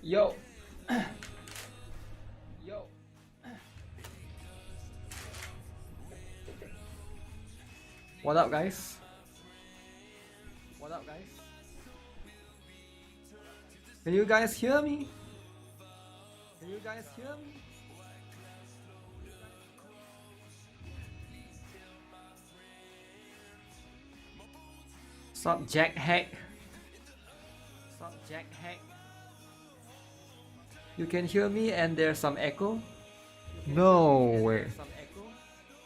Yo. Yo. What up, guys? What up, guys? Can you guys hear me? Can you guys hear me? Sup, Jack Hack? Sup, Jack Hack? You can hear me and there's some echo? No way.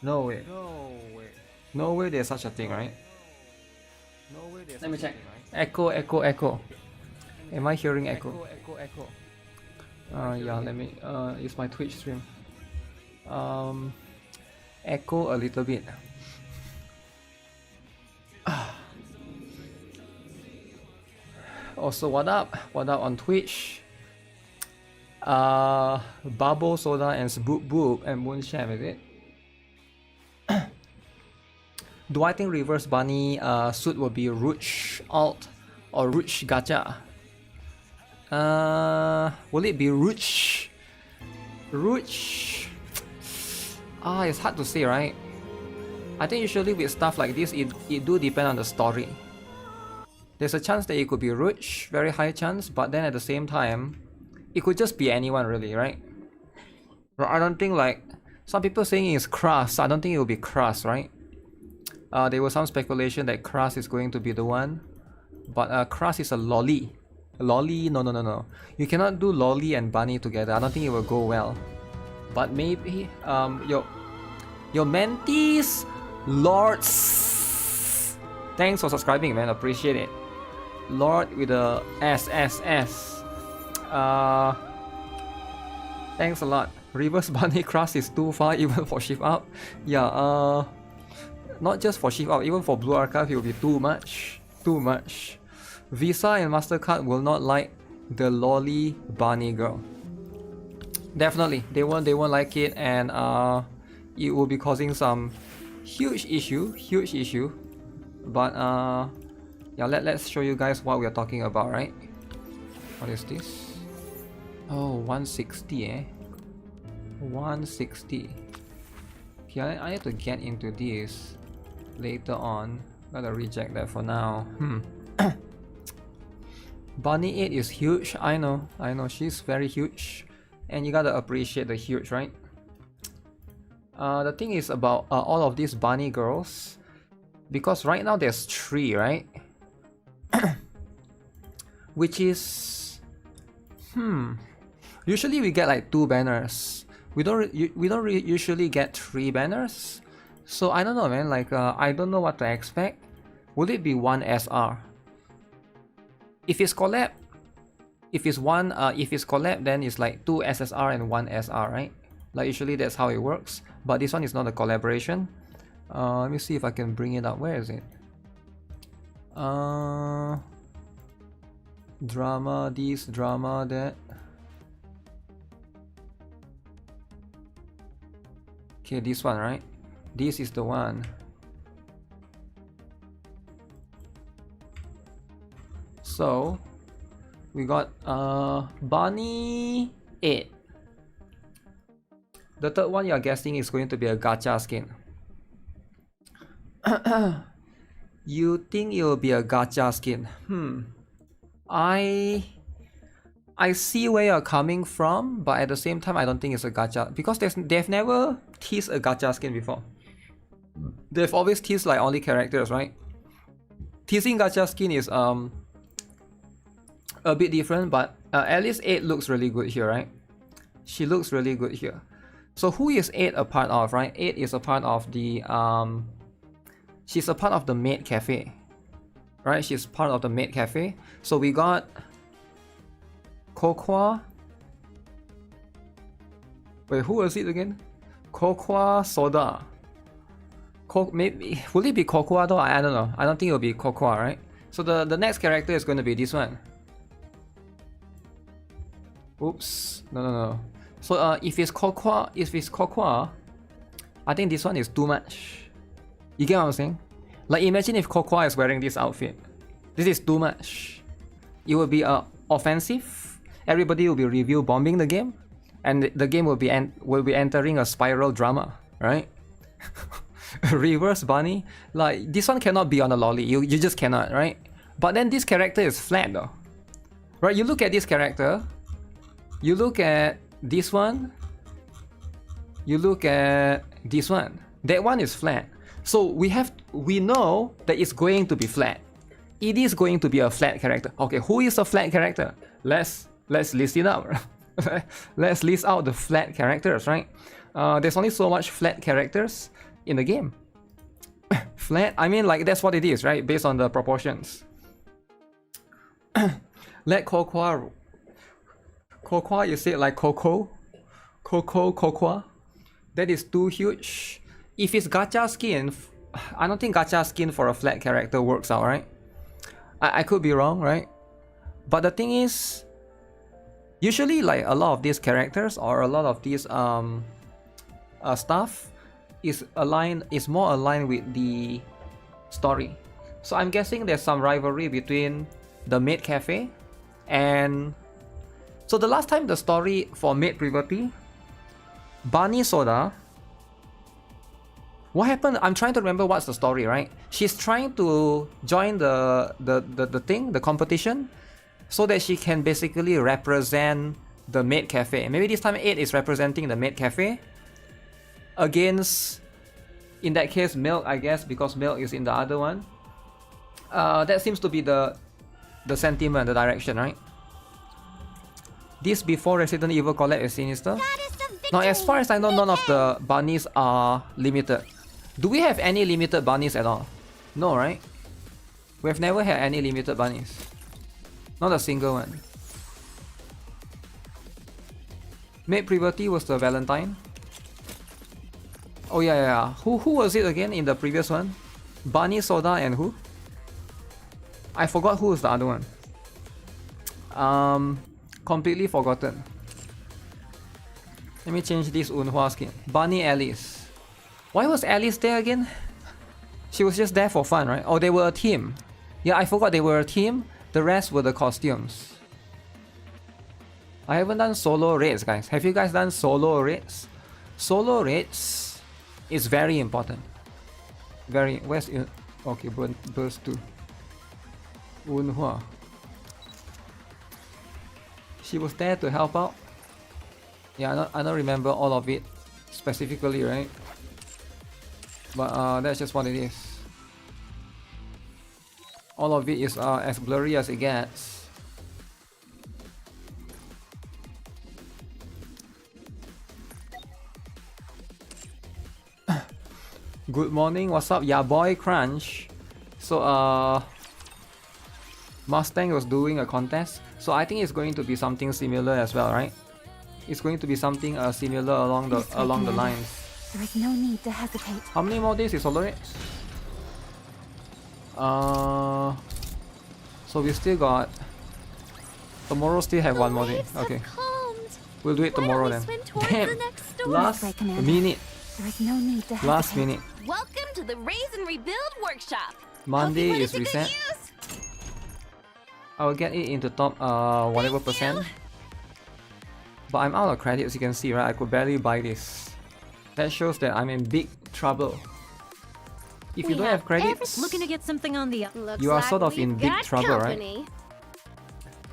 No way. No way. No way there's such a thing, right? No way there's Let me check. Echo, echo, echo. Am I hearing echo? Echo, echo, echo. Yeah, let me use my Twitch stream. Echo a little bit. Also, what up? What up on Twitch? Bubble Soda and Boop Boop and Moonsham, is it? Do I think Reverse Bunny suit will be Rouge Alt or Rouge Gacha? Will it be Rouge? Rouge? It's hard to say, right? I think usually with stuff like this, it do depend on the story. There's a chance that it could be Rouge, very high chance, but then at the same time, it could just be anyone really, right? But I don't think like, some people saying it's Crass, I don't think it will be Crass, right? There was some speculation that Crass is going to be the one, but Crass is a lolly. Lolly, no. You cannot do lolly and bunny together, I don't think it will go well. But maybe, your mentees, lords. Thanks for subscribing, man, appreciate it. Lord with a SSS. Thanks a lot. Reverse Bunny Crash is too far even for shift up. Yeah, not just for shift up, even for Blue Archive it will be too much. Too much. Visa and MasterCard will not like the lolly bunny girl. Definitely, they won't like it, and it will be causing some huge issue. But yeah, let's show you guys what we are talking about, right? What is this? Oh, 160, eh? 160. Okay, I need to get into this later on. Gotta reject that for now. Bunny 8 is huge. I know, she's very huge. And you gotta appreciate the huge, right? The thing is about all of these bunny girls, because right now there's 3, right? Which is usually we get like 2 banners. We don't usually get 3 banners. So I don't know, man, like I don't know what to expect. Will it be 1 SR? If it's collab, if it's collab, then it's like 2 SSR and 1 SR, right? Like usually that's how it works. But this one is not a collaboration. Let me see if I can bring it up. Where is it? Drama this, drama that. Okay, this one, right? This is the one. So we got Bunny 8. The third one you're guessing is going to be a gacha skin. You think it will be a gacha skin? I see where you're coming from, but at the same time I don't think it's a gacha, because they've never teased a gacha skin before. They've always teased like only characters, right? Teasing gacha skin is a bit different, but at least 8 looks really good here, right? She looks really good here. So who is 8 a part of, right? 8 is a part of the she's a part of the maid cafe, right? She's part of the maid cafe. So we got Cocoa. Wait, who was it again? Cocoa Soda. Maybe will it be Cocoa though? I don't know. I don't think it'll be Cocoa, right? So the next character is going to be this one. Oops, no. So if it's Cocoa, I think this one is too much. You get what I'm saying? Like imagine if Cocoa is wearing this outfit. This is too much. It will be offensive. everybody will be review bombing the game, and the game will be entering a spiral drama, right? Reverse bunny, like this one cannot be on a lolly. You just cannot, right? But then this character is flat though, right? You look at this character, you look at this one, you look at this one. That one is flat. So we know that it's going to be flat. It is going to be a flat character. Okay, who is a flat character? Let's list it out. Let's list out the flat characters, right? There's only so much flat characters in the game. Flat, I mean, like, that's what it is, right? Based on the proportions. Let Cocoa, you say it like Coco. Cocoa. That is too huge. If it's gacha skin, I don't think gacha skin for a flat character works out, right? I could be wrong, right? But the thing is, usually, like, a lot of these characters or a lot of these stuff is more aligned with the story. So I'm guessing there's some rivalry between the maid cafe and... So the last time the story for maid puberty, Bunny Soda, what happened? I'm trying to remember what's the story, right? She's trying to join the competition, so that she can basically represent the maid cafe. Maybe this time 8 is representing the maid cafe against, in that case, Milk, I guess, because Milk is in the other one. That seems to be the sentiment, the direction, right? This before Resident Evil Collab is Sinister. Now, as far as I know, none of the bunnies are limited. Do we have any limited bunnies at all? No, right? We've never had any limited bunnies. Not a single one. Maid puberty was the Valentine. Oh yeah. Who was it again in the previous one? Bunny Soda and who? I forgot who was the other one. Completely forgotten. Let me change this Unhua skin. Bunny Alice. Why was Alice there again? She was just there for fun, right? Oh, they were a team. Yeah, I forgot they were a team. The rest were the costumes. I haven't done solo raids, guys. Have you guys done solo raids? Solo raids is very important. Where's it? Okay, burst 2. Unhua. She was there to help out. Yeah, I don't remember all of it specifically, right? But that's just what it is. All of it is as blurry as it gets. Good morning, what's up? Yeah, boy, Crunch. So Mustang was doing a contest, so I think it's going to be something similar as well, right? It's going to be something similar along the lines. There is no need to hesitate. How many more days is solo raids? So we still got... Tomorrow still have one more day. Okay. We'll do it tomorrow then. Damn! Last minute. There is no need to hesitate. Last minute. Welcome to the Raise and Rebuild workshop. Monday is reset. I will get it into top whatever percent. But I'm out of credits, you can see, right? I could barely buy this. That shows that I'm in big trouble. If you don't have credits, looking to get something on the you are sort of in big trouble, right?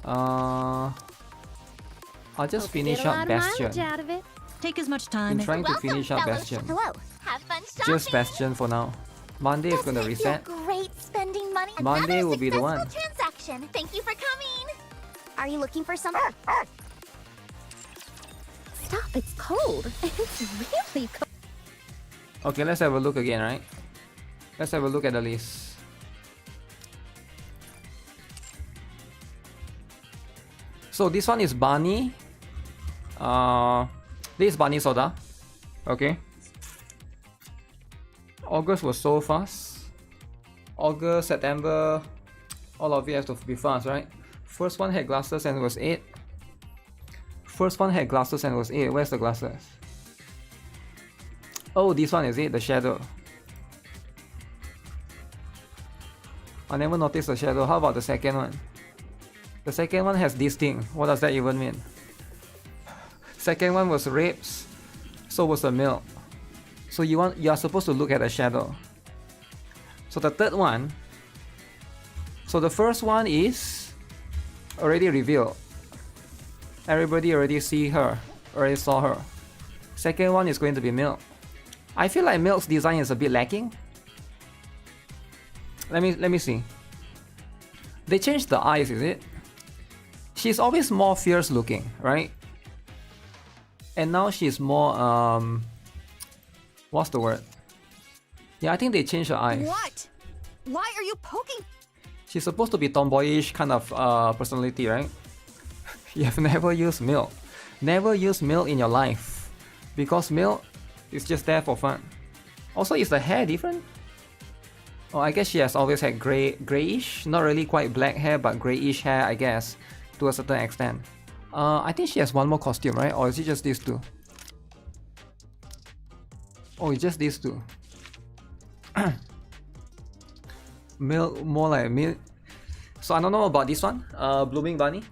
I'll just finish up Bastion. Take as much time. I'm trying to finish up Bastion. Hello. Have fun shopping. Just Bastion for now. Monday is gonna reset. Great spending money. Monday will be the one. Transaction. Thank you for coming. Are you looking for something? Stop, it's cold. It's really cold. Okay, let's have a look again, right? Let's have a look at the list. So this one is Bunny. This is Bunny Soda. Okay. August was so fast. August, September, all of it has to be fast, right? First one had glasses and it was 8. First one had glasses and it was 8. Where's the glasses? Oh, this one is it, the shadow. I never noticed the shadow. How about the second one? The second one has this thing. What does that even mean? Second one was ribs. So was the milk. So you are supposed to look at the shadow. So the third one. So the first one is already revealed. Everybody already saw her. Second one is going to be milk. I feel like milk's design is a bit lacking. Let me see. They changed the eyes, is it? She's always more fierce looking, right? And now she's more what's the word? Yeah, I think they changed her eyes. What? Why are you poking? She's supposed to be tomboyish kind of personality, right? You have never used milk. Never use milk in your life. Because milk is just there for fun. Also, is the hair different? Oh, I guess she has always had grayish, not really quite black hair, but grayish hair, I guess, to a certain extent. I think she has one more costume, right? Or is it just these two? Oh, it's just these two. Milk, more like milk. So I don't know about this one, Blooming Bunny.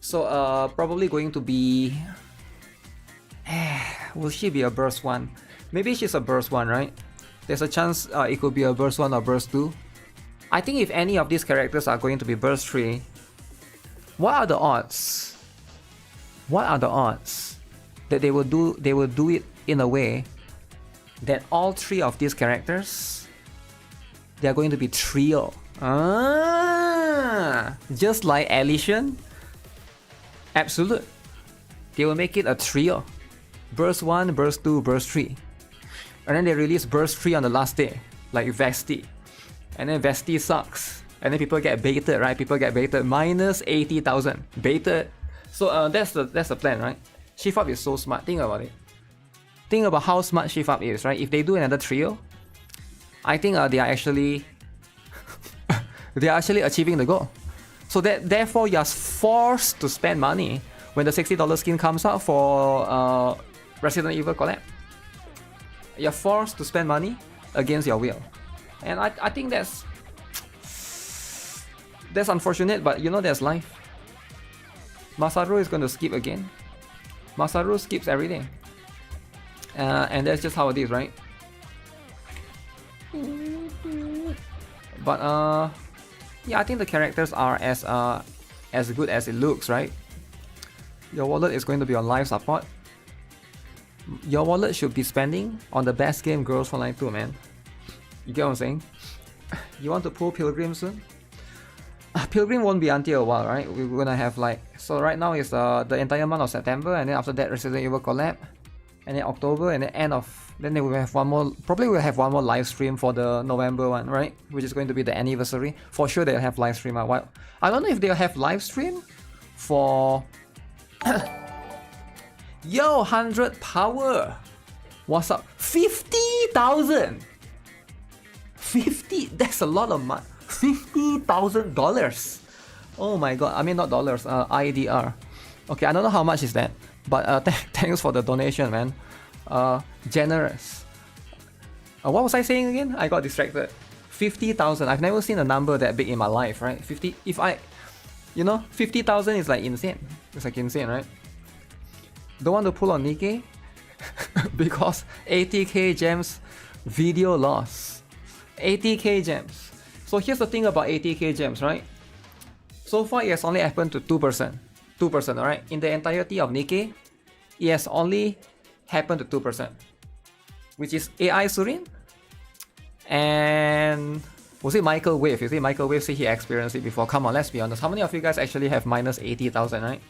So probably going to be... will she be a burst 1? Maybe she's a burst 1, right? There's a chance it could be a burst 1 or burst 2. I think if any of these characters are going to be burst 3, what are the odds? What are the odds that they will do it in a way that all 3 of these characters, they are going to be trio? Just like Elysian, Absolute, they will make it a trio. Burst 1, Burst 2, Burst 3. And then they release Burst 3 on the last day, like Vesti. And then Vesti sucks. And then people get baited, right? People get baited. Minus 80,000. Baited. So that's the plan, right? Shift Up is so smart. Think about it. Think about how smart Shift Up is, right? If they do another trio, I think they are actually achieving the goal. So that therefore you are forced to spend money when the $60 skin comes out for Resident Evil Collab. You're forced to spend money against your will. And I think that's unfortunate, but you know, there's life. Masaru is going to skip again. Masaru skips everything. And that's just how it is, right? But yeah, I think the characters are as good as it looks, right? Your wallet is going to be on live support. Your wallet should be spending on the best game, Girls Frontline 2, man. You get what I'm saying? You want to pull Pilgrim soon? Pilgrim won't be until a while, right? We're gonna have like... So right now is the entire month of September, and then after that Resident Evil Collab, and then October, and then end of... Then they will have one more... Probably we'll have one more live stream for the November one, right? Which is going to be the anniversary. For sure they'll have live stream. I don't know if they'll have live stream for... Yo, 100 power! What's up? 50,000! 50? That's a lot of money. $50,000! Oh my god, I mean not dollars, IDR. Okay, I don't know how much is that, but thanks for the donation, man. Generous. What was I saying again? I got distracted. 50,000. I've never seen a number that big in my life, right? 50. If I, you know, 50,000 is like insane. It's like insane, right? Don't want to pull on Nikke because 80k gems video loss. 80k gems. So here's the thing about 80k gems, right? So far it has only happened to 2%. 2%, alright? In the entirety of Nikke, it has only happened to 2%. Which is AI Surin. And was it Michael Wave? You see, Michael Wave said he experienced it before. Come on, let's be honest. How many of you guys actually have minus 80,000, right?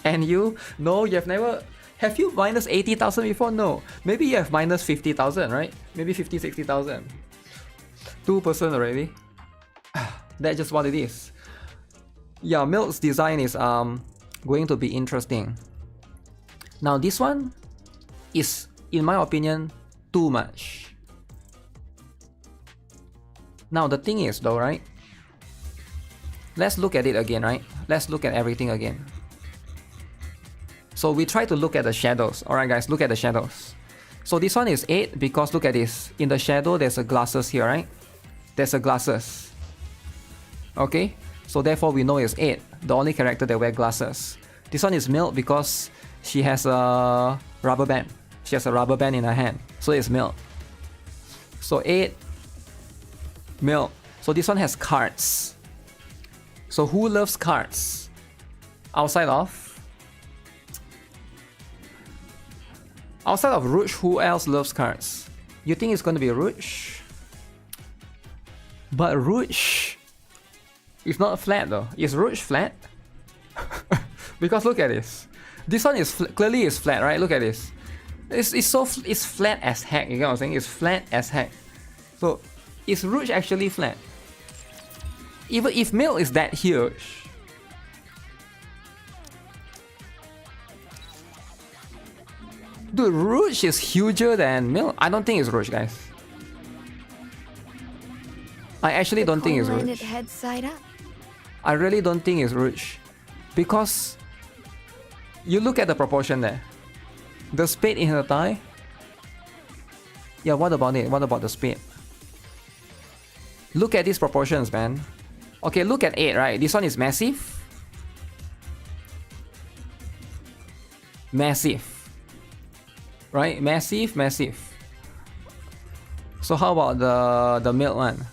And you? No, you have never... Have you minus 80,000 before? No. Maybe you have minus 50,000, right? Maybe 50, 60,000. 2% already. That's just what it is. Yeah, Milk's design is going to be interesting. Now this one is, in my opinion, too much. Now the thing is though, right? Let's look at it again, right? Let's look at everything again. So we try to look at the shadows. Alright guys, look at the shadows. So this one is 8 because look at this. In the shadow there's a glasses here, right? There's a glasses. Okay? So therefore we know it's 8, the only character that wear glasses. This one is Milk because she has a rubber band. She has a rubber band in her hand, so it's Milk. So 8, Milk. So this one has cards. So who loves cards? Outside of Rouge, who else loves cards? You think it's going to be Rouge? But Rouge is not flat though. Is Rouge flat? Because look at this. This one is clearly is flat, right? Look at this. It's flat as heck. You get what I'm saying? It's flat as heck. So is Rouge actually flat? Even if Milk is that huge. Dude, Rouge is huger than Milk. I don't think it's Rouge, guys. I actually don't think it's Rouge. Head side up. I really don't think it's Rouge. Because you look at the proportion there. The spade in her thigh. Yeah, what about it? What about the spade? Look at these proportions, man. Okay, look at 8, right? This one is massive. Massive. Right? Massive, massive. So how about the Milk one?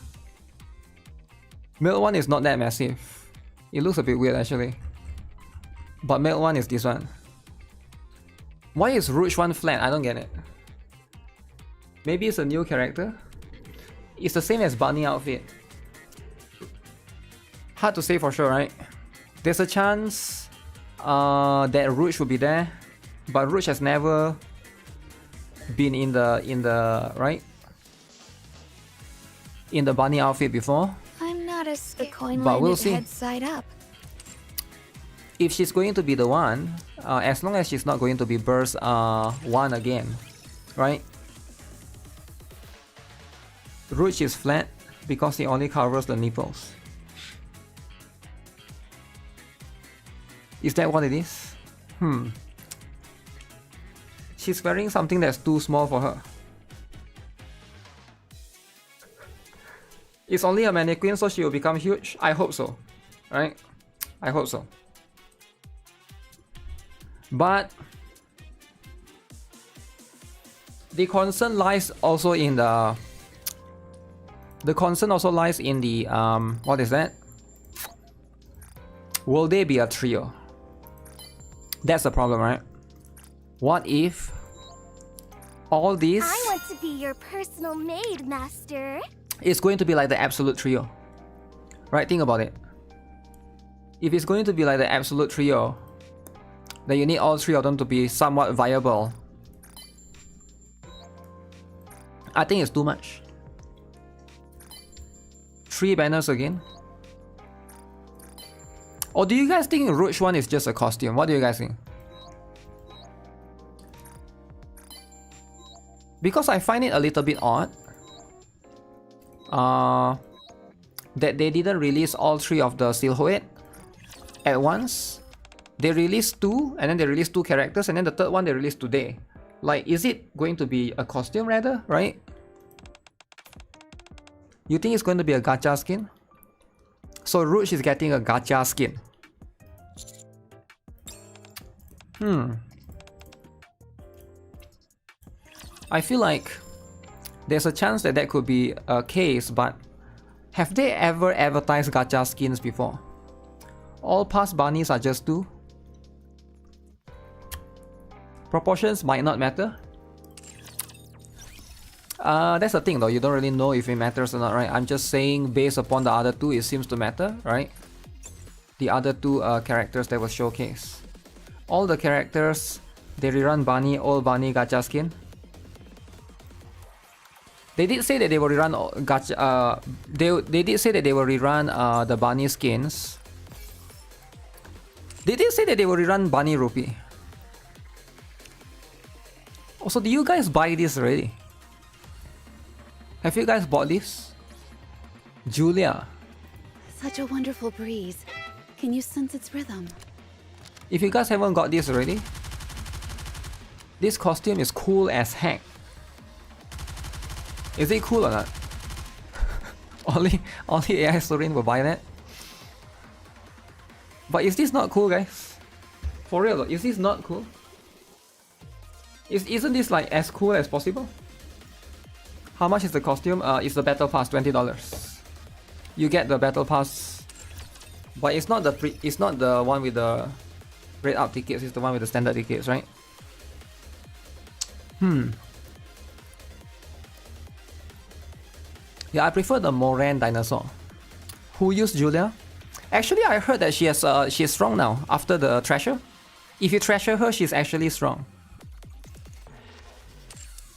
Milk one is not that massive. It looks a bit weird actually. But Milk one is this one. Why is Rouge one flat? I don't get it. Maybe it's a new character? It's the same as Bunny outfit. Hard to say for sure, right? There's a chance that Rouge will be there, but Rouge has never been in the right? In the Bunny outfit before. I'm not a coin but we'll see. Head side up. If she's going to be the one, as long as she's not going to be burst 1 again, right? Rouge is flat because he only covers the nipples. Is that what it is? She's wearing something that's too small for her. It's only a mannequin, so she will become huge. I hope so, right? I hope so. But the concern lies also in the what is that? Will they be a trio? That's the problem, right? What if all these I want to be your personal maid, master. It's going to be like the absolute trio, right? Think about it. If it's going to be like the absolute trio, then you need all 3 of them to be somewhat viable. I think it's too much. 3 banners again? Or do you guys think Rouge one is just a costume? What do you guys think? Because I find it a little bit odd that they didn't release all 3 of the silhouette at once. They released 2, and then they released 2 characters, and then the 3rd one they released today. Like, is it going to be a costume rather, right? You think it's going to be a gacha skin? So Rouge is getting a gacha skin. I feel like there's a chance that could be a case, but have they ever advertised gacha skins before? All past bunnies are just 2. Proportions might not matter. That's the thing though, you don't really know if it matters or not, right? I'm just saying based upon the other 2, it seems to matter, right? The other 2 characters that were showcased. All the characters, they rerun bunny, all bunny gacha skin. They did say that they will rerun gacha. They did say that they will rerun the bunny skins. They did say that they will rerun bunny rupee. Also, do you guys buy this already? Have you guys bought this? Julia. Such a wonderful breeze. Can you sense its rhythm? If you guys haven't got this already, this costume is cool as heck. Is it cool or not? only AI Sorin will buy that. But is this not cool, guys? For real though, is this not cool? Isn't this like as cool as possible? How much is the costume? It's the battle pass, $20. You get the battle pass, but it's not the one with the red up tickets. It's the one with the standard tickets, right? Yeah, I prefer the Moran dinosaur. Who used Julia? Actually, I heard that she's strong now after the Thrasher. If you Thrasher her, she's actually strong.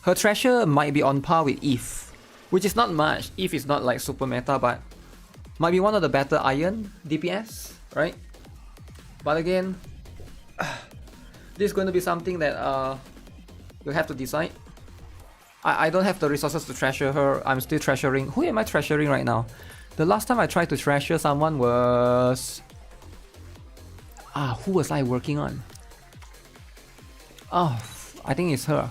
Her Thrasher might be on par with Eve, which is not much. Eve is not like super meta, but might be one of the better Iron DPS, right? But again, this is going to be something that you'll have to decide. I don't have the resources to Thrasher her. I'm still Thrashering. Who am I Thrashering right now? The last time I tried to Thrasher someone was... who was I working on? Oh, I think it's her.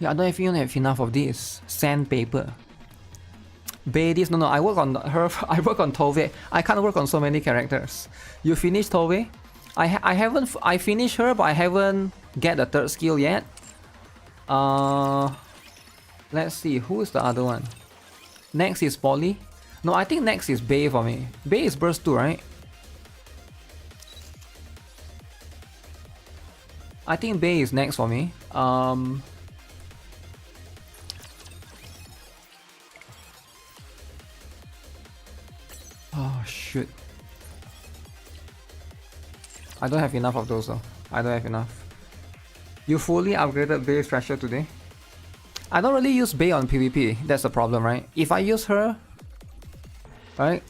Yeah, I don't even have enough of this. Sandpaper. This, no, I work on her. I work on Tove. I can't work on so many characters. You finished Tove? I finished her, but I haven't get the third skill yet. Let's see, who is the other one? Next is Polly. No, I think next is Bay for me. Bay is burst 2, right? I think Bay is next for me. Oh shoot. I don't have enough of those though. I don't have enough. You fully upgraded Bay's Thrasher today? I don't really use Bay on PvP. That's the problem, right? If I use her, right?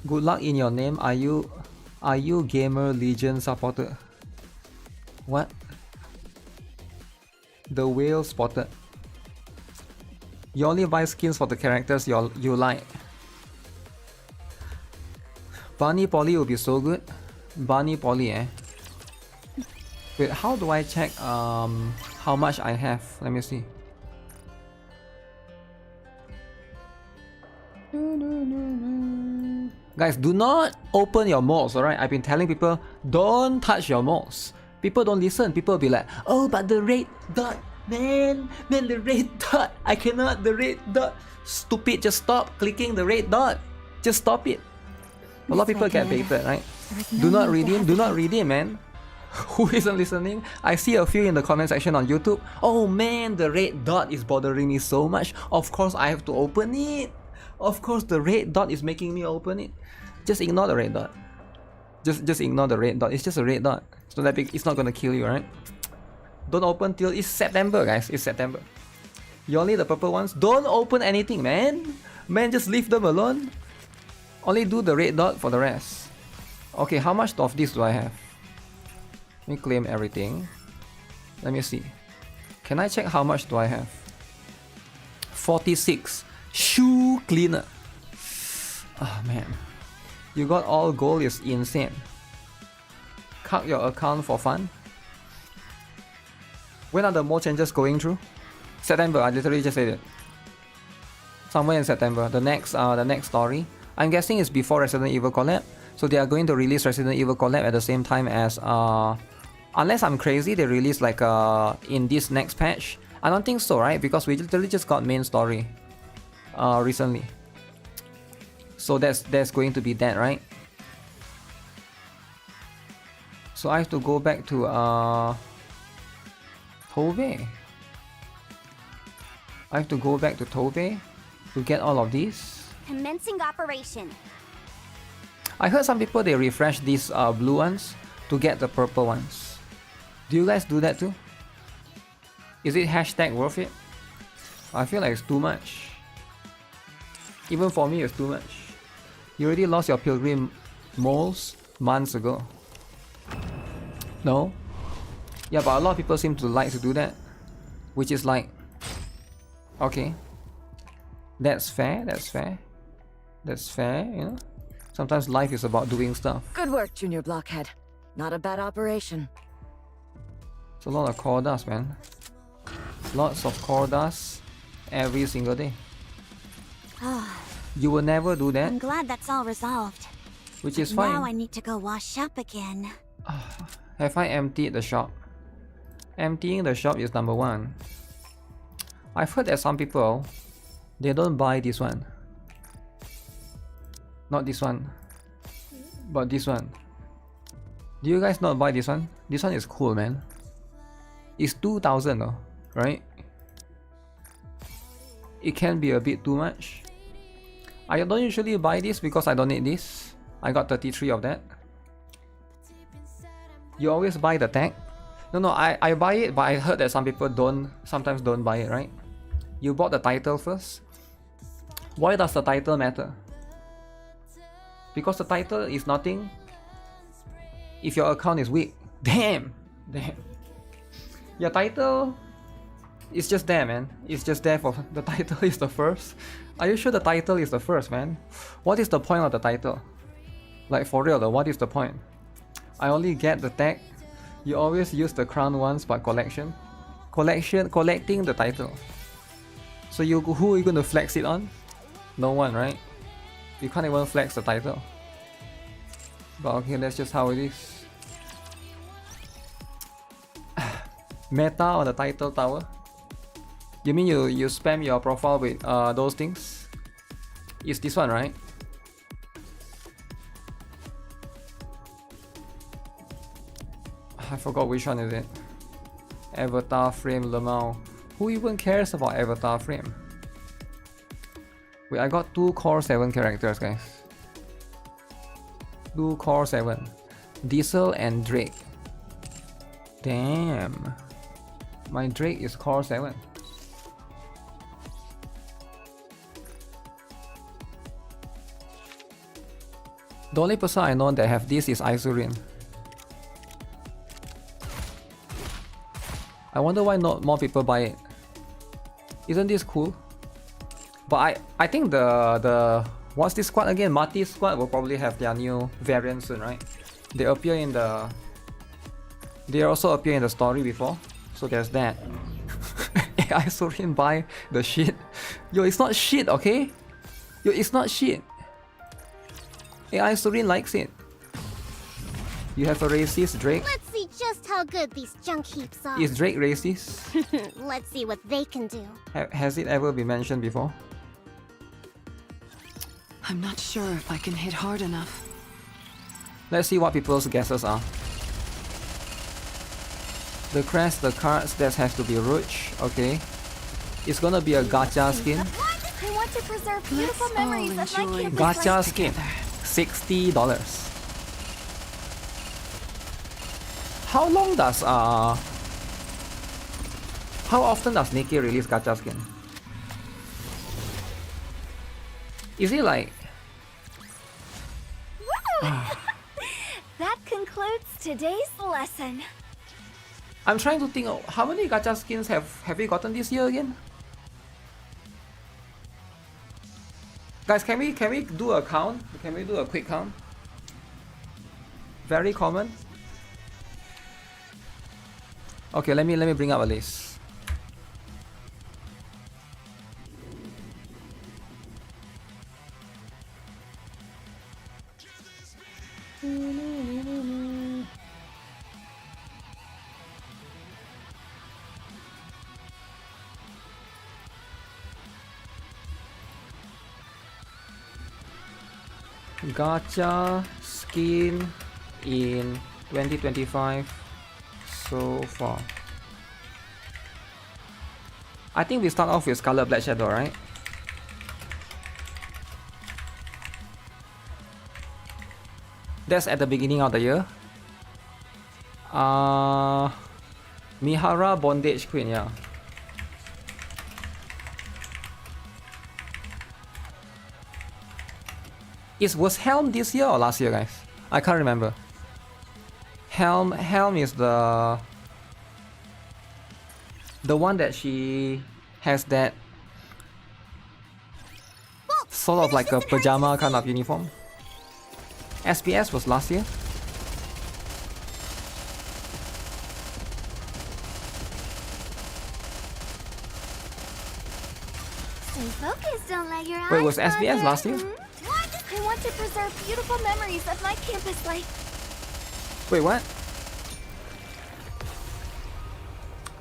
Good luck in your name. Are you Gamer Legion supporter? What? The whale spotted. You only buy skins for the characters you like. Bunny Polly will be so good. Bunny Polly, eh? Wait, how do I check how much I have? Let me see. Guys, do not open your mods, alright? I've been telling people, don't touch your mods. People don't listen. People will be like, oh, but the red dot. Man, the red dot. I cannot, the red dot. Stupid, just stop clicking the red dot. Just stop it. A lot of people get baited, right? Do not redeem, man. Who isn't listening? I see a few in the comment section on YouTube. Oh man, the red dot is bothering me so much. Of course I have to open it. Of course the red dot is making me open it. Just ignore the red dot. Just ignore the red dot. It's just a red dot. It's not that big. It's not gonna kill you, right? Don't open till it's September, guys. It's September. You only the purple ones. Don't open anything, man. Man, just leave them alone. Only do the red dot for the rest. Okay, how much of this do I have? Let me claim everything. Let me see. Can I check how much do I have? 46. Shoe cleaner. Oh man. You got all gold is insane. Cut your account for fun. When are the more changes going through? September, I literally just said it. Somewhere in September. The next story. I'm guessing it's before Resident Evil Collab. So they are going to release Resident Evil Collab at the same time as unless I'm crazy, they release like in this next patch. I don't think so, right? Because we literally just got main story recently. So that's going to be that, right? So I have to go back to Tove. I have to go back to Tove to get all of these. Commencing operation. I heard some people they refresh these blue ones to get the purple ones. Do you guys do that too? Is it hashtag worth it? I feel like it's too much. Even for me it's too much. You already lost your pilgrim moles months ago. No? Yeah, but a lot of people seem to like to do that. Which is like... Okay. That's fair, that's fair. That's fair, you know? Sometimes life is about doing stuff. Good work, Junior Blockhead. Not a bad operation. It's a lot of core dust, man. Lots of core dust every single day. You will never do that, I'm glad that's all resolved. which is Now I fine. need to go wash up again. Have I emptied the shop? Emptying the shop is number one. I've heard that some people, they don't buy this one. Not this one, but this one. Do you guys not buy this one? This one is cool, man. It's 2,000 though, right? It can be a bit too much. I don't usually buy this because I don't need this. I got 33 of that. You always buy the tag? No, I buy it, but I heard that some people sometimes don't buy it, right? You bought the title first. Why does the title matter? Because the title is nothing if your account is weak. Damn. Your title is just there, man. It's just there for the title is the first. Are you sure the title is the first, man? What is the point of the title? Like for real though, what is the point? I only get the tag. You always use the crown once, but collecting the title. So who are you gonna flex it on? No one, right? You can't even flex the title. But okay, that's just how it is. Meta on the title tower. You mean you spam your profile with those things? It's this one, right? I forgot which one is it. Avatar frame Lemao. Who even cares about avatar frame? Wait, I got 2 core 7 characters, guys. 2 core 7. Diesel and Drake. Damn. My Drake is core 7. The only person I know that have this is Isurin. I wonder why not more people buy it. Isn't this cool? But I think the what's this squad again? Marty squad will probably have their new variant soon, right? They appear in the. They also appear in the story before, so there's that. AI Sorin buy the shit. Yo, it's not shit, okay? Yo, it's not shit. AI Sorin likes it. You have a racist Drake. Let's see just how good these junk heaps are. Is Drake racist? Let's see what they can do. Has it ever been mentioned before? I'm not sure if I can hit hard enough. Let's see what people's guesses are. The crest, the cards, that has to be Rouge, okay. It's gonna be a gacha skin. I want to preserve beautiful Let's all memories of my enjoy campus Gacha life. skin, $60. How long does how often does Nikke release gacha skin? Is it like That concludes today's lesson. I'm trying to think of how many gacha skins have we gotten this year again? Guys, can we do a count? Can we do a quick count? Very common. Okay, let me bring up a list. Gacha skin in 2025 so far. I think we start off with Scarlet Black Shadow, right? That's at the beginning of the year. Mihara Bondage Queen, yeah. Was Helm this year or last year, guys? I can't remember. Helm is the one that she has that sort of like a pajama kind of uniform. SPS was last year. Stay focused, don't let your Wait, eyes was SBS wander. last year? What? I want to preserve beautiful memories of my campus life. Wait, what?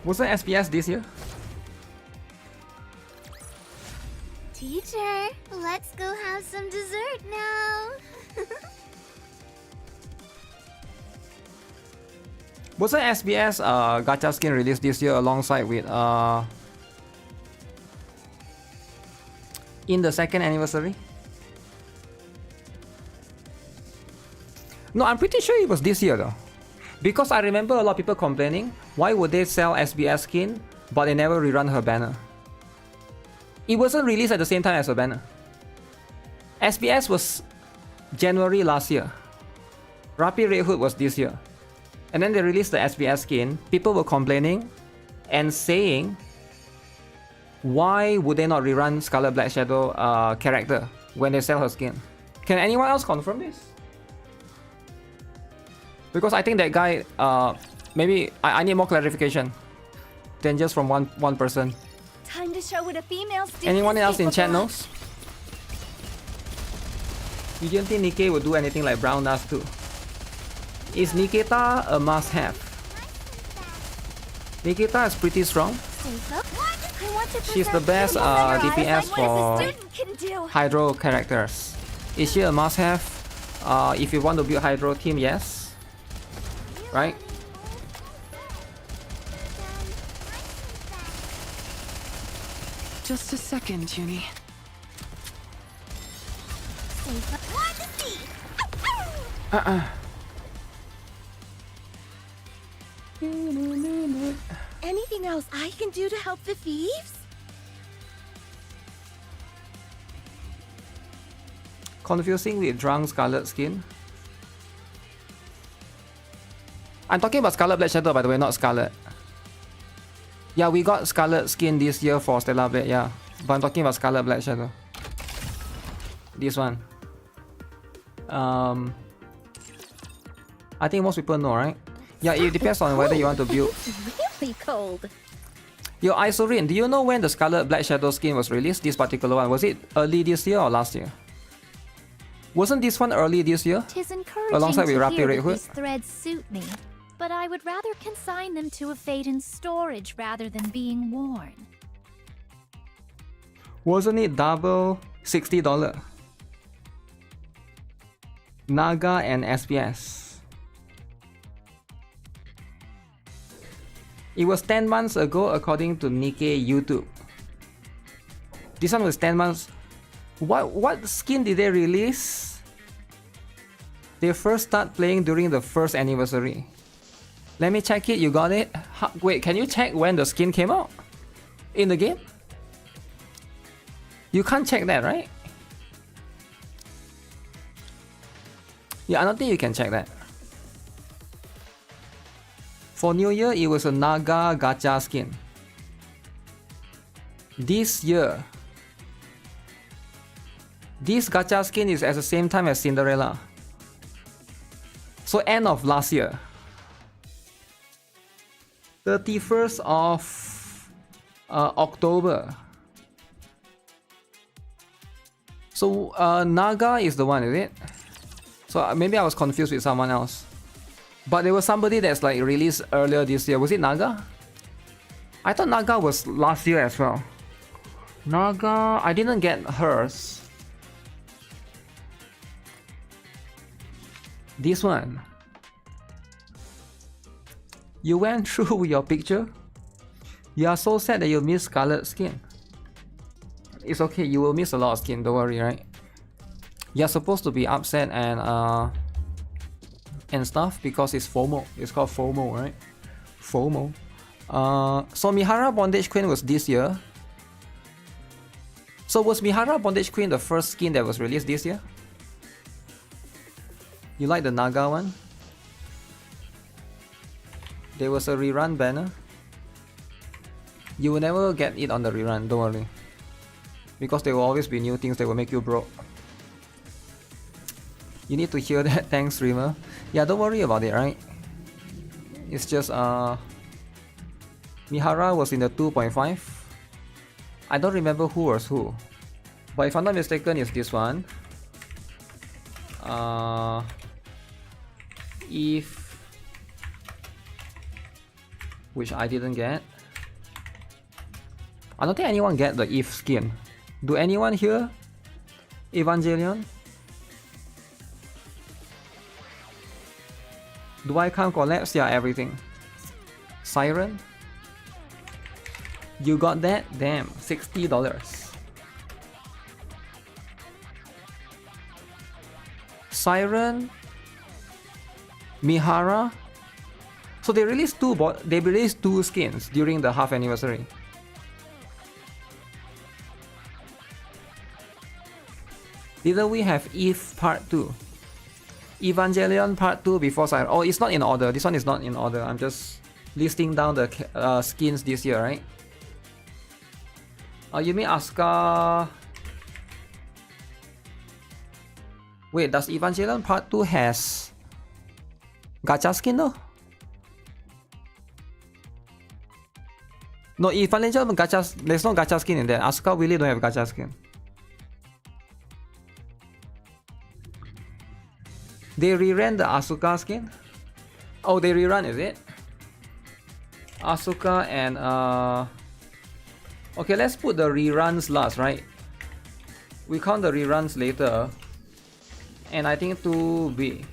Wasn't SBS this year? Teacher, let's go have some dessert now. Wasn't SBS gacha skin released this year alongside with in the second anniversary? No, I'm pretty sure it was this year though. Because I remember a lot of people complaining, why would they sell SBS skin but they never rerun her banner? It wasn't released at the same time as her banner. SBS was January last year. Rapid Red Hood was this year. And then they released the SBS skin. People were complaining and saying, why would they not rerun Scarlet Black Shadow character when they sell her skin? Can anyone else confirm this? Because I think that guy, maybe I need more clarification than just from one person. Time to show what a female's do. Anyone else in chat knows? You didn't think Nikke would do anything like Brown does too? Is Nikita a must-have? Nikita is pretty strong. She's the best DPS for Hydro characters. Is she a must-have? If you want to build Hydro team, yes. Right? Just a second, Junie. Anything else I can do to help the thieves? Confusing with Drunk Scarlet skin. I'm talking about Scarlet Black Shadow, by the way, not Scarlet. Yeah, we got Scarlet skin this year for Stellar Blade, yeah. But I'm talking about Scarlet Black Shadow. This one. I think most people know, right? Yeah, it depends on whether you want to build. It's really cold. Yo, Isorin, do you know when the Scarlet Black Shadow skin was released? This particular one. Was it early this year or last year? Wasn't this one early this year? Tis encouraging Alongside with to Rapid hear Red that Hood? these threads suit me, but I would rather consign them to a fate in storage rather than being worn. Wasn't it double $60? Naga and SPS. It was 10 months ago according to Nikke YouTube. This one was 10 months. What skin did they release? They first start playing during the first anniversary. Let me check it, you got it? Wait, can you check when the skin came out? In the game? You can't check that, right? Yeah, I don't think you can check that. For New Year, it was a Naga Gacha skin. This year, this Gacha skin is at the same time as Cinderella. So end of last year. 31st of October. So Naga is the one, is it? So maybe I was confused with someone else. But there was somebody that's like released earlier this year. Was it Naga? I thought Naga was last year as well. Naga, I didn't get hers. This one. You went through with your picture? You are so sad that you missed Scarlet skin. It's okay, you will miss a lot of skin, don't worry, right? You're supposed to be upset and stuff because it's FOMO. It's called FOMO, right? FOMO. So Mihara Bondage Queen was this year. So was Mihara Bondage Queen the first skin that was released this year? You like the Naga one? There was a rerun banner. You will never get it on the rerun, don't worry. Because there will always be new things that will make you broke. You need to hear that, thanks streamer. Yeah, don't worry about it, right? It's just Mihara was in the 2.5. I don't remember who was who. But if I'm not mistaken, it's this one. If, which I didn't get. I don't think anyone get the Eve skin. Do anyone here? Evangelion? Do I count collabs? Yeah, everything. Siren? You got that? Damn, $60. Siren? Mihara? So they released two skins during the half anniversary. Didn't we have Eve Part 2? Evangelion Part 2 before Siren. Oh, it's not in order. This one is not in order. I'm just listing down the skins this year, right? You mean Asuka? Wait, does Evangelion Part 2 has gacha skin though? No, Evangelion gacha, there's no gacha skin in there. Asuka really don't have gacha skin. They reran the Asuka skin? Oh, they rerun, is it? Asuka and okay, let's put the reruns last, right? We count the reruns later. And I think 2B.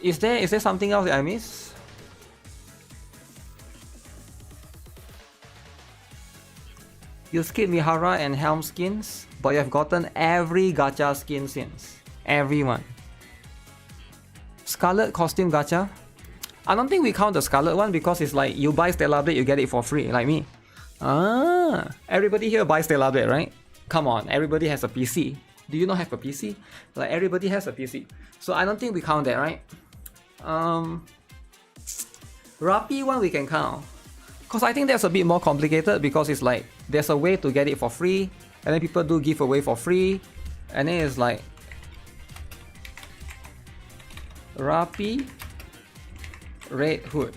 Is there something else that I miss? You skip Mihara and Helm skins, but you have gotten every gacha skin since. Everyone. Scarlet costume gacha? I don't think we count the Scarlet one because it's like you buy Stellar Blade, you get it for free, like me. Ah, everybody here buys Stellar Blade, right? Come on, everybody has a PC. Do you not have a PC? Like everybody has a PC. So I don't think we count that, right? Rappi one we can count. Cause I think that's a bit more complicated because it's like there's a way to get it for free, and then people do give away for free, and then it's like Rappi Red Hood.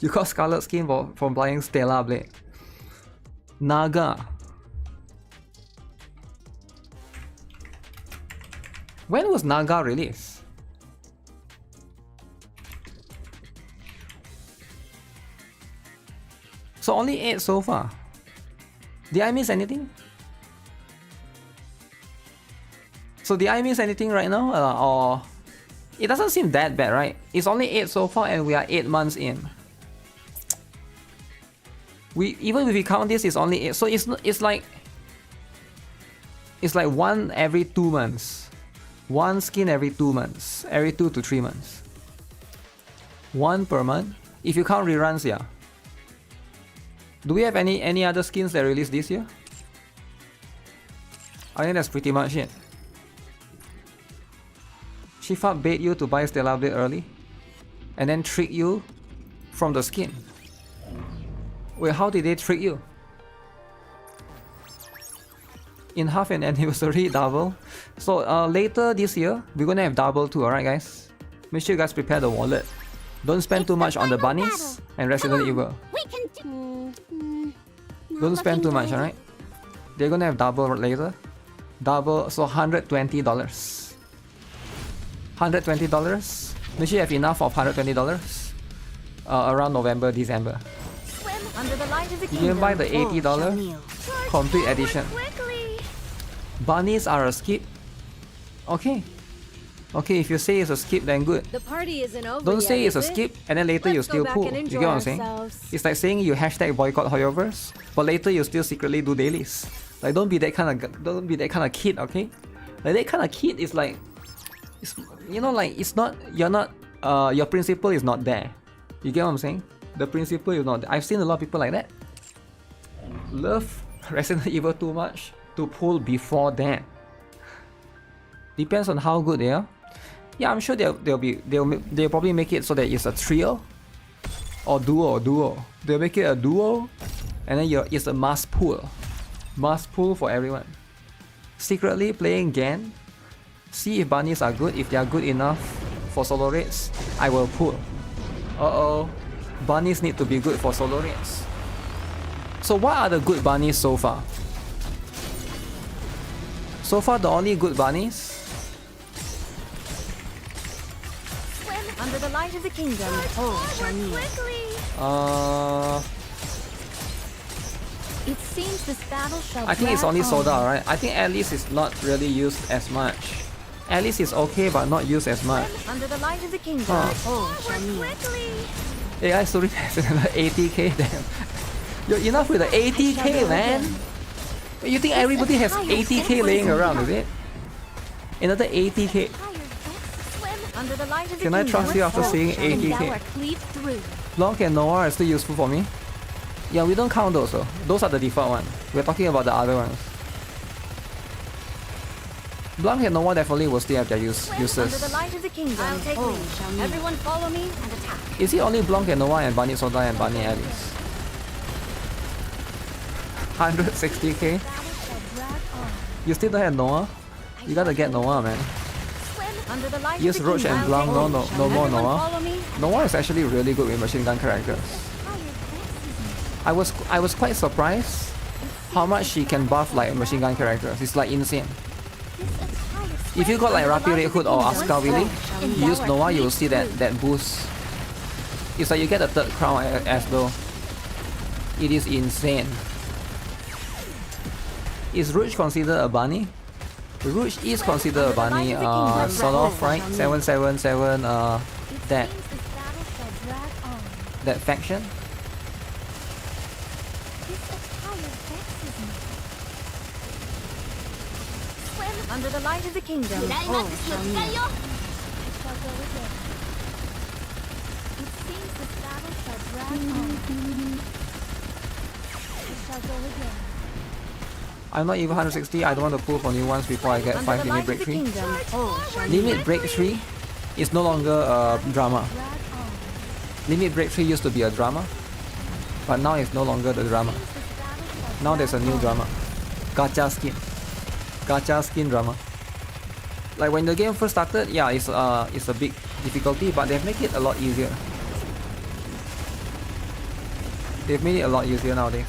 You got Scarlet skin from buying Stellar Blade. Naga. When was Naga released? So only 8 so far. Did I miss anything? So did I miss anything right now? Or it doesn't seem that bad, right? It's only 8 so far and we are 8 months in. Even if we count this, it's only 8. So it's like one every 2 months. One skin every 2 months. Every 2 to 3 months. One per month. If you count reruns, yeah. Do we have any other skins that released this year? I think that's pretty much it. Shifa bait you to buy Stellar Blade early and then trick you from the skin. Wait, how did they trick you? In half an anniversary double. So later this year, we're gonna have double too, alright guys? Make sure you guys prepare the wallet. Don't spend too much on the bunnies and Resident Evil. We can Don't spend too much, alright? They're gonna have double later. Double, so $120. $120. Make sure you have enough of $120 around November, December. You can buy the $80 complete edition. Bunnies are a skip. Okay. Okay, if you say it's a skip, then good. The party isn't over Don't say yet, it's a is it? skip and then later you Let's go still back pull. and You enjoy get what I'm saying? ourselves. It's like saying you hashtag boycott Hoyoverse, but later you still secretly do dailies. Like don't be that kind of kid, okay? Like that kind of kid is like, it's, you know, like it's not, you're not, your principle is not there. You get what I'm saying? The principle is not there. I've seen a lot of people like that. Love Resident Evil too much to pull before that. Depends on how good they are. Yeah, I'm sure they'll probably make it so that it's a trio or duo. They'll make it a duo, and then it's a must pull for everyone. Secretly playing Gan, See if bunnies are good. If they are good enough for solo raids, I will pull. Uh-oh. Bunnies need to be good for solo raids. So what are the good bunnies so far? So far the only good bunnies? Swim under the light of the kingdom. Oh, Shani. It seems this battle shall I think it's drag only on. Soda, right? I think Alice is not really used as much. Alice is okay but not used as much. Under the light of the kingdom. Oh. Oh, Shani. AI story has another 80k damn. You're enough with the 80k, man. You think everybody has 80k laying around, is it? Another 80k. Under the light of the Can I kingdom. trust you after seeing And thou 80k? art cleaved through. Blanc and Noir are still useful for me. Yeah, we don't count those though. Those are the default ones. We're talking about the other ones. Blanc and Noir definitely will still have their Under uses. the light of the kingdom. I'll take oh, lead. Shani. Everyone follow me and attack. Is it only Blanc and Noir and Bunny Soda and Bunny Alice? 160k? You still don't have Noah? You gotta get Noah, man. Under the light Use of the Roach kingdom. and Blanc, no more Everyone Noah. follow me. Noah is actually really good with machine gun characters. I was quite surprised how much she can buff like machine gun characters. It's like insane. If you got like Rapi Red Hood or Asuka Willy, you use Noah, you will see that boost. It's like you get a third crown as though. It is insane. Is Rouge considered a bunny? Rouge is considered a bunny, sort of, right? 777, that faction. Under the light of the kingdom. Oh, Shani. It seems this battle shall drag on. It shall go again. I'm not even 160, I don't want to pull for new ones before I get 5 limit break 3. Oh, Shani. Limit break 3 is no longer a drama. Limit break 3 used to be a drama, but now it's no longer the drama. Now there's a new drama. Gacha skin. Gacha skin drama. Like when the game first started, yeah, it's a big difficulty, but they've made it a lot easier. They've made it a lot easier nowadays.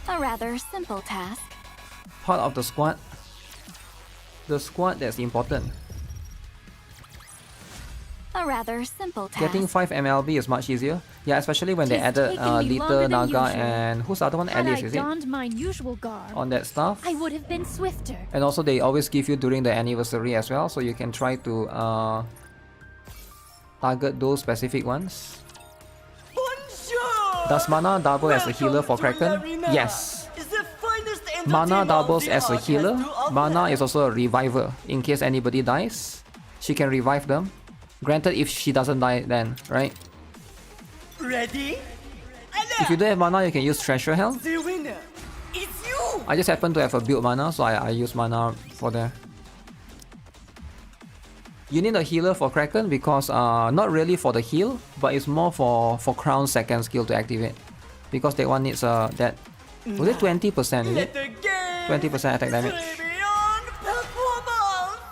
A rather simple task. Part of the squad. The squad that's important. A rather simple task. Getting 5 MLB is much easier. Yeah, especially when they Tis added taken me Lita, longer than Naga, usual. and who's the other one? Had Alice, I is it? donned mine usual garb, On that stuff. I would have been swifter. And also they always give you during the anniversary as well, so you can try to target those specific ones. Does mana double as a healer for Kraken? Yes. Mana doubles as a healer. Mana is also a reviver. In case anybody dies, she can revive them. Granted, if she doesn't die then, right? Ready? If you don't have mana, you can use treasure health. The winner is you! I just happen to have a build mana, so I use mana for there. You need a healer for Kraken because not really for the heal, but it's more for Crown's second skill to activate. Because that one needs that. Was it 20%? Is it? Let the game 20% attack damage. play beyond performance!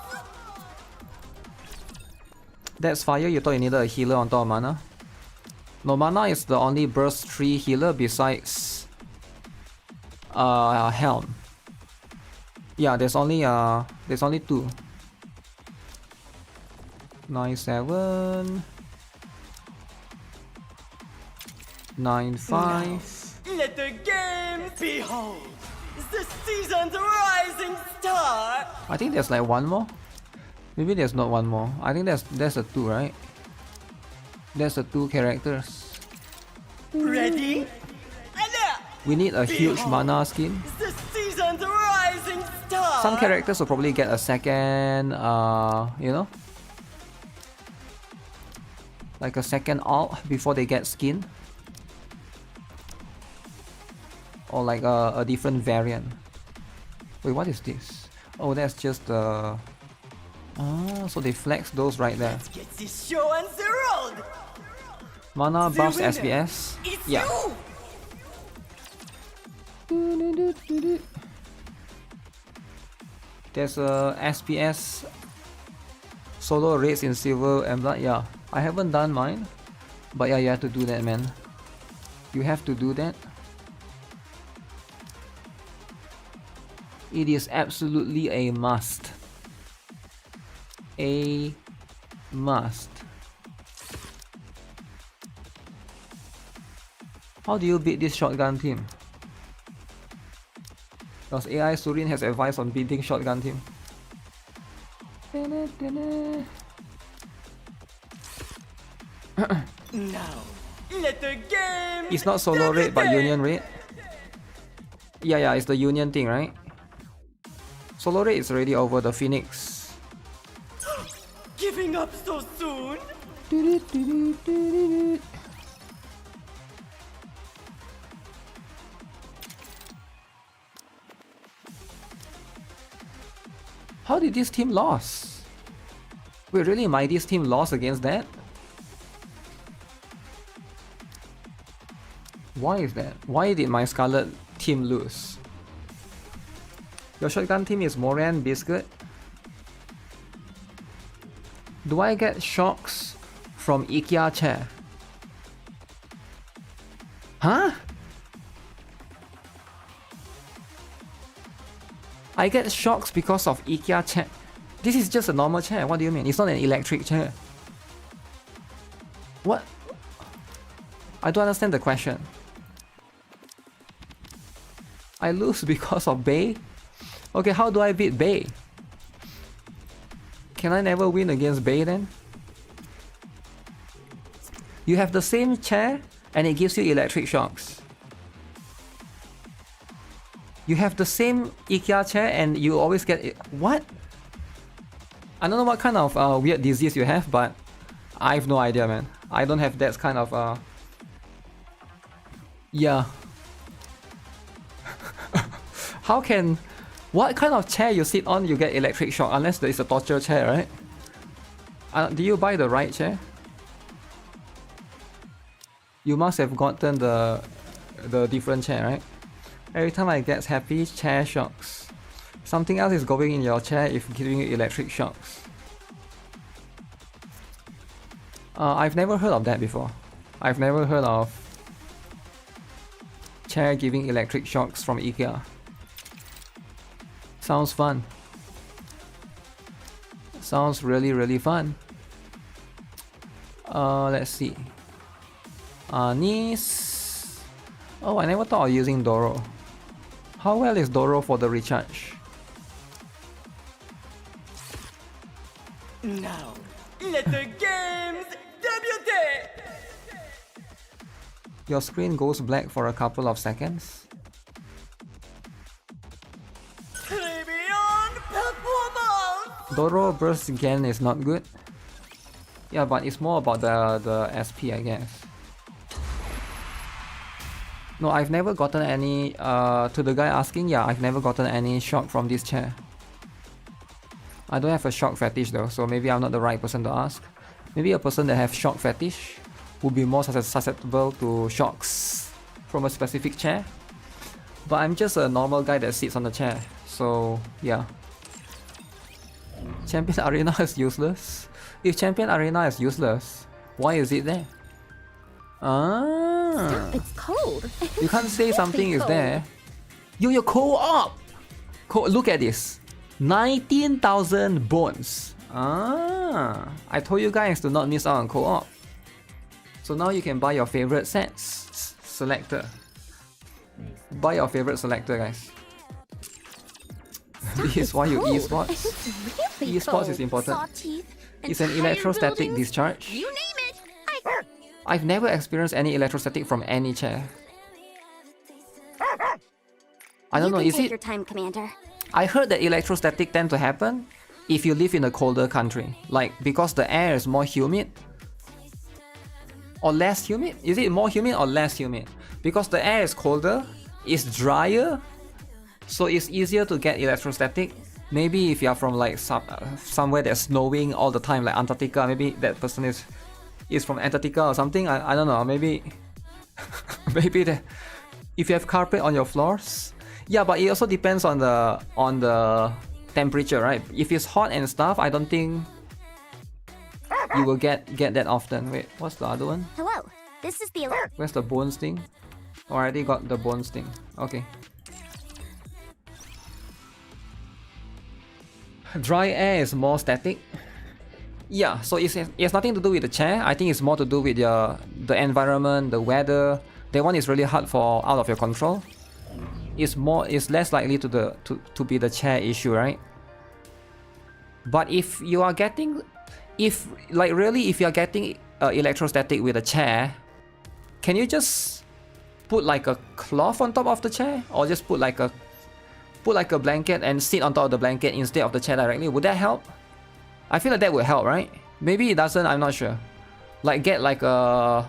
That's fire. You thought you needed a healer on top of mana. No, mana is the only burst 3 healer besides Helm. Yeah, there's only 2. 9-7 9-5. Let the game behold the season's rising star! I think there's like one more. Maybe there's not one more. I think there's a 2, right? There's a 2 characters. Ready? We need a huge mana skin. The season's rising star! Some characters will probably get a second, you know, like a second alt before they get skin, or like a different variant. Wait, what is this? Oh, that's just the. So they flex those right there. Let's get this show on the road! Mana The buffs winner SBS. It's Yeah. you! There's a SPS solo raids in silver and blood. Yeah, I haven't done mine, but yeah, you have to do that, man. You have to do that. It is absolutely a must. A must. How do you beat this shotgun team? Does AI Surin has advice on beating shotgun team? Now, let the game. It's not solo raid but union raid. Yeah, it's the union thing, right? Solo raid is already over. The Phoenix. Giving up so soon? How did this team lose? Wait, really? This team lost against that? Why is that? Why did my Scarlet team lose? Your shotgun team is Moran Biscuit. Do I get shocks from IKEA chair? Huh? I get shocks because of IKEA chair. This is just a normal chair. What do you mean? It's not an electric chair. What? I don't understand the question. I lose because of Bay? Okay, how do I beat Bay? Can I never win against Bay then? You have the same chair and it gives you electric shocks. You have the same IKEA chair and you always get it. What? I don't know what kind of weird disease you have, but I have no idea, man. I don't have that kind of yeah. How can... What kind of chair you sit on you get electric shock? Unless there is a torture chair, right? Do you buy the right chair? You must have gotten the different chair, right? Every time I get happy, chair shocks. Something else is going in your chair if giving you electric shocks. I've never heard of that before. I've never heard of chair giving electric shocks from IKEA. Sounds fun. Sounds really fun. Let's see. Niece. Oh, I never thought of using Doro. How well is Doro for the recharge? Now, let the games debut! Your screen goes black for a couple of seconds. Beyond performance! Doro burst again is not good. Yeah, but it's more about the SP, I guess. No, I've never gotten any, to the guy asking, yeah, I've never gotten any shock from this chair. I don't have a shock fetish though, so maybe I'm not the right person to ask. Maybe a person that have shock fetish would be more susceptible to shocks from a specific chair. But I'm just a normal guy that sits on the chair, so yeah. Champion Arena is useless? If Champion Arena is useless, why is it there? Ah. It's cold. You can't say something is there. You're co-op! Look at this. 19,000 bones. Ah. I told you guys to not miss out on co-op. So now you can buy your favorite sets. Selector. Buy your favorite selector, guys. This is why you esports. Really Esports is important. Saw teeth, It's an entire electrostatic buildings, discharge. You name it. I've never experienced any electrostatic from any chair. I don't know, is Take it... your time, Commander. I heard that electrostatic tend to happen if you live in a colder country. Like, because the air is more humid. Or less humid? Is it more humid or less humid? Because the air is colder, it's drier, so it's easier to get electrostatic. Maybe if you are from like somewhere that's snowing all the time, like Antarctica, maybe that person is from Antarctica or something. I don't know, maybe maybe that if you have carpet on your floors. Yeah, but it also depends on the temperature, right? If it's hot and stuff, I don't think you will get that often. Wait, what's the other one? Hello, this is the alert. Where's the bone sting? Already got the bone sting. Okay. Dry air is more static. Yeah, so it's nothing to do with the chair. I think it's more to do with the environment, the weather. That one is really hard for out of your control. It's less likely to be the chair issue, right? But if you are getting, if you are getting electrostatic with a chair, can you just put like a cloth on top of the chair, or just put like a blanket and sit on top of the blanket instead of the chair directly? Would that help? I feel like that would help, right? Maybe it doesn't, I'm not sure. Like get like a,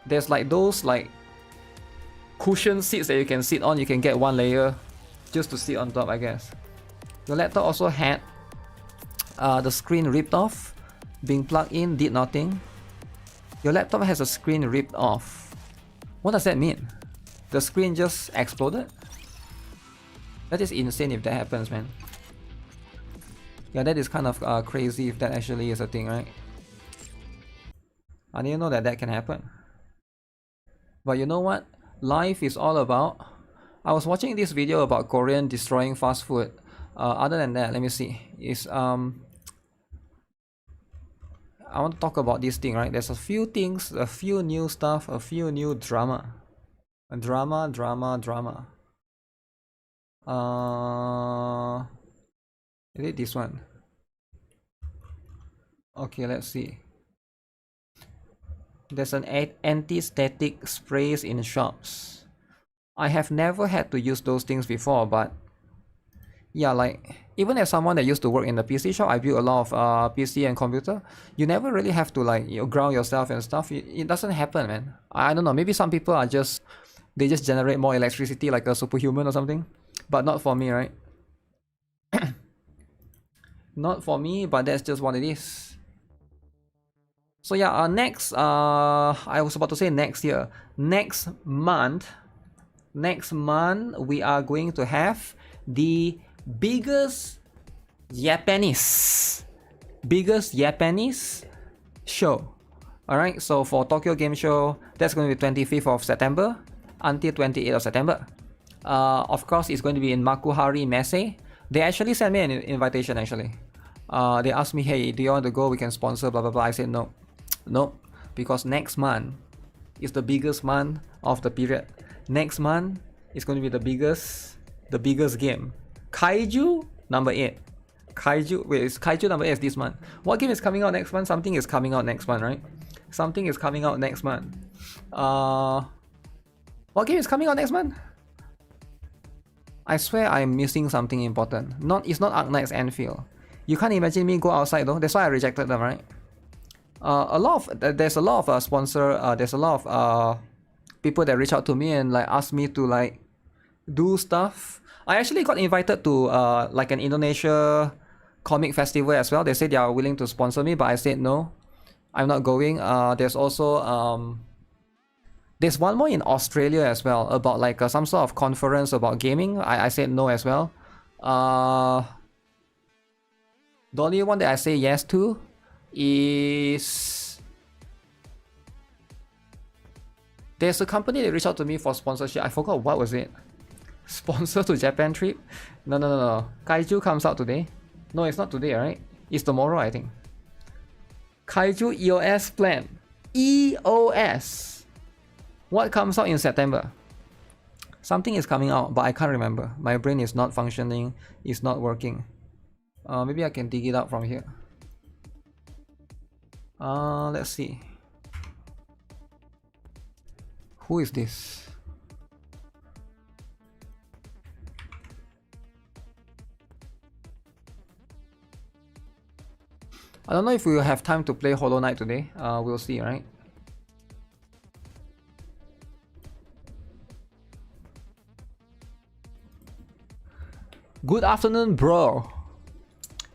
there's like those like cushion seats that you can sit on. You can get one layer just to sit on top, I guess. Your laptop also had the screen ripped off. Being plugged in did nothing. Your laptop has a screen ripped off. What does that mean? The screen just exploded? That is insane if that happens, man. Yeah, that is kind of crazy if that actually is a thing, right? I didn't know that that can happen. But you know what? Life is all about... I was watching this video about Korean destroying fast food. Other than that, let me see. I want to talk about this thing, right? There's a few things, a few new stuff, a few new drama. Drama. Is it this one? Okay, let's see. There's an anti-static sprays in shops. I have never had to use those things before, but yeah, like even as someone that used to work in the PC shop, I built a lot of PC and computer. You never really have to like ground yourself and stuff. It doesn't happen, man. I don't know. Maybe some people are just generate more electricity like a superhuman or something, but not for me, right? Not for me, but that's just what it is. So yeah, next, I was about to say next year. Next month, we are going to have the biggest Japanese show. Alright, so for Tokyo Game Show, that's going to be 25th of September until 28th of September. Of course, it's going to be in Makuhari Messe. They actually sent me an invitation actually. They asked me, hey, do you want to go? We can sponsor, blah blah blah. I said no, because next month is the biggest month of the period. Next month is going to be the biggest game. Kaiju number 8. Kaiju number 8 is this month. What game is coming out next month? Something is coming out next month, right? Something is coming out next month. What game is coming out next month? I swear I'm missing something important. It's not Arknight's Anfield. You can't imagine me go outside though. That's why I rejected them, right? There's a lot of sponsor. There's a lot of people that reach out to me and like ask me to like do stuff. I actually got invited to like an Indonesia comic festival as well. They said they are willing to sponsor me, but I said no, I'm not going. There's also there's one more in Australia as well about like some sort of conference about gaming. I said no as well. The only one that I say yes to is there's a company that reached out to me for sponsorship. I forgot what was it. Sponsor to Japan trip? No. Kaiju comes out today. No, it's not today, right? It's tomorrow, I think. Kaiju EOS plan. EOS. What comes out in September? Something is coming out, but I can't remember. My brain is not functioning. It's not working. Maybe I can dig it out from here. Let's see. Who is this? I don't know if we will have time to play Hollow Knight today. We'll see, right? Good afternoon, bro.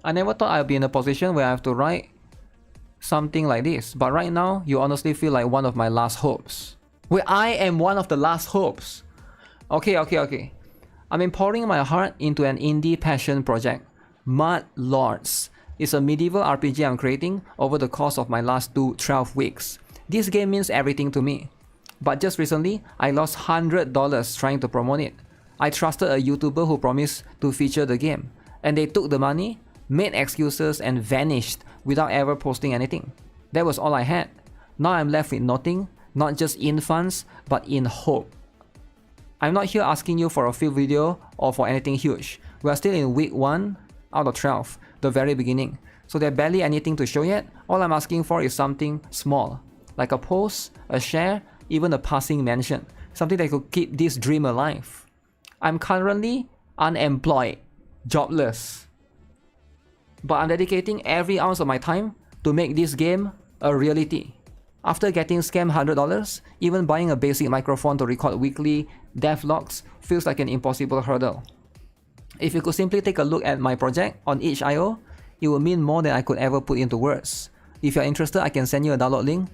I never thought I'd be in a position where I have to write something like this, but right now you honestly feel like one of my last hopes. Where I am one of the last hopes. Okay. I've been pouring my heart into an indie passion project. Mud Lords is a medieval RPG I'm creating over the course of my last 12 weeks. This game means everything to me. But just recently, I lost $100 trying to promote it. I trusted a YouTuber who promised to feature the game, and they took the money, made excuses, and vanished without ever posting anything. That was all I had. Now I'm left with nothing, not just in funds, but in hope. I'm not here asking you for a field video or for anything huge. We are still in week 1 out of 12, the very beginning. So there's barely anything to show yet. All I'm asking for is something small, like a post, a share, even a passing mention. Something that could keep this dream alive. I'm currently unemployed, jobless. But I'm dedicating every ounce of my time to make this game a reality. After getting scammed $100, even buying a basic microphone to record weekly devlogs feels like an impossible hurdle. If you could simply take a look at my project on itch.io, it would mean more than I could ever put into words. If you're interested, I can send you a download link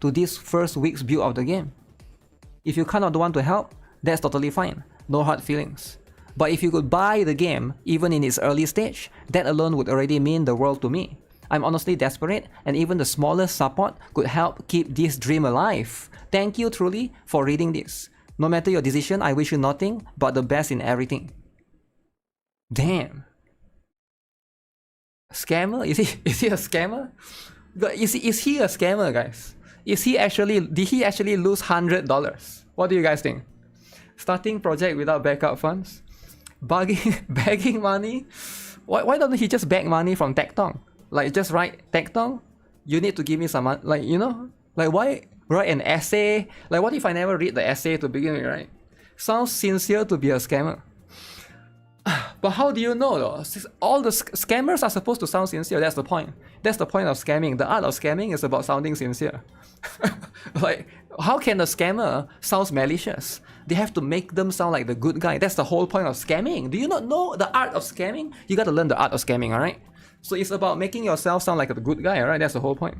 to this first week's build of the game. If you cannot want to help, that's totally fine, no hard feelings. But if you could buy the game, even in its early stage, that alone would already mean the world to me. I'm honestly desperate, and even the smallest support could help keep this dream alive. Thank you truly for reading this. No matter your decision, I wish you nothing but the best in everything. Damn. Scammer? Is he a scammer? Is he a scammer, guys? Did he actually lose $100? What do you guys think? Starting project without backup funds? Begging money? Why don't he just beg money from Tectong? Like, just write, Tectong, you need to give me some money. Like, you know? Like, why write an essay? Like, what if I never read the essay to begin with, right? Sounds sincere to be a scammer. But how do you know though? All the scammers are supposed to sound sincere. That's the point. That's the point of scamming. The art of scamming is about sounding sincere. Like, how can a scammer sound malicious? They have to make them sound like the good guy. That's the whole point of scamming. Do you not know the art of scamming? You gotta learn the art of scamming, alright? So it's about making yourself sound like a good guy, alright? That's the whole point.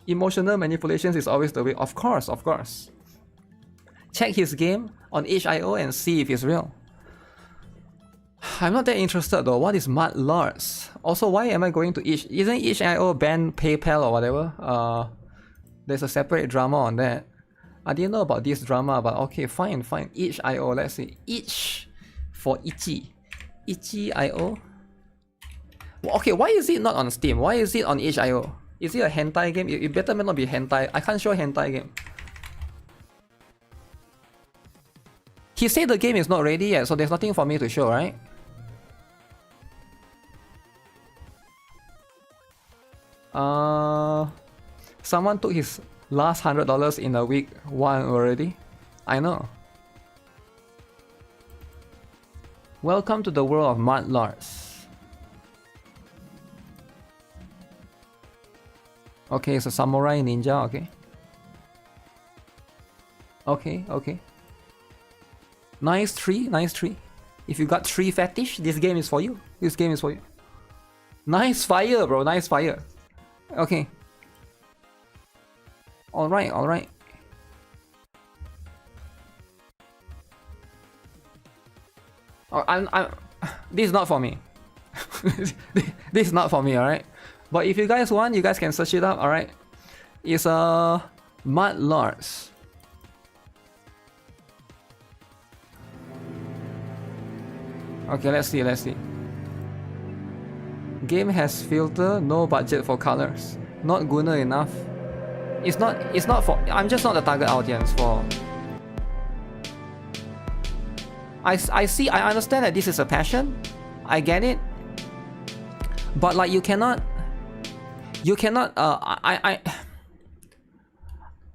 Emotional manipulations is always the way. Of course, of course. Check his game on itch.io and see if it's real. I'm not that interested though. What is Mud Lords? Also, why am I going to itch? Isn't itch.io ban PayPal or whatever? There's a separate drama on that. I didn't know about this drama, but okay, fine. Itch.io, let's see. Itch for itchy. Itchy.io. Okay, why is it not on Steam? Why is it on itch.io? Is it a hentai game? It better not be hentai. I can't show hentai game. He said the game is not ready yet, so there's nothing for me to show, right? Someone took his last $100 in a week 1 already. I know. Welcome to the world of Mud Lords. Okay, it's a samurai ninja, okay. Okay. Nice tree. If you got tree fetish, this game is for you. Nice fire, bro, nice fire. Okay. Alright. Oh, this is not for me. This is not for me, alright? But if you guys want, you guys can search it up, alright? It's Mud Lords. Okay, let's see. Game has filter, no budget for colors. Not gooner enough. It's not for. I'm just not the target audience for. I understand that this is a passion. I get it. But like you cannot.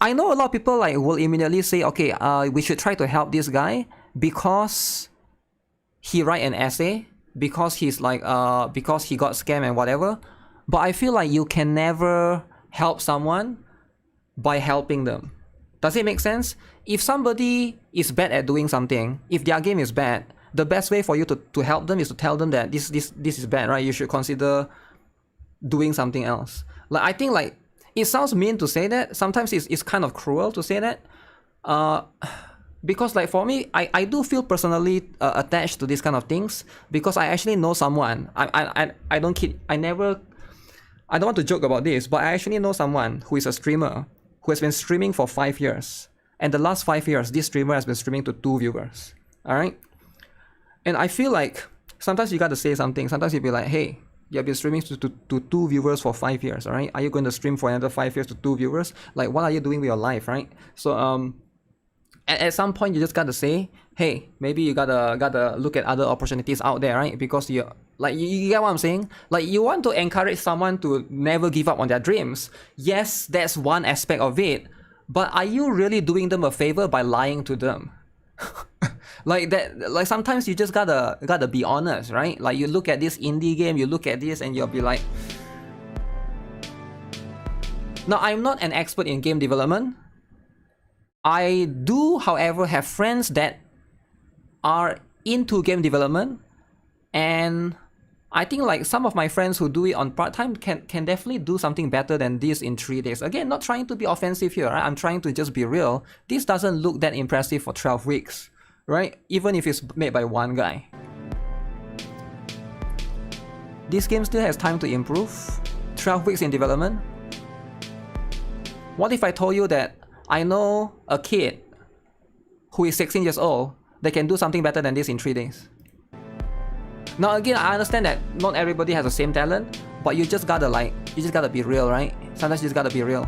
I know a lot of people like will immediately say, okay, we should try to help this guy because he write an essay, because he's like because he got scammed and whatever. But I feel like you can never help someone by helping them. Does it make sense? If somebody is bad at doing something, if their game is bad, the best way for you to help them is to tell them that this is bad, right? You should consider doing something else. Like, I think like it sounds mean to say that. Sometimes it's kind of cruel to say that. Because like for me, I do feel personally attached to these kind of things because I actually know someone. I don't kid. I don't want to joke about this, but I actually know someone who is a streamer who has been streaming for 5 years, and the last 5 years, this streamer has been streaming to 2 viewers. All right, and I feel like sometimes you gotta say something. Sometimes you be like, hey, you've been streaming to 2 viewers for 5 years. All right, are you going to stream for another 5 years to 2 viewers? Like, what are you doing with your life, right? So at some point you just gotta say, hey, maybe you gotta look at other opportunities out there, right? Because you get what I'm saying? Like, you want to encourage someone to never give up on their dreams. Yes, that's one aspect of it, but are you really doing them a favor by lying to them? Like that, like sometimes you just gotta be honest, right? Like, you look at this indie game, you look at this and you'll be like, now I'm not an expert in game development. I do, however, have friends that are into game development, and I think like some of my friends who do it on part-time can definitely do something better than this in 3 days. Again, not trying to be offensive here, right? I'm trying to just be real. This doesn't look that impressive for 12 weeks, right? Even if it's made by one guy. This game still has time to improve. 12 weeks in development. What if I told you that I know a kid who is 16 years old that can do something better than this in 3 days? Now again, I understand that not everybody has the same talent, but you just gotta be real, right? Sometimes you just gotta be real.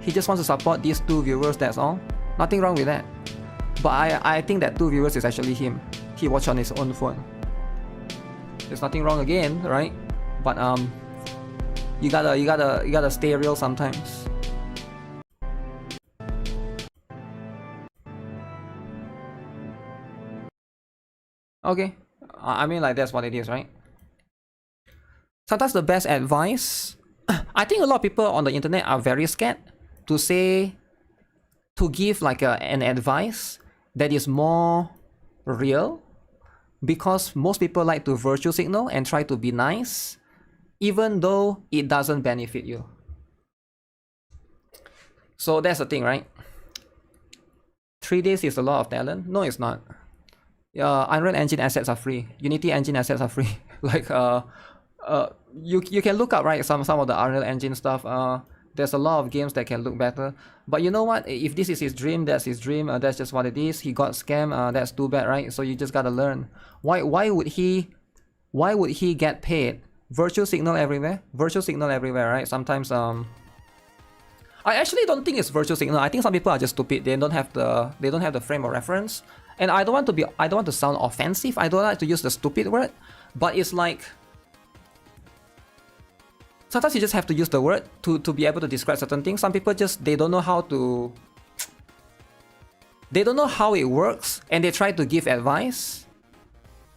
He just wants to support these 2 viewers, that's all. Nothing wrong with that. But I think that 2 viewers is actually him. He watched on his own phone. There's nothing wrong again, right? But you gotta stay real sometimes. Okay, I mean, like, that's what it is, right? Sometimes the best advice, I think a lot of people on the internet are very scared to give like an advice that is more real, because most people like to virtue signal and try to be nice, even though it doesn't benefit you. So that's the thing, right? 3 days is a lot of talent. No, it's not. Unreal Engine assets are free. Unity Engine assets are free. Like you can look up, right, some of the Unreal Engine stuff. There's a lot of games that can look better. But you know what? If this is his dream, that's his dream. That's just what it is. He got scammed. That's too bad, right? So you just gotta learn. Why would he get paid? Virtual signal everywhere. Virtual signal everywhere, right? Sometimes I actually don't think it's virtual signal. I think some people are just stupid. They don't have the frame of reference. And I don't want to sound offensive. I don't like to use the stupid word, but it's like sometimes you just have to use the word to be able to describe certain things. Some people just they don't know how it works, and they try to give advice,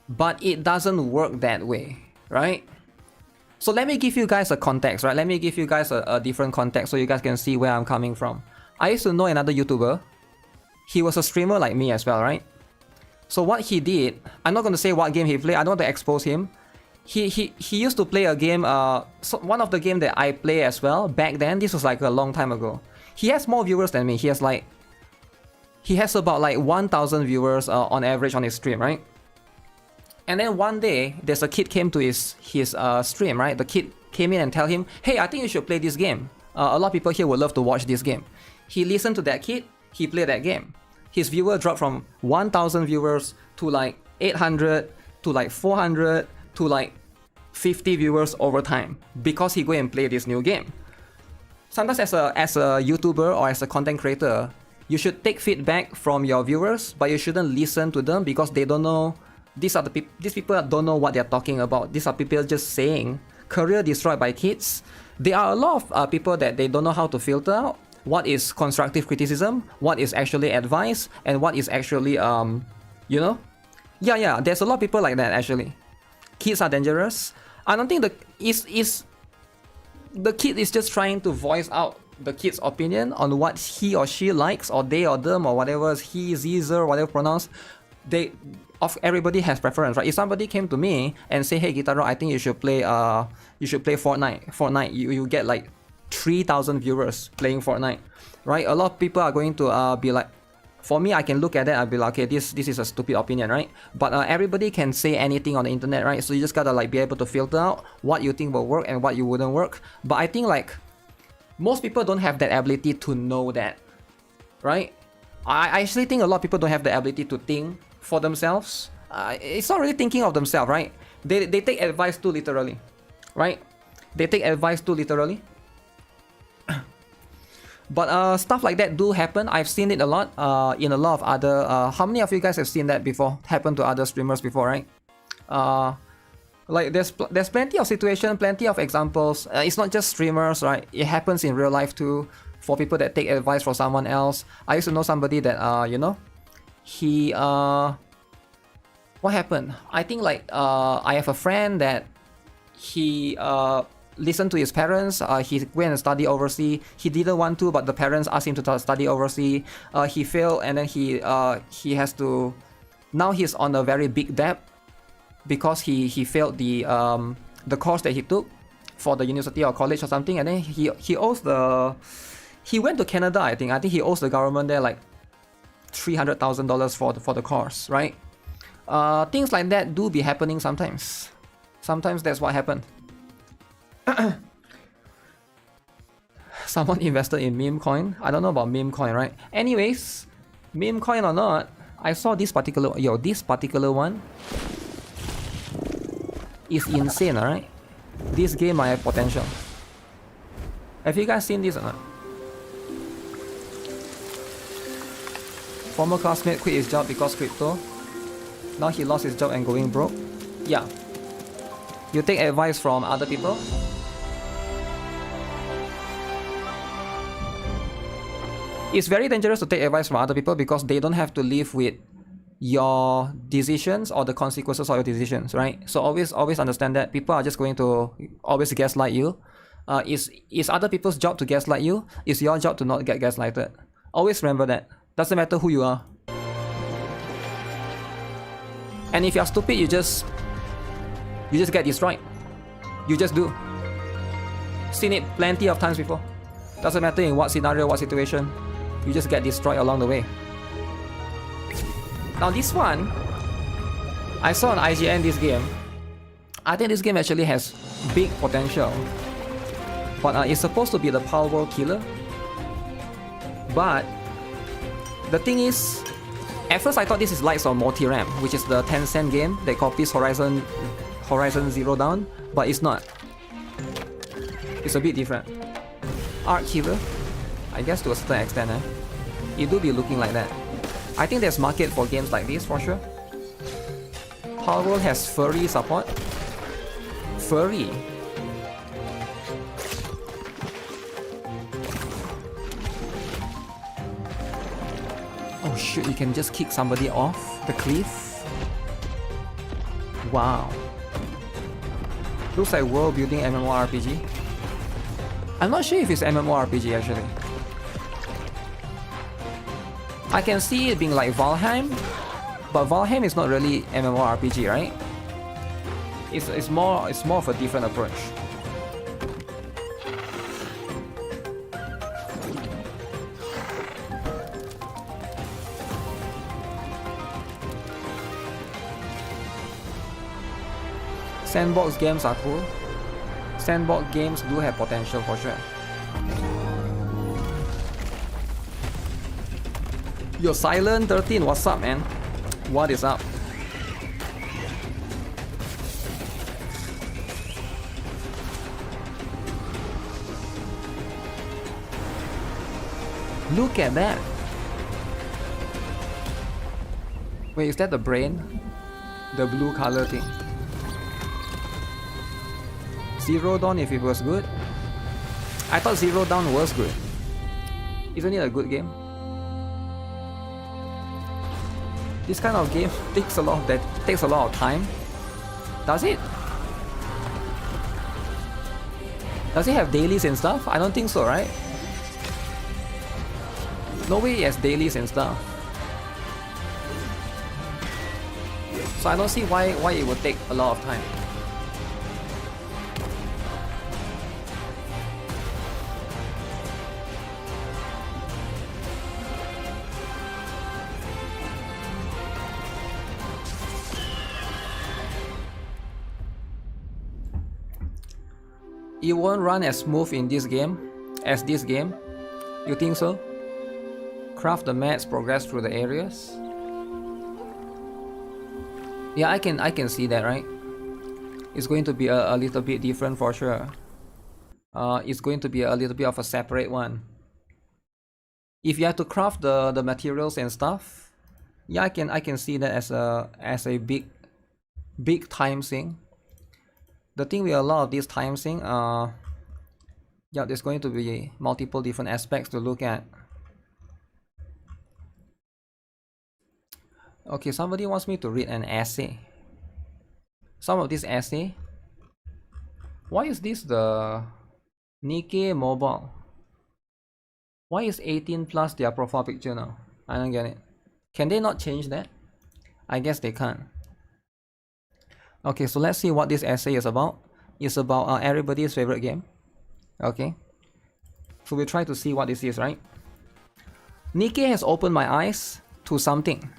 but it doesn't work that way, right? So let me give you guys a context, right? Let me give you guys a different context so you guys can see where I'm coming from. I used to know another YouTuber. He was a streamer like me as well, right? So what he did, I'm not going to say what game he played. I don't want to expose him. He used to play a game, one of the game that I play as well back then. This was like a long time ago. He has more viewers than me. He has about like 1,000 viewers on average on his stream, right? And then one day, there's a kid came to his stream, right? The kid came in and tell him, hey, I think you should play this game. A lot of people here would love to watch this game. He listened to that kid. He played that game. His viewer dropped from 1,000 viewers to like 800 to like 400 to like 50 viewers over time because he go and play this new game. Sometimes as a YouTuber or as a content creator, you should take feedback from your viewers, but you shouldn't listen to them because they don't know. These people don't know what they're talking about. These are people just saying career destroyed by kids. There are a lot of people that they don't know how to filter out what is constructive criticism, what is actually advice, and what is actually you know, yeah, there's a lot of people like that actually. Kids are dangerous. I don't think the kid is just trying to voice out the kid's opinion on what he or she likes, or they or them or whatever, he, zer, whatever pronouns. Everybody has preference, right? If somebody came to me and say, hey, GuitarRock, I think you should play Fortnite. You get like 3,000 viewers playing Fortnite, right? A lot of people are going to be like, For me, I can look at that, I'll be like, okay, this is a stupid opinion, right? But everybody can say anything on the internet, right? So you just gotta like be able to filter out what you think will work and what you wouldn't work. But I think like most people don't have that ability to know that, right? I actually think a lot of people don't have the ability to think for themselves. It's not really thinking of themselves, right? They take advice too literally, right? They take advice too literally. But stuff like that do happen. I've seen it a lot in a lot of other... how many of you guys have seen that before? Happen to other streamers before, right? Like there's plenty of situations, plenty of examples. It's not just streamers, right? It happens in real life too. For people that take advice from someone else. I used to know somebody that, you know, he... what happened? I think like I have a friend that he... listened to his parents. He went and studied overseas. He didn't want to, but the parents asked him to study overseas. He failed, and then he has to. Now he's on a very big debt because he failed the course that he took for the university or college or something, and then he owes the. He went to Canada, I think. I think he owes the government there like $300,000 for the course, right? Things like that do be happening sometimes. Sometimes that's what happened. Someone invested in meme coin. I don't know about meme coin, right? Anyways, meme coin or not, I saw this particular one is insane, alright? This game might have potential. Have you guys seen this or not? Former classmate quit his job because crypto. Now he lost his job and going broke. Yeah. You take advice from other people. It's very dangerous to take advice from other people because they don't have to live with your decisions or the consequences of your decisions, right? So always understand that people are just going to always gaslight you. It's other people's job to gaslight you. It's your job to not get gaslighted. Always remember that. Doesn't matter who you are. And if you're stupid, you just get destroyed. You just do. Seen it plenty of times before. Doesn't matter in what scenario, what situation. You just get destroyed along the way. Now this one, I saw on IGN this game. I think this game actually has big potential. But it's supposed to be the Power World killer. But the thing is, at first I thought this is Lights on Multi-Ram, which is the Tencent game that copies Horizon Zero Dawn, but it's not. It's a bit different. Art killer? I guess to a certain extent, it do be looking like that. I think there's market for games like this for sure. Power World has furry support. Furry? Oh shit, you can just kick somebody off the cliff? Wow. Looks like world building MMORPG. I'm not sure if it's MMORPG actually. I can see it being like Valheim, but Valheim is not really MMORPG, right? It's more of a different approach. Sandbox games are cool. Sandbox games do have potential for sure. Yo, Silent13, what's up, man? What is up? Look at that. Wait, is that the brain? The blue color thing. Zero Dawn if it was good? I thought Zero Dawn was good. Isn't it a good game? This kind of game takes a lot of time. Does it? Does it have dailies and stuff? I don't think so, right? No way it has dailies and stuff. So I don't see why it would take a lot of time. it won't run as smooth in this game as this game. You think so? Craft the mats, progress through the areas. Yeah, I can see that, right? It's going to be a little bit different for sure. It's going to be a little bit of a separate one. If you have to craft the materials and stuff, yeah, I can see that as a big time sink. The thing with a lot of these time sink, yeah, there's going to be multiple different aspects to look at. Okay, somebody wants me to read an essay. Some of this essay. Why is this the Nikke mobile? Why is 18 plus their profile picture now? I don't get it. Can they not change that? I guess they can't. Okay, so let's see what this essay is about. It's about everybody's favorite game. Okay. So we'll try to see what this is, right? Nikke has opened my eyes to something.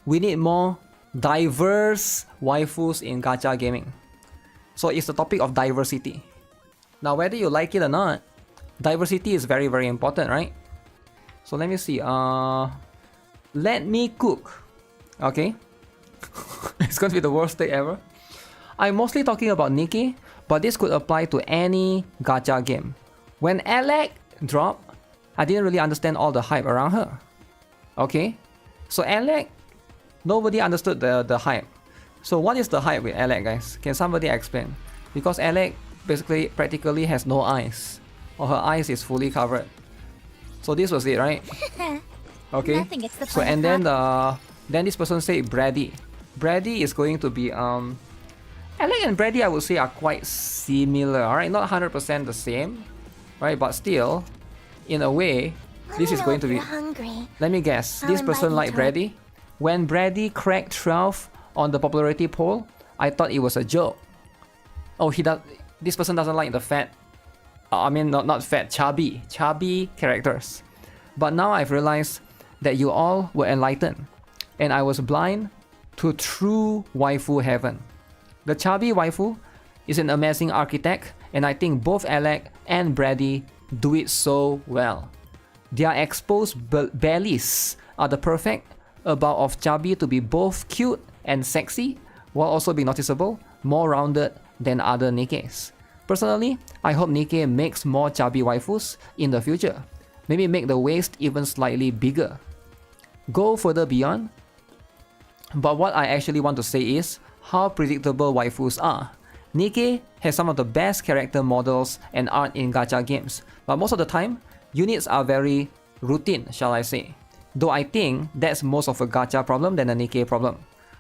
We need more diverse waifus in gacha gaming. So it's the topic of diversity. Now, whether you like it or not, diversity is very, very important, right? So let me see. Let me cook. Okay. It's going to be the worst day ever. I'm mostly talking about Nikke, but this could apply to any gacha game. When Alec dropped, I didn't really understand all the hype around her. Okay. So Alec, nobody understood the hype. So what is the hype with Alec, guys? Can somebody explain? Because Alec practically has no eyes, or her eyes is fully covered. So this was it, right? Okay. Nothing gets the So and then this person said Brady. Brady is going to be Alec and Brady, I would say, are quite similar. Alright, not 100% the same, right? But still, in a way, this is going to be. Hungry. Let me guess. This person like Brady. When Brady cracked 12 on the popularity poll, I thought it was a joke. Oh, this person doesn't like the fat. I mean, not fat, chubby characters. But now I've realized that you all were enlightened, and I was blind to true waifu heaven. The chubby waifu is an amazing architect, and I think both Alec and Brady do it so well. Their exposed bellies are the perfect about of chubby to be both cute and sexy, while also being noticeable, more rounded than other Nikkes. Personally, I hope Nikke makes more chubby waifus in the future. Maybe make the waist even slightly bigger. Go further beyond. But what I actually want to say is how predictable waifus are. Nikke has some of the best character models and art in gacha games, but most of the time, units are very routine, shall I say. Though I think that's most of a gacha problem than a Nikke problem.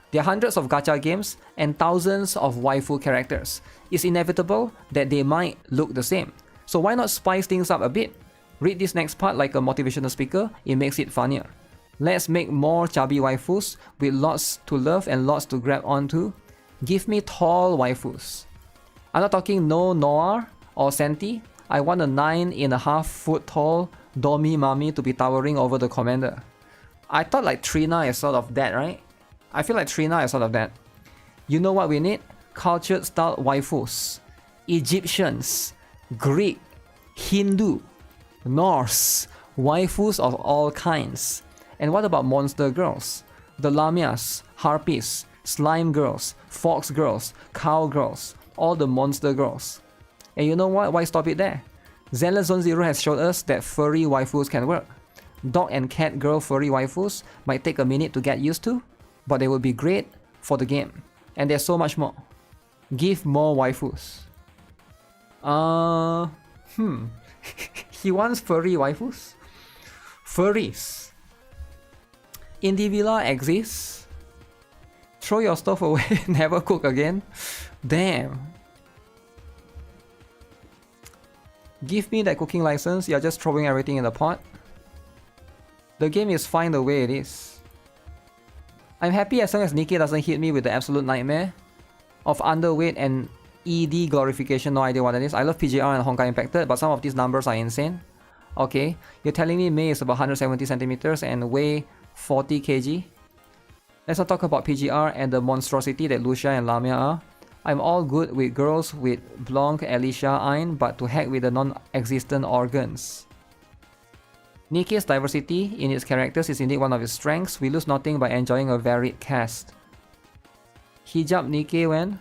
There are hundreds of gacha games and thousands of waifu characters. It's inevitable that they might look the same. So why not spice things up a bit? Read this next part like a motivational speaker, it makes it funnier. Let's make more chubby waifus with lots to love and lots to grab onto. Give me tall waifus. I'm not talking no Noir or Senti. I want a 9.5 foot tall Domi Mami to be towering over the commander. I thought like Trina is sort of that, right? I feel like Trina is sort of that. You know what we need? Cultured style waifus. Egyptians, Greek, Hindu, Norse, waifus of all kinds. And what about monster girls? The lamias, harpies, slime girls, fox girls, cow girls, all the monster girls. And you know what? Why stop it there? Zenless Zone Zero has showed us that furry waifus can work. Dog and cat girl furry waifus might take a minute to get used to, but they will be great for the game. And there's so much more. Give more waifus. He wants furry waifus? Furries. Indie Villa exists? Throw your stuff away, never cook again? Damn. Give me that cooking license, you're just throwing everything in the pot. The game is fine the way it is. I'm happy as long as Nikke doesn't hit me with the absolute nightmare of underweight and ED glorification, no idea what that is. I love PGR and Honkai Impacted, but some of these numbers are insane. Okay, you're telling me Mei is about 170 centimeters and weigh 40 kg? Let's not talk about PGR and the monstrosity that Lucia and Lamia are. I'm all good with girls with Blanc, Alicia, Ein, but to heck with the non-existent organs. Nikke's diversity in its characters is indeed one of its strengths. We lose nothing by enjoying a varied cast. Hijab Nikke when?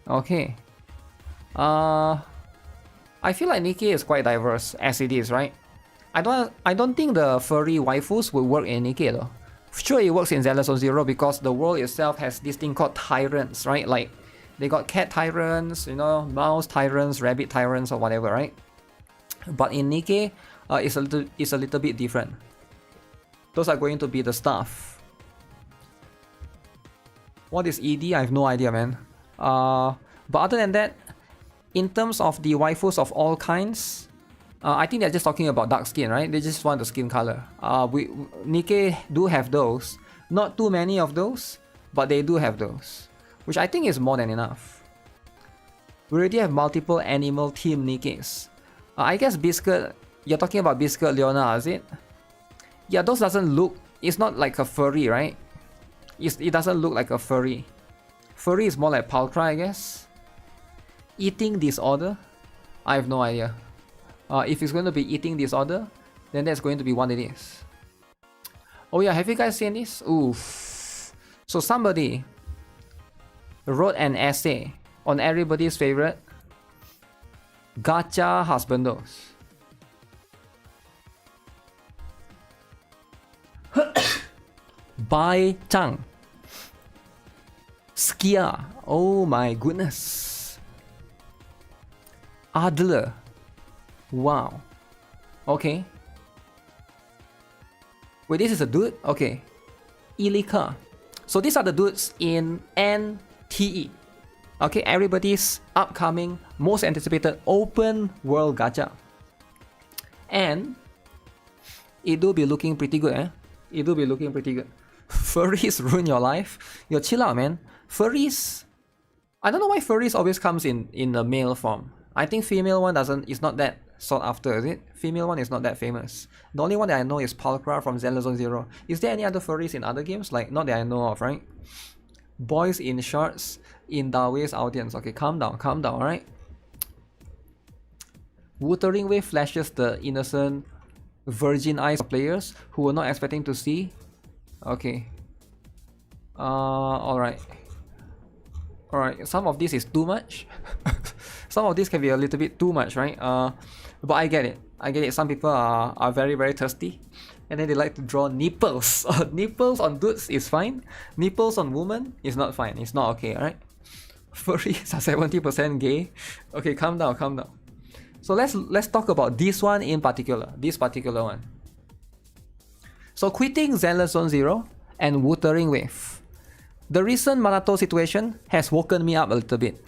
Okay. I feel like Nikke is quite diverse as it is, right? I don't think the furry waifus would work in Nikke though. Sure, it works in Zenless Zero because the world itself has this thing called tyrants, right? Like they got cat tyrants, you know, mouse tyrants, rabbit tyrants, or whatever, right? But in Nikke, it's a little bit different. Those are going to be the stuff. What is ED? I have no idea, man. But other than that, in terms of the waifus of all kinds, I think they're just talking about dark skin, right? They just want the skin color. Nikke do have those. Not too many of those, but they do have those, which I think is more than enough. We already have multiple animal team Nikkes. I guess Biscuit, you're talking about Biscuit Leona, is it? Yeah, those doesn't look, it's not like a furry, right? It doesn't look like a furry. Furry is more like Pulcra, I guess. Eating disorder? I have no idea. If it's going to be eating disorder, then that's going to be what it is. Oh yeah, have you guys seen this? Oof. So somebody wrote an essay on everybody's favorite Gacha husbandos. Bai Chang. Skia. Oh my goodness. Adler. Wow. Okay. Wait, this is a dude? Okay. Ilika. So these are the dudes in NTE. Okay, everybody's upcoming, most anticipated open world gacha. And it do be looking pretty good, eh? It do be looking pretty good. Furries ruin your life? Yo, chill out, man. Furries... I don't know why furries always comes in a male form. I think female one is not that sought after, is it? Female one is not that famous. The only one that I know is Pulcra from Zenless Zero. Is there any other furries in other games? Like, not that I know of, right? Boys in shorts in Dawei's audience. Okay, calm down, alright? Wuthering Wave flashes the innocent virgin eyes of players who were not expecting to see. Okay. Alright. Alright, some of this is too much. Some of this can be a little bit too much, right? But I get it. Some people are very, very thirsty. And then they like to draw nipples. Nipples on dudes is fine. Nipples on women is not fine. It's not okay, alright? Furries are 70% gay. Okay, calm down. So let's talk about this one in particular. This particular one. So quitting Zenless Zone Zero and Wuthering Wave. The recent Manato situation has woken me up a little bit.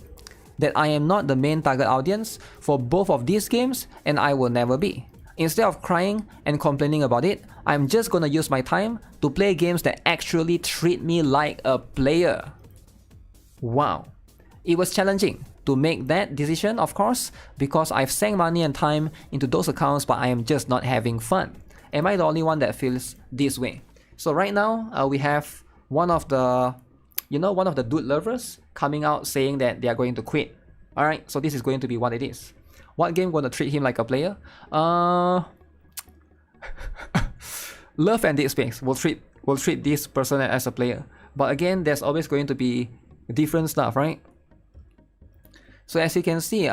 That I am not the main target audience for both of these games, and I will never be. Instead of crying and complaining about it, I'm just gonna use my time to play games that actually treat me like a player. Wow. It was challenging to make that decision, of course, because I've sank money and time into those accounts, but I am just not having fun. Am I the only one that feels this way? So right now, we have one of the dude lovers coming out saying that they are going to quit. Alright, so this is going to be what it is. What game gonna treat him like a player? Love and Dead Space will treat this person as a player. But again, there's always going to be different stuff, right? So as you can see,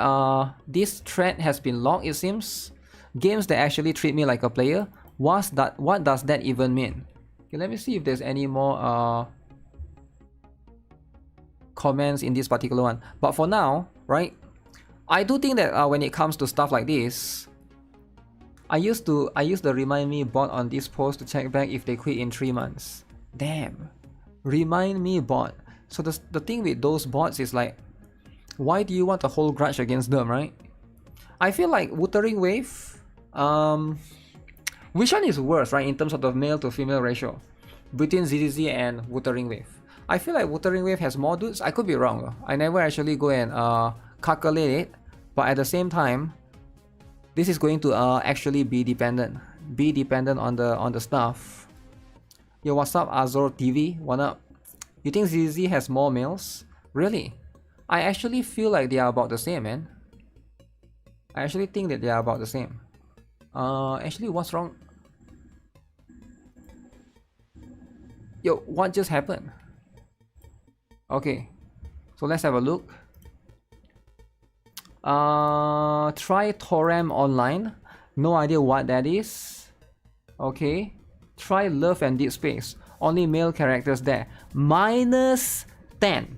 this thread has been locked, it seems. Games that actually treat me like a player. What does that even mean? Okay, let me see if there's any more comments in this particular one. But for now, right, I do think that when it comes to stuff like this, I used the remind me bot on this post to check back if they quit in 3 months. Damn, remind me bot. So the thing with those bots is like, why do you want to hold grudge against them, right? I feel like Wuthering Wave, which one is worse, right, in terms of the male to female ratio between ZZZ and Wuthering Wave? I feel like Wuthering Wave has more dudes. I could be wrong though. I never actually go and calculate it, but at the same time, this is going to actually be dependent on the stuff. Yo, what's up, Azor TV? What up? You think ZZ has more males? Really? I actually feel like they are about the same, man. I actually think that they are about the same. Actually, what's wrong? Yo, what just happened? Okay, so let's have a look. Try Torem Online. No idea what that is. Okay. Try Love and Deep Space. Only male characters there. -10.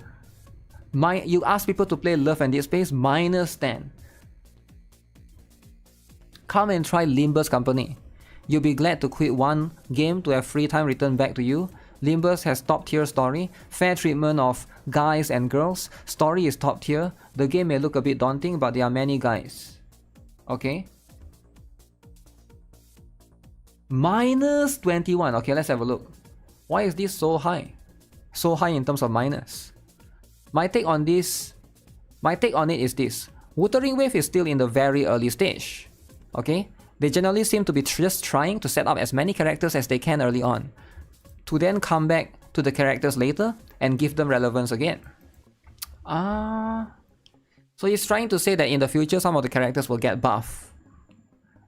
You ask people to play Love and Deep Space, -10. Come and try Limbus Company. You'll be glad to quit one game to have free time returned back to you. Limbus has top tier story, fair treatment of guys and girls, story is top tier, the game may look a bit daunting but there are many guys. Okay. -21, okay, let's have a look. Why is this so high? So high in terms of minus. My take on it is this. Wuthering Wave is still in the very early stage. Okay? They generally seem to be just trying to set up as many characters as they can early on, to then come back to the characters later and give them relevance again. So he's trying to say that in the future some of the characters will get buff.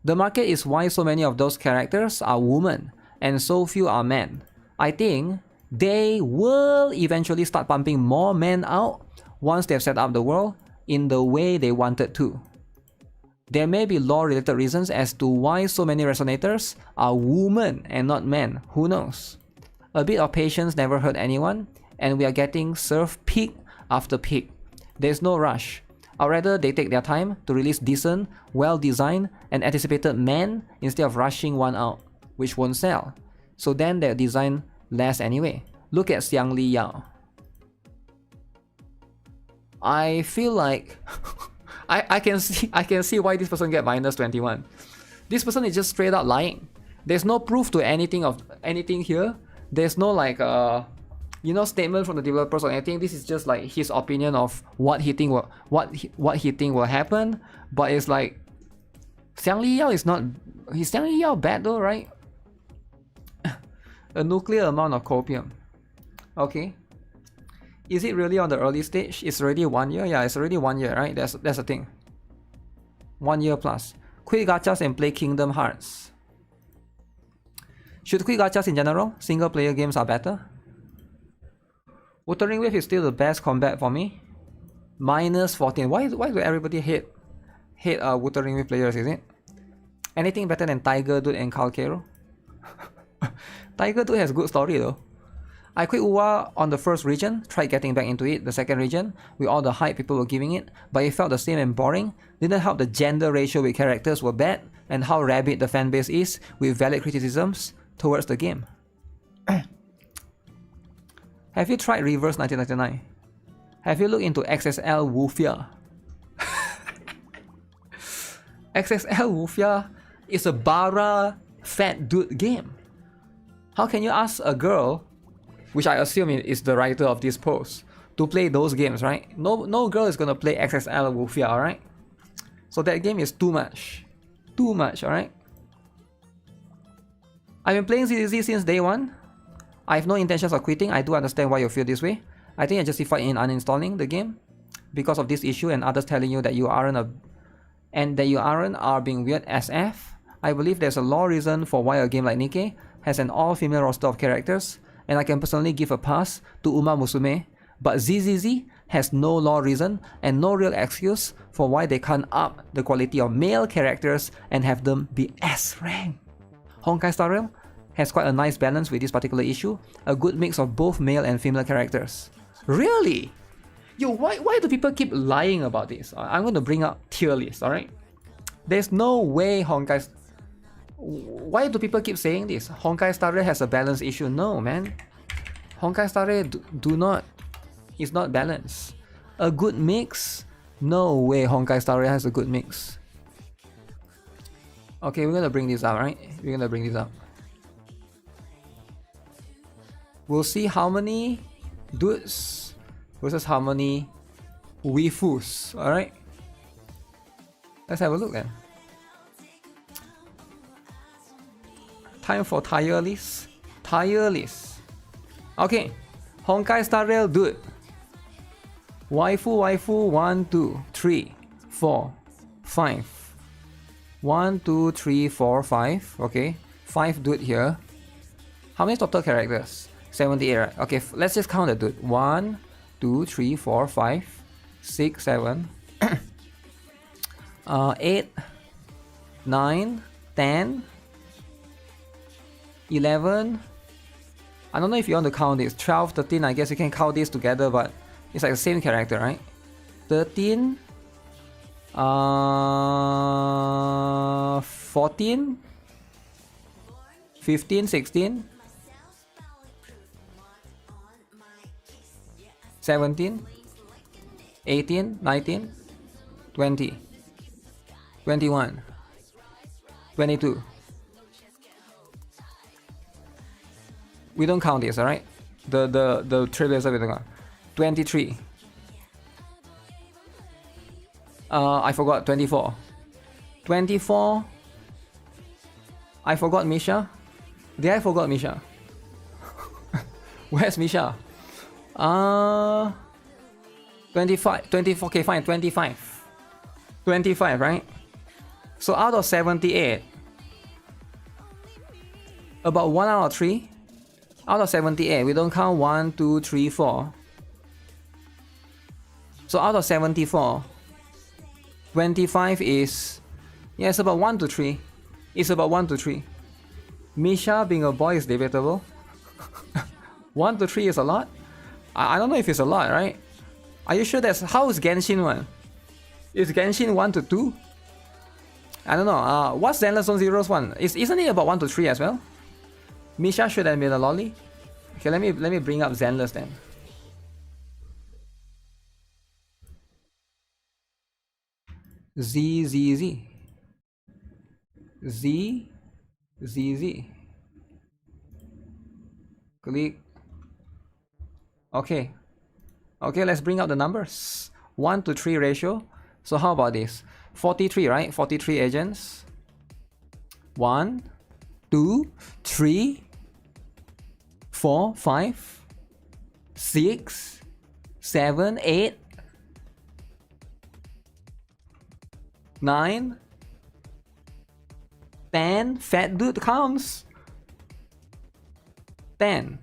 The market is why so many of those characters are women and so few are men. I think they will eventually start pumping more men out once they've set up the world in the way they wanted to. There may be lore-related reasons as to why so many resonators are women and not men, who knows. A bit of patience never hurt anyone, and we are getting served peak after peak. There's no rush. I'd rather they take their time to release decent, well-designed, and anticipated men instead of rushing one out, which won't sell. So then their design lasts anyway. Look at Xiang Li Yao. I feel like I can see why this person get -21. This person is just straight out lying. There's no proof to anything here. There's no like statement from the developers or anything. This is just like his opinion of what he think will happen. But it's like Xiang Li Yao is Xiang Li Yao bad though, right? A nuclear amount of copium. Okay. Is it really on the early stage? It's already 1 year? Yeah, it's already 1 year, right? That's the thing. 1 year plus. Quit gachas and play Kingdom Hearts. Should quit gachas in general? Single player games are better. Wuthering Wave is still the best combat for me. -14. Why do everybody hate Wuthering Wave players, is it? Anything better than Tiger Dude and Kalkero? Tiger Dude has good story though. I quit UA on the first region, tried getting back into it, the second region, with all the hype people were giving it, but it felt the same and boring, didn't help the gender ratio with characters were bad, and how rabid the fanbase is with valid criticisms towards the game. Have you tried Reverse 1999? Have you looked into XSL Wufia? XSL Wufia is a bara fat dude game. How can you ask a girl, which I assume is the writer of this post, to play those games, right? No girl is gonna play XSL Wufia, alright? So that game is too much. Too much, alright? I've been playing ZZZ since day one. I have no intentions of quitting. I do understand why you feel this way. I think I justified in uninstalling the game because of this issue and others telling you that you aren't are being weird SF. I believe there's a law reason for why a game like Nikke has an all-female roster of characters, and I can personally give a pass to Uma Musume, but ZZZ has no law reason and no real excuse for why they can't up the quality of male characters and have them be S-rank. Honkai Star Rail has quite a nice balance with this particular issue, a good mix of both male and female characters. Really? Yo, why do people keep lying about this? I'm going to bring up tier list, alright? There's no way Honkai... Why do people keep saying this? Honkai Star Rail has a balance issue. No, man. Honkai Star Rail is not balanced. A good mix? No way Honkai Star Rail has a good mix. Okay, we're gonna bring this up, right? We're gonna bring this up. We'll see how many dudes versus how many waifus, alright? Let's have a look then. Time for tier list. Tier list. Okay, Honkai Star Rail dude. Waifu, 1, 2, 3, 4, 5. 1, 2, 3, 4, 5. Okay, 5 dude here. How many total characters? 78, right? Okay, let's just count the dude. 1, 2, 3, 4, 5, 6, 7, 8, 9, 10, 11. I don't know if you want to count this. 12, 13, I guess you can count this together, but it's like the same character, right? 13, 14, 15, 16, 17, 18, 19, 20, 21, 22. We don't count this, alright? The trailblazers we don't count. 23. I forgot 24. 24. I forgot Misha. Did I forgot Misha? Where's Misha? 25, 24, okay fine, 25. 25, right? So out of 78, about 1 out of 3, out of 78, we don't count 1, 2, 3, 4. So out of 74, 25 is, yeah, it's about 1 to 3. It's about 1 to 3. Misha being a boy is debatable. 1 to 3 is a lot? I don't know if it's a lot, right? Are you sure that's, how is Genshin 1? Is Genshin 1 to 2? I don't know. What's Zenless on Zero's 1? Isn't it about 1 to 3 as well? Misha should have been a lolly. Okay, let me bring up Zenless then. Z. Click. Okay. Okay, let's bring up the numbers. 1 to 3 ratio. So how about this? 43, right? 43 agents. 1, 2, 3, 4, 5, 6, 7, 8, 9, 10. Fat dude counts. 10.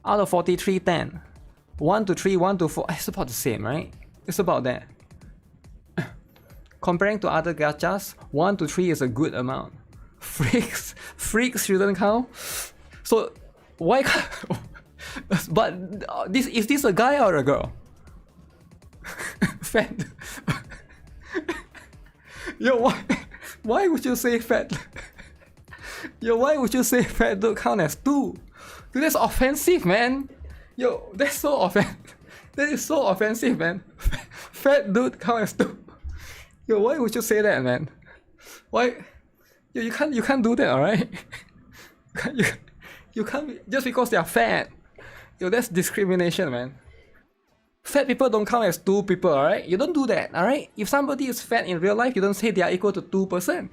Out of 43, 10. 1 to 3, 1 to 4. It's about the same, right? It's about that. Comparing to other gachas, 1 to 3 is a good amount. Freaks shouldn't count. So why can't? But is this a guy or a girl? Fat. Yo, why would you say fat? Yo, why would you say fat dude count as 2? Dude, that's offensive, man. Yo, that's so offensive. That is so offensive, man. Fat dude count as 2. Yo, why would you say that, man? Why? Yo, you can't do that, alright? You can't just because they are fat. Yo, that's discrimination, man. Fat people don't count as 2 people, alright? You don't do that, alright? If somebody is fat in real life, you don't say they are equal to 2%.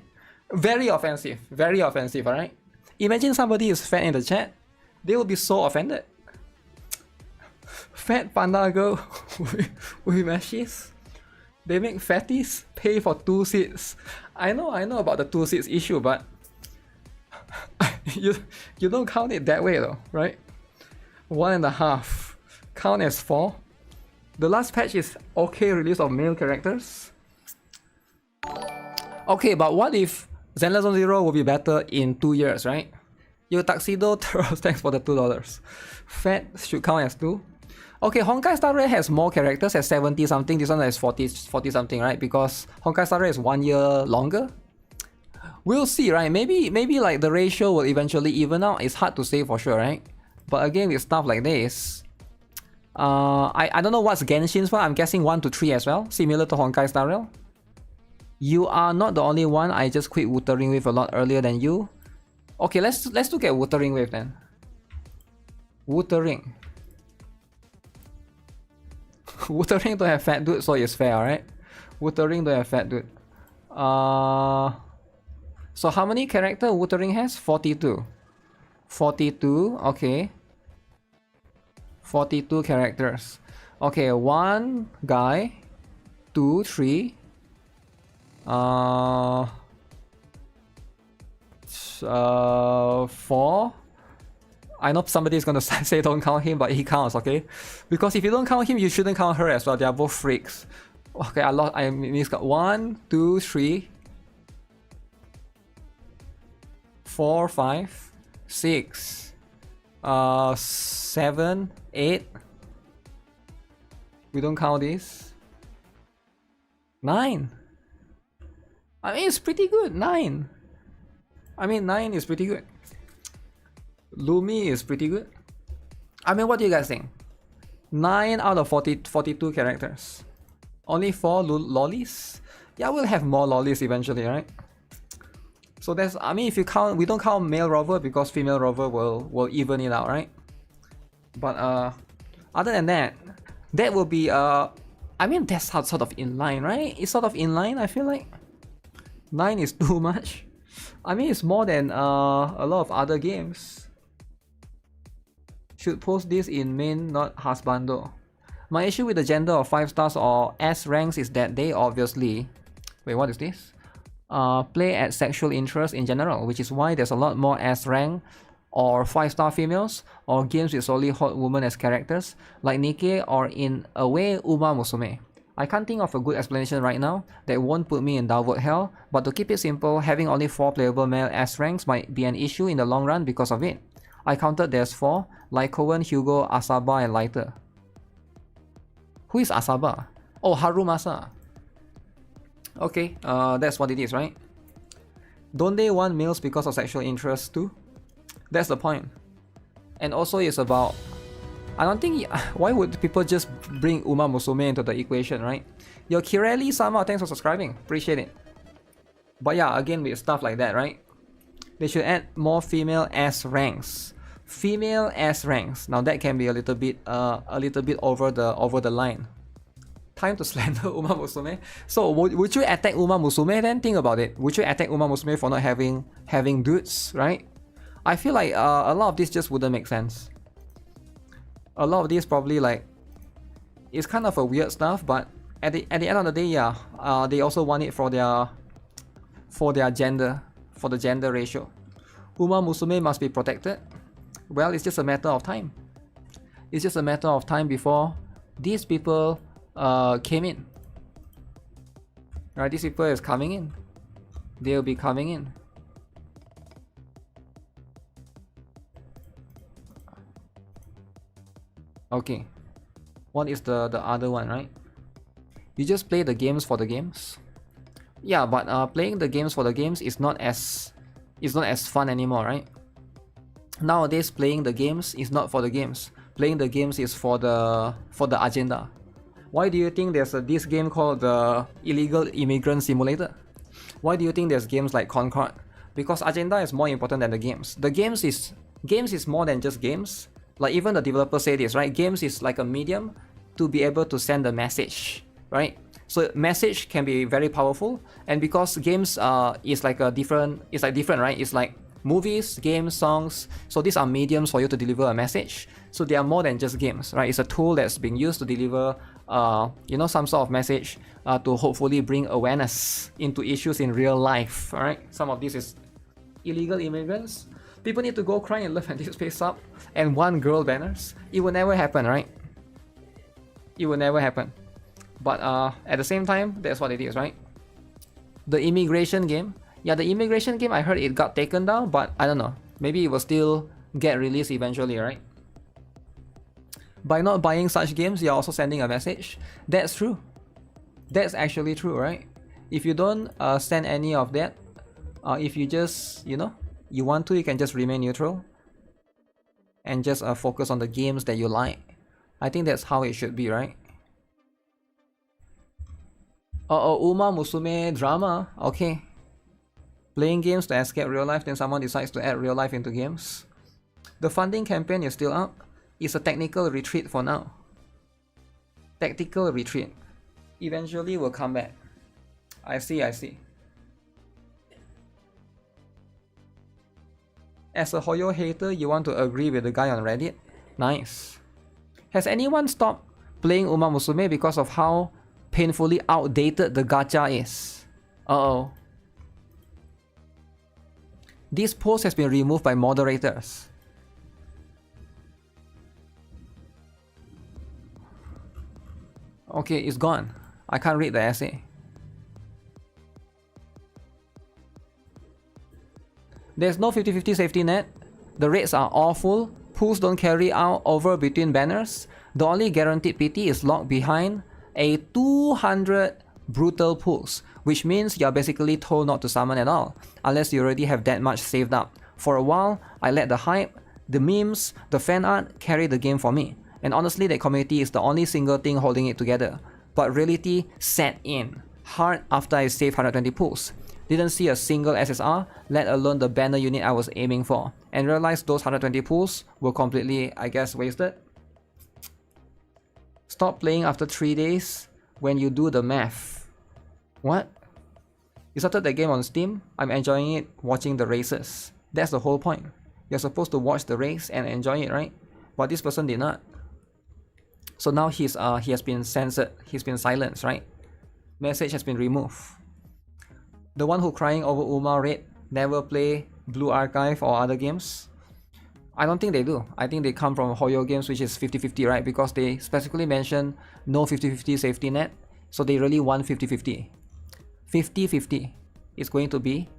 Very offensive, alright? Imagine somebody is fat in the chat, they will be so offended. Fat panda girl with meshes. They make fatties pay for 2 seats. I know about the 2 seats issue, but you don't count it that way though, right? 1.5 count as 4. The last patch is okay release of male characters. Okay, but what if Zenless on Zero will be better in 2 years, right? Yo, Tuxedo, thanks for the $2. Fat should count as 2. Okay, Honkai Star Rail has more characters, has 70 something. This one has 40 something, right? Because Honkai Star Rail is 1 year longer. We'll see, right? Maybe like the ratio will eventually even out. It's hard to say for sure, right? But again, with stuff like this, I don't know what's Genshin's one. I'm guessing 1 to 3 as well, similar to Honkai Star Rail. You are not the only one. I just quit Wuthering Wave a lot earlier than you. Okay, let's look at Wuthering Wave then. Wuthering. Wuthering don't have fat dude, so it's fair, alright? Wuthering don't have fat dude. So how many character Wuthering has? 42. 42, okay. 42 characters. Okay, 1 guy, 2, 3. 4. I know somebody's gonna say don't count him, but he counts, okay? Because if you don't count him, you shouldn't count her as well. They are both freaks. Okay, I missed 1, 2, 3, 4, 5, 6, 7, 8. We don't count this. 9. I mean, it's pretty good. 9. I mean, 9 is pretty good. Lumi is pretty good. I mean, what do you guys think? 9 out of 42 characters. Only 4 lollies? Yeah, we'll have more lollies eventually, right? So that's, I mean, if you count, we don't count male rover because female rover will even it out, right? But other than that, that will be I mean, that's sort of in line, right? It's sort of in line, I feel like. 9 is too much. I mean, it's more than a lot of other games. Should post this in main, not husbando. My issue with the gender of 5 stars or S ranks is that they obviously... Wait, what is this? Play at sexual interest in general, which is why there's a lot more S rank or 5-star females or games with solely hot women as characters, like Nikke or in a way Uma Musume. I can't think of a good explanation right now that won't put me in downward hell, but to keep it simple, having only 4 playable male S ranks might be an issue in the long run because of it. I counted there's 4, like Cohen, Hugo, Asaba, and Lighter. Who is Asaba? Oh, Harumasa. Okay, that's what it is, right? Don't they want males because of sexual interest too? That's the point. And also it's about... I don't think... Why would people just bring Uma Musume into the equation, right? Yo, Kirelli-sama, thanks for subscribing. Appreciate it. But yeah, again with stuff like that, right? They should add more female S ranks. Female S ranks. Now that can be a little bit over the line. Time to slander Uma Musume. So would you attack Uma Musume then? Think about it. Would you attack Uma Musume for not having dudes, right? I feel like a lot of this just wouldn't make sense. A lot of this probably like it's kind of a weird stuff, but at the end of the day, yeah, they also want it for their gender, for the gender ratio. Uma Musume must be protected. Well, it's just a matter of time. It's just a matter of time before these people came in. Right, these people is coming in. They'll be coming in. Okay. What is the other one, right? You just play the games for the games. Yeah, but playing the games for the games is not as fun anymore, right? Nowadays, playing the games is not for the games. Playing the games is for the agenda. Why do you think there's this game called the Illegal Immigrant Simulator? Why do you think there's games like Concord? Because agenda is more important than the games. The games is more than just games. Like even the developers say this, right? Games is like a medium to be able to send a message, right? So message can be very powerful, and because games is like different, right? It's like movies, games, songs. So these are mediums for you to deliver a message. So they are more than just games, right? It's a tool that's being used to deliver, some sort of message to hopefully bring awareness into issues in real life. All right. Some of this is illegal immigrants. People need to go cry and love and this space up and 1 girl banners. It will never happen, right? It will never happen. But at the same time, that's what it is, right? The immigration game. Yeah, the immigration game, I heard it got taken down, but I don't know. Maybe it will still get released eventually, right? By not buying such games, you're also sending a message. That's true. That's actually true, right? If you don't send any of that, if you just, you want to, you can just remain neutral and just focus on the games that you like. I think that's how it should be, right? Uma Musume drama. Okay. Playing games to escape real life, then someone decides to add real life into games. The funding campaign is still up. It's a technical retreat for now. Tactical retreat. Eventually will come back. I see. As a Hoyo hater, you want to agree with the guy on Reddit? Nice. Has anyone stopped playing Uma Musume because of how painfully outdated the gacha is. Uh-oh. This post has been removed by moderators. Okay, it's gone. I can't read the essay. There's no 50-50 safety net. The rates are awful. Pools don't carry out over between banners. The only guaranteed PT is locked behind a 200 brutal pools, which means you're basically told not to summon at all, unless you already have that much saved up. For a while, I let the hype, the memes, the fan art carry the game for me. And honestly, that community is the only single thing holding it together. But reality set in hard after I saved 120 pools. Didn't see a single SSR, let alone the banner unit I was aiming for, and realized those 120 pools were completely, I guess, wasted. Stop playing after 3 days when you do the math. What? You started the game on Steam? I'm enjoying it watching the races. That's the whole point. You're supposed to watch the race and enjoy it, right? But this person did not. So now he has been censored, he's been silenced, right? Message has been removed. The one who crying over Uma Raid never play Blue Archive or other games? I don't think they do. I think they come from Hoyo games, which is 50-50, right? Because they specifically mention no 50-50 safety net. So they really want 50-50. 50-50 is going to be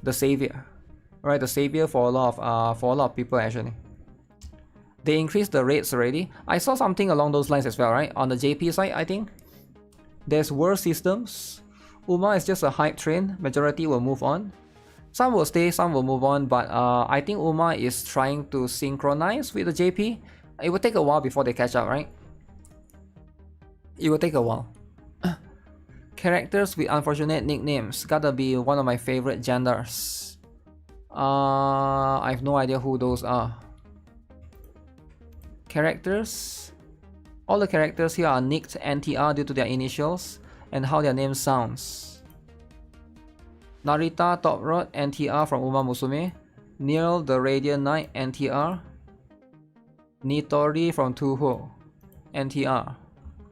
the savior. Right? The savior for a lot of people actually. They increased the rates already. I saw something along those lines as well, right? On the JP side, I think. There's worse systems. Uma is just a hype train. Majority will move on. Some will stay, some will move on, but I think Uma is trying to synchronize with the JP. It will take a while before they catch up, right? It will take a while. Characters with unfortunate nicknames. Gotta be one of my favorite genders. I have no idea who those are. Characters. All the characters here are nicked NTR due to their initials and how their name sounds. Narita Top Rod NTR from Uma Musume. Neil the Radiant Knight NTR. Nitori from Tuho NTR.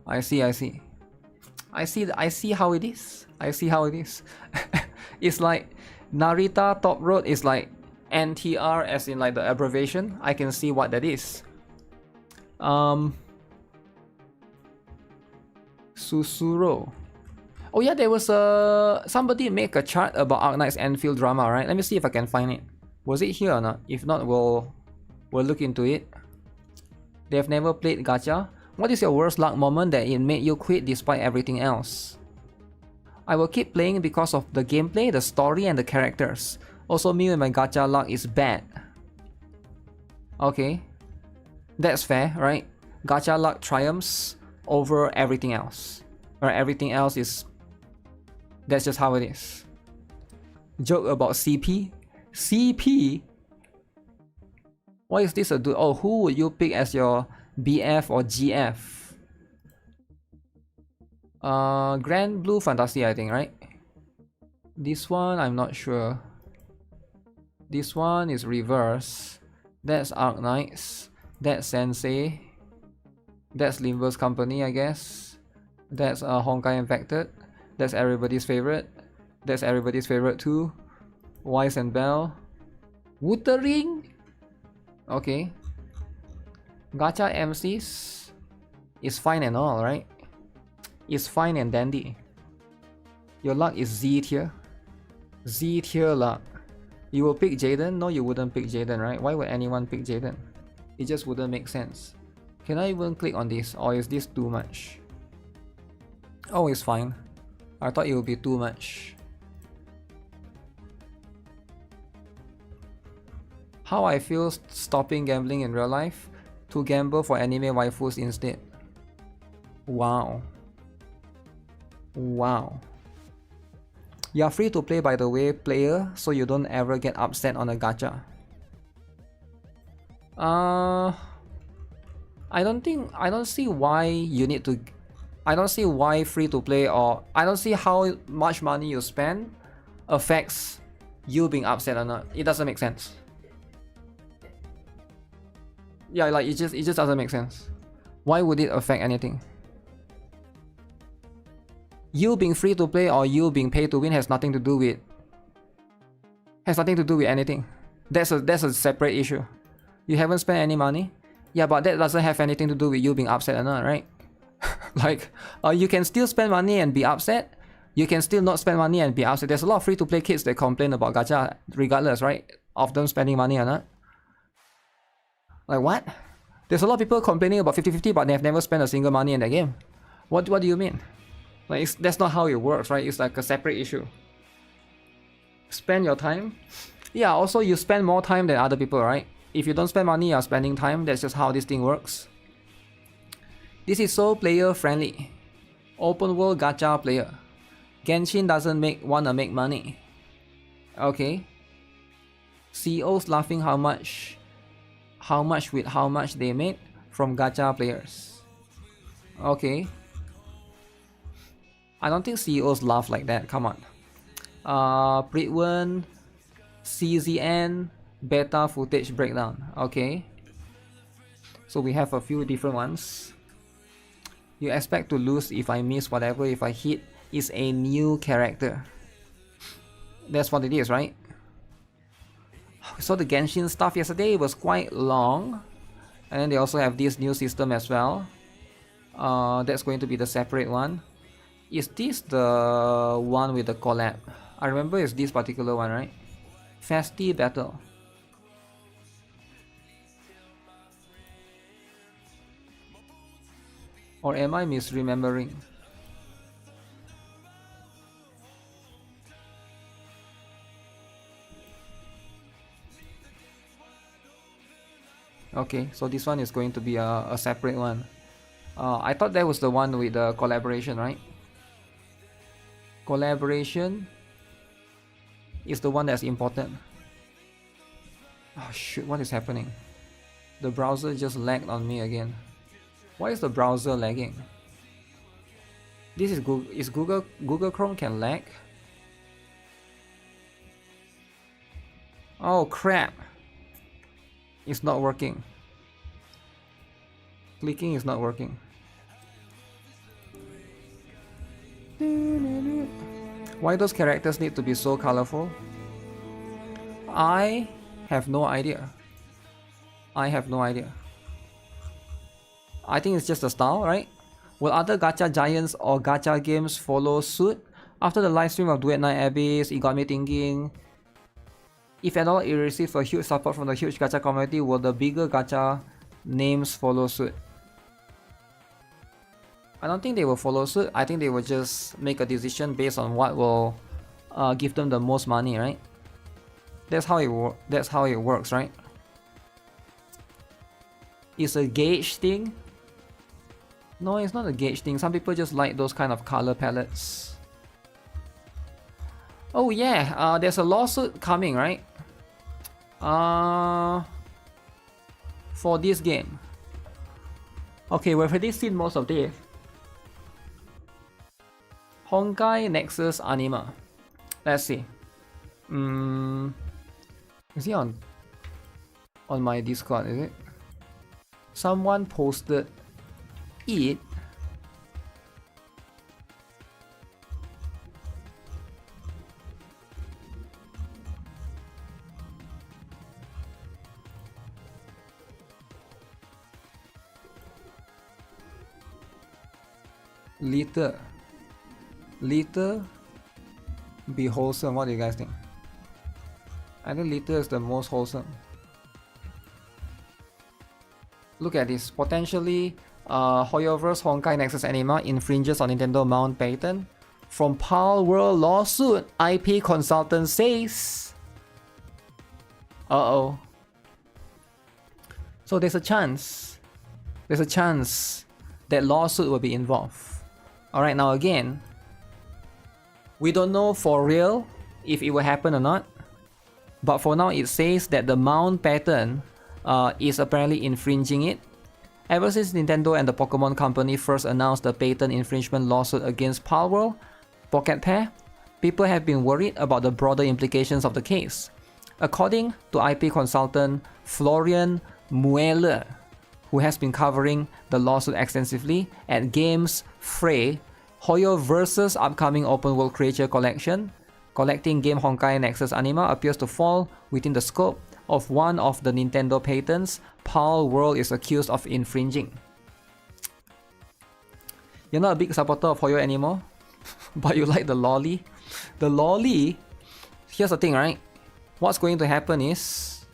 I see how it is. It's like Narita Top Road is like NTR as in like the abbreviation. I can see what that is. Susuro. Oh yeah, there was somebody make a chart about Arknight's Enfield drama, right? Let me see if I can find it. Was it here or not? If not, we'll look into it. They have never played Gacha. What is your worst luck moment that it made you quit despite everything else? I will keep playing because of the gameplay, the story, and the characters. Also, me and my Gacha luck is bad. Okay. That's fair, right? Gacha luck triumphs over everything else. Right? Everything else is... That's just how it is. Joke about CP? CP? What is this a dude? Oh, who would you pick as your BF or GF? Grand Blue Fantasy, I think, right? This one, I'm not sure. This one is reverse. That's Arknights. That's Sensei. That's Limber's Company, I guess. That's Honkai Infected. That's everybody's favorite. That's everybody's favorite too. Wise and Bell. Wuthering? Okay. Gacha MCs is fine and all, right? It's fine and dandy. Your luck is Z tier. Z tier luck. You will pick Jaden? No, you wouldn't pick Jaden, right? Why would anyone pick Jaden? It just wouldn't make sense. Can I even click on this, or is this too much? Oh, it's fine. I thought it would be too much. How I feel stopping gambling in real life? To gamble for anime waifus instead. Wow. Wow. You are free to play, by the way, player, so you don't ever get upset on a gacha. I don't see why you need to... I don't see why free to play, or I don't see how much money you spend affects you being upset or not. It doesn't make sense. Yeah, like it just doesn't make sense. Why would it affect anything? You being free to play or you being paid to win has nothing to do with anything. That's a separate issue. You haven't spent any money? Yeah, but that doesn't have anything to do with you being upset or not, right? Like, you can still spend money and be upset. You can still not spend money and be upset. There's a lot of free-to-play kids that complain about gacha regardless, right? Of them spending money or not. Like, what? There's a lot of people complaining about 50-50, but they have never spent a single money in that game. What do you mean? Like, that's not how it works, right? It's like a separate issue. Spend your time. Yeah, also you spend more time than other people, right? If you don't spend money, you're spending time. That's just how this thing works. This is so player friendly. Open world gacha player. Genshin doesn't wanna make money. Okay. CEOs laughing how much they made from gacha players. Okay. I don't think CEOs laugh like that. Come on. Pritwin, CZN, beta footage breakdown. Okay. So we have a few different ones. You expect to lose if I miss whatever, if I hit is a new character. That's what it is, right? So the Genshin stuff yesterday was quite long. And then they also have this new system as well. That's going to be the separate one. Is this the one with the collab? I remember it's this particular one, right? Festy Battle. Or am I misremembering? Okay, so this one is going to be a separate one. I thought that was the one with the collaboration, right? Collaboration is the one that's important. Oh shoot, what is happening? The browser just lagged on me again. Why is the browser lagging? This is Google Chrome can lag? Oh crap! It's not working. Clicking is not working. Why those characters need to be so colorful? I have no idea. I have no idea. I think it's just a style, right? Will other gacha giants or gacha games follow suit? After the live stream of Duet Night Abyss, it got me thinking, if at all it receives a huge support from the huge gacha community, will the bigger gacha names follow suit? I don't think they will follow suit. I think they will just make a decision based on what will give them the most money, right? That's how it works, right? It's a gauge thing. No, it's not a gauge thing. Some people just like those kind of color palettes. Oh yeah, there's a lawsuit coming, right? For this game. Okay, we've already seen most of this. Honkai Nexus Anima. Let's see. Is he on my Discord, is it? Someone posted it. Liter be wholesome. What do you guys think? I think Liter is the most wholesome. Look at this. Potentially, Hoyoverse Honkai Nexus Anima infringes on Nintendo mount patent from Pal World lawsuit. IP consultant says. Uh-oh. So there's a chance. There's a chance that lawsuit will be involved. Alright, now again, we don't know for real if it will happen or not. But for now, it says that the mount pattern is apparently infringing it. Ever since Nintendo and the Pokemon Company first announced the patent infringement lawsuit against Palworld Pocket Pair, people have been worried about the broader implications of the case. According to IP consultant Florian Mueller, who has been covering the lawsuit extensively at Games Fray, Hoyo vs. upcoming open world creature collection, collecting game Honkai Nexus Anima appears to fall within the scope of one of the Nintendo patents Pal World is accused of infringing. You're not a big supporter of Hoyo anymore, but you like the lolly. The lolly, here's the thing, right? What's going to happen is,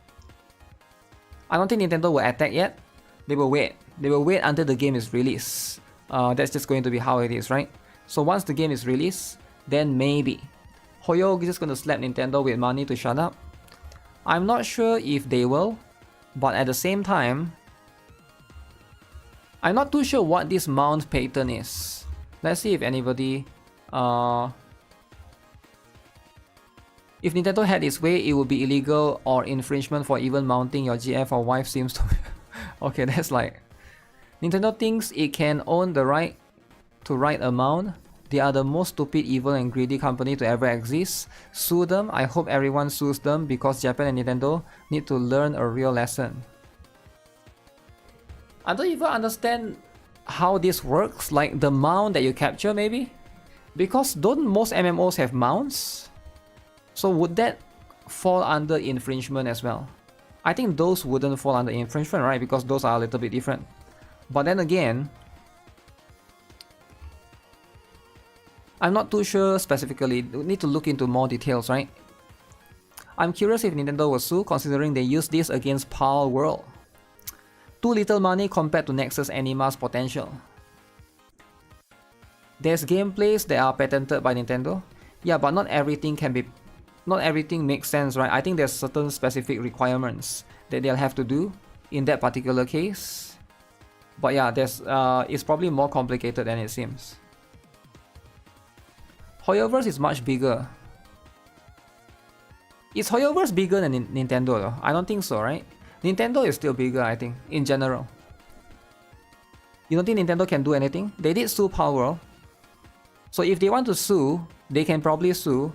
I don't think Nintendo will attack yet. They will wait. They will wait until the game is released. That's just going to be how it is, right? So once the game is released, then maybe Hoyo is just going to slap Nintendo with money to shut up. I'm not sure if they will, but at the same time, I'm not too sure what this mount pattern is. Let's see if anybody... if Nintendo had its way, it would be illegal or infringement for even mounting your GF or wife seems to be... Okay, that's like... Nintendo thinks it can own the right to write a mount. They are the most stupid, evil and greedy company to ever exist. Sue them. I hope everyone sues them because Japan and Nintendo need to learn a real lesson. I don't even understand how this works, like the mount that you capture maybe? Because don't most MMOs have mounts? So would that fall under infringement as well? I think those wouldn't fall under infringement, right? Because those are a little bit different. But then again, I'm not too sure specifically. We need to look into more details, right? I'm curious if Nintendo will sue, considering they used this against Pal World. Too little money compared to Nexus Anima's potential. There's gameplays that are patented by Nintendo. Yeah, but not everything makes sense, right? I think there's certain specific requirements that they'll have to do in that particular case. But yeah, it's probably more complicated than it seems. Hoyoverse is much bigger. Is Hoyoverse bigger than Nintendo though? I don't think so, right? Nintendo is still bigger, I think, in general. You don't think Nintendo can do anything? They did sue Pal World. So if they want to sue, they can probably sue.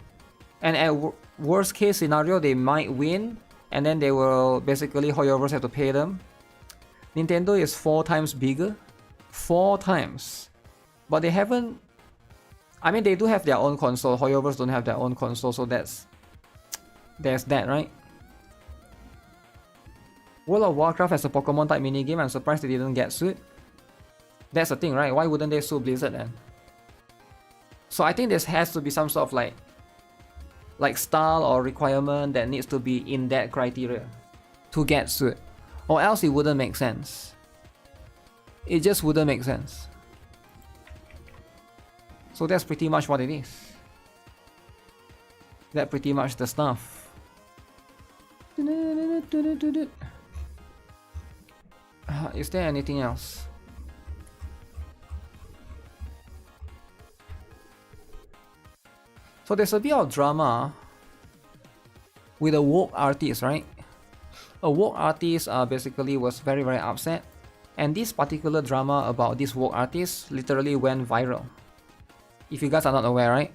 And at worst case scenario, they might win. And then they will basically, Hoyoverse have to pay them. Nintendo is 4 times bigger. 4 times. But they haven't... I mean, they do have their own console. Hoyoverse don't have their own console, so there's that, right? World of Warcraft has a Pokemon type minigame. I'm surprised they didn't get sued. That's the thing, right? Why wouldn't they sue Blizzard then? So I think there has to be some sort of like style or requirement that needs to be in that criteria to get sued. Or else it wouldn't make sense. It just wouldn't make sense. So that's pretty much what it is. That's pretty much the stuff. Is there anything else? So there's a bit of drama with a woke artist, right? A woke artist basically was very upset, and this particular drama about this woke artist literally went viral. If you guys are not aware, right?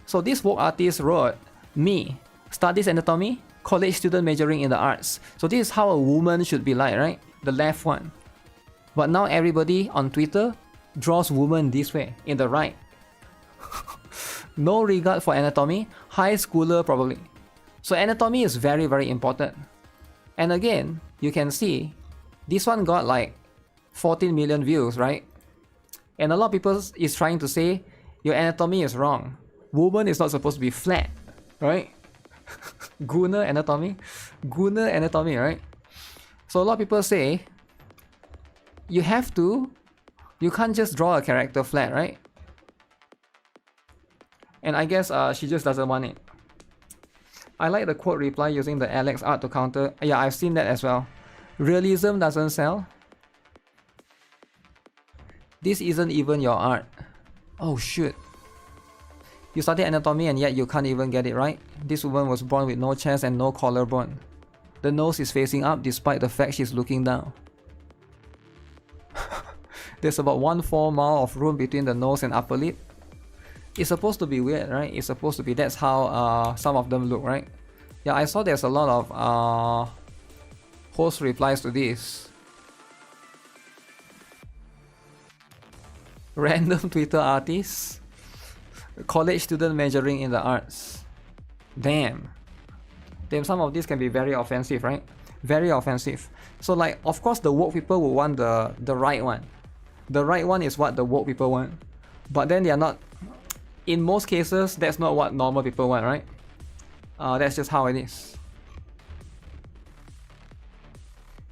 So this woke artist wrote, "Me, studies anatomy, college student majoring in the arts. So this is how a woman should be like, right? The left one. But now everybody on Twitter draws woman this way, in the right. No regard for anatomy, high schooler probably. So anatomy is very important. And again, you can see, this one got like 14 million views, right? And a lot of people is trying to say, your anatomy is wrong. Woman is not supposed to be flat, right? Gunner anatomy, right? So a lot of people say, you can't just draw a character flat, right? And I guess she just doesn't want it. I like the quote reply using the Alex art to counter. Yeah, I've seen that as well. Realism doesn't sell. This isn't even your art. Oh shoot. You studied anatomy and yet you can't even get it right. This woman was born with no chest and no collarbone. The nose is facing up despite the fact she's looking down. There's about 1/4 mile of room between the nose and upper lip. It's supposed to be weird, right? It's supposed to be, that's how some of them look, right? Yeah, I saw there's a lot of host replies to this. Random Twitter artists. College student majoring in the arts. Damn. Damn, some of these can be very offensive, right? Very offensive. So like, of course the woke people will want the right one. The right one is what the woke people want. But then they are not, in most cases, that's not what normal people want, right? That's just how it is.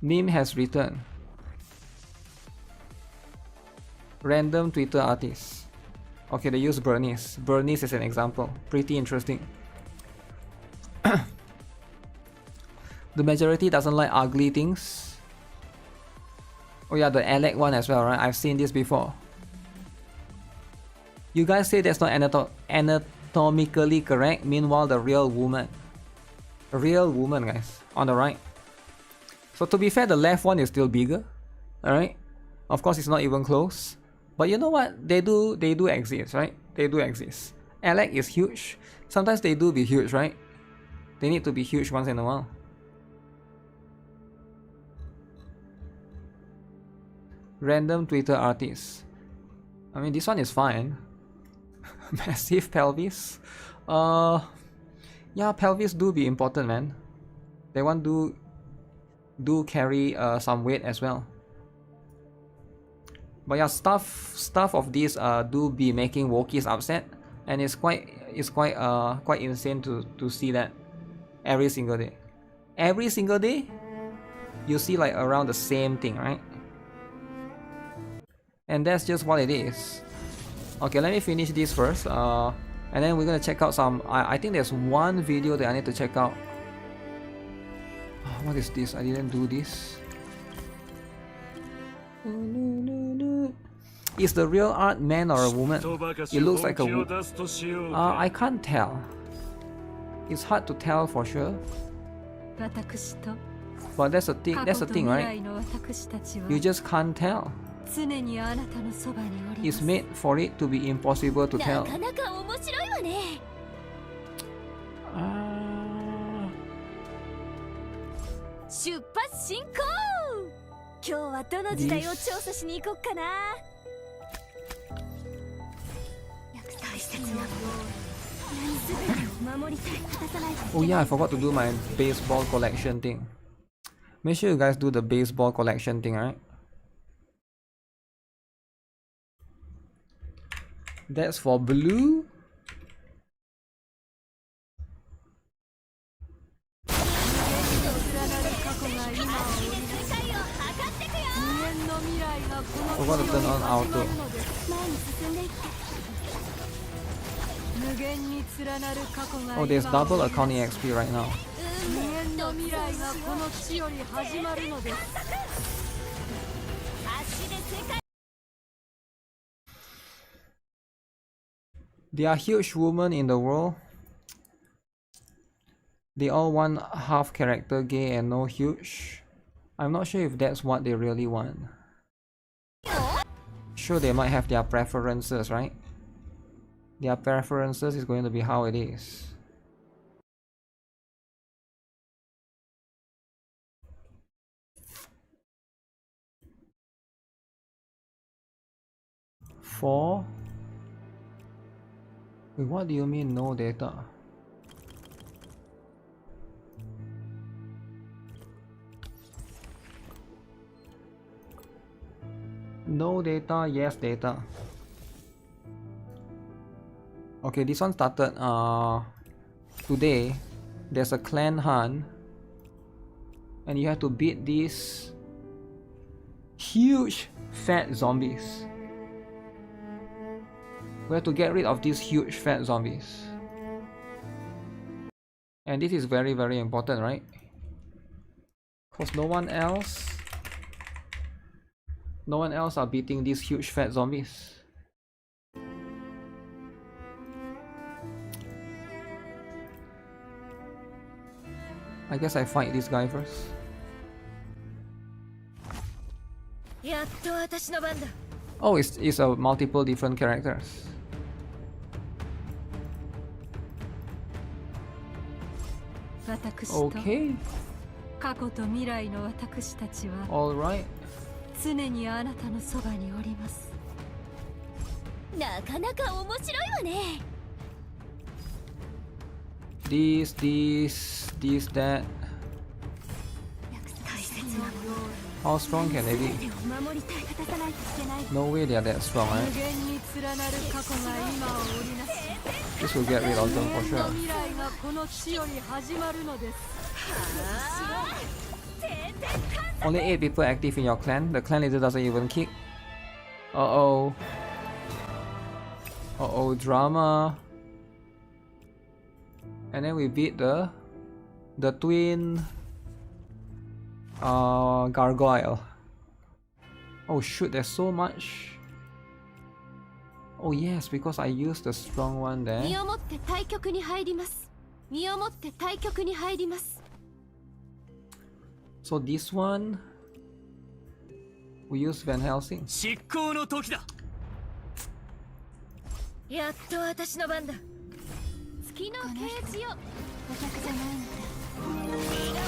Meme has returned. Random Twitter artists. Okay, they use Bunnies. Bunnies is an example. Pretty interesting. The majority doesn't like ugly things. Oh yeah, the Alec one as well, right? I've seen this before. You guys say that's not anatomically correct. Meanwhile, the real woman, guys, on the right. So to be fair, the left one is still bigger. Alright? Of course, it's not even close. But you know what? They do exist, right? They do exist. Alec is huge. Sometimes they do be huge, right? They need to be huge once in a while. Random Twitter artists. I mean, this one is fine. Massive pelvis. Yeah, pelvis do be important, man. They want do carry some weight as well. But yeah, stuff of these do be making Wokies upset, and it's quite insane to see that every single day. Every single day, you see like around the same thing, right? And that's just what it is. Okay, let me finish this first, and then we're gonna check out some. I think there's one video that I need to check out. What is this? I didn't do this. Is the real art man or a woman? It looks like a woman. I can't tell. It's hard to tell for sure. But that's the thing. That's the thing, right? You just can't tell. It's made for it to be impossible to tell. Oh yeah, I forgot to do my baseball collection thing. Make sure you guys do the baseball collection thing, right? That's for blue. Forgot to turn on auto. Oh, there's double accounting XP right now. There are huge women in the world. They all want half character gay and no huge. I'm not sure if that's what they really want. Sure, they might have their preferences, right? Their preferences is going to be how it is. Four. Wait, what do you mean no data? No data, yes data. Okay, this one started today. There's a clan hunt and you have to beat these huge fat zombies. We have to get rid of these huge fat zombies. And this is very, very important, right? Because no one else are beating these huge fat zombies. I guess I fight this guy first. Oh, it's a multiple different characters. Okay. All right. なかなか面白いわね。 This, that. How strong can they be? No way they are that strong, right? This will get rid of them for sure. Only 8 people active in your clan. The clan leader doesn't even kick. Uh-oh. Uh-oh, drama. And then we beat the twin gargoyle. Oh shoot, there's so much. Oh yes, because I used the strong one there. So this one we use Van Helsing. 執行の時だ。やっと私の番だ。月の啓示よ。お客じゃないのだ。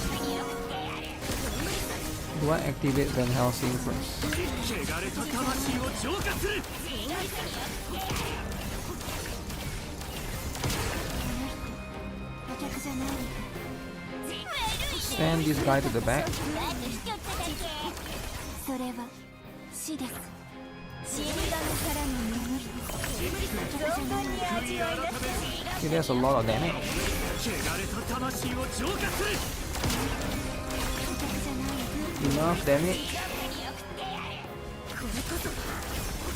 Do I activate Van Helsing first? 汚れた魂を浄化する。 Send this guy to the back. それは死です。死神からの眠り。存分に味わいなさい。 Okay, there's a lot of damage. 汚れた魂を浄化する。 Enough damage. これこそ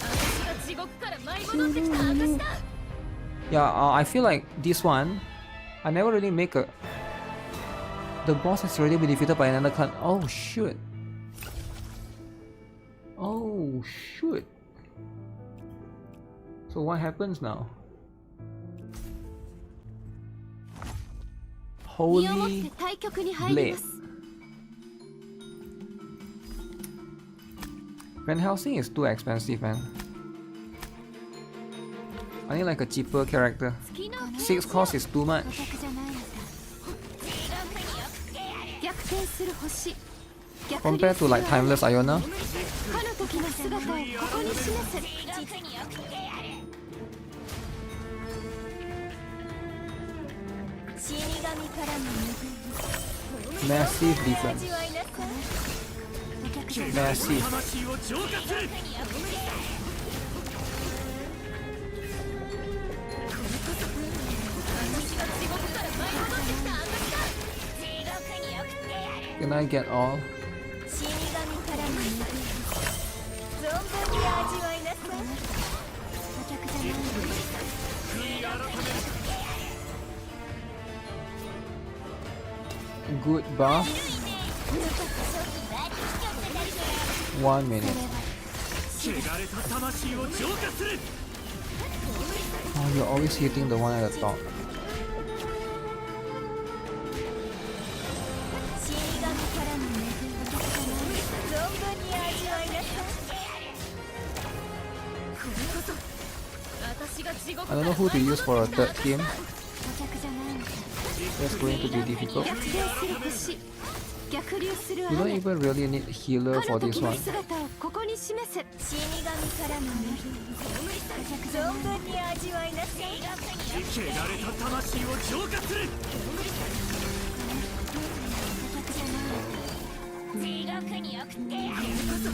私が地獄から舞い戻ってきた証だ。 Yeah, I feel like this one, I never really make a... The boss has already been defeated by another clan. Oh shoot. Oh shoot. So what happens now? Holy Blade. Van Helsing is too expensive, man. I need like a cheaper character. 6 cost is too much. 逆転する星。 Compared to like Timeless Iona. かの時の姿をここに示せ。 死神からの拭い。 Massive difference. 味わいなさい。 Massive. 魂を浄化する。 Can I get all? 死神からの拭い。存分に味わいなさい。お客じゃない。 Good buff. 1 minute. 汚れた魂を浄化する。 Oh, you're always hitting the one at the top. 死神からの拭い。存分に味わいなさい。これこそ私が地獄 I don't know who to use for a third team. お客じゃないのだ。 That's going to be difficult. 逆転する星。逆流する You don't 雨。 even really need healer か for の this 時の one. 姿をここに示せ。死神からの拭い。存分に味わいなさい。汚れた魂を浄化する。 地獄に送ってやる。こそ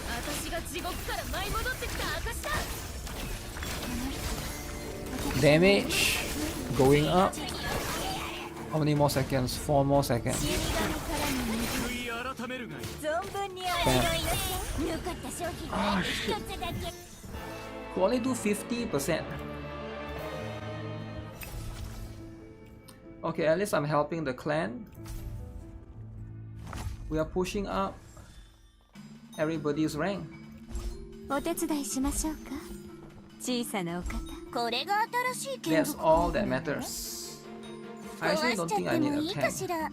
私が地獄から舞い戻ってきた証だ。 Damage going up. How many more seconds? 4 more seconds. 死神からの拭い。悔い改めるがいい。存分に味わいなさい。残った商品は一つだけ。 We only do 50%. Okay, at least I'm helping the clan. We are pushing up everybody's rank. お手伝いしましょうか。小さなお方。これが新しい剣 That's all that matters. I actually don't think I need a tank.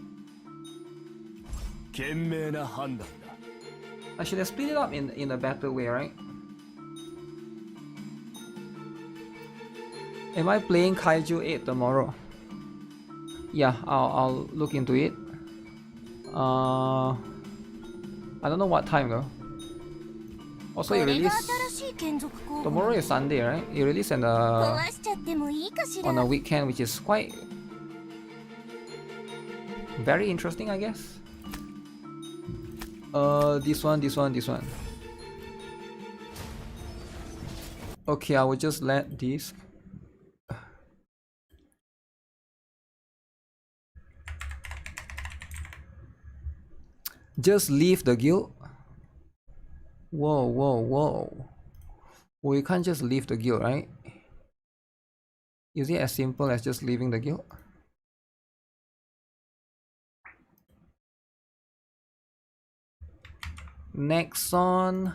賢明な判断だ。 I should have split it up in a better way, right? Am I playing Kaiju 8 tomorrow? Yeah, I'll look into it. I don't know what time though. Also, it released しい眷属候補 Tomorrow is Sunday, right? You release on 壊 a しちゃってもいいかしら on a weekend, which is quite very interesting, I guess. This one. Okay, I will just let this. Just leave the guild. Whoa. We can't just leave the guild, right? Is it as simple as just leaving the guild? Next on.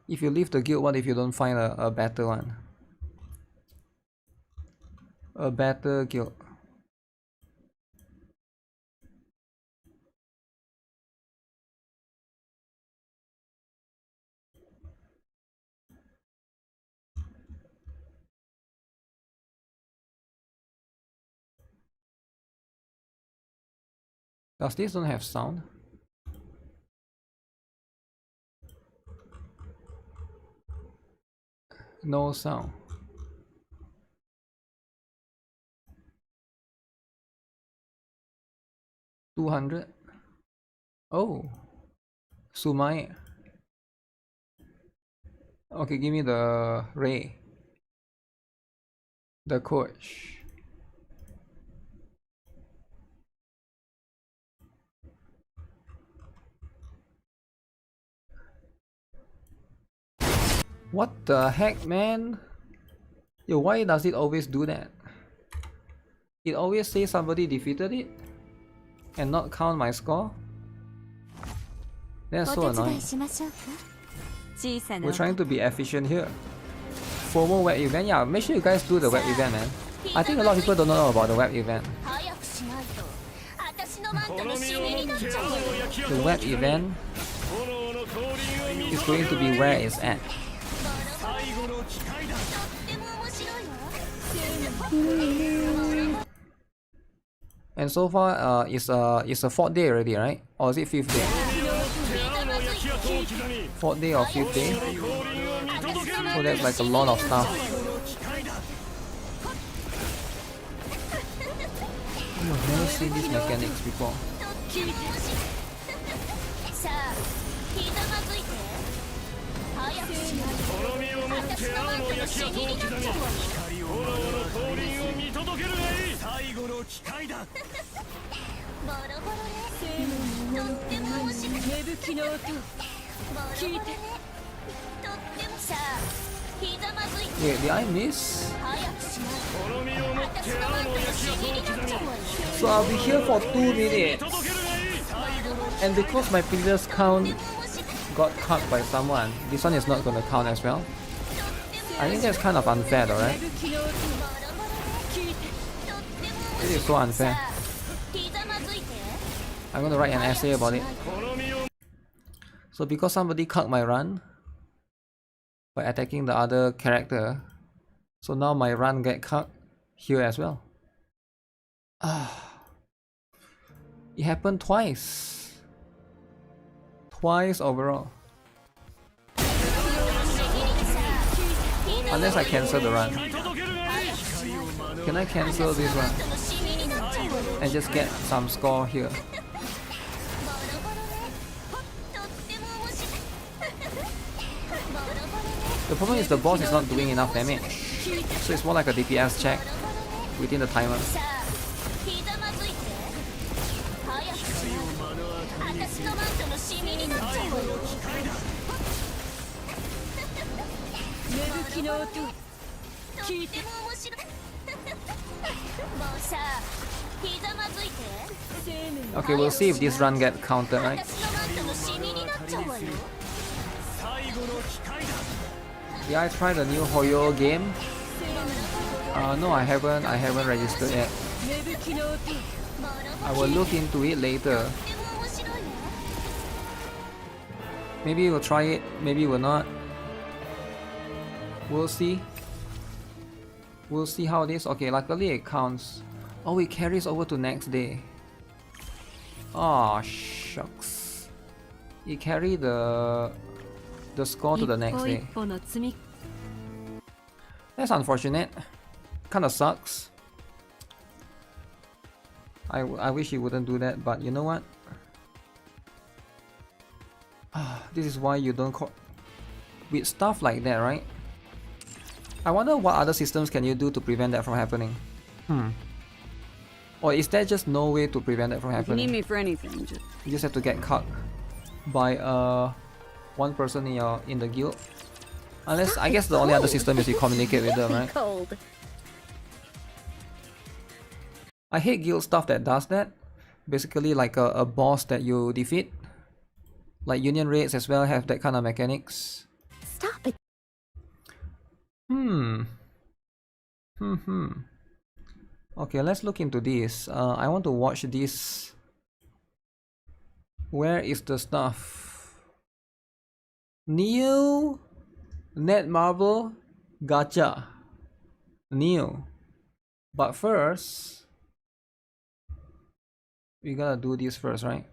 If you leave the guild, what if you don't find a better one? A better guild. Does this don't have sound? No sound. $200. Oh, Sumai. Okay, give me the Ray. The coach. What the heck, man? Yo, why does it always do that? It always says somebody defeated it and not count my score. That's so お手伝 annoying. いしましょうか。小さな We're trying to be efficient here. FOMO web event, yeah, make sure you guys do the web event, man. I think a lot of people don't know about the web event. 早くしないと私のマントのシミになっちゃうわよ The web event is going to be where it's at. とっても面白いわ And so far, it's a 4th day already, right? Or is it 5th day? 4th day or 5th day? So that's like a lot of stuff. I've never seen these mechanics before. さあひざまずいて早くしないと私のマントのシミになっちゃうわよボロボロねとっても面白い芽吹きの音聞いてとってもさあひざまずいて Wait, did I miss? 早くしないと私のマントのシミになっちゃうわよ So I'll be here for 2 minutes. And because my previous count got cut by someone, this one is not gonna count as well. I think that's kind of unfair though, right? It is so unfair. I'm gonna write an essay about it. So because somebody cut my run by attacking the other character, so now my run get cut here as well. It happened twice. Twice overall. Unless I cancel the run. Can I cancel this one? And just get some score here. The problem is the boss is not doing enough damage. So it's more like a DPS check within the timer. 私のマントのシミになっちゃうわよ芽吹きの音聞いても面白いもうさひざまずいて Okay, we'll see if this run get counted, right? 私のマントのシミになっちゃうわよ Yeah, I tried the new Hoyo game. No, I haven't registered yet. I will look into it later. Maybe we'll try it, maybe we'll not. We'll see. We'll see how it is. Okay, luckily it counts. Oh, it carries over to next day. Oh shucks. He carried the score to the next day. That's unfortunate. Kinda sucks. I wish he wouldn't do that, but you know what? This is why you don't with stuff like that, right? I wonder what other systems can you do to prevent that from happening. Or is there just no way to prevent that from happening? If you need me for anything, You just have to get cut by one person in the guild. Unless I guess the only other system is you communicate with them, right? Cold. I hate guild stuff that does that. Basically like a boss that you defeat. Like union raids as well have that kind of mechanics. Stop it. Okay, let's look into this. I want to watch this. Where is the stuff? New Netmarble Gacha. New. But first, we gotta do this first, right?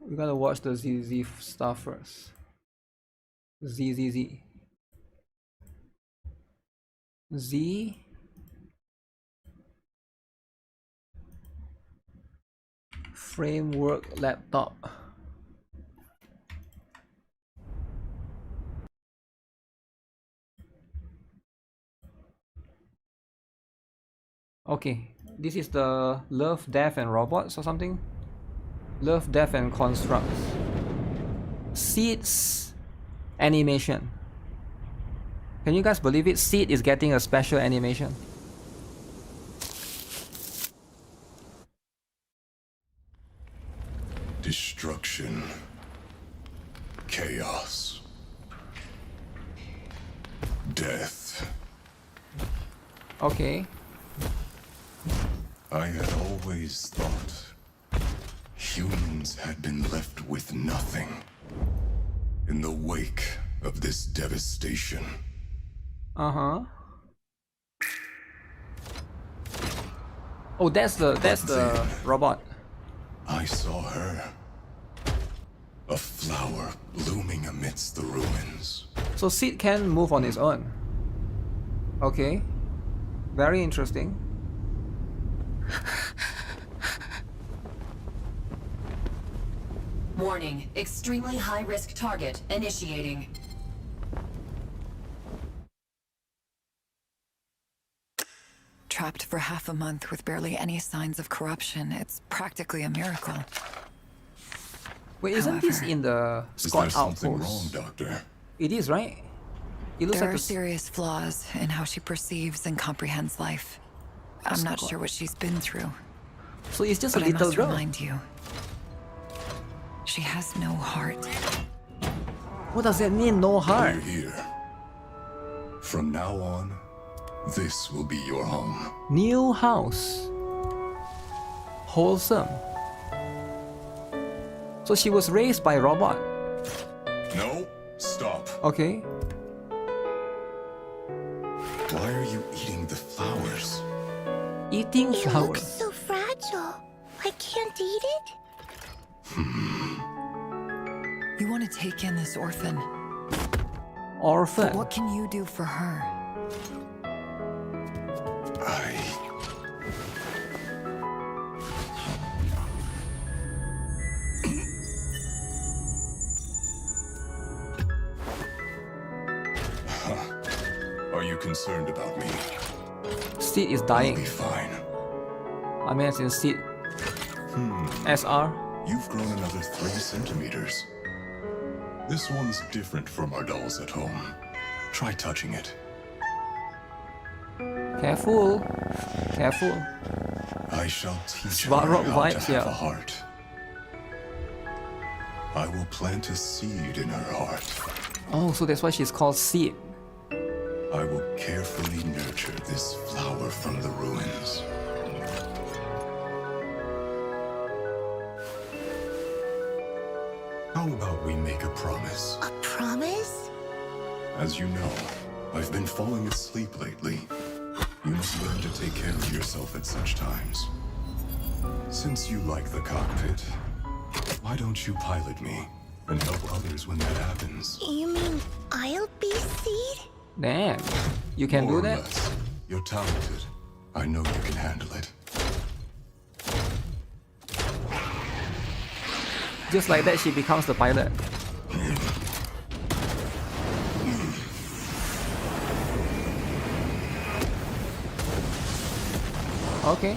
We gotta watch the ZZ stuff first. ZZZ. Z. Framework laptop. Okay, this is the Love, Death and Robots or something? Love, Death and Constructs. Seed's animation. Can you guys believe it? Seed is getting a special animation. Destruction. Chaos. Death. Okay. I had always thought humans had been left with nothing in the wake of this devastation. Uh-huh. Oh, that's the robot. I saw her. A flower blooming amidst the ruins. So Seed can move on its own. Okay. Very interesting. Warning, extremely high-risk target initiating. Trapped for half a month with barely any signs of corruption. It's practically a miracle. Wait, isn't this However, in the Is there Scott something wrong, outpost? Doctor? It is, right? It looks There like are the serious flaws in how she perceives and comprehends life. I'm not sure what she's been through, So it's just a but I little must girl. remind you, she has no heart. What does that mean, no heart? We're here. From now on, this will be your home. New house. Wholesome. So she was raised by a robot. No, stop. Okay. Why are you eating the flowers? Eating It flowers. looks so fragile. I can't eat it. You want to take in this orphan, Orphan. but what can you do for her? Are you concerned about me? Seed is I'll dying. be fine. I mean, as in Seed. SR. You've grown another 3 centimeters. This one's different from our dolls at home. Try touching it. Careful. Careful. I shall teach her GuitarRock how to vibes, have yeah. a heart. I will plant a seed in her heart. Oh, so that's why she's called Seed. I will carefully nurture this flower from the ruins. How about we make a promise? A promise? As you know, I've been falling asleep lately. You must learn to take care of yourself at such times. Since you like the cockpit, why don't you pilot me and help others when that happens? You mean I'll be Seed? Damn, you can More do or that? less. You're talented. I know you can handle it. Just like that, she becomes the pilot. Okay.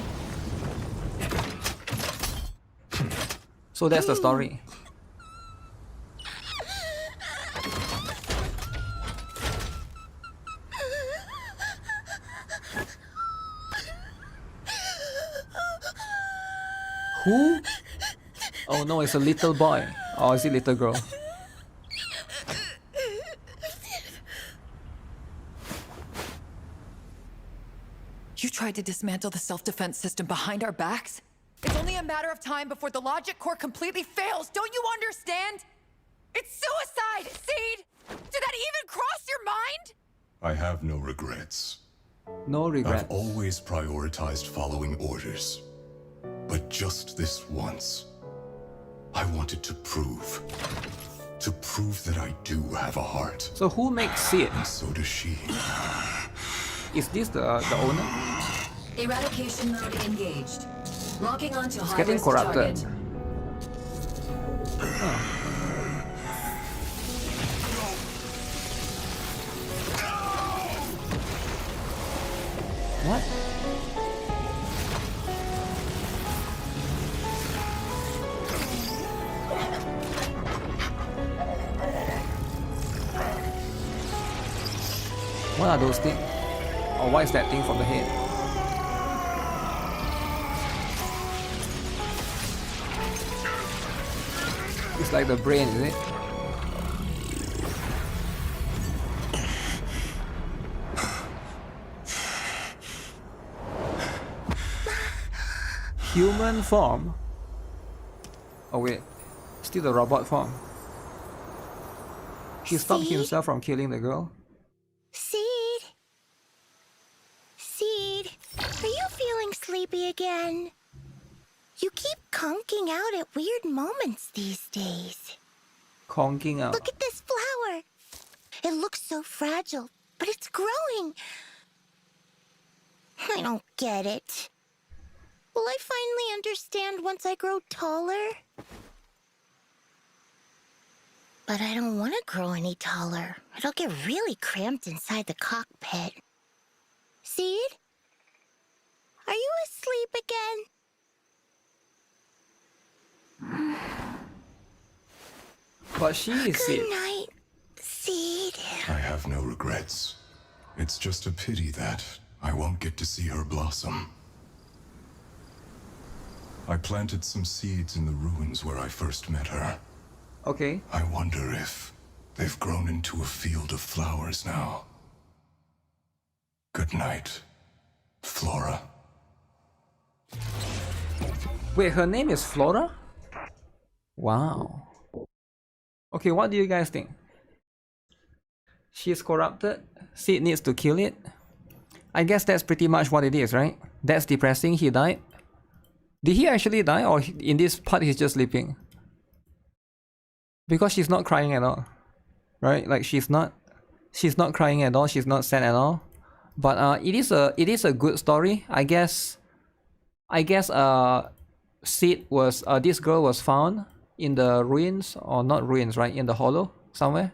So that's the story. Who? Oh no, it's a little boy. Or is it little girl? You tried to dismantle the self-defense system behind our backs? It's only a matter of time before the logic core completely fails. Don't you understand? It's suicide, Seed! Did that even cross your mind? I have no regrets. No regrets. I've always prioritized following orders. But just this once, I wanted to prove that I do have a heart. So who makes Sid? And so does she. Is this the owner? Eradication mode engaged. Locking onto It's getting high-risk corrupted. target. What? What are those things? Or what is that thing from the head? It's like the brain, is it? Human form? Oh wait, still the robot form. He stopped himself from killing the girl. Seed? Seed, are you feeling sleepy again? You keep conking out at weird moments these days. Conking out. Look at this flower. It looks so fragile, but it's growing. I don't get it. Will I finally understand once I grow taller? But I don't want to grow any taller. It'll get really cramped inside the cockpit. Seed? Are you asleep again? But she is Good Sid. night, Seed. I have no regrets. It's just a pity that I won't get to see her blossom. I planted some seeds in the ruins where I first met her. Okay. I wonder if they've grown into a field of flowers now. Good night, Flora. Wait, her name is Flora? Wow. Okay, what do you guys think? She's corrupted. Sid needs to kill it. I guess that's pretty much what it is, right? That's depressing. He died. Did he actually die, or in this part he's just sleeping? Because she's not crying at all, right? Like she's not crying at all. She's not sad at all. But it is a good story, I guess. Sid was this girl was found in the ruins, or not ruins, right? In the hollow somewhere.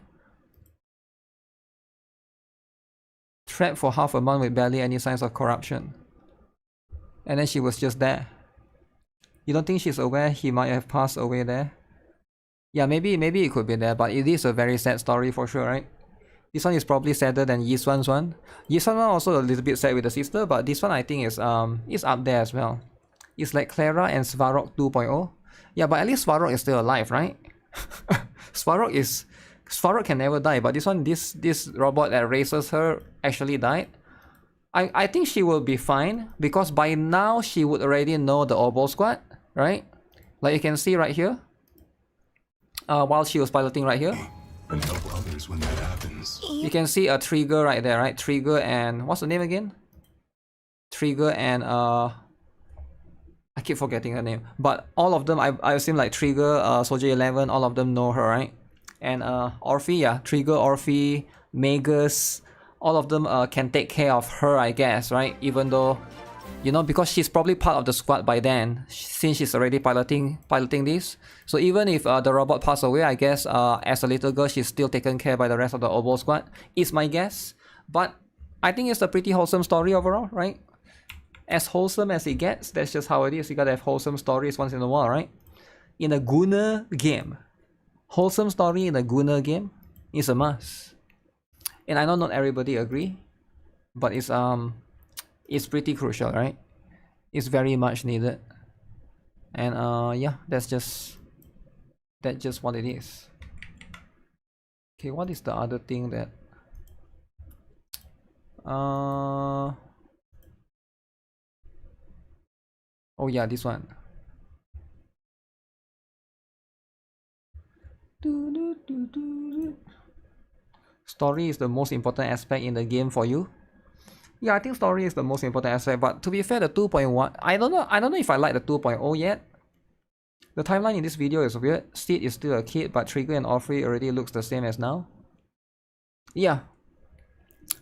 Trapped for half a month with barely any signs of corruption. And then she was just there. You don't think she's aware he might have passed away there? Yeah, maybe it could be there, but it is a very sad story for sure, right? This one is probably sadder than Yiswan's one. Yiswan's one also a little bit sad with the sister, but this one I think is up there as well. It's like Clara and Svarog 2.0. Yeah, but at least Svarog is still alive, right? Svarog can never die, but this one, this robot that raises her actually died. I think she will be fine, because by now she would already know the Obo Squad, right? Like you can see right here. While she was piloting right here. And help others others when that happens. You can see a trigger right there, right? Trigger and what's the name again? Trigger and I keep forgetting her name, but all of them I assume like Trigger, Soldier 11, all of them know her, right? And Orphe, yeah, Trigger, Orphe, Magus, all of them can take care of her, I guess, right? Even though, you know, because she's probably part of the squad by then, since she's already piloting this. So even if the robot passed away, I guess as a little girl, she's still taken care by the rest of the Obo squad, is my guess. But I think it's a pretty wholesome story overall, right? As wholesome as it gets, that's just how it is. You gotta have wholesome stories once in a while, right? In a Gunner game, wholesome story in a Gunner game is a must. And I know not everybody agree, but it's pretty crucial, right? It's very much needed. And yeah, that's just what it is. Okay, what is the other thing that oh yeah, this one. Story is the most important aspect in the game for you. Yeah, I think story is the most important aspect, but to be fair, the 2.1, I don't know if I like the 2.0 yet. The timeline in this video is weird. Sid is still a kid, but Trigger and Orphe already looks the same as now. Yeah.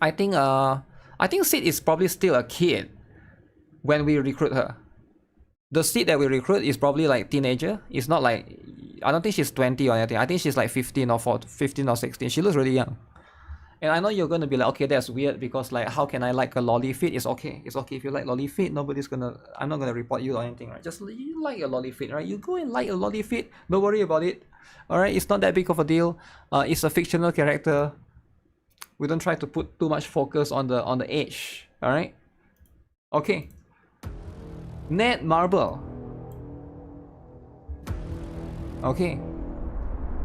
I think Sid is probably still a kid when we recruit her. The Sid that we recruit is probably like teenager. It's not like, I don't think she's 20 or anything. I think she's like 15 or 16. She looks really young. And I know you're gonna be like, okay, that's weird because like, how can I like a lolly fit? It's okay. It's okay if you like lolly fit. I'm not gonna report you or anything, right? Just you like a lolly fit, right? You go and like a lolly fit. Don't worry about it. All right, it's not that big of a deal. It's a fictional character. We don't try to put too much focus on the age. All right. Okay. Netmarble. Okay.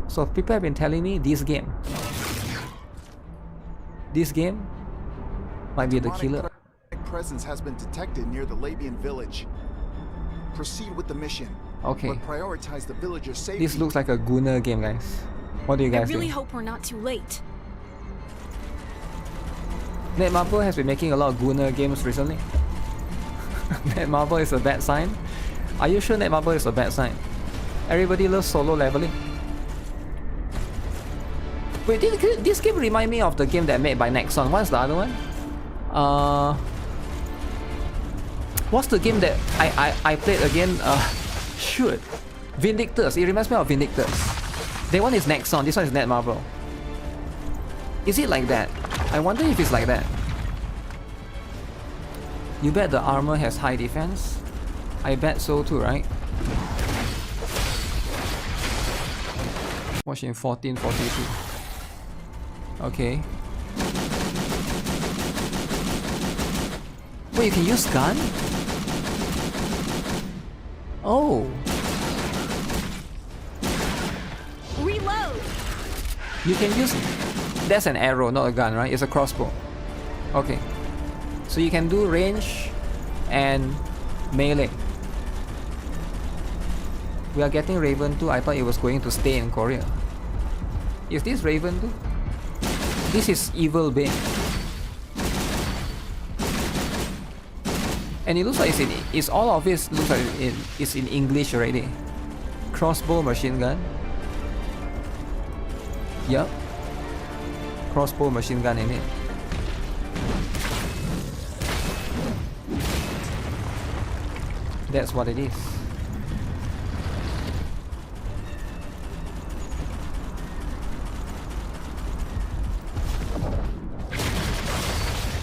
So people have been telling me this game might be the killer. Presence has been detected near the Labian village. Proceed with the mission. Okay. But prioritize the villagers' safety. This looks like a Gunner game, guys. What do you guys I really think? hope we're not too late. Netmarble has been making a lot of Gunner games recently. Netmarble is a bad sign. Are you sure Netmarble is a bad sign? Everybody loves solo leveling. Wait, this game remind me of the game that made by Nexon. What's the other one? What's the game that I played again? Shoot, Vindictus. It reminds me of Vindictus. That one is Nexon. This one is Netmarble. Is it like that? I wonder if it's like that. You bet the armor has high defense? I bet so too, right? Watching 1442. Okay. Wait, you can use gun? Oh. Reload. You can use... That's an arrow, not a gun, right? It's a crossbow. Okay. So you can do range and melee. We are getting Raven 2. I thought it was going to stay in Korea. Is this Raven 2? This is Evil Bane. And it looks like it's all of it looks like it's in English already. Crossbow machine gun. Yep. Crossbow machine gun in it. That's what it is.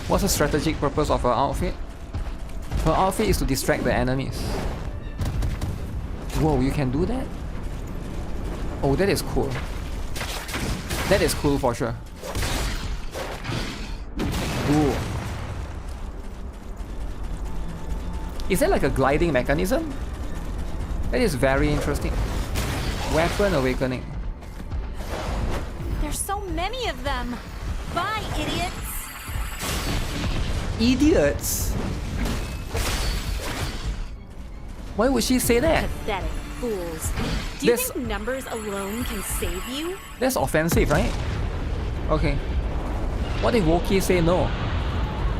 What's the strategic purpose of her outfit? Her outfit is to distract the enemies. Whoa, you can do that? Oh, that is cool. That is cool for sure. Ooh. Is that like a gliding mechanism? That is very interesting. Weapon awakening. There's so many of them. Bye, idiots. Idiots? Why would she say that? Pathetic fools. Do you This- think numbers alone can save you? That's offensive, right? Okay. What if Wookiee say no?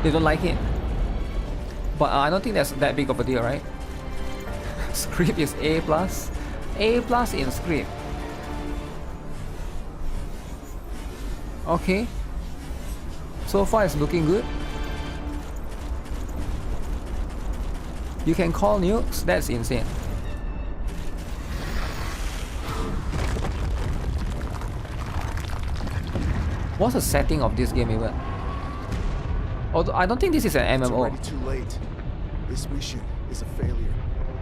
They don't like it. But I don't think that's that big of a deal, right? Script is A+. A+ in script. Okay. So far it's looking good. You can call nukes? That's insane. What's the setting of this game even? Although I don't think this is an MMO. It's already too late. This mission is a failure.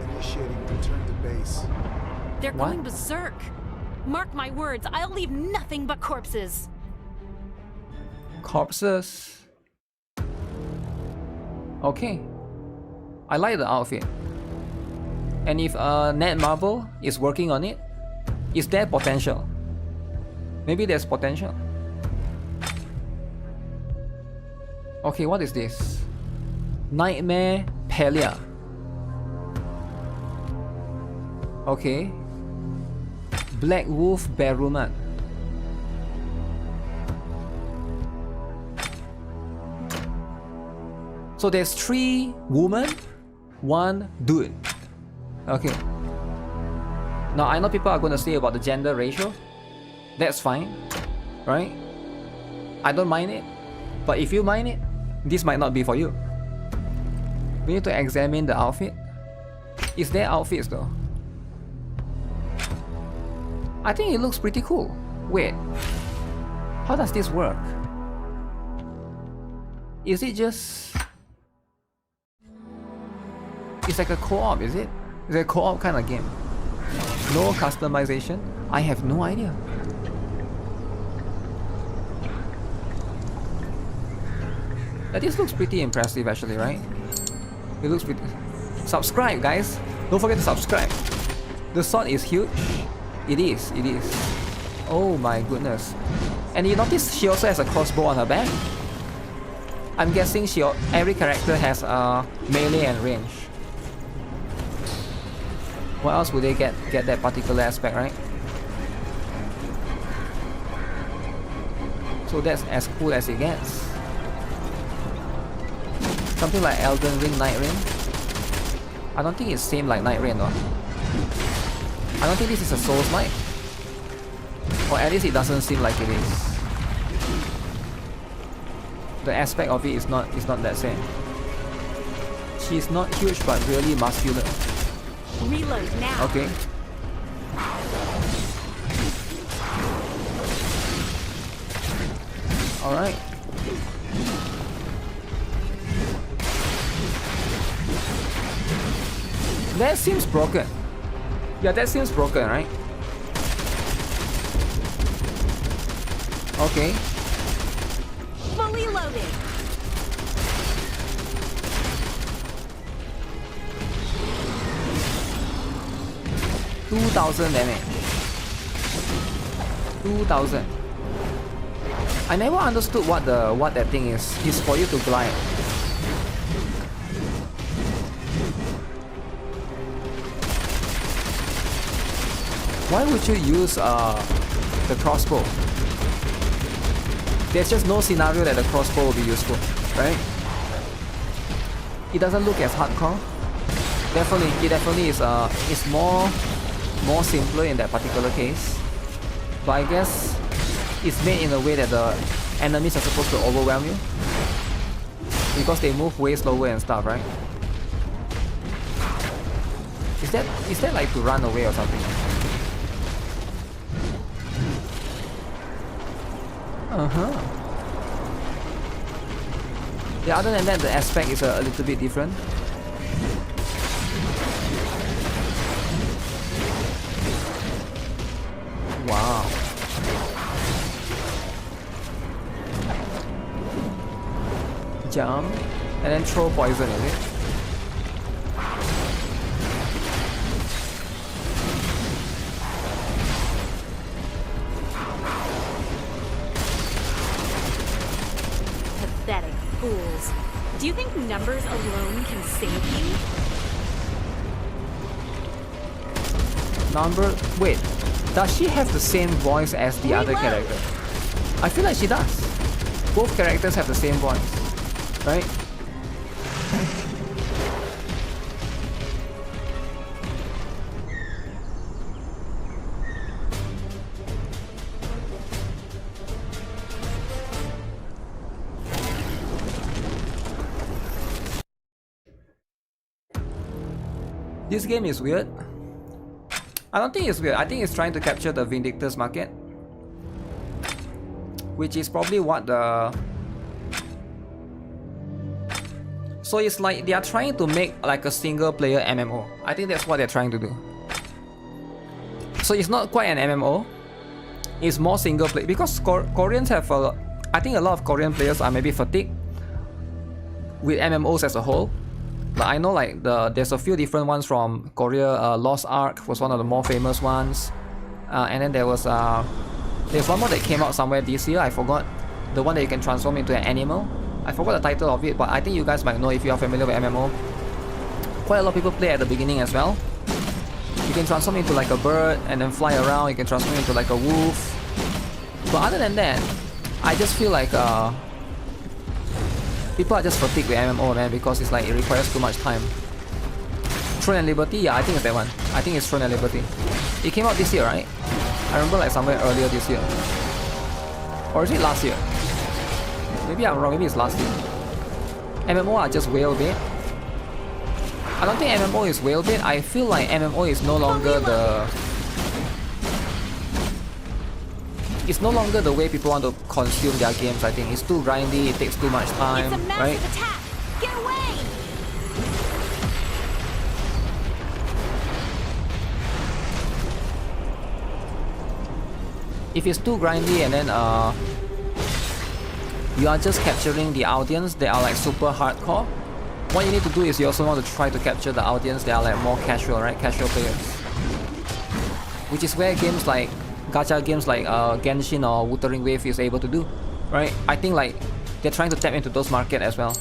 Initiating return to base. They're What? going berserk. Mark my words, I'll leave nothing but corpses. Corpses. Okay. I like the outfit. And if Netmarble is working on it, is there potential? Maybe there's potential. Okay, what is this? Nightmare Pelia. Okay. Black Wolf Beruman. So there's 3 women, 1 dude. Okay. Now I know people are gonna say about the gender ratio. That's fine, right? I don't mind it. But if you mind it, this might not be for you. We need to examine the outfit. Is there outfits though? I think it looks pretty cool. Wait. How does this work? Is it just... It's like a co-op, is it? It's a co-op kind of game. No customization? I have no idea. This looks pretty impressive actually, right? It looks pretty... Subscribe, guys! Don't forget to subscribe! The sword is huge. It is, it is. Oh my goodness. And you notice she also has a crossbow on her back? I'm guessing every character has melee and range. What else would they get that particular aspect, right? So that's as cool as it gets. Something like Elden Ring, Night Rain. I don't think it's same like Night Rain though. I don't think this is a Souls-like. Or at least it doesn't seem like it is. The aspect of it is not that same. She's not huge but really muscular. Reload now. Okay. Alright. That seems broken. Yeah, that seems broken, right? Okay. Fully loaded. $2,000 damage. 2,000. I never understood what that thing is. It's for you to glide. Why would you use the crossbow? There's just no scenario that the crossbow will be useful, right? It doesn't look as hardcore. It definitely is. It's more simpler in that particular case. But I guess it's made in a way that the enemies are supposed to overwhelm you because they move way slower and stuff, right? Is that like to run away or something? Yeah, other than that, the aspect is a little bit different. Wow. Jump and then throw poison, is it? Pathetic fools. Do you think numbers alone can save you? Wait, does she have the same voice as the other character? I feel like she does. Both characters have the same voice, right? This game is weird. I don't think it's weird. I think it's trying to capture the Vindictors market, which is probably what the... So it's like they are trying to make like a single player MMO. I think that's what they're trying to do. So it's not quite an MMO. It's more single player because Koreans have a... I think a lot of Korean players are maybe fatigued with MMOs as a whole. But I know like there's a few different ones from Korea. Lost Ark was one of the more famous ones, and then there's one more that came out somewhere this year. I forgot, the one that you can transform into an animal. I forgot the title of it, but I think you guys might know if you are familiar with MMO. Quite a lot of people play at the beginning as well. You can transform into like a bird and then fly around. You can transform into like a wolf. But other than that, I just feel like people are just fatigued with MMO, man, because it's like it requires too much time. Throne and Liberty, yeah, I think it's that one. I think it's Throne and Liberty. It came out this year, right? I remember like somewhere earlier this year. Or is it last year? Maybe I'm wrong, maybe it's last year. MMO are just whale bait. I don't think MMO is whale bait. I feel like MMO is no longer the... It's no longer the way people want to consume their games. I think it's too grindy, it takes too much time, It's a massive right? attack! Get away! If it's too grindy and then you are just capturing the audience that are like super hardcore, what you need to do is you also want to try to capture the audience that are like more casual, right? Casual players. Which is where games like gacha games like Genshin or Wuthering Wave is able to do, right? I think like they're trying to tap into those market as well.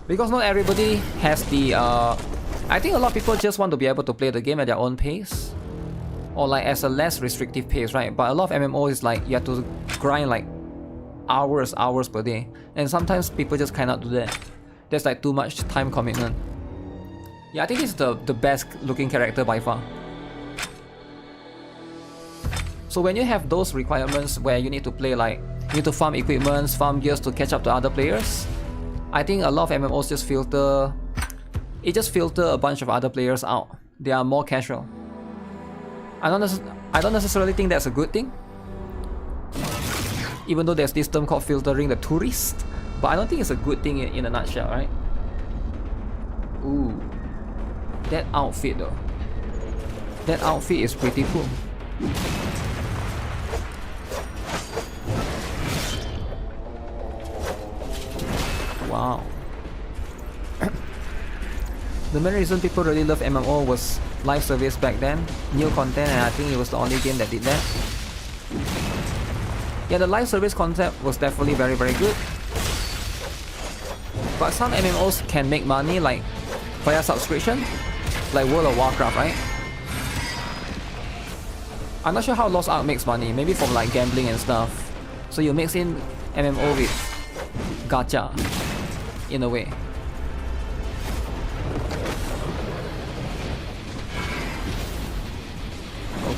Because not everybody has the I think a lot of people just want to be able to play the game at their own pace, or like as a less restrictive pace, right? But a lot of MMOs is like you have to grind like hours per day, and sometimes people just cannot do that. There's like too much time commitment. Yeah, I think this is the best looking character by far. So when you have those requirements where you need to play like, you need to farm equipments, farm gears to catch up to other players, I think a lot of MMOs just filter a bunch of other players out. They are more casual. I don't necessarily think that's a good thing, even though there's this term called filtering the tourist, but I don't think it's a good thing in a nutshell, right? Ooh, that outfit though. That outfit is pretty cool. Wow. The main reason people really love MMO was live service back then, new content, and I think it was the only game that did that. Yeah, the live service concept was definitely very good. But some MMOs can make money like via subscription, like World of Warcraft, right? I'm not sure how Lost Ark makes money, maybe from like gambling and stuff. So you mix in MMO with gacha, in a way.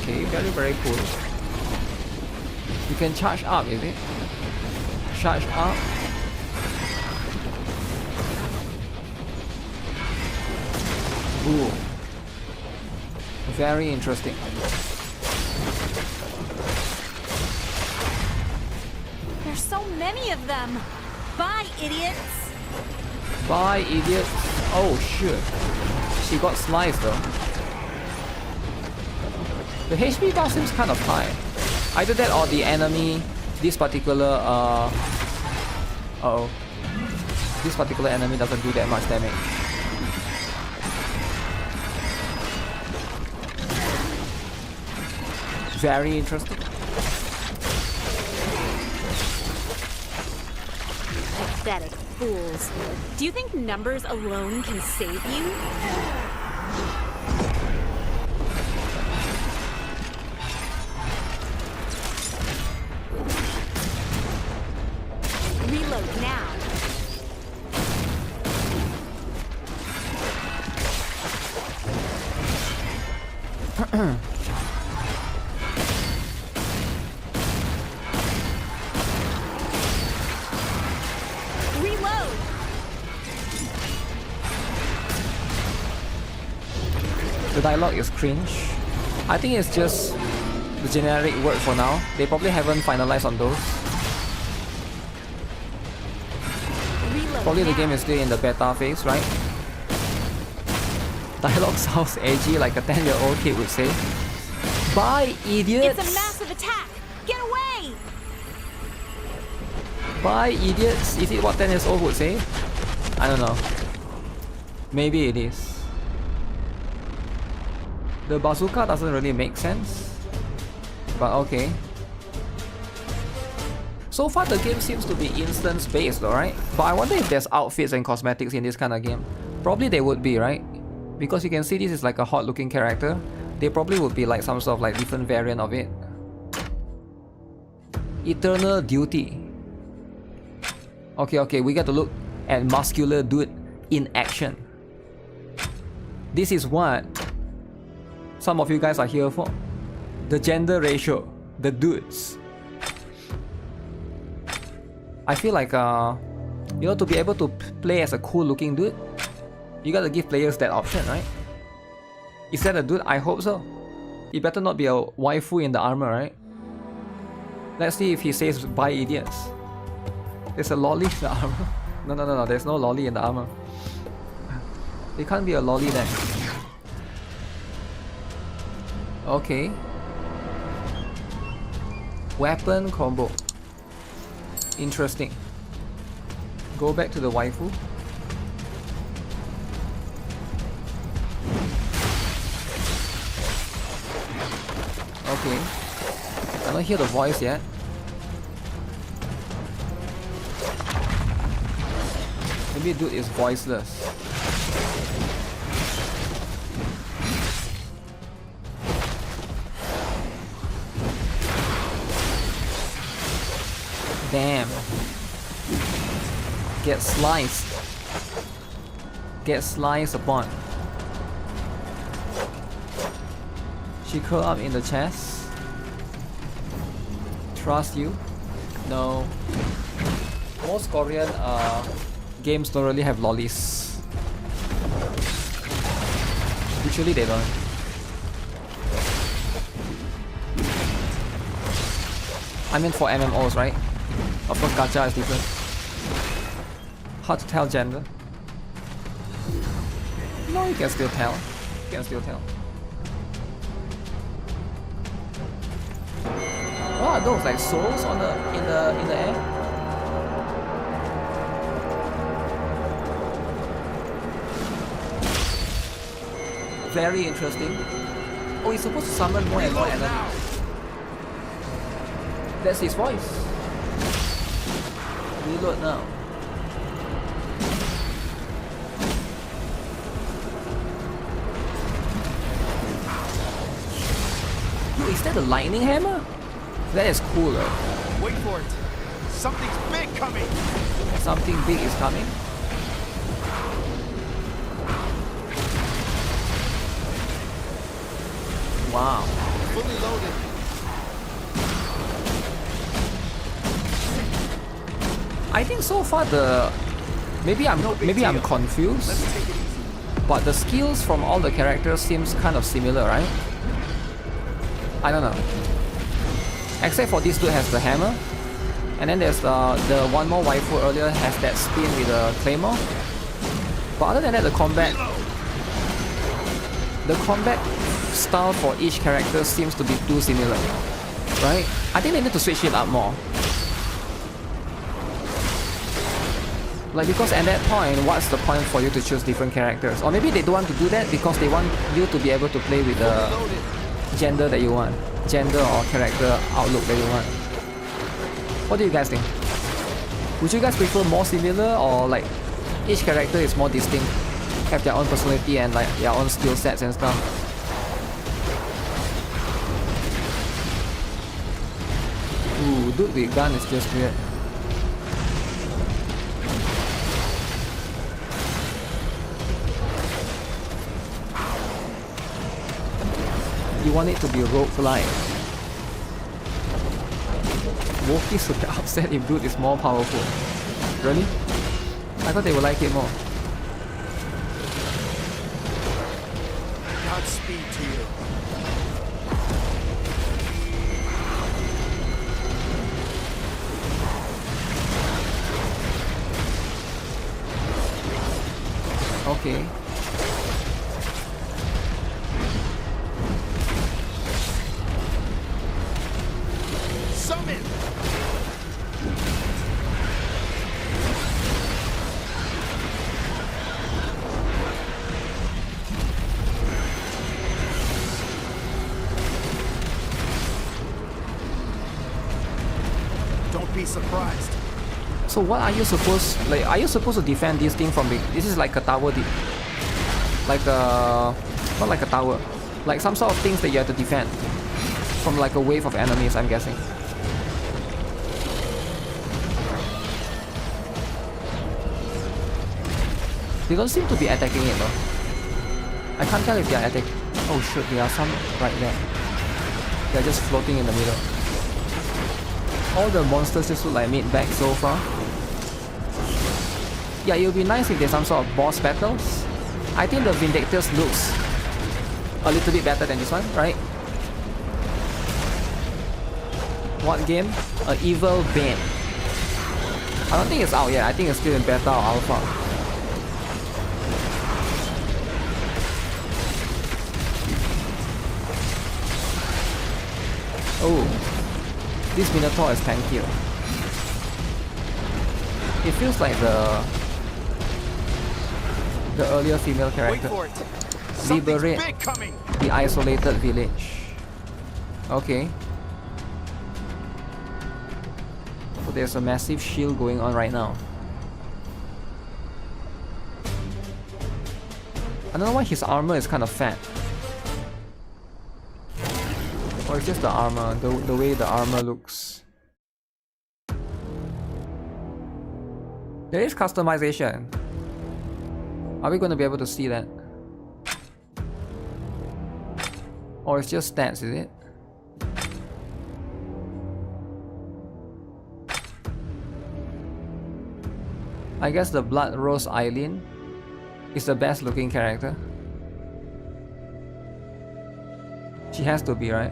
Okay, very cool. You can charge up, is it? Charge up. Ooh. Very interesting. There's so many of them! Bye, idiots! Bye, idiot. Oh shit. She got sliced though. The HP bar seems kind of high. Either that or the enemy, this particular this particular enemy doesn't do that much damage. Very interesting. Pathetic fools. Do you think numbers alone can save you? Reload! The dialogue is cringe. I think it's just the generic word for now. They probably haven't finalized on those. Reload Probably the now. game is still in the beta phase, right? Dialogue sounds edgy like a 10-year-old kid would say. Bye, idiots! It's a massive attack! Get away! Bye, idiots! Is it what 10 years old would say? I don't know. Maybe it is. The bazooka doesn't really make sense. But okay. So far the game seems to be instance based though, right? But I wonder if there's outfits and cosmetics in this kind of game. Probably they would be, right? Because you can see this is like a hot looking character. They probably would be like some sort of like different variant of it. Eternal Duty. Okay, we get to look at muscular dude in action. This is what some of you guys are here for. The gender ratio, the dudes. I feel like you know, to be able to play as a cool looking dude, you gotta give players that option, right? Is that a dude? I hope so. It better not be a waifu in the armor, right? Let's see if he says bye idiots. There's a lolly in the armor. No, there's no lolly in the armor. It can't be a lolly then. Okay. Weapon combo. Interesting. Go back to the waifu. Okay. I don't hear the voice yet. Maybe dude is voiceless. Damn. Get sliced. Get sliced upon. She curled up in the chest. Trust you? No. Most Korean games don't really have lollies. Usually they don't. I mean for MMOs, right? Of course Gacha is different. Hard to tell gender. No, you can still tell. You can still tell. What are those, like souls on the in the air? Very interesting. Oh, he's supposed to summon more and more enemies. That's his voice. Reload now. Yo, is that the lightning hammer? That is cooler. Wait for it. Something's big coming. Something big is coming. Wow. Fully loaded. I think so far the maybe I'm confused. But the skills from all the characters seems kind of similar, right? I don't know. Except for this dude has the hammer. And then there's the one more waifu earlier has that spin with the claymore. But other than that, the combat style for each character seems to be too similar, right? I think they need to switch it up more. Like, because at that point, what's the point for you to choose different characters? Or maybe they don't want to do that because they want you to be able to play with the gender that you want. Gender or character outlook that you want. What do you guys think? Would you guys prefer more similar, or like each character is more distinct, have their own personality and like their own skill sets and stuff? Ooh, dude with gun is just weird. You want it to be roguelike. Wokies would get upset if dude is more powerful. Really? I thought they would like it more. Godspeed to you. Okay. Summon! Don't be surprised. So what are you supposed, like, are you supposed to defend this thing from the, this is like a tower, like a, not like a tower, like some sort of things that you have to defend from like a wave of enemies, I'm guessing. They don't seem to be attacking it though. I can't tell if they are attacking. Oh shoot, there are some right there. They're just floating in the middle. All the monsters just look like mid-back so far. Yeah, it would be nice if there's some sort of boss battles. I think the Vindictus looks a little bit better than this one, right? What game? Evil Bane. I don't think it's out yet. I think it's still in beta or alpha. Oh, this Minotaur is tankier. It feels like the earlier female character. Liberate the isolated village. Okay. So there's a massive shield going on right now. I don't know why his armor is kind of fat. Or it's just the armor, the way the armor looks. There is customization. Are we going to be able to see that? Or it's just stats, is it? I guess the Blood Rose Eileen is the best looking character. She has to be, right?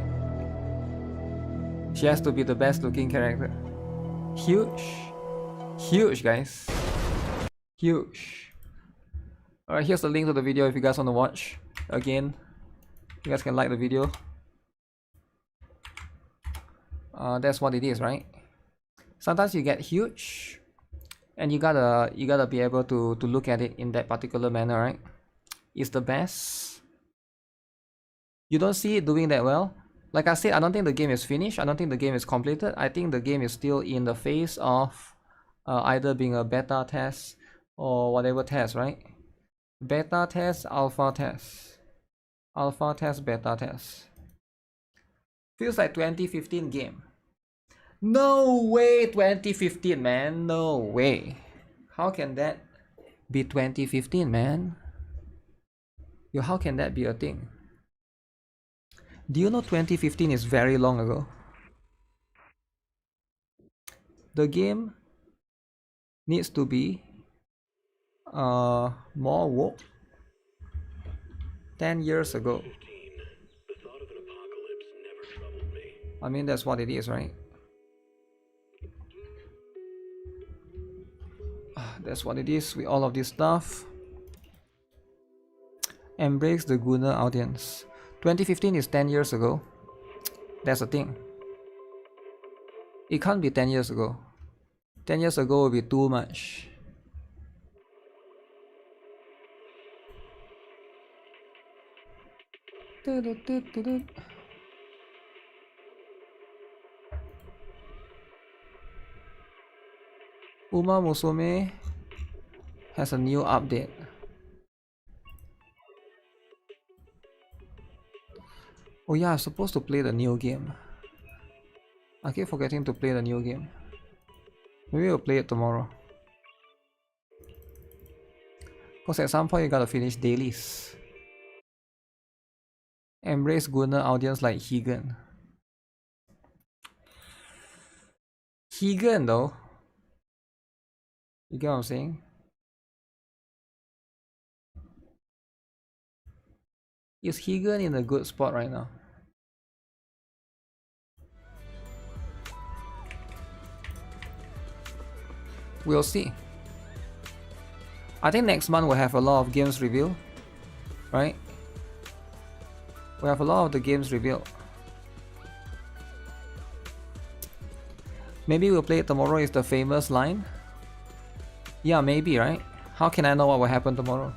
She has to be the best looking character. Huge. Huge, guys. Huge. Alright, here's the link to the video if you guys want to watch. Again, you guys can like the video. That's what it is, right? Sometimes you get huge and you gotta be able to look at it in that particular manner, right? It's the best. You don't see it doing that well. Like I said, I don't think the game is finished. I don't think the game is completed. I think the game is still in the phase of either being a beta test or whatever test, right? Beta test, alpha test. Alpha test, beta test. Feels like 2015 game. No way 2015, man. No way. How can that be 2015, man? Yo, how can that be a thing? Do you know 2015 is very long ago? The game needs to be more woke. 10 years ago. I mean, that's what it is, right? That's what it is with all of this stuff. Embrace the Gunner audience. 2015 is 10 years ago. That's the thing. It can't be 10 years ago. 10 years ago would be too much. Uma Musume has a new update. Oh yeah, I'm supposed to play the new game. I keep forgetting to play the new game. Maybe we'll play it tomorrow. Because at some point you gotta finish dailies. Embrace Gunner audience like Higan. Higan though. You get what I'm saying? Is Higan in a good spot right now? We'll see. I think next month we'll have a lot of games revealed, right? We have a lot of the games revealed. Maybe we'll play it tomorrow is the famous line. Yeah, maybe, right? How can I know what will happen tomorrow?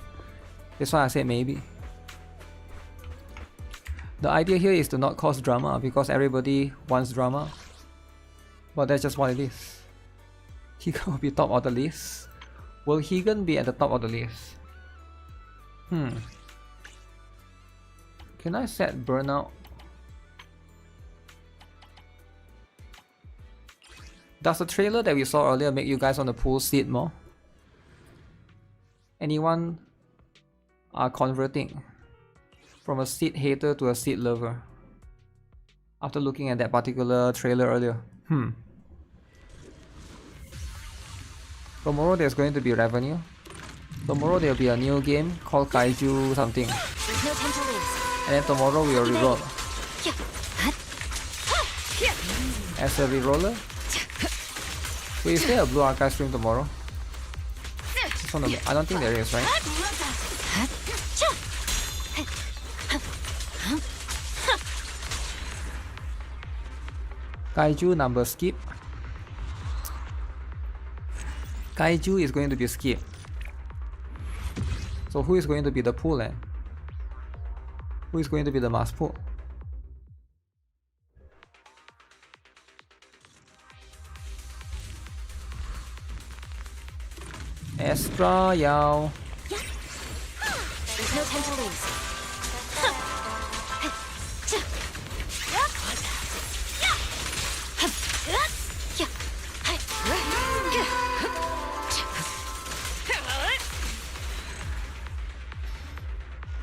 That's why I said maybe. The idea here is to not cause drama because everybody wants drama. But that's just what it is. Higan will be top of the list. Will Higan be at the top of the list? Can I set burnout? Does the trailer that we saw earlier make you guys want to pull Sid more? Anyone are converting from a Sid hater to a Sid lover after looking at that particular trailer earlier? Tomorrow there's going to be revenue. Tomorrow there'll be a new game called Kaiju something. And then tomorrow we'll reroll. As a reroller? Wait, is there a Blue Archive stream tomorrow? I don't think there is, right? Kaiju number skip. Kaiju is going to be skip. So who is going to be the pool then? Who is going to be the mass pool? Extra Yao. There's no time to lose.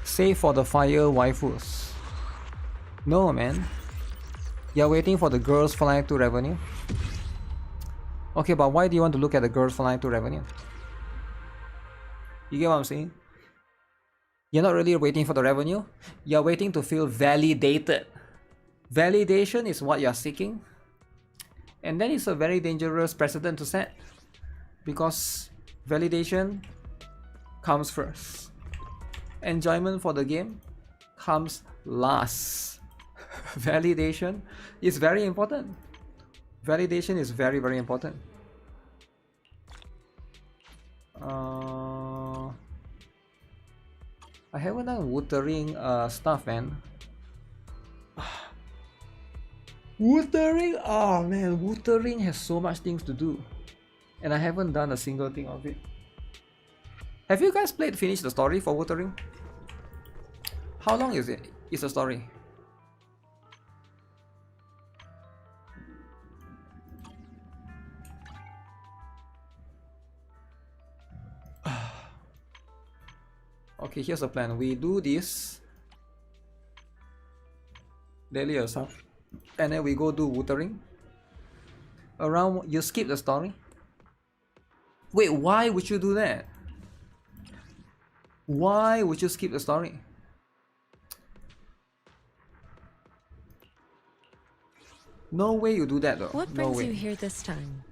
Save for the fire waifus. No, man. You're waiting for the girls flying to revenue? Okay, but why do you want to look at the girls flying to revenue? You get what I'm saying? You're not really waiting for the revenue. You're waiting to feel validated. Validation is what you're seeking. And that is a very dangerous precedent to set. Because validation comes first. Enjoyment for the game comes last. Validation is very important. Validation is very, very important. I haven't done Wuthering stuff, man. Wuthering? Oh man, Wuthering has so much things to do. And I haven't done a single thing of it. Have you guys finished the story for Wuthering? How long is it? Is the story? Okay, here's the plan. We do this daily yourself, and then we go do Wuthering. You skip the story. Wait, why would you do that? Why would you skip the story? No way you do that though. What brings you here this time?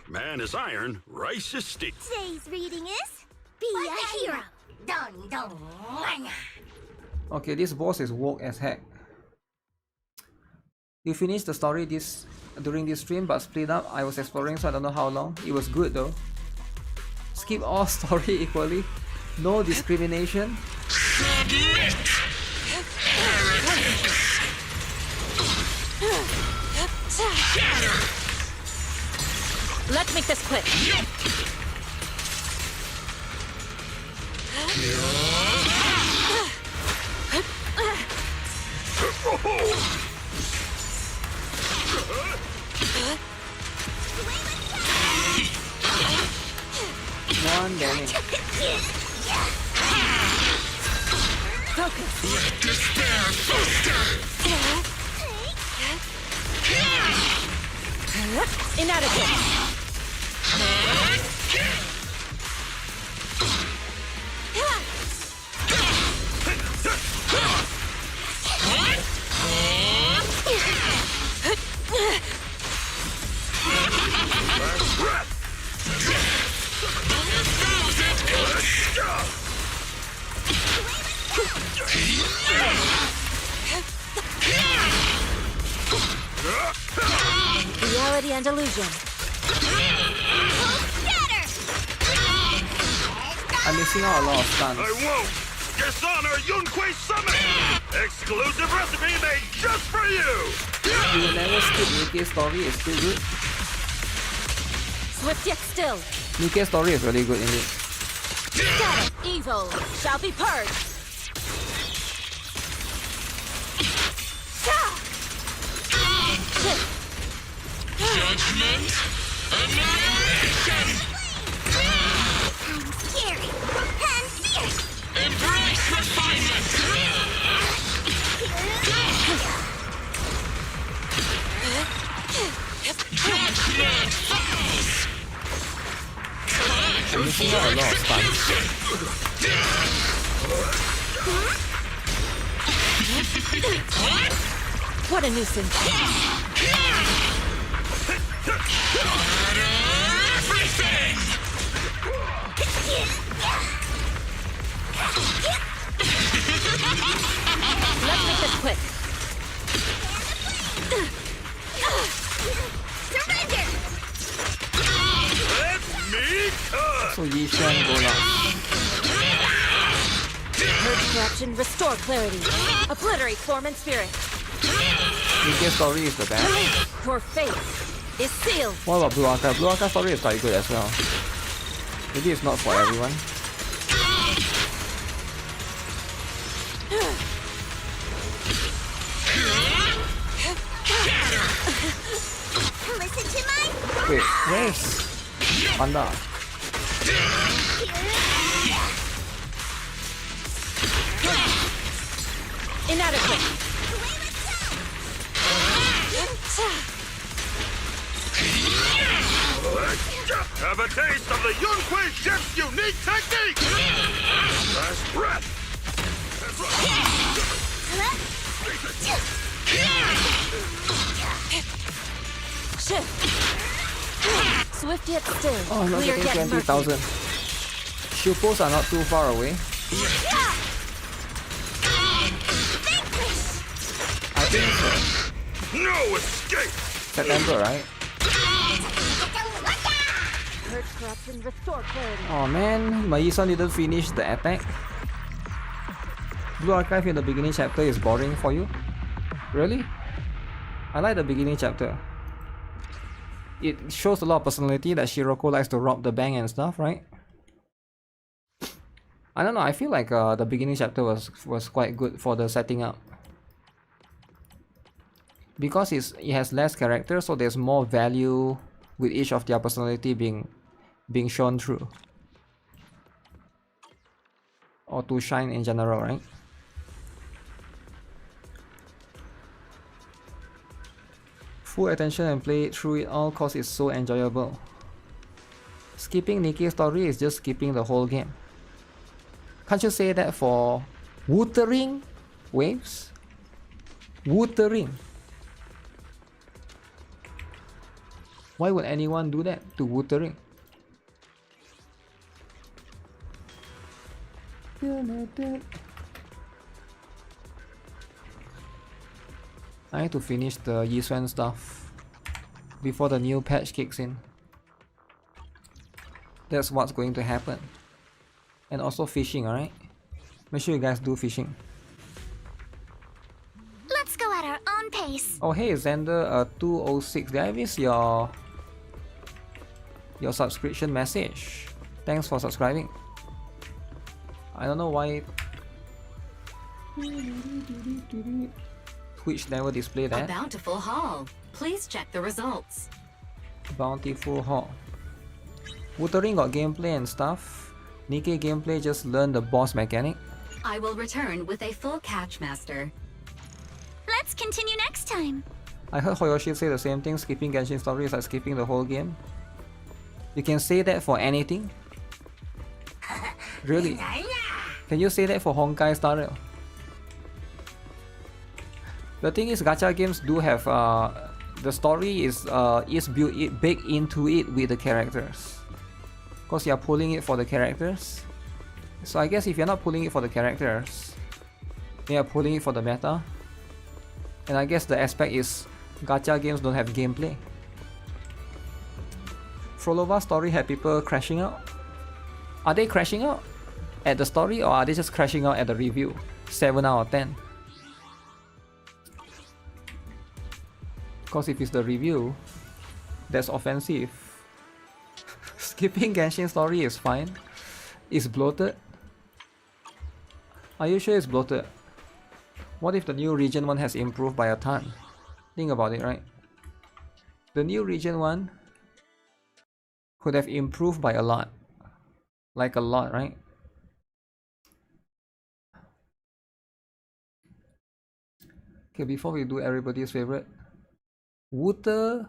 Man is iron, rice is steel. Today's reading is Be a Hero. Dun dun. Okay, this boss is woke as heck. You finished the story during this stream, but split up. I was exploring, so I don't know how long. It was good though. Skip all story equally. No discrimination. Let's make this quick. One damage. Inadequate. Reality and illusion. I'm missing out a lot of stuns. I won't dishonor Yunque's summit! Exclusive recipe made just for you! You will never skip Nikke's story, it's still good. Swift yet still. Nikke's story is really good indeed. Static evil shall be purged. Judgment, annihilation. I'm scary and fierce. Embrace refinement. Judgment falls. I'm missing out a lot of stuns. What a nuisance. Everything. Let's make this quick. Surrender! Let me cut! So Yishan go last. Purge corruption, restore clarity. Obliterate form and spirit. Nikke's story is the best. Your fate is sealed. What about Blue Archive? Blue Archive story is quite good as well. Maybe it's not for everyone. Listen to my... Wait, where's Panda? Inadequate. Have a taste of the Yunque Chef's unique technique! Last breath! Shift. Swift yet still. Oh, not Clear getting yet murky. 20,000. Shupos are not too far away. I think No escape! September, right? Purge corruption, restore clarity. Oh man, my Yisun didn't finish the attack. Blue Archive in the beginning chapter is boring for you? Really? I like the beginning chapter. It shows a lot of personality that Shiroko likes to rob the bank and stuff, right? I don't know, I feel like the beginning chapter was quite good for the setting up. Because it has less character, so there's more value with each of their personality being shown through. Or to shine in general, right? Full attention and play it through it all cause it's so enjoyable. Skipping Nikke's story is just skipping the whole game. Can't you say that for Wuthering waves? Wuthering. Why would anyone do that to Wuthering? I need to finish the Yisuen stuff before the new patch kicks in. That's what's going to happen. And also fishing, alright? Make sure you guys do fishing. Let's go at our own pace. Oh hey Xander 206, did I miss your subscription message? Thanks for subscribing. I don't know why Twitch never display that. A bountiful haul. Please check the results. Bountiful haul. Wuthering got gameplay and stuff. Nikke gameplay just learn the boss mechanic. I will return with a full catch, Master. Let's continue next time. I heard Hoyoshi say the same thing, skipping Genshin story is like skipping the whole game. You can say that for anything? Really? Can you say that for Honkai Star Rail? The thing is, gacha games do have the story is baked into it with the characters, because you are pulling it for the characters. So I guess if you're not pulling it for the characters, you are pulling it for the meta. And I guess the aspect is gacha games don't have gameplay. Frolova's story had people crashing out. Are they crashing out at the story, or are they just crashing out at the review? 7 out of 10. Because if it's the review, that's offensive. Skipping Genshin story is fine. It's bloated. Are you sure it's bloated? What if the new region 1 has improved by a ton? Think about it, right? The new region 1 could have improved by a lot. Like a lot, right? Okay, before we do everybody's favorite, Wuthering,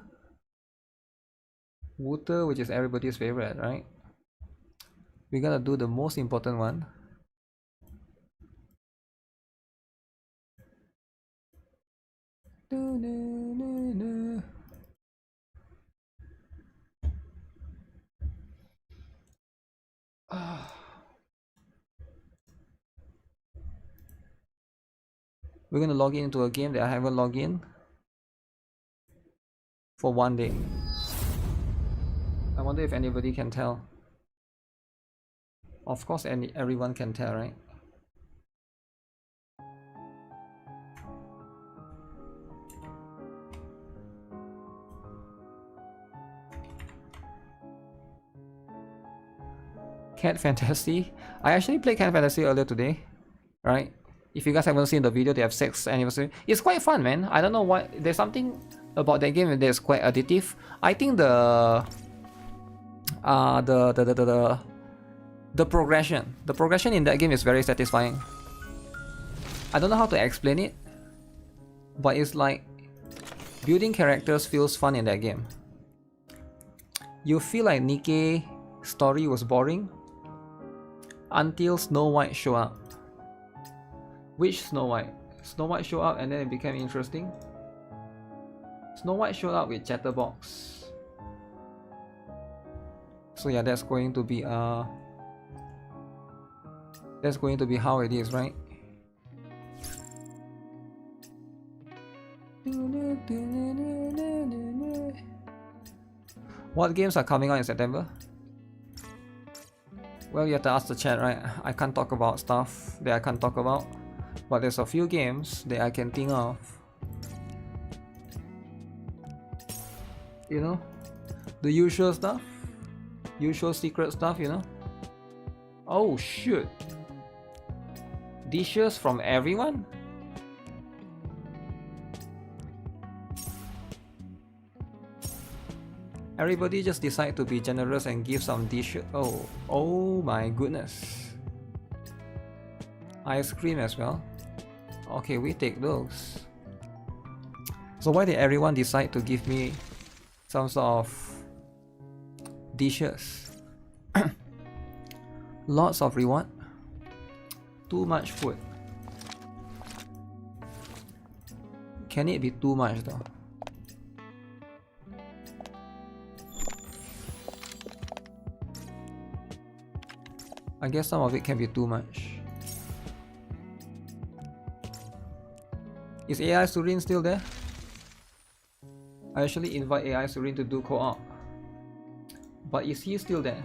which is everybody's favorite, right? We're gonna do the most important one. We're gonna log into a game that I haven't logged in for 1 day. I wonder if anybody can tell. Of course, everyone can tell, right? Cat Fantasy. I actually played Cat Fantasy earlier today, right? If you guys haven't seen the video, they have 6th anniversary. It's quite fun, man. I don't know why. There's something about that game that's quite addictive. I think the progression in that game is very satisfying. I don't know how to explain it, but it's like building characters feels fun in that game. You feel like Nikke story was boring until Snow White show up. Which Snow White? Snow White showed up and then it became interesting. Snow White showed up with Chatterbox. So yeah, that's going to be how it is, right? What games are coming out in September? Well, you have to ask the chat, right? I can't talk about stuff that I can't talk about, but there's a few games that I can think of. You know, the usual stuff, usual secret stuff, you know. Oh shoot, dishes from everyone? Everybody just decide to be generous and give some dishes. Oh my goodness. Ice cream as well. Okay, we take those. So why did everyone decide to give me some sort of dishes? Lots of reward. Too much food. Can it be too much though? I guess some of it can be too much. Is AI Surin still there? I actually invite AI Surin to do co-op. But is he still there?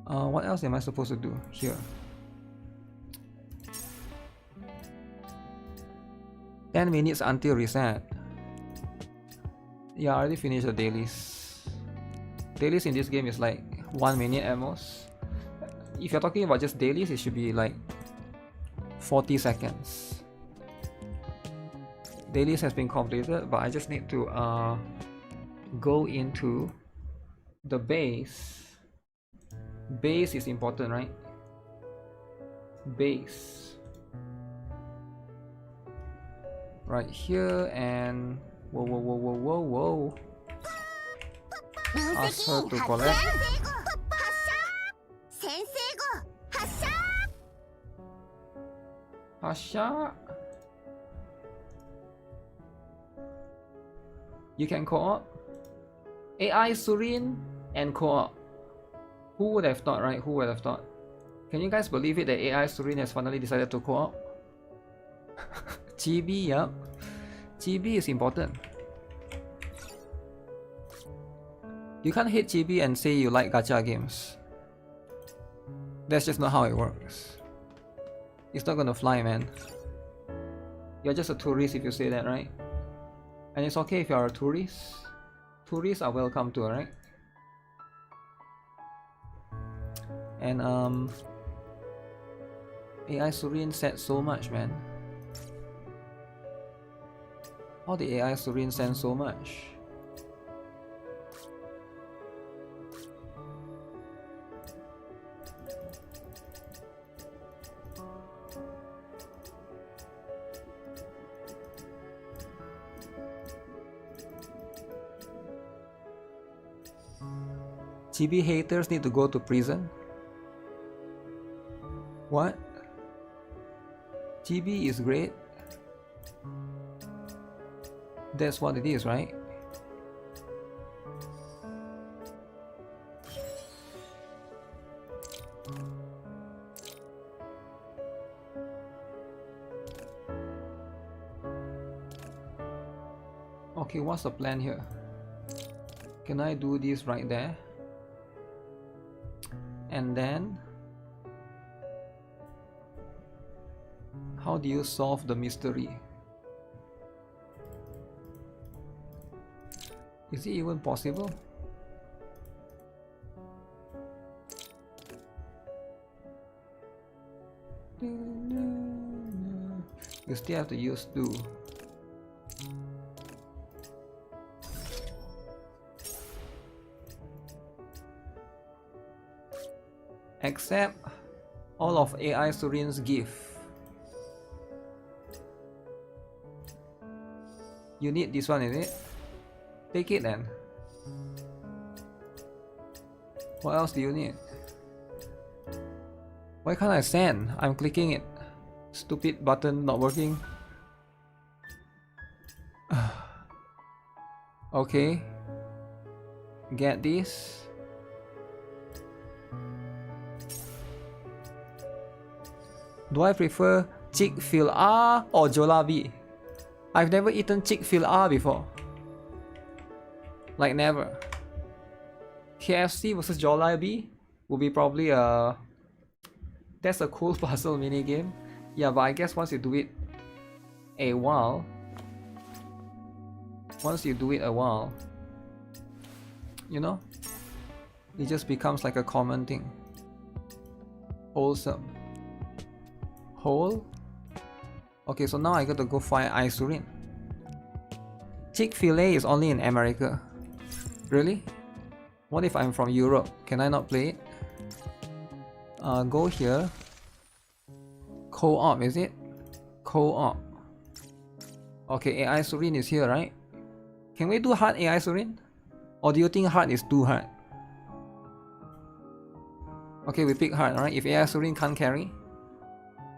What else am I supposed to do here? 10 minutes until reset. Yeah, I already finished the dailies. Dailies in this game is like 1 minute at most. If you're talking about just dailies, it should be like 40 seconds. Dailies has been completed, but I just need to go into the base. Base is important, right? base. Right here and whoa. Ask her to collab. Hasha. You can co-op. AI Surin and co-op. Who would have thought, right? Who would have thought? Can you guys believe it that AI Surin has finally decided to co-op? GB, yup. GB is important. You can't hate GB and say you like gacha games. That's just not how it works. It's not gonna fly, man. You're just a tourist if you say that, right? And it's okay if you're a tourist. Tourists are welcome too, right? And AI Surin said so much, man. How did AI Surin send so much? GB haters need to go to prison? What? GB is great? That's what it is, right? Okay, what's the plan here? Can I do this right there? And then how do you solve the mystery? Is it even possible? You still have to use do. Accept all of AI Surin's gift. You need this one, is it? Take it then. What else do you need? Why can't I send? I'm clicking it. Stupid button not working. Okay. Get this. Do I prefer Chick-fil-A or Jollibee? I've never eaten Chick-fil-A before. Like never. KFC versus Jollibee would be probably a... That's a cool puzzle mini game. Yeah, but I guess once you do it a while... you know? It just becomes like a common thing. Wholesome. Whole? Okay, so now I got to go find Isurin. Chick-fil-A is only in America. Really? What if I'm from Europe? Can I not play it? Go here. Co-op, is it? Co-op. Okay, AI Surin is here, right? Can we do hard AI Surin? Or do you think hard is too hard? Okay, we pick hard, right? If AI Surin can't carry,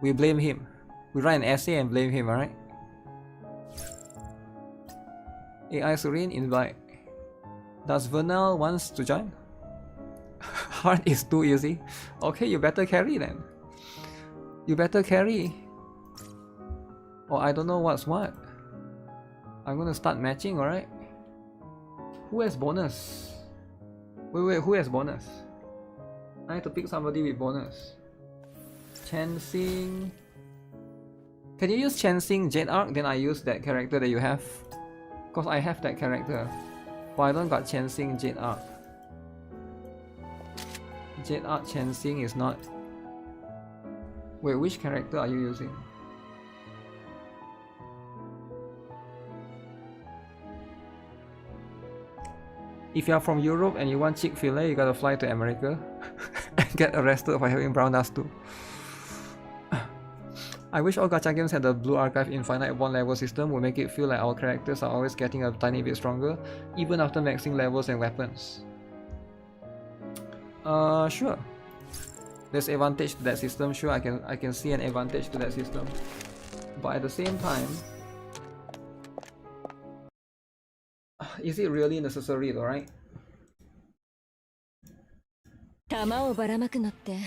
we blame him. We write an essay and blame him, alright? AI Surin, invite. Does Vernal wants to join? Hard is too easy. Okay, you better carry then. You better carry. Or I don't know what's what. I'm gonna start matching, alright? Who has bonus? Wait, who has bonus? I have to pick somebody with bonus. Chancing. Can you use Chancing GuitarRock? Then I use that character that you have. Cause I have that character. But I don't got Chancing GuitarRock. GuitarRock Chancing is not... Wait, which character are you using? If you are from Europe and you want Chick-fil-A, you gotta fly to America and get arrested for having brown dust too. I wish all gacha games had the blue archive infinite bond level system. Would make it feel like our characters are always getting a tiny bit stronger, even after maxing levels and weapons. Sure. There's advantage to that system. Sure, I can see an advantage to that system. But at the same time, is it really necessary though, right? 玉をばらまくのって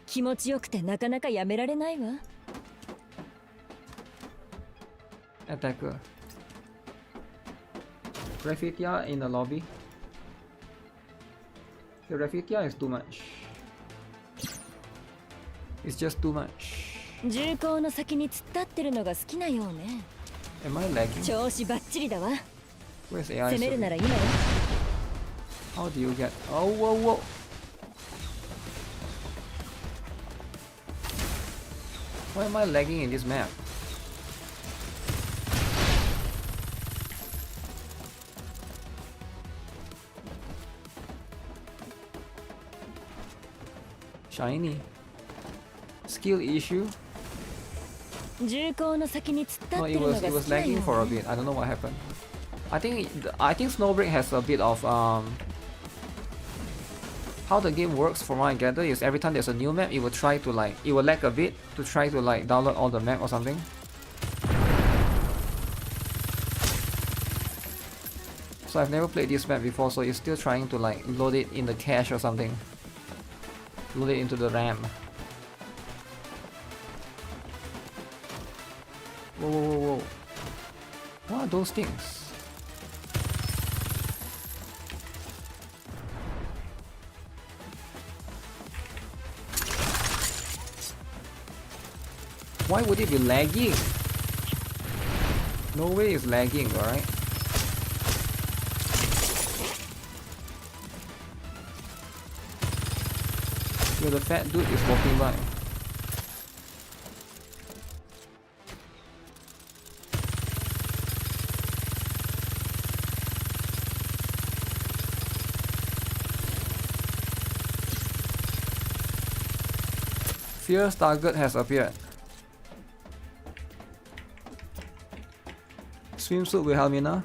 気持ちよくてなかなかやめられないわ。Attacker. Graffitia in the lobby. The Graffitia is too much. It's just too much. 銃口の先に突っ立ってるのが好きなようね。Am I lagging? 調子バッチリだわ。 Where's AI? 攻めるなら今よ。 How do you get? Oh, whoa, whoa. Why am I lagging in this map? Shiny. Skill issue? No, it was lagging for a bit. I don't know what happened. I think Snowbreak has a bit of how the game works. From what I gather is every time there's a new map, it will try to it will lag a bit to try to download all the map or something. So I've never played this map before, so it's still trying to load it in the cache or something. Load it into the RAM. Whoa, whoa, whoa, whoa. What are those things? Why would it be lagging? No way it's lagging, alright? Yo, the fat dude is walking by. Fierce target has appeared. Swimsuit with Helmina.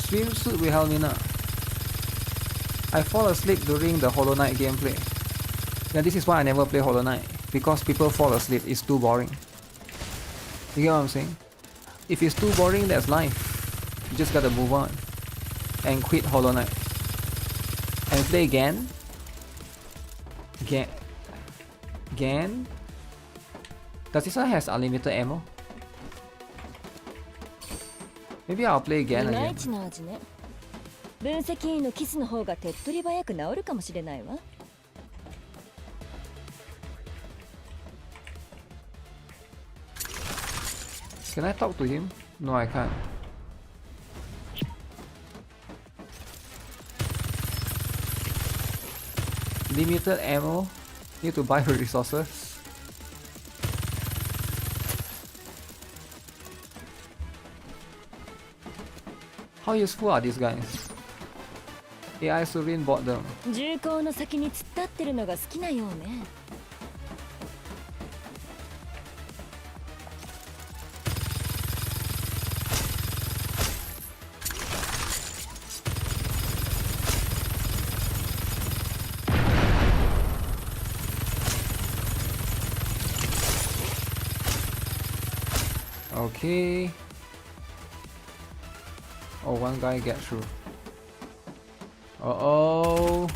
Swimsuit with Helmina. I fall asleep during the Hollow Knight gameplay. Yeah, this is why I never play Hollow Knight. Because people fall asleep, it's too boring. You get what I'm saying? If it's too boring, that's life. You just gotta move on. And quit Hollow Knight. And play again. Gan? Does this one has unlimited ammo? Maybe I'll play again. 分析員のキスの方が手っ取り早く治るかもしれないわ。Can I talk to him? No, I can't. Limited ammo. Need to buy resources. How useful are these guys? AI Surin bought them. 銃口の先に突っ立ってるのが好きなようね。Okay. Oh, one guy get through. Uh-oh.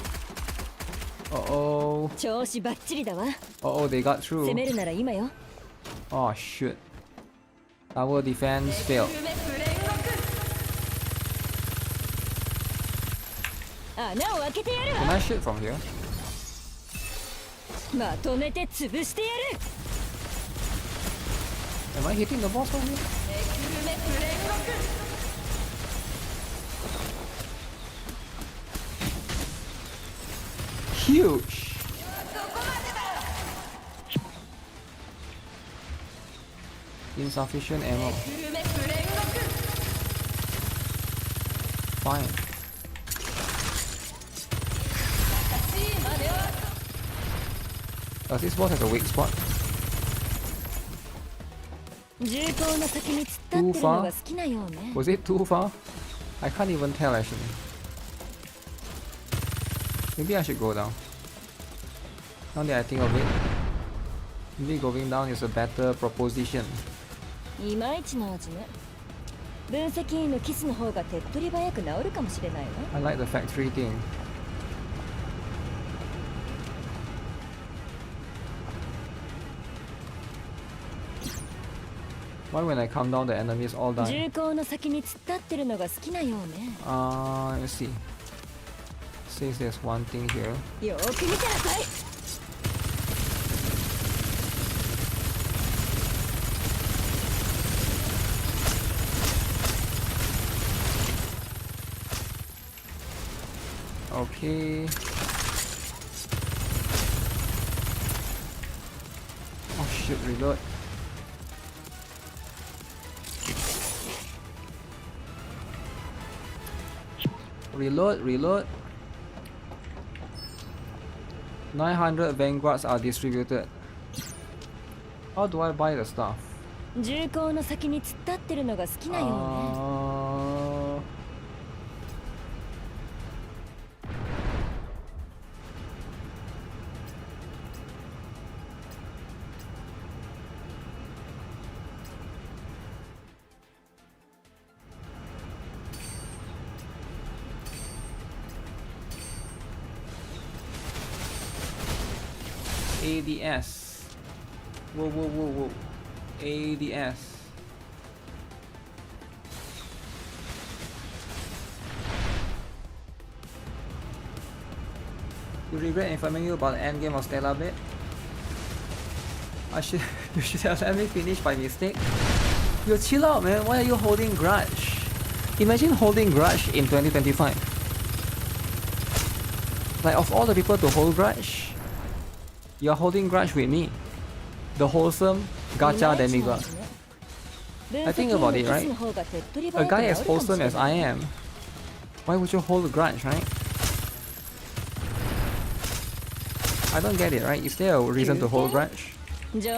Uh-oh. 調子バッチリだわ。Uh-oh, they got through. 攻めるなら今よ。 Oh, shit. Our defense failed. 穴を開けてやる Can わ。 I shoot from here? まとめて潰してやる。 Am I hitting the boss from here? Huge! Insufficient ammo. Fine. Does this boss have a weak spot? Too far? Was it too far? I can't even tell actually. Maybe I should go down. Now that I think of it, maybe going down is a better proposition. いまいちの味ね。分析員のキスの方が手っ取り早く治るかもしれないわ。I like the factory thing. Why when I come down the enemies all die? 銃口の先に突っ立ってるのが好きなようね。Let's see. Says there's one thing here. よーく見てなさい。Okay. Oh shit, reload. Reload. 900 vanguards are distributed. How do I buy the stuff? 銃口の先に突っ立ってるのが好きなようね。ADS. Whoa. ADS. You regret informing you about the endgame of Stellar Blade? You should have let me finish by mistake. Yo, chill out, man. Why are you holding grudge? Imagine holding grudge in 2025. Like, of all the people to hold grudge, you're holding grudge with me, the wholesome gacha demigod. I think about it, right? A guy as wholesome as I am, why would you hold a grudge, right? I don't get it, right? Is there a reason to hold grudge? Okay,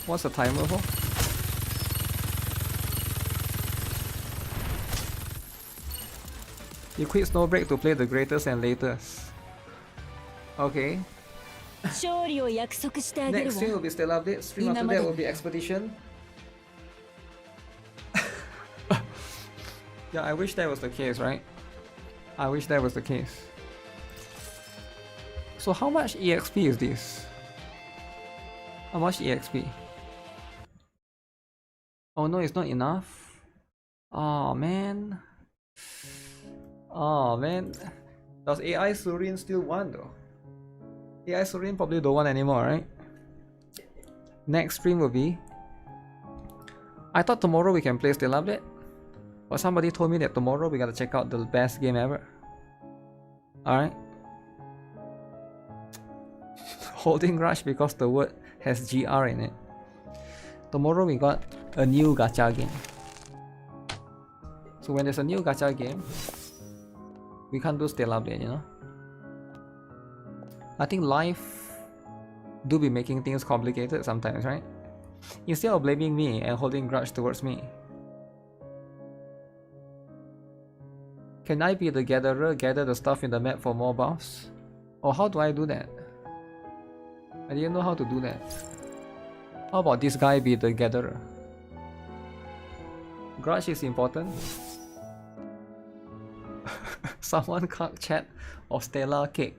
what's the timer for? You quit Snowbreak to play the greatest and latest. Okay. Next stream will be Stellar Blade. Stream after that will be Expedition. Yeah, I wish that was the case, right? I wish that was the case. So how much EXP is this? How much EXP? Oh no, it's not enough. Oh man. Oh man. Does AI Surin still want though? AI Surin probably don't want anymore, right? Next stream will be... I thought tomorrow we can play Stellar Blade, but somebody told me that tomorrow we gotta check out the best game ever. Alright. Holding Rush because the word has GR in it. Tomorrow we got a new gacha game. So when there's a new gacha game, we can't do Stellar Blade, you know? I think life do be making things complicated sometimes, right? Instead of blaming me and holding grudge towards me. Can I be the gatherer, gather the stuff in the map for more buffs? Or how do I do that? I didn't know how to do that. How about this guy be the gatherer? Grudge is important. Someone can't chat of Stellar Cake.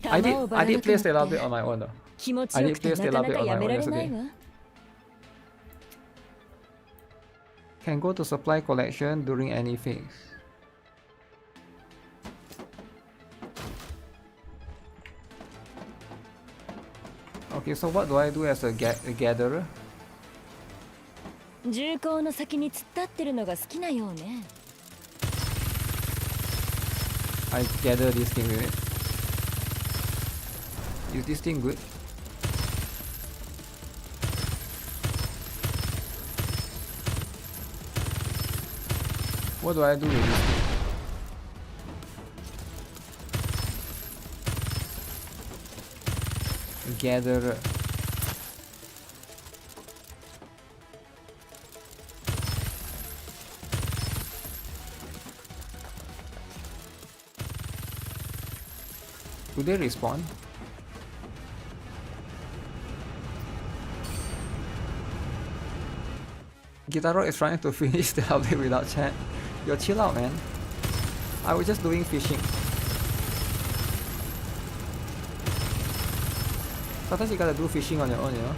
I did play Stellar Blade on my own though. I did play Stellar Blade on my own yesterday. Can go to supply collection during any phase. Okay, so what do I do as a gatherer? I gather this thing with it. Is this thing good? What do I do with this thing? Gatherer. Do they respawn? GuitarRock is trying to finish the update without chat. Yo, chill out, man. I was just doing fishing. Sometimes you gotta do fishing on your own, you know?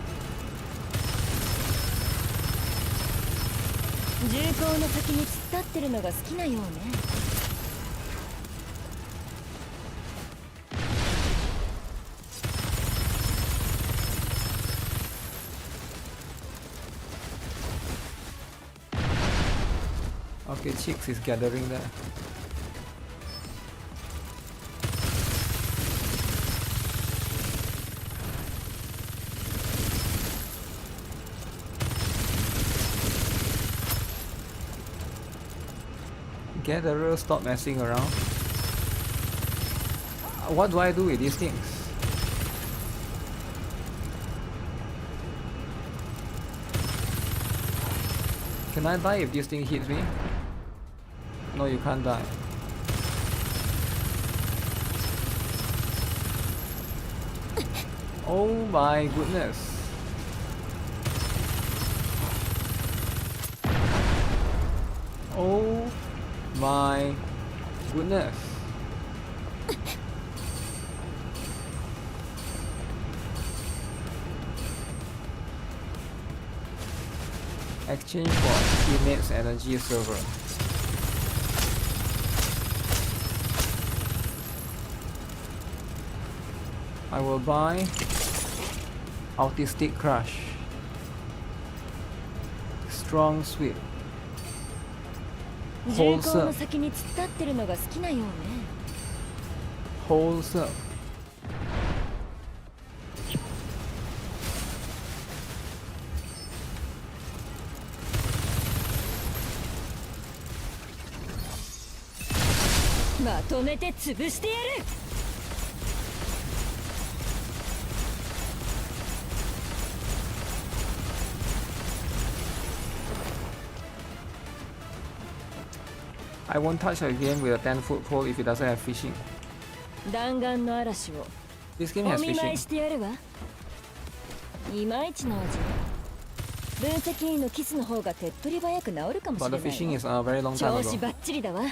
銃口の先に突っ立ってるのが好きなようね。Okay, Chicks is gathering there. Gatherer, stop messing around. What do I do with these things? Can I die if this thing hits me? No, you can't die. Oh my goodness. Oh my goodness. Exchange for teammates energy server. I will buy Autistic Crush, Strong Sweep, 銃口の Wholesome, 先に突っ立ってるのが好きなようね。 Wholesome.「まとめて潰してやる!」 I won't touch a game with a 10-foot pole if it doesn't have fishing. 弾丸の嵐を This game お has 見舞 fishing. いしてやるわ。いまいちの味。分析員のキスの方が手っ取り早く治るかもし But れ the ない fishing わ。 is a very long time 調子 ago. バッチリだわ。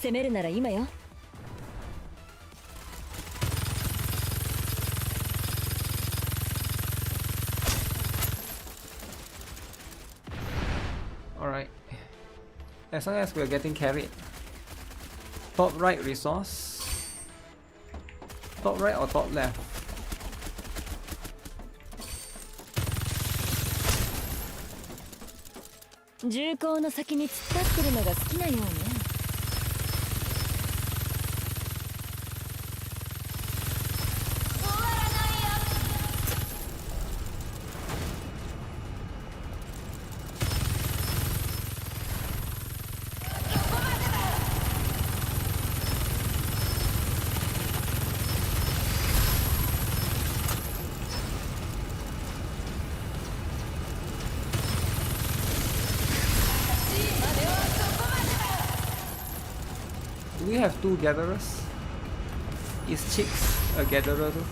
攻めるなら今よ。 Alright. As long as we're getting carried. Top right resource. Top right or top left?「銃口の先に突っ立ってるのが好きなようね。 Do we have two gatherers? Is Chicks a gatherer too?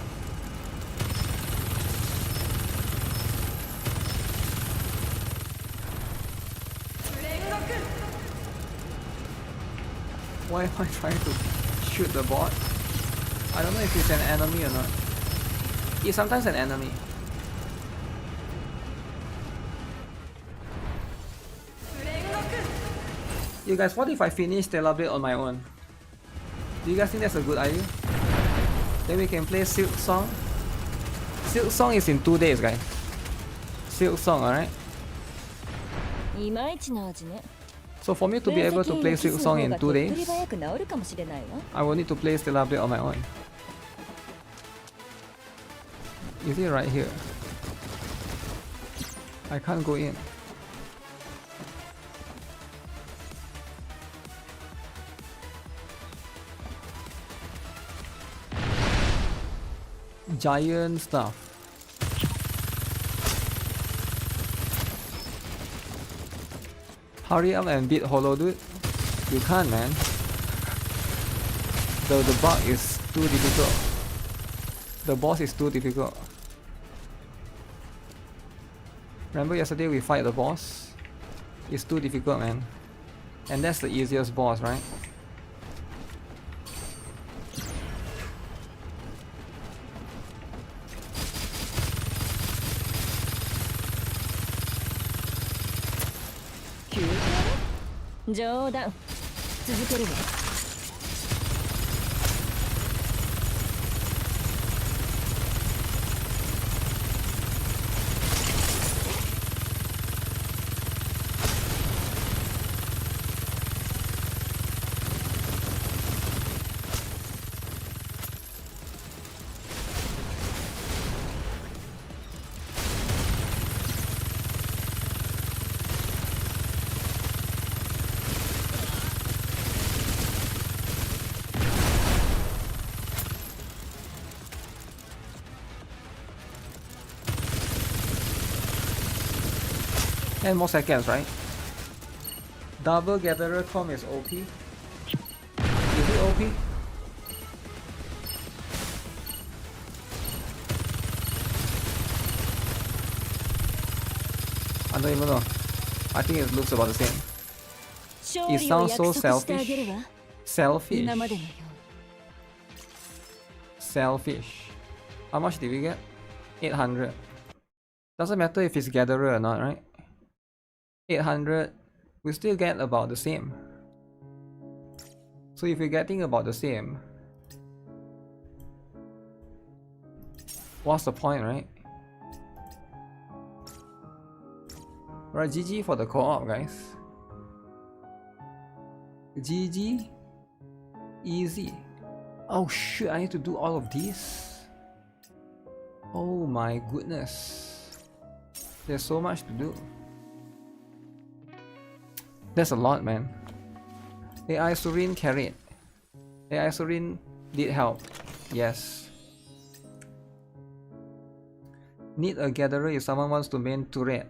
Why am I trying to shoot the bot? I don't know if it's an enemy or not. It's sometimes an enemy. You guys, what if I finish Stellar Blade on my own? Do you guys think that's a good idea? Then we can play Silk Song. Silk Song is in 2 days, guys. Silk Song, alright? いまいちの味ね。 So for me to be able to play Silk Song in 2 手っ取り days, 早く治るかもしれないわ。 I will need to play Stellar Blade on my own. Is it right here? I can't go in. giant stuff. Hurry up and beat Holo, dude. You can't, man. The bug is too difficult. The boss is too difficult. Remember yesterday we fight the boss? It's too difficult, man. And that's the easiest boss, right? And more seconds, right? Double Gatherer Com is OP. Is it OP? I don't even know. I think it looks about the same. It sounds so selfish. Selfish. Selfish. How much did we get? 800. Doesn't matter if it's Gatherer or not, right? 800, we still get about the same. So if you're getting about the same, what's the point, right? Right, GG for the co-op, guys. GG. Easy. Oh shit, I need to do all of this. Oh my goodness. There's so much to do. That's a lot, man. AI Surin carried. AI Surin did help. Yes. Need a gatherer if someone wants to main turret.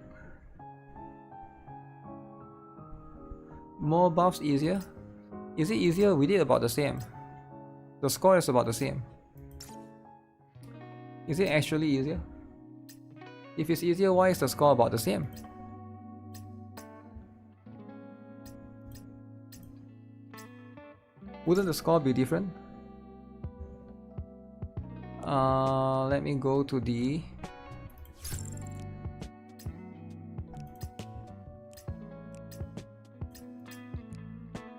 More buffs easier? Is it easier? We did about the same. The score is about the same. Is it actually easier? If it's easier, why is the score about the same? Wouldn't the score be different? Let me go to the...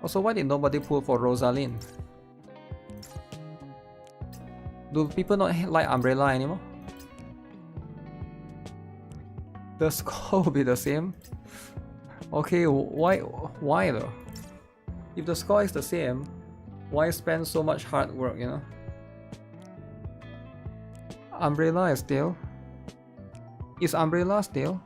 Also, why did nobody pull for Rosalind? Do people not like Umbrella anymore? The score will be the same? Okay, why though? If the score is the same, why spend so much hard work, you know? Umbrella is still... Is Umbrella still?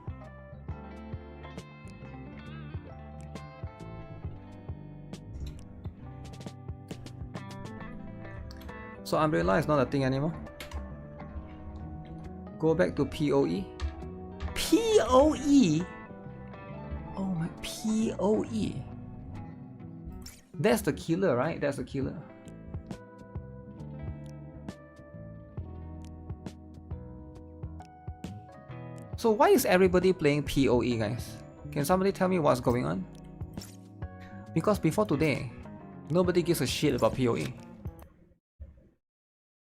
So Umbrella is not a thing anymore? Go back to PoE? PoE? Oh my, PoE. That's the killer, right? That's the killer. So why is everybody playing PoE, guys? Can somebody tell me what's going on? Because before today, nobody gives a shit about PoE.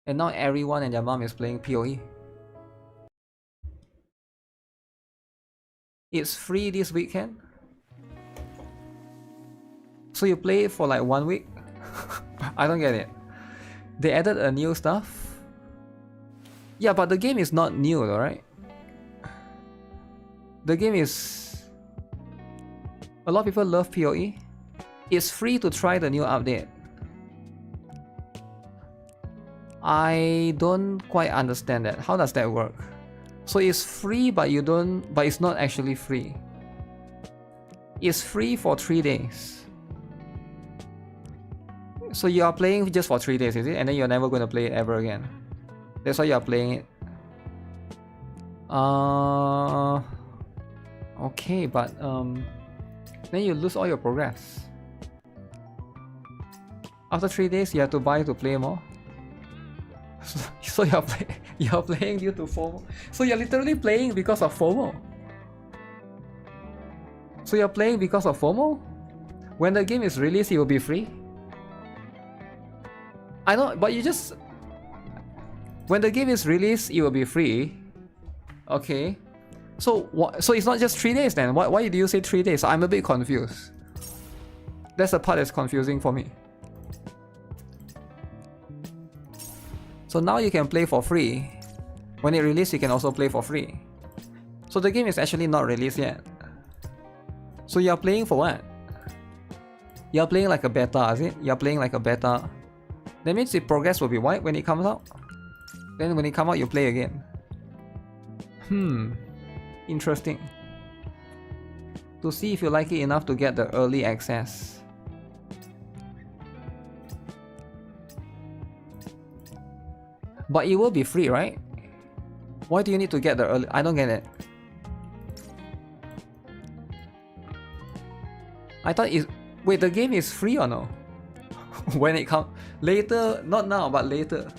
And now everyone and their mom is playing PoE. It's free this weekend? So you play it for like 1 week? I don't get it. They added a new stuff? Yeah, but the game is not new though, right? The game is... A lot of people love PoE. It's free to try the new update. I don't quite understand that. How does that work? So it's free but you don't... But it's not actually free. It's free for 3 days. So you are playing just for 3 days, is it? And then you're never going to play it ever again. That's why you are playing it. Okay, but then you lose all your progress. After 3 days, you have to buy to play more. So you're playing due to FOMO. So you're literally playing because of FOMO. So you're playing because of FOMO? When the game is released, it will be free? I know, but you just... When the game is released, it will be free. Okay. So it's not just 3 days then? Why do you say 3 days? I'm a bit confused. That's the part that's confusing for me. So now you can play for free. When it releases, you can also play for free. So the game is actually not released yet. So you're playing for what? You're playing like a beta, is it? You're playing like a beta. That means the progress will be white when it comes out. Then when it comes out, you play again. Interesting. To see if you like it enough to get the early access. But it will be free, right? Why do you need to get the early? I don't get it. I thought it's... Wait, the game is free or no? When it comes... Later, not now, but later.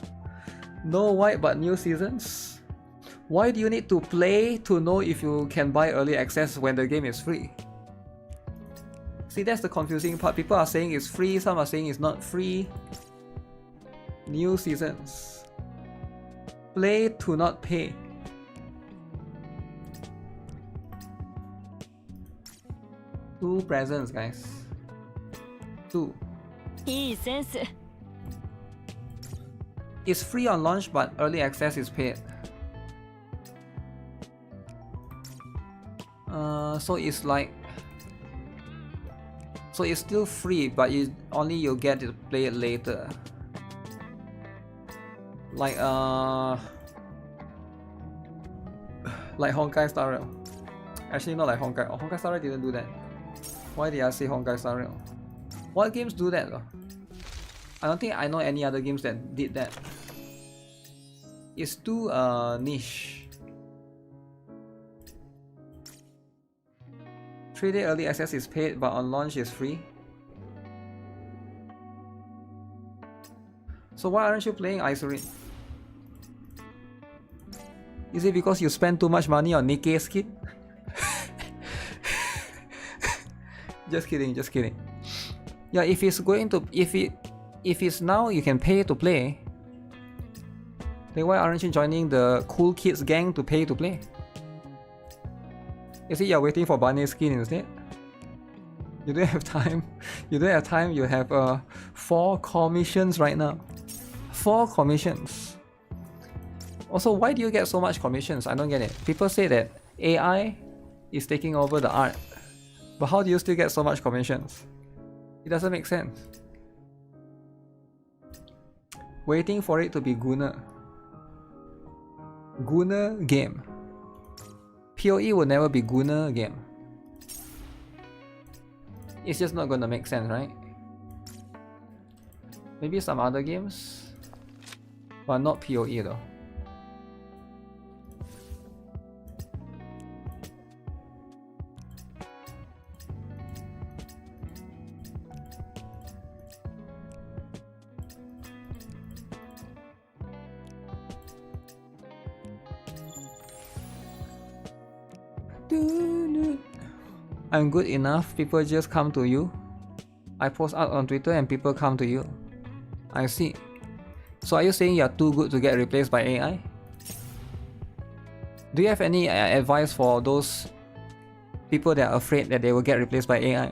No white but new seasons? Why do you need to play to know if you can buy early access when the game is free? See, that's the confusing part. People are saying it's free, some are saying it's not free. New seasons. Play to not pay. Two presents, guys. Two. It's free on launch, but early access is paid. So it's like... So it's still free, but you'll get to play it later. Like Honkai Star Rail. Actually, not like Honkai. Honkai Star Rail didn't do that. Why did I say Honkai Star Rail? What games do that though? I don't think I know any other games that did that. It's too niche. 3-day early access is paid, but on launch is free. So why aren't you playing Isorin? Is it because you spend too much money on Nikke skin? Just kidding, just kidding. Yeah, if it's going to... If it's now you can pay to play, then why aren't you joining the cool kids gang to pay to play? Is it you're waiting for Bunnies skin instead? You don't have time. You don't have time. You have 4 commissions right now. 4 commissions. Also, why do you get so much commissions? I don't get it. People say that AI is taking over the art. But how do you still get so much commissions? It doesn't make sense. Waiting for it to be Gunner. Gunner game. PoE will never be Gunner game. It's just not gonna make sense, right? Maybe some other games, but not PoE though. I'm good enough, people just come to you. I post out on Twitter and people come to you. I see. So are you saying you're too good to get replaced by AI? Do you have any advice for those people that are afraid that they will get replaced by AI?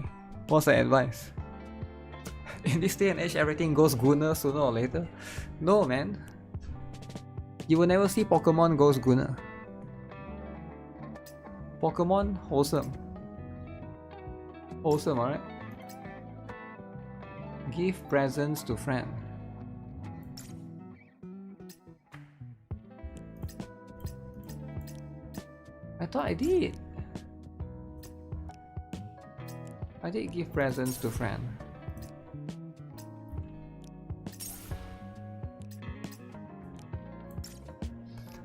What's the advice? In this day and age, everything goes Gunner sooner or later. No, man. You will never see Pokemon goes Gunner. Pokemon, wholesome. Wholesome, alright? Give presents to friend. I thought I did. I did give presents to friend.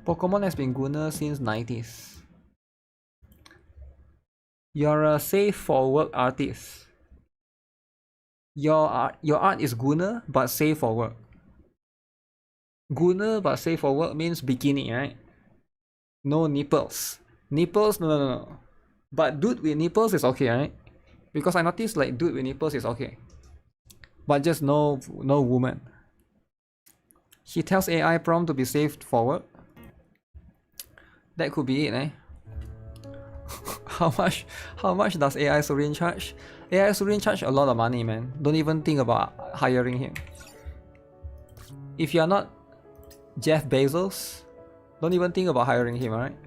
Pokemon has been Gunner since 90s. You're a safe for work artist. Your art is Gunner but safe for work. Gunner but safe for work means bikini, right? No nipples. Nipples, no. But dude with nipples is okay, right? Because I noticed like dude with nipples is okay. But just no woman. He tells AI prompt to be saved for work. That could be it, eh? How much does AI Surin charge? AI Surin charge a lot of money, man. Don't even think about hiring him. If you're not Jeff Bezos, don't even think about hiring him, alright?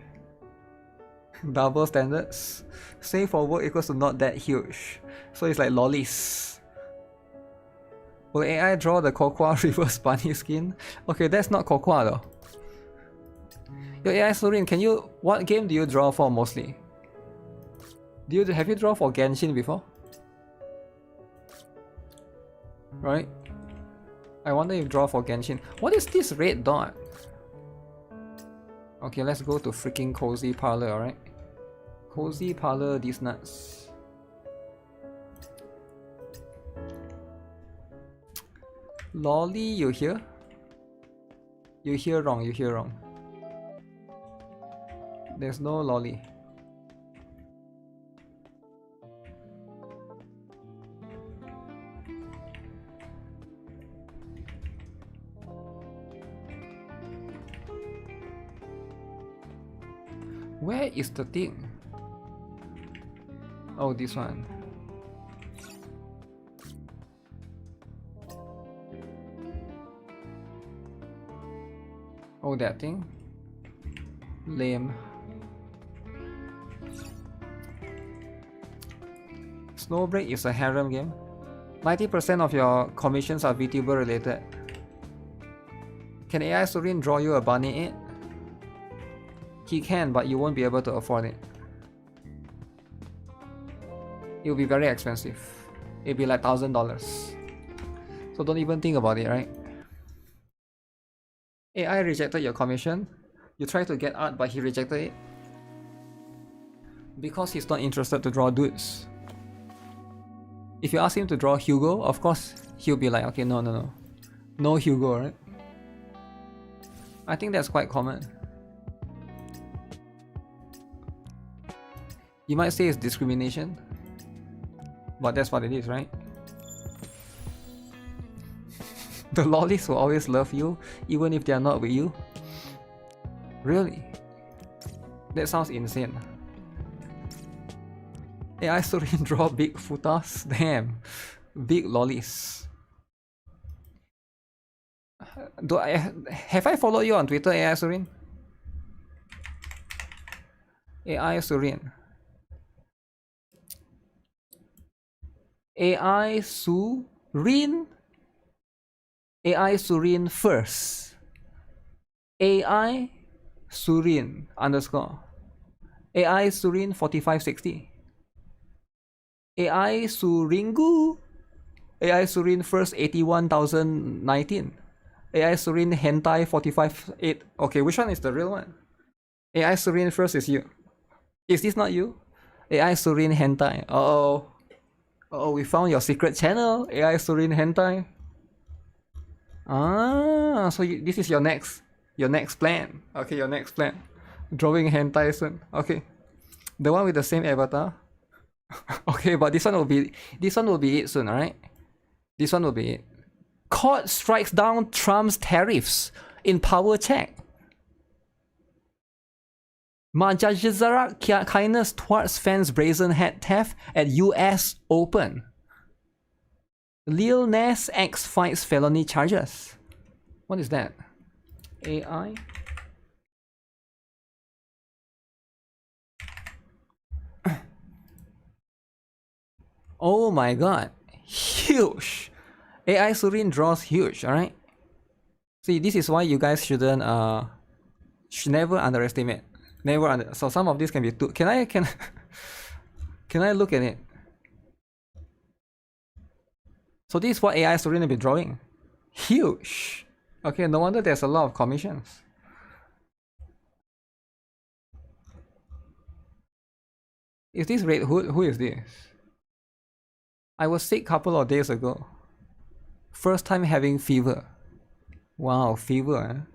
Double standards. Save for work equals to not that huge. So it's like lollies. Will AI draw the Cocoa reverse bunny skin? Okay, that's not Cocoa though. Yo, AI Surin, what game do you draw for mostly? Have you drawn for Genshin before? Right? I wonder if you draw for Genshin. What is this red dot? Okay, let's go to freaking Cozy Parlor, alright? Cozy Parlor, these nuts. Lolly, you hear? You hear wrong, you hear wrong. There's no lolly. Where is the thing? Oh, this one. Oh, that thing? Lame. Snowbreak is a harem game. 90% of your commissions are VTuber related. Can AI Surin draw you a bunny 8? He can, but you won't be able to afford it. It will be very expensive. It'll be like $1,000. So don't even think about it, right? AI rejected your commission. You tried to get art, but he rejected it. Because he's not interested to draw dudes. If you ask him to draw Hugo, of course he'll be like, okay, no. No Hugo, right? I think that's quite common. You might say it's discrimination, but that's what it is, right? The lollies will always love you, even if they are not with you. Really? That sounds insane. AI Surin draw big futas? Damn. Big lollies. Have I followed you on Twitter, AI Surin? AI Surin. AI Surin. AI Surin first. AI Surin underscore. AI Surin 4560. AI Suringu. AI Surin first 81,019. AI Surin Hentai 45.8. Okay, which one is the real one? AI Surin first is you. Is this not you? AI Surin Hentai. Uh-oh. Uh-oh, we found your secret channel. AI Surin Hentai. Ah, so this is your next plan. Okay, your next plan. Drawing hentai soon. Okay. The one with the same avatar. Okay, but this one will be it soon, alright? This one will be it. Court strikes down Trump's tariffs in power check. Majajizara kindness towards fans brazen head theft at US Open. Lil Nas X fights felony charges. What is that? AI? Oh my god. Huge. AI Surin draws huge, alright? See, this is why you guys should never underestimate. So some of this can be too. Can I look at it? So this is what AI Surin will be drawing. Huge. Okay, no wonder there's a lot of commissions. Is this Red Hood? Who is this? I was sick couple of days ago. First time having fever. Wow, fever,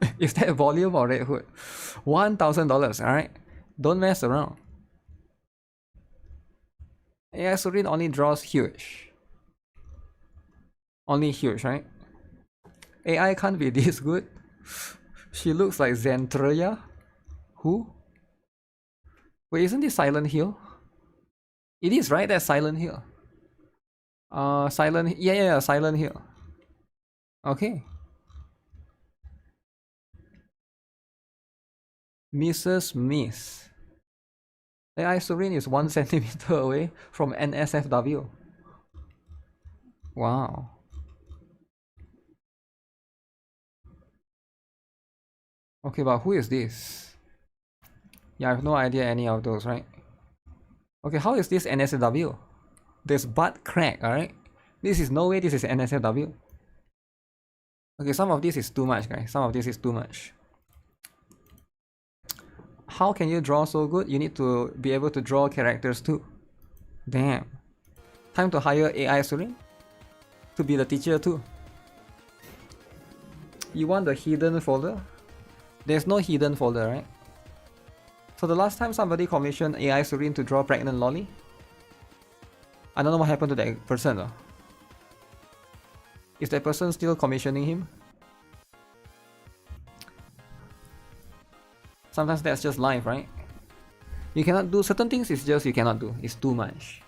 eh? Is that volume or Red Hood? $1,000, alright? Don't mess around. AI Surin only draws huge. Only huge, right? AI can't be this good. She looks like Zentreya. Who? Wait, isn't this Silent Hill? It is, right? That's Silent Hill. Yeah, Silent Hill. Okay. Mrs. Miss. AI Surin is 1 centimeter away from NSFW. Wow. Okay, but who is this? Yeah, I have no idea any of those, right? Okay, how is this NSFW? There's butt crack, alright? This is no way this is NSFW. Okay, some of this is too much, guys. Some of this is too much. How can you draw so good? You need to be able to draw characters too. Damn. Time to hire AI Surin to be the teacher too. You want the hidden folder? There's no hidden folder, right? So the last time somebody commissioned AI Surin to draw pregnant lolly, I don't know what happened to that person though. Is that person still commissioning him? Sometimes that's just life, right? You cannot do certain things, it's just you cannot do. It's too much.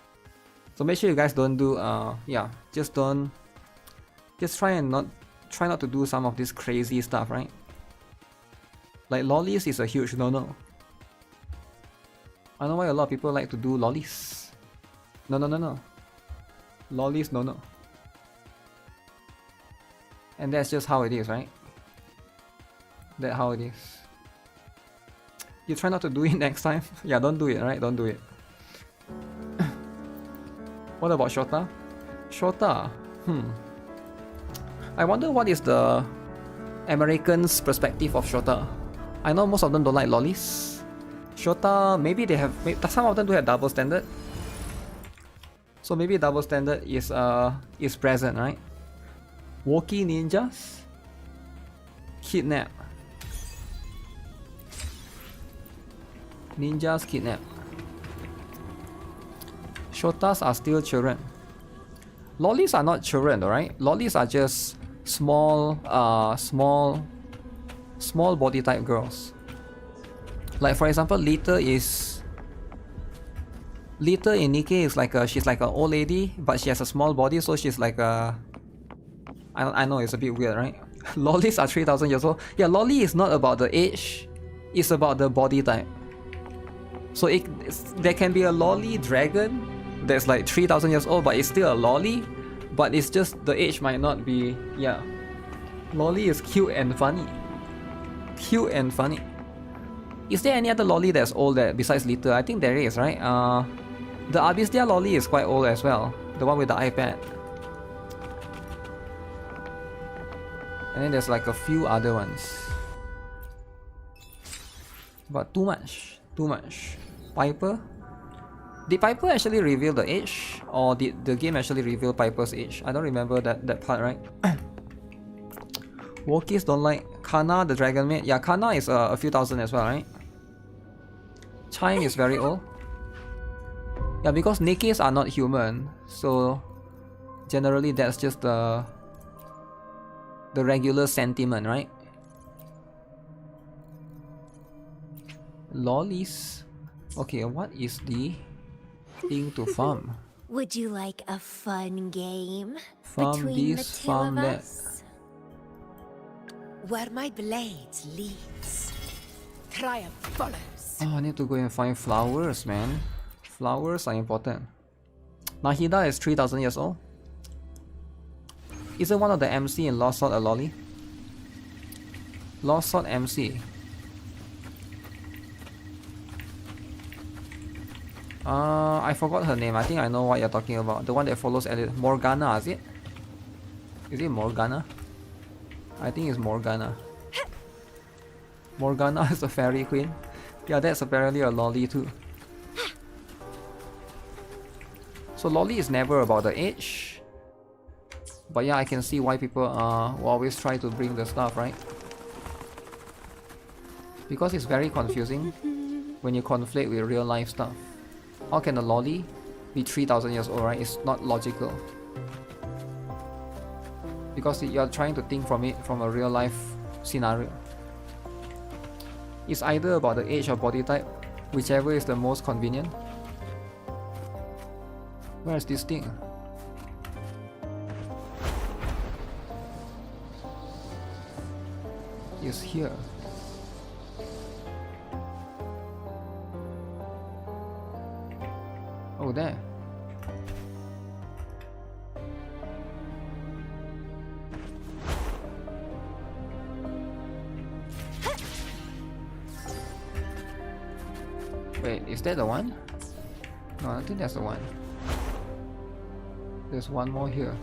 So make sure you guys don't do yeah, just try not to do some of this crazy stuff, right? Like lollies is a huge no-no. I don't know why a lot of people like to do lollies. No. Lollies, no. And that's just how it is, right? That's how it is. You try not to do it next time. Yeah, don't do it, right? Don't do it. What about Shota? Shota? I wonder what is the Americans' perspective of Shota. I know most of them don't like lollies. Shota, maybe they have, some of them do have double standard. So maybe double standard is present, right? Woki ninjas? Kidnap. Ninjas kidnap. Shotas are still children. Lollies are not children, right? Lollies are just small body type girls. Like for example, Lita in Nikke is like she's like an old lady, but she has a small body, so she's like a. I know it's a bit weird, right? Lollies are 3,000 years old. Yeah, lolly is not about the age, it's about the body type. So there can be a lolly dragon that's like 3,000 years old, but it's still a lolly, but it's just the age might not be. Yeah, lolly is cute and funny. Cute and funny. Is there any other lolly that's old besides Lita? I think there is, right? The Abysdia lolly is quite old as well. The one with the iPad. And then there's like a few other ones. But too much. Too much. Piper? Did Piper actually reveal the age? Or did the game actually reveal Piper's age? I don't remember that part, right? Wokies don't like Kana, the dragon maid. Yeah, Kana is a few thousand as well, right? Chime is very old. Yeah, because Nikkes are not human, so generally that's just the regular sentiment, right? Lollies. Okay, what is the thing to farm? Would you like a fun game Farm between this, the two farm of that. us? Where my blades leads, triumph follows. Oh, I need to go and find flowers, man. Flowers are important. Nahida is 3,000 years old. Isn't one of the MC in Lost Sword a lolly? Lost Sword MC. I forgot her name. I think I know what you're talking about. The one that follows Elliot. Morgana, is it? Is it Morgana? I think it's Morgana. Morgana is the fairy queen. Yeah, that's apparently a lolly too. So lolly is never about the age. But yeah, I can see why people will always try to bring the stuff, right? Because it's very confusing when you conflate with real life stuff. How can a lolly be 3,000 years old, right? It's not logical. Because you're trying to think from it from a real life scenario. It's either about the age or body type, whichever is the most convenient. Where's this thing? It's here. Oh, there. Wait, is that the one? No, I think that's the one. There's one more here.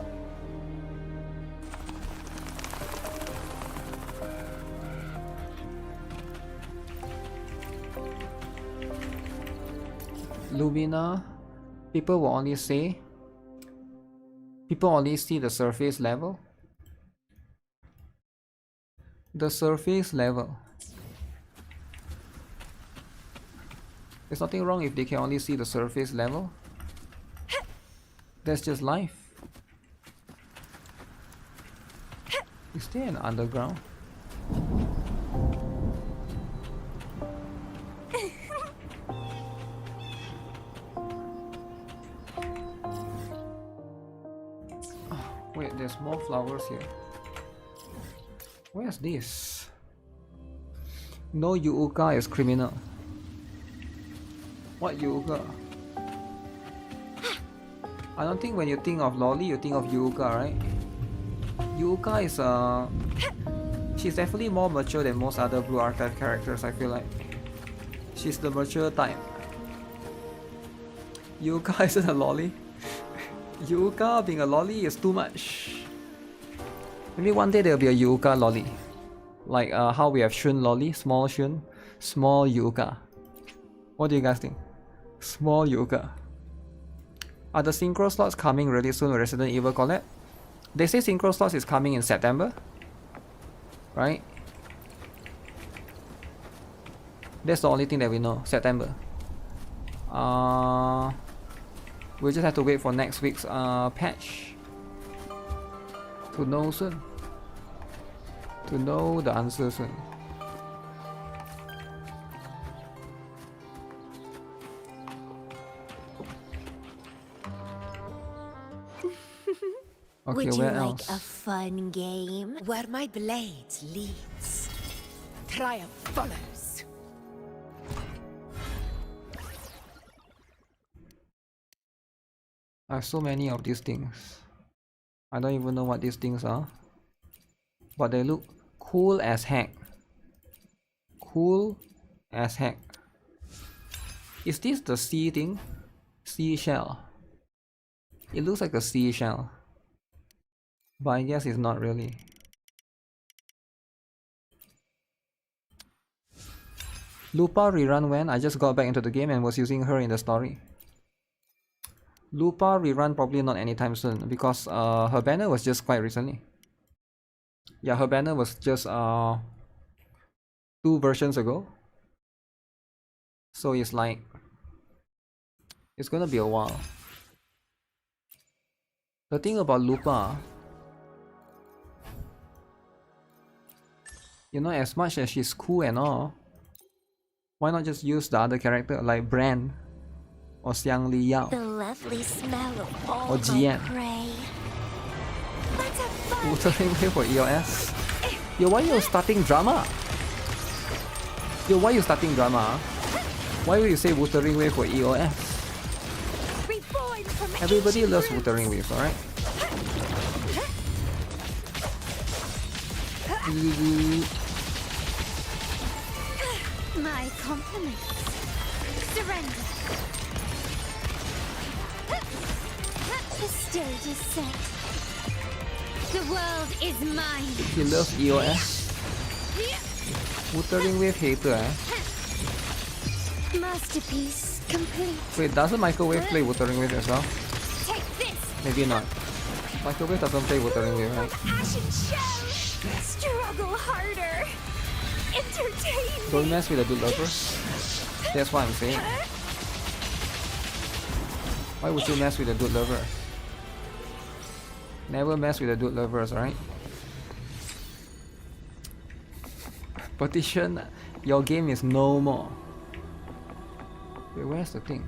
Lumina, people will only say, people only see the surface level. The surface level. There's nothing wrong if they can only see the surface level. That's just life. Is there an underground? Wait, there's more flowers here. Where's this? No Yuuka is criminal. What Yuuka? I don't think when you think of lolly, you think of Yuuka, right? Yuuka is she's definitely more mature than most other Blue Archive characters, I feel like. She's the mature type. Yuuka isn't a lolly. Yuuka being a lolly is too much. Maybe one day there'll be a Yuuka lolly. Like how we have Shun lolly, small Shun, small Yuuka. What do you guys think? Small Yuuka. Are the synchro slots coming really soon with Resident Evil Collab? They say synchro slots is coming in September, right? That's the only thing that we know. September. We'll just have to wait for next week's patch to know soon. To know the answer soon. Okay, Would you where like else? a fun game? Where my blade leads, triumph follows. I have so many of these things. I don't even know what these things are. But they look cool as heck. Cool as heck. Is this the sea thing? Seashell. It looks like a seashell. But I guess it's not really. Lupa rerun when? I just got back into the game and was using her in the story. Lupa rerun probably not anytime soon because her banner was just quite recently. Yeah, her banner was just 2 versions ago. So it's like it's gonna be a while. The thing about Lupa, you know, as much as she's cool and all, why not just use the other character like Bran or Xiang Li Yao The lovely smell of all or my Jian? prey. Let's have fun. Wuthering Wave for EOS. Yo, why you starting drama? Yo, why you starting drama? Why will you say Wuthering Wave for EOS? Reborn from Everybody ancient loves roots. Wuthering Waves, alright? My compliments. Surrender. The stage is set. The world is mine. He loves EOS. Wuthering Wave hater, eh? Masterpiece complete. Wait, doesn't Microwave play Wuthering Wave as well? Maybe not. Microwave doesn't play Wuthering Wave, right? Passion show! Struggle harder! Entertain! Don't mess with the dude lover. That's what I'm saying. Why would you mess with the dude lover? Never mess with the dude lovers, right? Petition, your game is no more. Wait, where's the thing?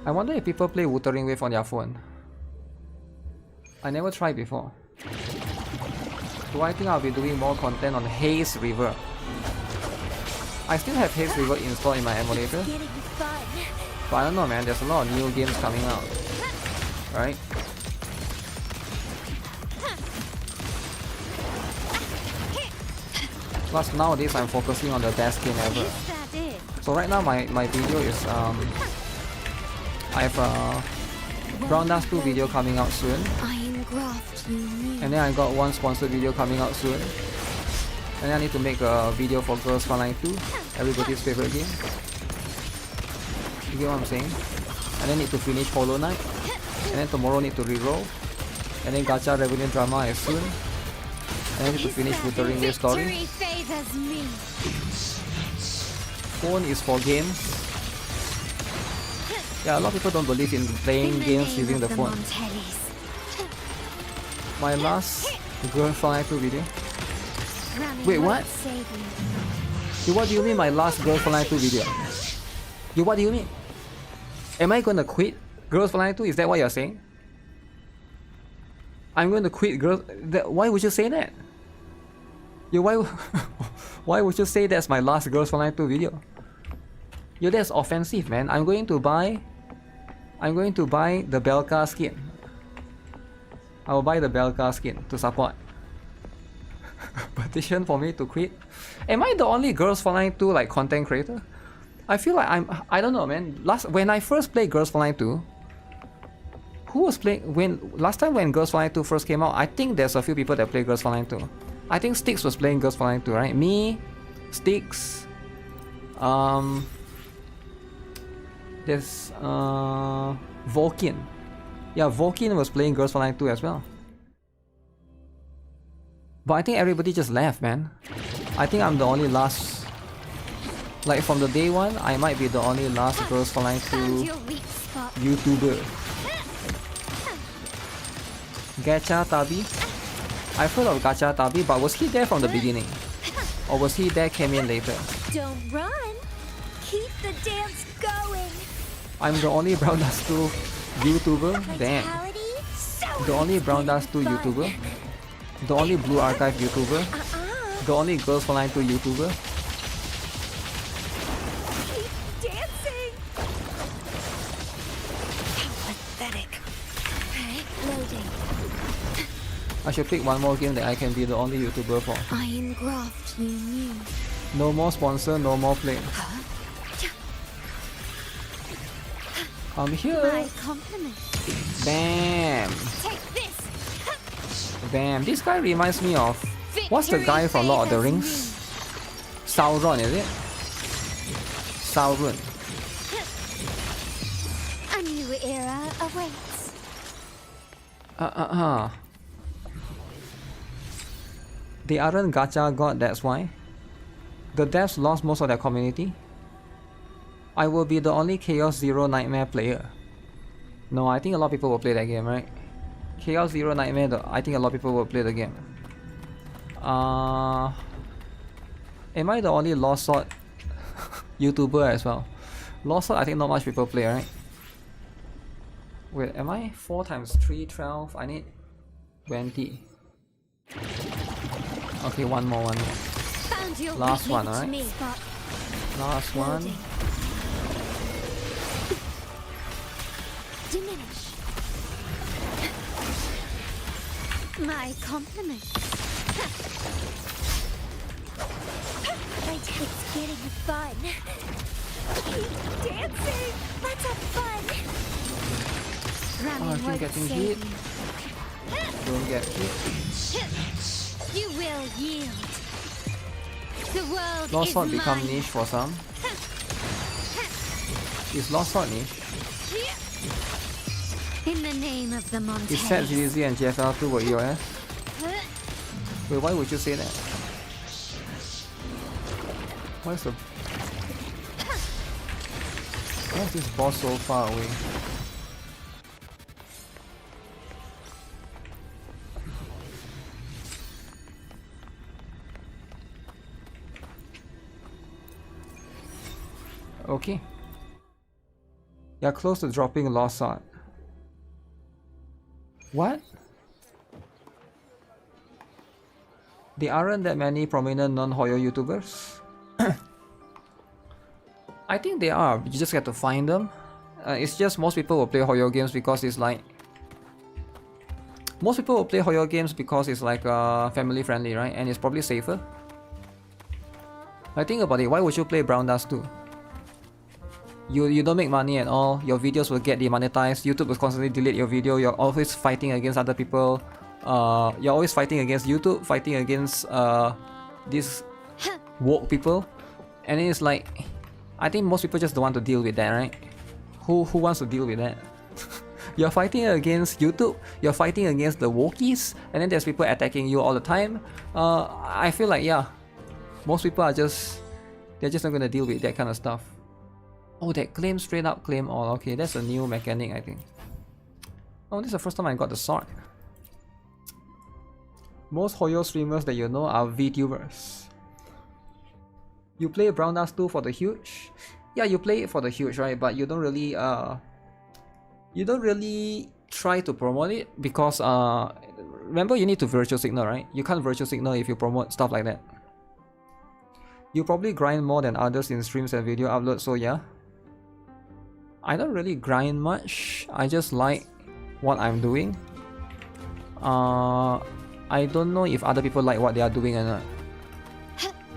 I wonder if people play Wuthering Wave on their phone. I never tried before. Do I think I'll be doing more content on Haze River? I still have Haze River installed in my emulator. But I don't know, man, there's a lot of new games coming out. Right? Plus nowadays I'm focusing on the best game ever. So right now my video is I have a Brown Dust 2 video coming out soon. And then I got one sponsored video coming out soon. And then I need to make a video for Girls Frontline 2, everybody's favorite game. You get what I'm saying? And then need to finish Hollow Knight. And then tomorrow need to reroll. And then Gacha Revenue Drama is soon. And then need to finish Wuthering Wave story. Phone is for games. Yeah, a lot of people don't believe in playing games using the phone. My last Girls Frontline 2 video. Wait, what? What do you mean my last Girls Frontline 2 video? What do you mean? Am I gonna quit Girls Frontline 2? Is that what you're saying? I'm going to quit Girls... Why would you say that? Why would you say that's my last Girls Frontline 2 video? That's offensive, man. I'm going to buy the Belka skin. I will buy the Belka skin to support. Petition for me to quit. Am I the only Girls Frontline 2 like content creator? I feel like I don't know, man. When I first played Girls Frontline 2, who was playing last time when Girls Frontline 2 first came out? I think there's a few people that play Girls Frontline 2. I think Styx was playing Girls Frontline 2, right? Me, Styx, there's Volkin. Yeah, Volkin was playing Girls Frontline 2 as well. But I think everybody just left, man. I think I'm the only last. Like from the day one, I might be the only last Girls Frontline 2 YouTuber. Gacha Tabi. I've heard of Gacha Tabi, but was he there from the beginning? Or was he there came in later? Don't run. Keep the dance going. I'm the only Brown Dust 2 YouTuber? Damn. The only Brown Dust 2 YouTuber? The only Blue Archive YouTuber? The only Girls Frontline 2 YouTuber? Keep dancing. How pathetic. Loading. I should pick one more game that I can be the only YouTuber for. Iron graft you knew. No more sponsor, no more play. I'm here. My compliment. Bam. Take this. Bam. This guy reminds me of... What's the guy from Lord of the Rings? Sauron, is it? Sauron. A new era awaits. They aren't Gacha god, that's why. The devs lost most of their community. I will be the only Chaos Zero Nightmare player. No, I think a lot of people will play that game, right? Chaos Zero Nightmare, I think a lot of people will play the game. Am I the only Lost Sword YouTuber as well? Lost Sword, I think not much people play, right? Wait, am I 4 times 3, 12? I need 20. Okay, one more. Last one, alright? Last one. Diminish. My compliments. It's getting fun. Keep dancing. Let's have fun. Oh, I keep getting hit. Don't get hit. You will yield. The world Lost is Sword become mine. niche for some. Is Lost Sword niche? In the name of the Montes. Is Set ZZ and GFL2 were EOS? Wait, why would you say that? Why is this boss so far away? Okay. You're close to dropping Lost Sword. What? There aren't that many prominent non-Hoyo YouTubers. I think they are, you just have to find them. It's just most people will play Hoyo games because it's like... Most people will play Hoyo games because it's like family friendly, right? And it's probably safer. Like, think about it, why would you play Brown Dust 2? You don't make money at all, your videos will get demonetized, YouTube will constantly delete your video, you're always fighting against other people. You're always fighting against YouTube, fighting against these woke people. And then it's like, I think most people just don't want to deal with that, right? Who wants to deal with that? You're fighting against YouTube, you're fighting against the wokies, and then there's people attacking you all the time. I feel like, yeah, most people are just, they're just not gonna deal with that kind of stuff. Oh, that claim straight up claim all. Okay, that's a new mechanic, I think. Oh, this is the first time I got the sword. Most Hoyo streamers that you know are VTubers. You play Brown Dust 2 for the huge? Yeah, you play it for the huge, right? But you don't really try to promote it because remember, you need to virtual signal, right? You can't virtual signal if you promote stuff like that. You probably grind more than others in streams and video uploads, so yeah. I don't really grind much, I just like what I'm doing. I don't know if other people like what they are doing or not.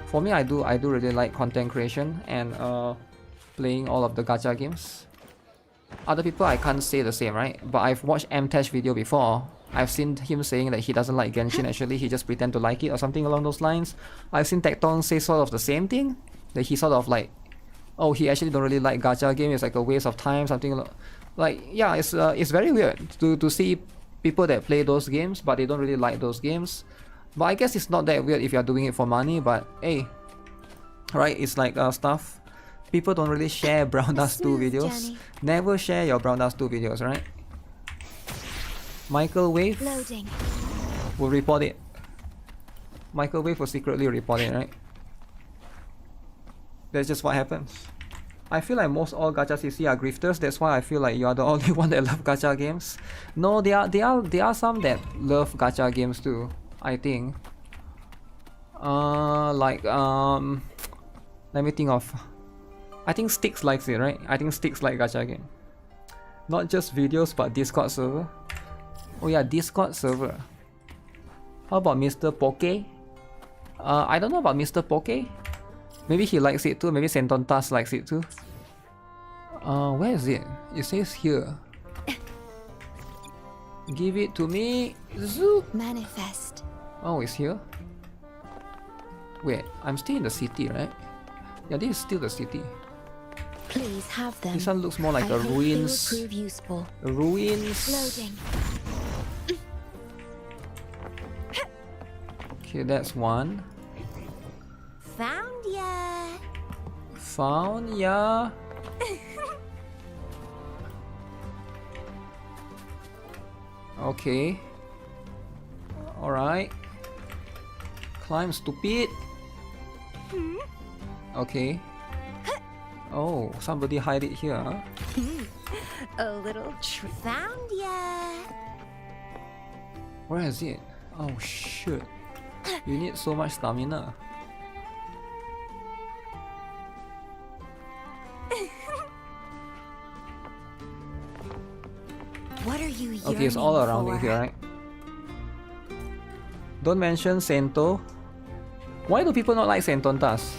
For me, I do really like content creation and playing all of the gacha games. Other people, I can't say the same, right? But I've watched MTash video before. I've seen him saying that he doesn't like Genshin, actually he just pretend to like it or something along those lines. I've seen Tecton say sort of the same thing, that he sort of like, oh, he actually don't really like gacha game, it's like a waste of time, something like, yeah, it's very weird to see people that play those games but they don't really like those games. But I guess it's not that weird if you're doing it for money, but hey, right, it's like stuff. People don't really share Brown Dust 2 videos. Journey. Never share your Brown Dust 2 videos, right? Michael Wave will report it. Michael Wave will secretly report it, right? That's just what happens. I feel like most all gacha CC are grifters. That's why I feel like you are the only one that love gacha games. No, there are some that love gacha games too, I think. Let me think of. I think Styx likes it, right? I think Styx like gacha game. Not just videos, but Discord server. Oh yeah, Discord server. How about Mr. Poke? I don't know about Mr. Poke. Maybe he likes it too. Maybe Sentontas likes it too. Where is it? It says here. Give it to me. Zoop. Manifest. Oh, it's here. Wait, I'm still in the city, right? Yeah, this is still the city. Please have them. This one looks more like a ruins. Prove useful. Ruins. Loading. Okay, that's one. Found ya. Found ya. Okay. Alright. Climb, stupid. Okay. Oh, somebody hide it here, huh? A little found ya. Where is it? Oh shit. You need so much stamina. What are you Okay, it's all around for? it here, right? Don't mention Sento. Why do people not like Sentontas?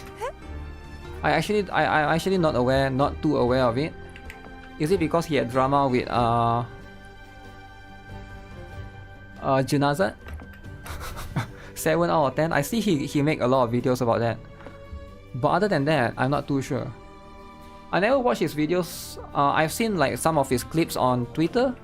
I actually not too aware of it. Is it because he had drama with Junazat? 7 out of 10. I see he make a lot of videos about that. But other than that, I'm not too sure. I never watched his videos. I've seen like some of his clips on Twitter.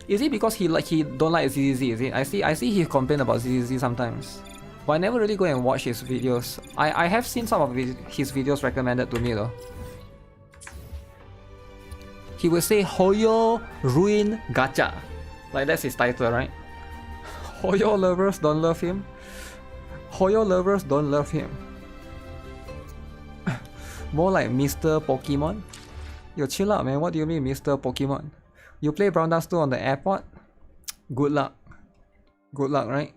Is it because he don't like ZZZ? Is it? I see he complain about ZZZ sometimes. But I never really go and watch his videos. I have seen some of his videos recommended to me though. He will say Hoyo ruin Gacha. Like that's his title, right? Hoyo lovers don't love him. Hoyo lovers don't love him. More like Mr. Pokemon. Yo, chill out, man. What do you mean, Mr. Pokemon? You play Brown Dust 2 on the airport? Good luck. Good luck, right?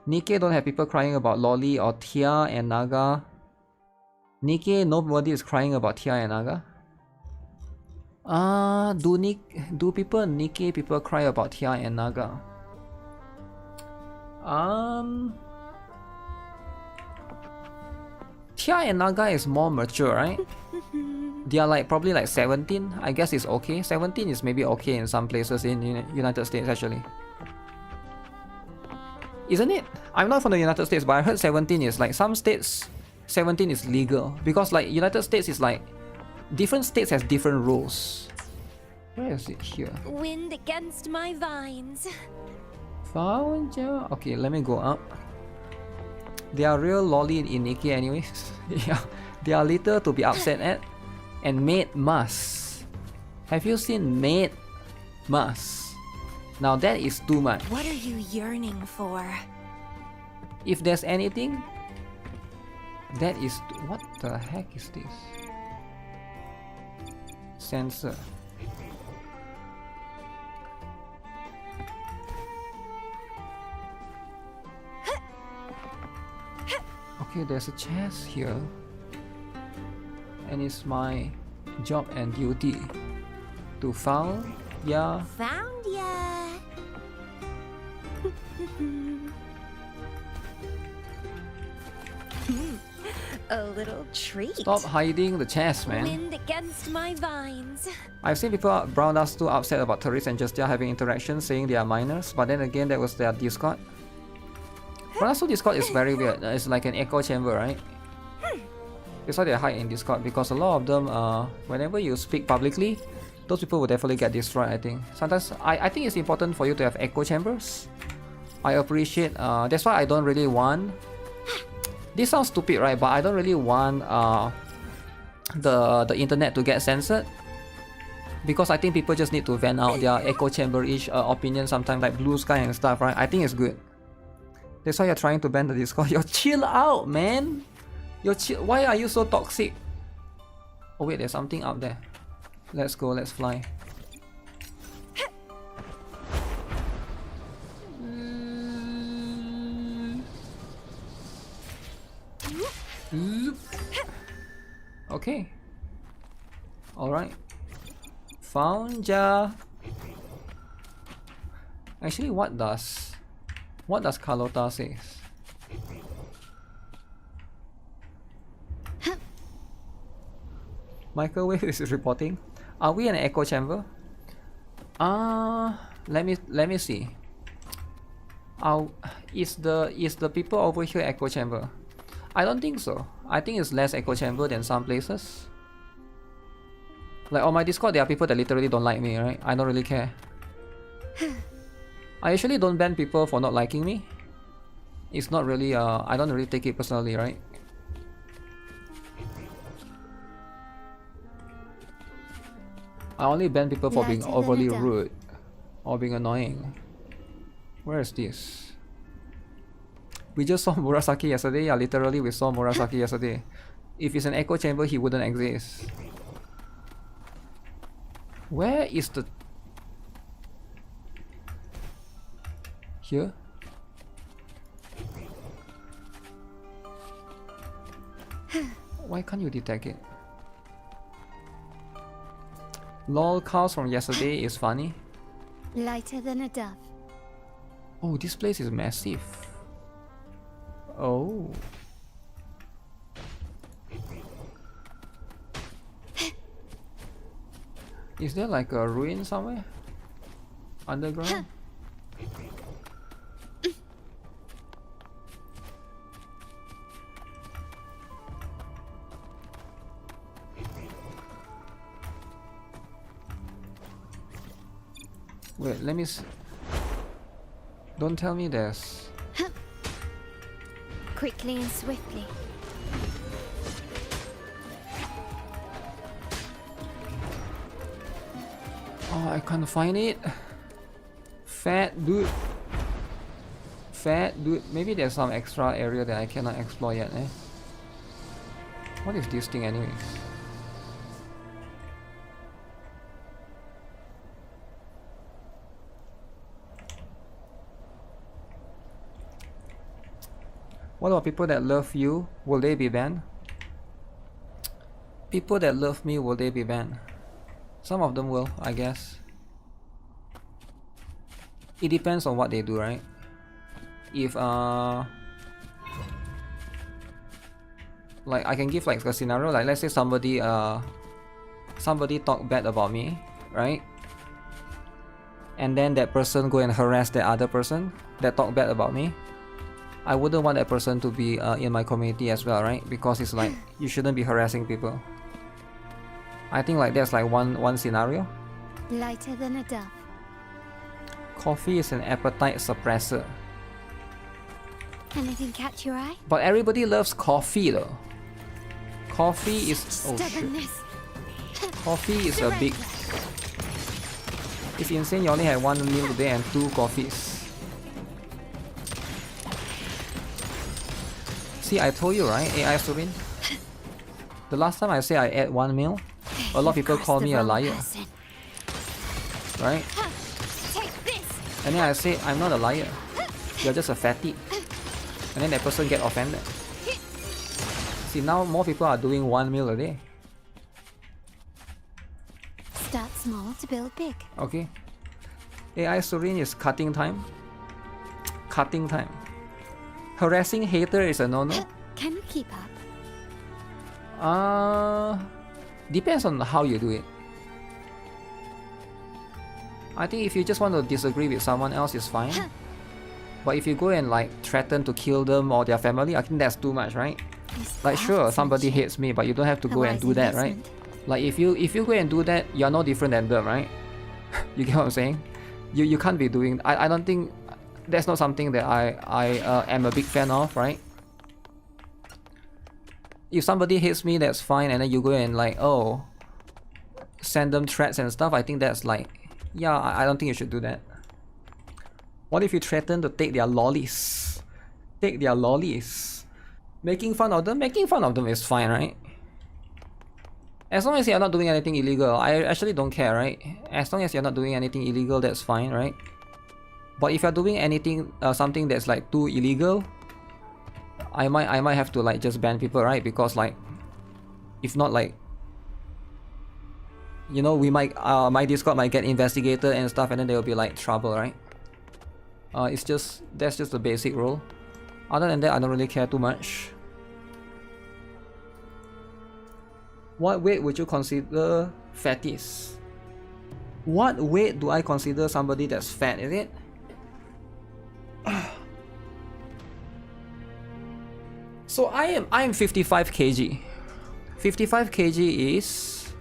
Nikke don't have people crying about Lolly or Tia and Naga. Nikke, nobody is crying about Tia and Naga. Do people Nikke people cry about Tia and Naga? Tia and Naga is more mature, right? They are like probably like 17. I guess it's okay. 17 is maybe okay in some places in United States actually. Isn't it? I'm not from the United States, but I heard 17 is like some states 17 is legal because like United States is like different states has different rules. Where is it here? Wind against my vines. Found ya. Okay, let me go up. They are real lolly in Nikke anyways. Yeah, they are little to be upset at. And Maid Mas. Have you seen Maid Mas? Now that is too much. What are you yearning for? If there's anything, that is... What the heck is this? Sensor. Okay, there's a chest here. And it's my job and duty to found ya. Found ya. A little treat. Stop hiding the chest, man. Wind against my vines. I've seen people Brown Dust 2 upset about Therese and Justia having interactions saying they are minors, but then again that was their Discord. Brown Dust 2 Discord is very weird. It's like an echo chamber, right? That's why they hide in Discord, because a lot of them, whenever you speak publicly, those people will definitely get destroyed, I think. Sometimes, I think it's important for you to have echo chambers. I appreciate, that's why I don't really want... This sounds stupid, right? But I don't really want the internet to get censored. Because I think people just need to vent out their echo chamber-ish opinion sometimes, like Blue Sky and stuff, right? I think it's good. That's why you're trying to ban the Discord. Yo, chill out, man! Why are you so toxic? Oh wait, there's something up there. Let's go, let's fly. Okay. Alright. Found ya. Actually, what does Carlota say? Microwave is reporting. Are we in an echo chamber? Let me see. Is the people over here echo chamber? I don't think so. I think it's less echo chamber than some places. Like on my Discord, there are people that literally don't like me, right? I don't really care. I usually don't ban people for not liking me. It's not really I don't really take it personally, right? I only ban people for being overly rude or being annoying. Where is this? We just saw Murasaki yesterday. Yeah, literally we saw Murasaki yesterday. If it's an echo chamber, he wouldn't exist. Where is the... Here? Why can't you detect it? LOL cows from yesterday is funny. Lighter than a dove. Oh, this place is massive. Oh. Is there like a ruin somewhere? Underground? Wait, let me see. Don't tell me this. Quickly and swiftly. Oh, I can't find it. Fat dude. Fat dude. Maybe there's some extra area that I cannot explore yet, eh? What is this thing anyways? What about people that love you? Will they be banned? People that love me, will they be banned? Some of them will, I guess. It depends on what they do, right? If like I can give like a scenario, like let's say somebody talk bad about me, right? And then that person go and harass the other person that talk bad about me. I wouldn't want that person to be in my community as well, right? Because it's like you shouldn't be harassing people. I think like that's like one scenario. Lighter than a dove. Coffee is an appetite suppressor. Anything catch your eye? But everybody loves coffee though. Coffee is Stubbornness. Coffee is a big. It's insane. You only had 1 meal a day and 2 coffees. See, I told you, right, AI Surin? The last time I say I ate 1 meal, a lot of people call me a liar. Right? And then I say, I'm not a liar. You're just a fatty. And then that person get offended. See, now more people are doing 1 meal a day. Start small to build big. Okay. AI Surin is cutting time. Cutting time. Harassing hater is a no-no. Can you keep up? Depends on how you do it. I think if you just want to disagree with someone else, it's fine. But if you go and like threaten to kill them or their family, I think that's too much, right? Like sure, somebody hates me, but you don't have to go and do that, right? Like if you go and do that, you're no different than them, right? You get what I'm saying? You can't be doing. I don't think that's not something that I am a big fan of, right? If somebody hates me, that's fine, and then you go and like, oh, send them threats and stuff, I think that's like, yeah, I don't think you should do that. What if you threaten to take their lollies? Take their lollies. Making fun of them? Making fun of them is fine, right? As long as you're not doing anything illegal, I actually don't care, right? As long as you're not doing anything illegal, that's fine, right? But if you're doing anything, something that's like too illegal, I might have to like just ban people, right? Because like, if not like, you know, we might my Discord might get investigated and stuff, and then there will be like trouble, right? It's just that's just the basic rule. Other than that, I don't really care too much. What weight would you consider fatties? What weight do I consider somebody that's fat? Is it? So I'm 55 kg. 55 kg is,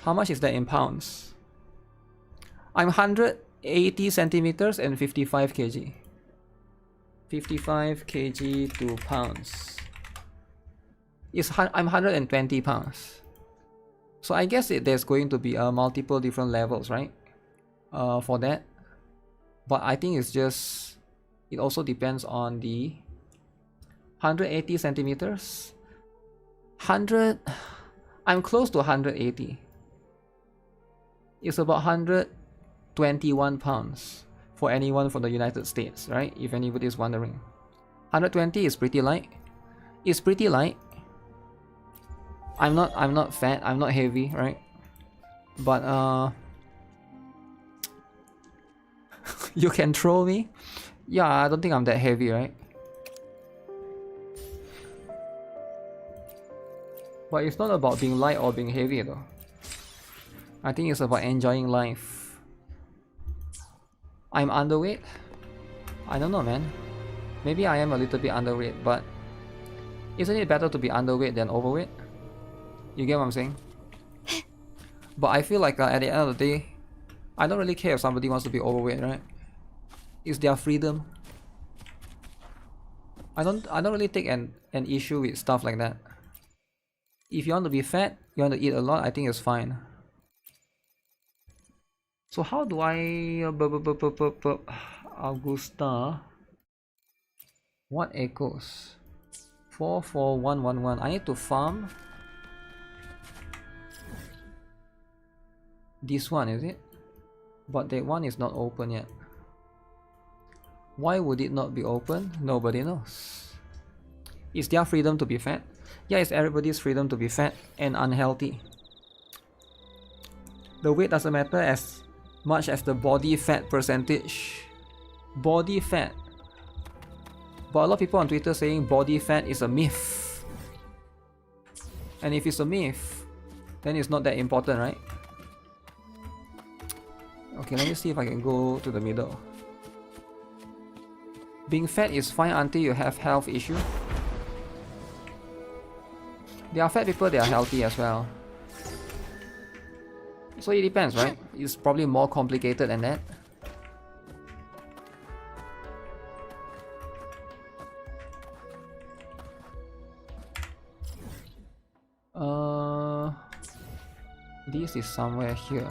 how much is that in pounds? I'm 180 centimeters and 55 kg. 55 kg to pounds. I'm 120 pounds. So I guess there's going to be multiple different levels, right? For that. But I think it's just, it also depends on the 180 centimeters. 100, I'm close to 180. It's about 121 pounds for anyone from the United States, right? If anybody is wondering. 120 is pretty light. It's pretty light. I'm not fat, I'm not heavy, right? But you can throw me? Yeah, I don't think I'm that heavy, right? But it's not about being light or being heavy though. I think it's about enjoying life. I'm underweight? I don't know, man. Maybe I am a little bit underweight, but isn't it better to be underweight than overweight? You get what I'm saying? But I feel like at the end of the day, I don't really care if somebody wants to be overweight, right? It's their freedom. I don't really take an issue with stuff like that. If you want to be fat, you want to eat a lot, I think it's fine. So how do I Augusta? What echoes? 44111. I need to farm this one, is it? But that one is not open yet. Why would it not be open? Nobody knows. It's their freedom to be fat. Yeah, it's everybody's freedom to be fat and unhealthy. The weight doesn't matter as much as the body fat percentage. Body fat. But a lot of people on Twitter saying body fat is a myth. And if it's a myth, then it's not that important, right? Okay, let me see if I can go to the middle. Being fat is fine until you have health issue. There are fat people that are healthy as well. So it depends, right? It's probably more complicated than that. This is somewhere here.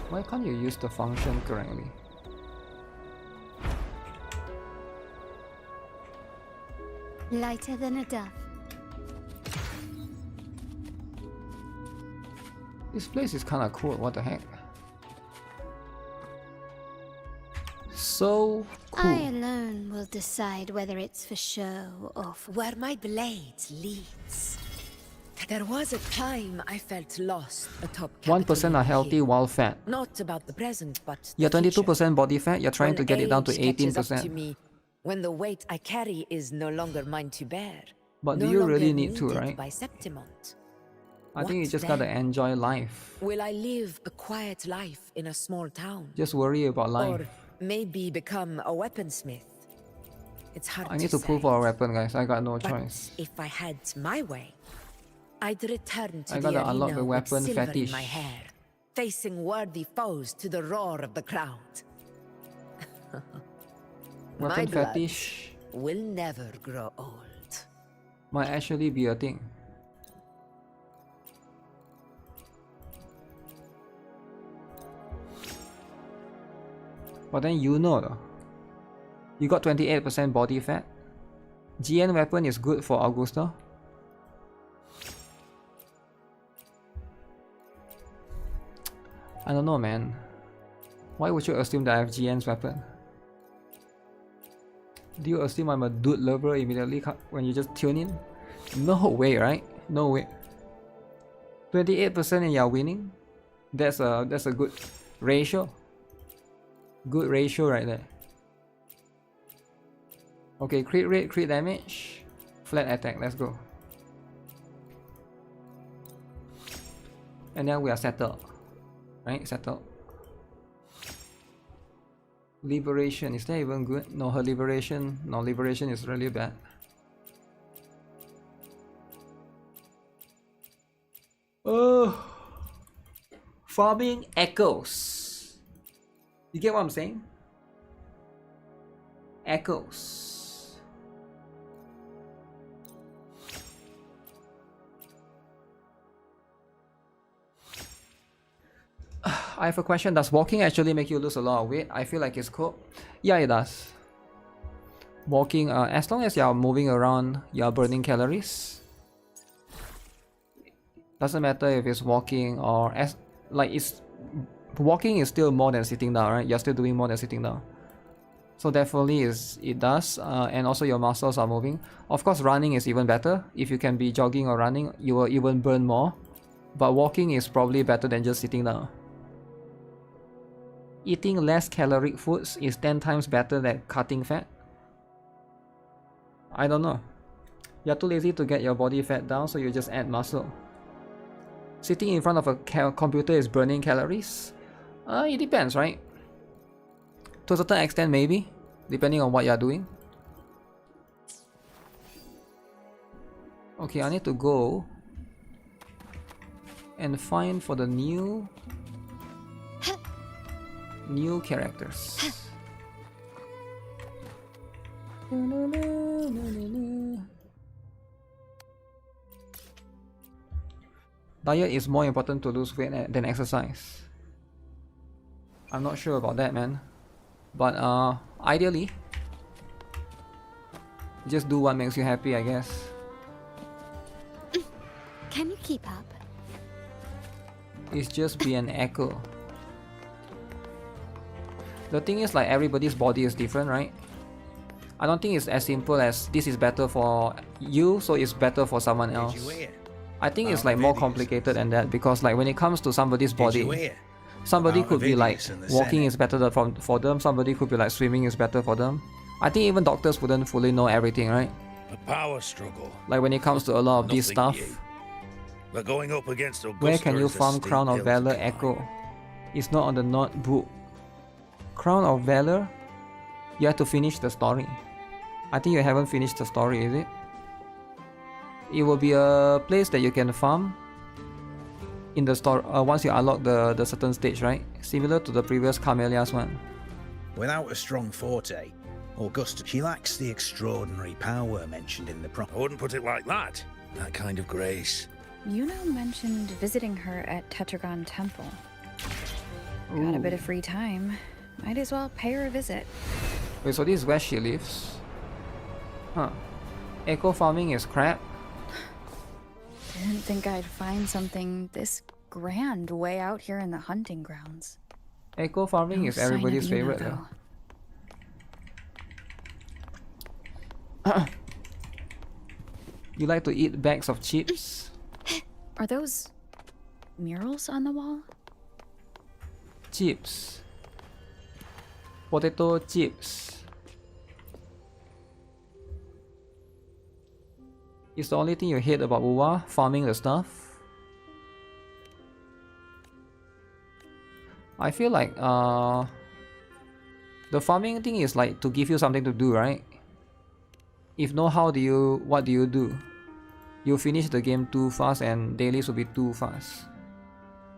Why can't you use the function correctly? Lighter than a dove. This place is kinda cool, what the heck? So cool. I alone will decide whether it's for show or for where my blade leads. There was a time I felt lost atop 1% are healthy while fat. Not about the present, but You're 22% body fat, you're trying to get it down to 18%. When the weight I carry is no longer mine to bear. But do you really need to, right? I think you just gotta enjoy life. Will I live a quiet life in a small town? Just worry about life. Or maybe become a weaponsmith? It's hard I need to pull for a weapon, guys. I got no choice. If I had my way, I'd return to I the gotta unlock arena the weapon with silver fetish. in my hair, facing worthy foes to the roar of the crowd. Weapon My blood fetish will never grow old. might actually be a thing. But then you know though. You got 28% body fat. GN weapon is good for Augusta. I don't know, man. Why would you assume that I have GN's weapon? Do you assume I'm a dude lover immediately when you just tune in? No way, right? No way. 28% and you're winning? That's a good ratio. Good ratio right there. Okay, crit rate, crit damage, flat attack, let's go. And then we are settled. Right, settled. Liberation, is that even good? No, her liberation, no, liberation is really bad. Oh, farming echoes. You get what I'm saying? Echoes. I have a question. Does walking actually make you lose a lot of weight? I feel like it's cool. Yeah, it does. Walking, as long as you are moving around, you are burning calories. Doesn't matter if it's walking or walking is still more than sitting down, right? You're still doing more than sitting down. So definitely it does, and also your muscles are moving. Of course, running is even better. If you can be jogging or running, you will even burn more. But walking is probably better than just sitting down. Eating less caloric foods is 10 times better than cutting fat. I don't know. You're too lazy to get your body fat down, so you just add muscle. Sitting in front of a computer is burning calories? It depends, right? To a certain extent, maybe, depending on what you're doing. Okay, I need to go and find for the new characters. Diet is more important to lose weight than exercise. I'm not sure about that, man. But ideally, just do what makes you happy, I guess. Can you keep up? It's just be an echo. The thing is, like, everybody's body is different, right? I don't think it's as simple as this is better for you, so it's better for someone else. I think it's like more complicated than that, because like when it comes to somebody's body, somebody could be like walking is better for them, somebody could be like swimming is better for them. I think even doctors wouldn't fully know everything, right? A power struggle. Like when it comes to a lot of this stuff. We're going up against Augusta. Where can you is a farm steep Crown of hill to Valor climb. Echo? It's not on the notebook. Crown of Valor? You have to finish the story. I think you haven't finished the story, is it? It will be a place that you can farm in the store once you unlock the certain stage, right? Similar to the previous Camellia's one. Without a strong forte, Augusta, she lacks the extraordinary power mentioned in the I wouldn't put it like that. That kind of grace. Yuno mentioned visiting her at Tetragon Temple. Got a bit of free time. Might as well pay her a visit. Wait, so this is where she lives? Huh. Echo farming is crap. Didn't think I'd find something this grand way out here in the hunting grounds. Echo farming is everybody's favorite though. You like to eat bags of chips? Are those murals on the wall? Chips. Potato chips. It's the only thing you hate about Wuwa, farming the stuff. I feel like the farming thing is like to give you something to do, right? If no, what do you do? You finish the game too fast and dailies will be too fast.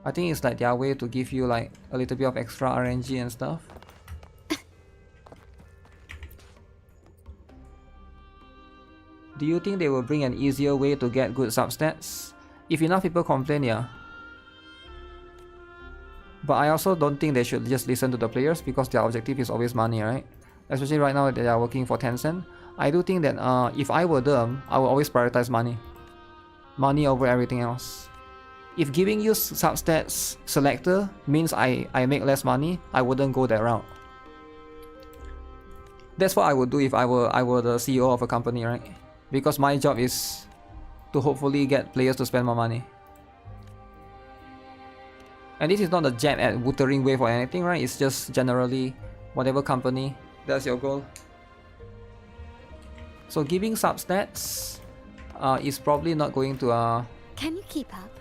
I think it's like their way to give you like a little bit of extra RNG and stuff. Do you think they will bring an easier way to get good substats? If enough people complain, yeah. But I also don't think they should just listen to the players, because their objective is always money, right? Especially right now they are working for Tencent. I do think that if I were them, I would always prioritize money. Money over everything else. If giving you substats selector means I make less money, I wouldn't go that route. That's what I would do if I were the CEO of a company, right? Because my job is to hopefully get players to spend more money. And this is not a jab at Wuthering Wave or anything, right? It's just generally whatever company, that's your goal. So giving substats is probably not going to Can you keep up?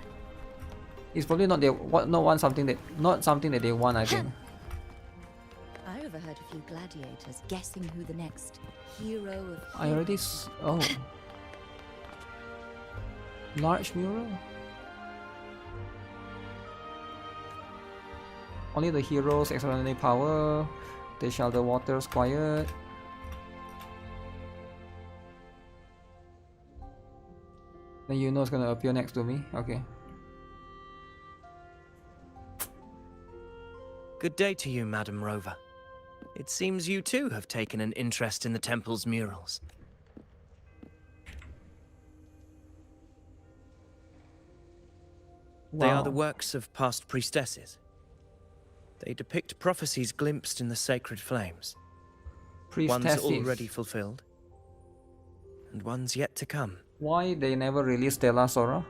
It's probably not something that they want, I think. I overheard a few gladiators guessing who the next hero of... I already oh. Large mural? Only the heroes extraordinary power. They shall the waters quiet. Then you know it's gonna appear next to me. Okay. Good day to you, Madam Rover. It seems you too have taken an interest in the temple's murals. They are the works of past priestesses. They depict prophecies glimpsed in the sacred flames. Ones already fulfilled, and ones yet to come. Why they never released Stella Sora?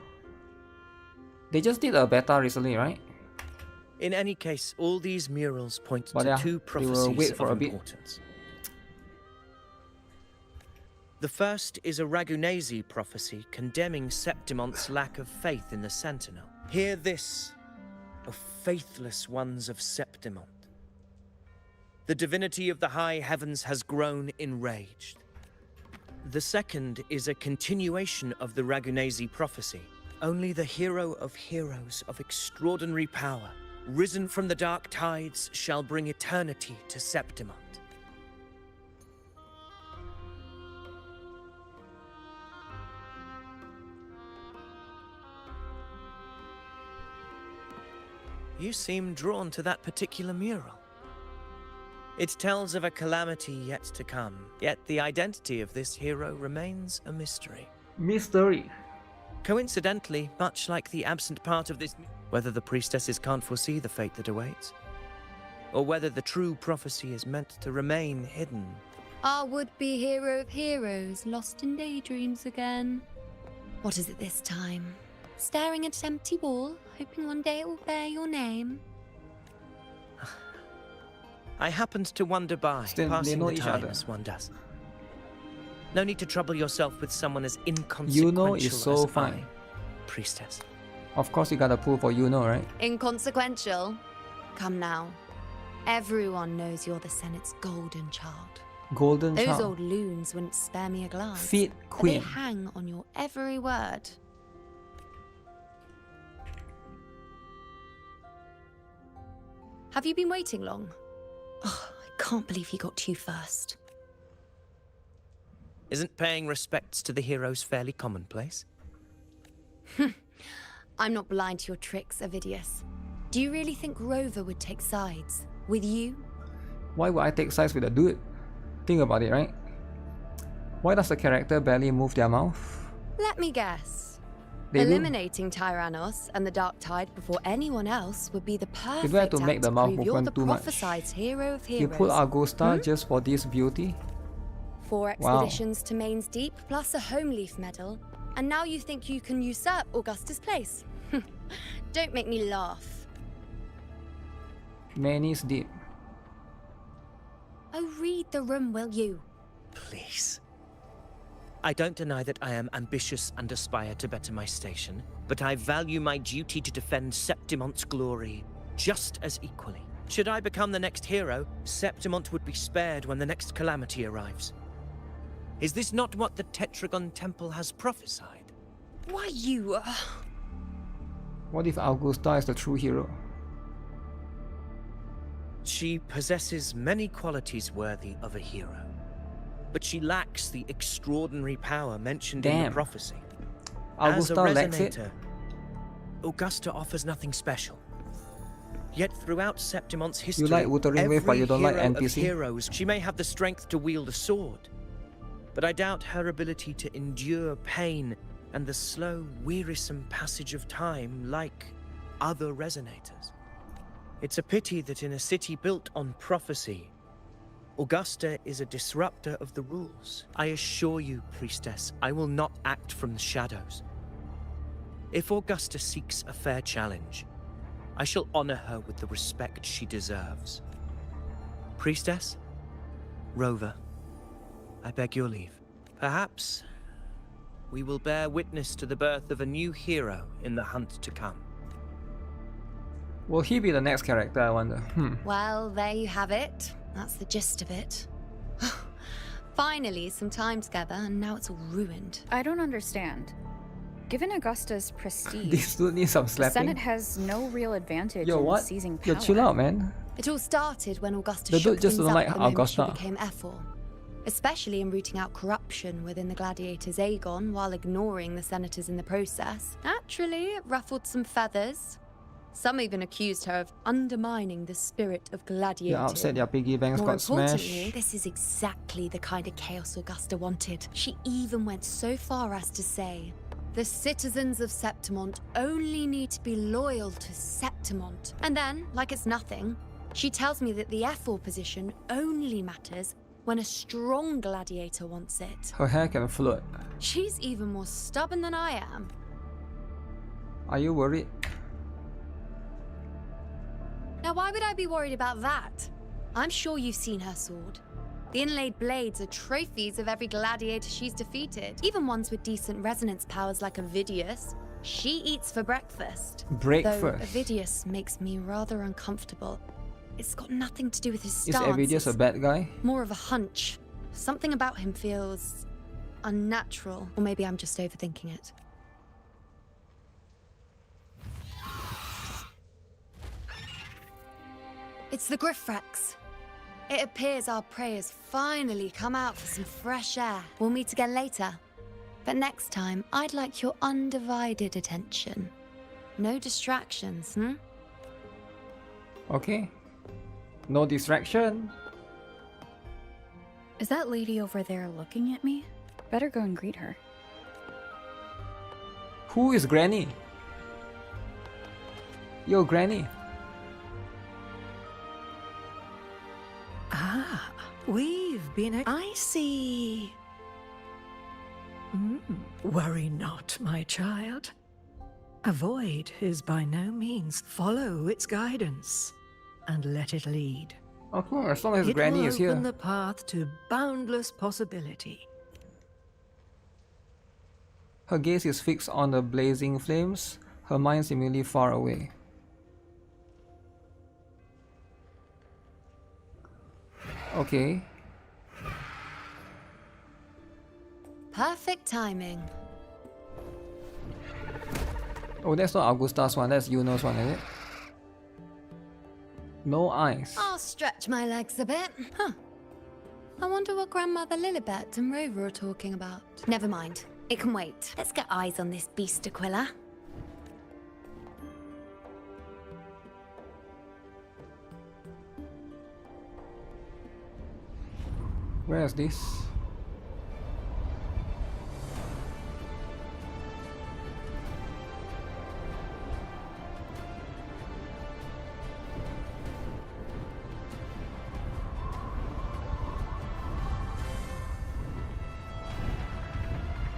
They just did a beta recently, right? In any case, all these murals point But to yeah, two they will prophecies wait for of a bit. importance. The first is a Ragunasi prophecy condemning Septimon's lack of faith in the Sentinel. Hear this, O faithless ones of Septimont. The divinity of the high heavens has grown enraged. The second is a continuation of the Ragunasi prophecy, Only the hero of heroes of extraordinary power, risen from the dark tides, shall bring eternity to Septimont. You seem drawn to that particular mural. It tells of a calamity yet to come, yet the identity of this hero remains a mystery. Mystery. Coincidentally, much like the absent part of this, whether the priestesses can't foresee the fate that awaits, or whether the true prophecy is meant to remain hidden. Our would-be hero of heroes, lost in daydreams again. What is it this time? Staring at an empty wall, hoping one day it will bear your name. I happened to wander by, passing the time as one does. No need to trouble yourself with someone as inconsequential is so as fine. I, priestess. Of course you gotta pull for right? Inconsequential? Come now. Everyone knows you're the Senate's golden child. Golden Those child. old loons wouldn't spare me a glance. Feet but queen. they hang on your every word. Have you been waiting long? Oh, I can't believe he got to you first. Isn't paying respects to the heroes fairly commonplace? I'm not blind to your tricks, Avidius. Do you really think Rover would take sides? With you? Why would I take sides with a dude? Think about it, right? Why does the character barely move their mouth? Let me guess. They Eliminating Tyrannos and the Dark Tide before anyone else would be the perfect have to act make the to mouth prove you're the movement too much. prophesied hero of heroes. You pull Augusta just for this beauty? 4 expeditions to Main's Deep, plus a home leaf medal. And now you think you can usurp Augusta's place? Don't make me laugh. Manny's deep. Oh, read the room, will you? Please. I don't deny that I am ambitious and aspire to better my station, but I value my duty to defend Septimont's glory just as equally. Should I become the next hero, Septimont would be spared when the next calamity arrives. Is this not what the Tetragon Temple has prophesied? Why you... What if Augusta is the true hero? She possesses many qualities worthy of a hero, but she lacks the extraordinary power mentioned in the prophecy. Augusta As a lacks it? resonator, Augusta offers nothing special. Yet throughout Septimont's history, like Wuthering Wave, but you don't like hero of NPC? heroes, she may have the strength to wield a sword, but I doubt her ability to endure pain and the slow, wearisome passage of time like other resonators. It's a pity that in a city built on prophecy, Augusta is a disruptor of the rules. I assure you, priestess, I will not act from the shadows. If Augusta seeks a fair challenge, I shall honor her with the respect she deserves. Priestess, Rover, I beg your leave. Perhaps we will bear witness to the birth of a new hero in the hunt to come. Will he be the next character, I wonder? Well, there you have it. That's the gist of it. Finally, some time together, and now it's all ruined. I don't understand. Given Augusta's prestige, This dude needs some the slapping. Senate has no real advantage Yo, in what? seizing power. Yo, chill out, man. It all started when Augusta The shook dude just things doesn't up like the moment Augusta. she became F4. Especially in rooting out corruption within the Gladiators Aegon while ignoring the senators in the process. Naturally, it ruffled some feathers. Some even accused her of undermining the spirit of gladiating. You're upset your piggy banks More got importantly, smashed. this is exactly the kind of chaos Augusta wanted. She even went so far as to say, the citizens of Septimont only need to be loyal to Septimont. And then, like it's nothing, she tells me that the F4 position only matters when a strong gladiator wants it. Her hair can float. She's even more stubborn than I am. Are you worried? Now, why would I be worried about that? I'm sure you've seen her sword. The inlaid blades are trophies of every gladiator she's defeated, even ones with decent resonance powers like Avidius. She eats for breakfast. Breakfast? Though Avidius makes me rather uncomfortable. It's got nothing to do with his Is stance. Avidius a bad guy? More of a hunch. Something about him feels unnatural. Or maybe I'm just overthinking it. It's the Griffrex. It appears our prey has finally come out for some fresh air. We'll meet again later. But next time, I'd like your undivided attention. No distractions, hmm? Okay. No distraction. Is that lady over there looking at me? Better go and greet her. Who is Granny? Yo, Granny. Ah, we've been... I see. Worry not, my child. Avoid is by no means. Follow its guidance and let it lead. Okay, as long as Granny is It here. will open the path to boundless possibility. Her gaze is fixed on the blazing flames, her mind seemingly far away. Okay. Perfect timing. Oh, that's not Augusta's one, that's Yuno's one, is it? No eyes. I'll stretch my legs a bit. Huh. I wonder what Grandmother Lilibet and Rover are talking about. Never mind. It can wait. Let's get eyes on this beast Aquila. Where is this?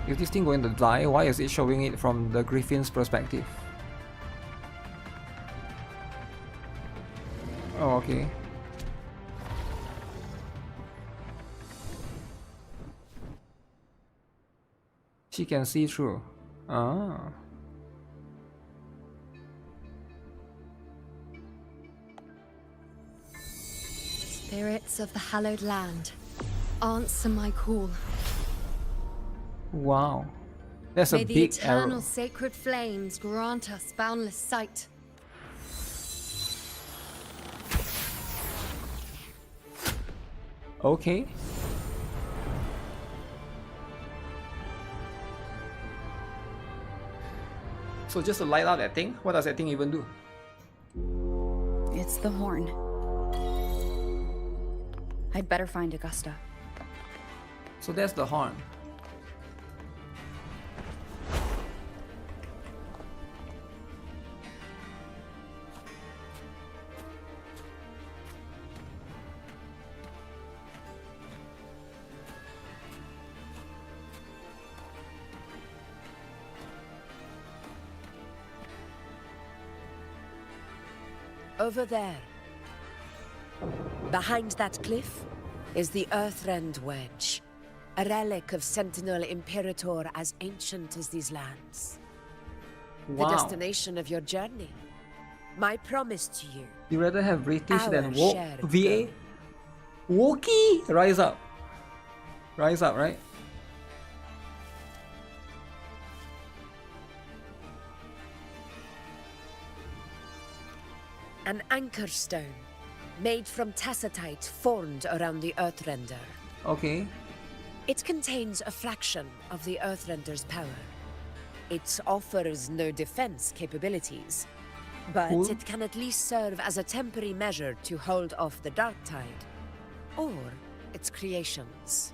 Is this thing going to die? Why is it showing it from the Griffin's perspective? Oh, okay. She can see through. Ah. Spirits of the hallowed land, answer my call. Wow. That's a May the big eternal arrow. sacred flames grant us boundless sight. Okay. So just to light out that thing? What does that thing even do? It's the horn. I'd better find Augusta. So that's the horn. Over there, behind that cliff, is the Earthrend Wedge, a relic of Sentinel Imperator as ancient as these lands. Wow. The destination of your journey. My promise to you. You rather have British Our than shared VA? Wookie! Rise up. Rise up, right? An anchor stone, made from tacitite formed around the Earthrender. Okay. It contains a fraction of the Earthrender's power. It offers no defense capabilities, but Cool. it can at least serve as a temporary measure to hold off the dark tide, or its creations.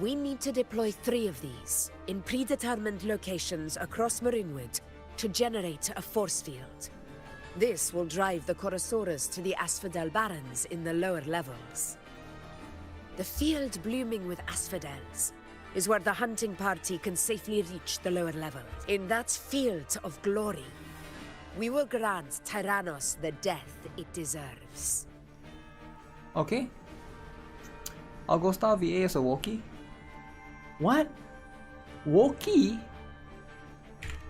We need to deploy 3 of these in predetermined locations across Marinwood to generate a force field. This will drive the Chorosaurus to the Asphodel Barrens in the lower levels. The field blooming with asphodels is where the hunting party can safely reach the lower levels. In that field of glory, we will grant Tyrannos the death it deserves. Okay. Augusta VA is a Wookie? What? Wookie?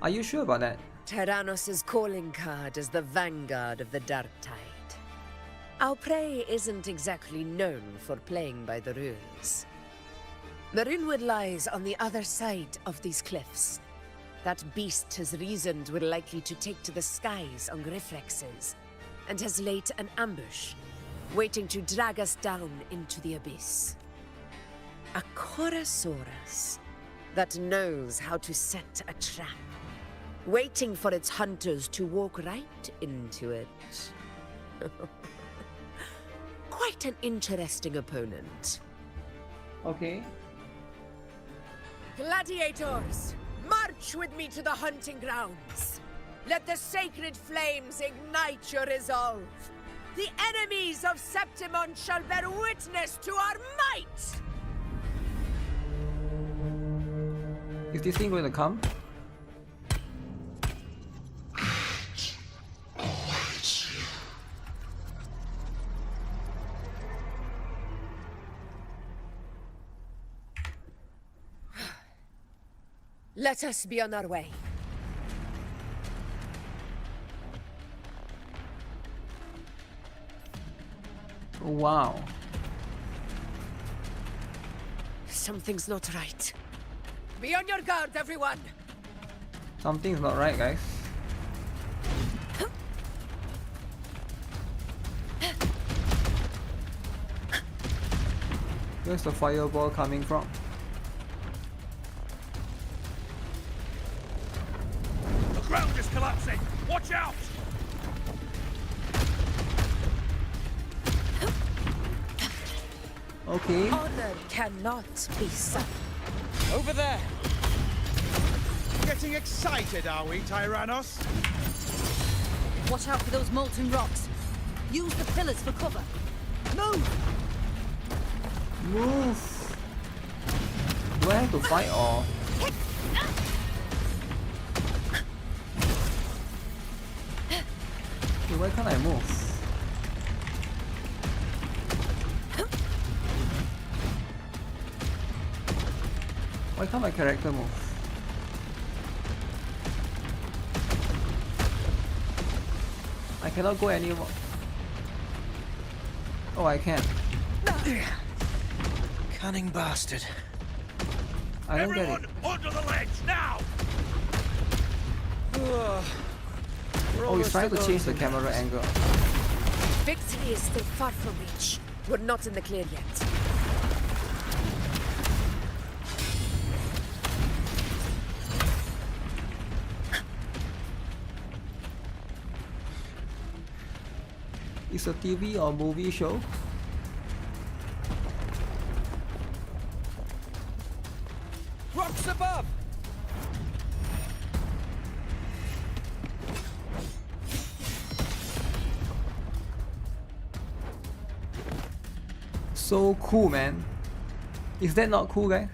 Are you sure about that? Tyrannos' calling card is the vanguard of the dark tide. Our prey isn't exactly known for playing by the rules. Marinwood lies on the other side of these cliffs. That beast has reasoned we're likely to take to the skies on Griffrexes, and has laid an ambush, waiting to drag us down into the abyss. A Chorosaurus that knows how to set a trap, waiting for its hunters to walk right into it. Quite an interesting opponent. Okay. Gladiators, march with me to the hunting grounds. Let the sacred flames ignite your resolve. The enemies of Septimon shall bear witness to our might! Is this thing going to come? Let us be on our way. Wow. Something's not right. Be on your guard, everyone! Something's not right, guys. Where's the fireball coming from? The ground is collapsing! Watch out! Okay. Honor cannot be sunk. Over there! Getting excited, are we, Tyrannos? Watch out for those molten rocks. Use the pillars for cover. Move! Move! Do I have to fight or? Okay, why can't I move? Why can't my character move? I cannot go anymore. Oh, I can. Cunning bastard. I don't get it. Everyone onto the ledge now! Oh, he's trying to change the camera angle. Victory is still far from reach. We're not in the clear yet. It's a TV or movie show. Rocks above! So cool, man. Is that not cool, guys?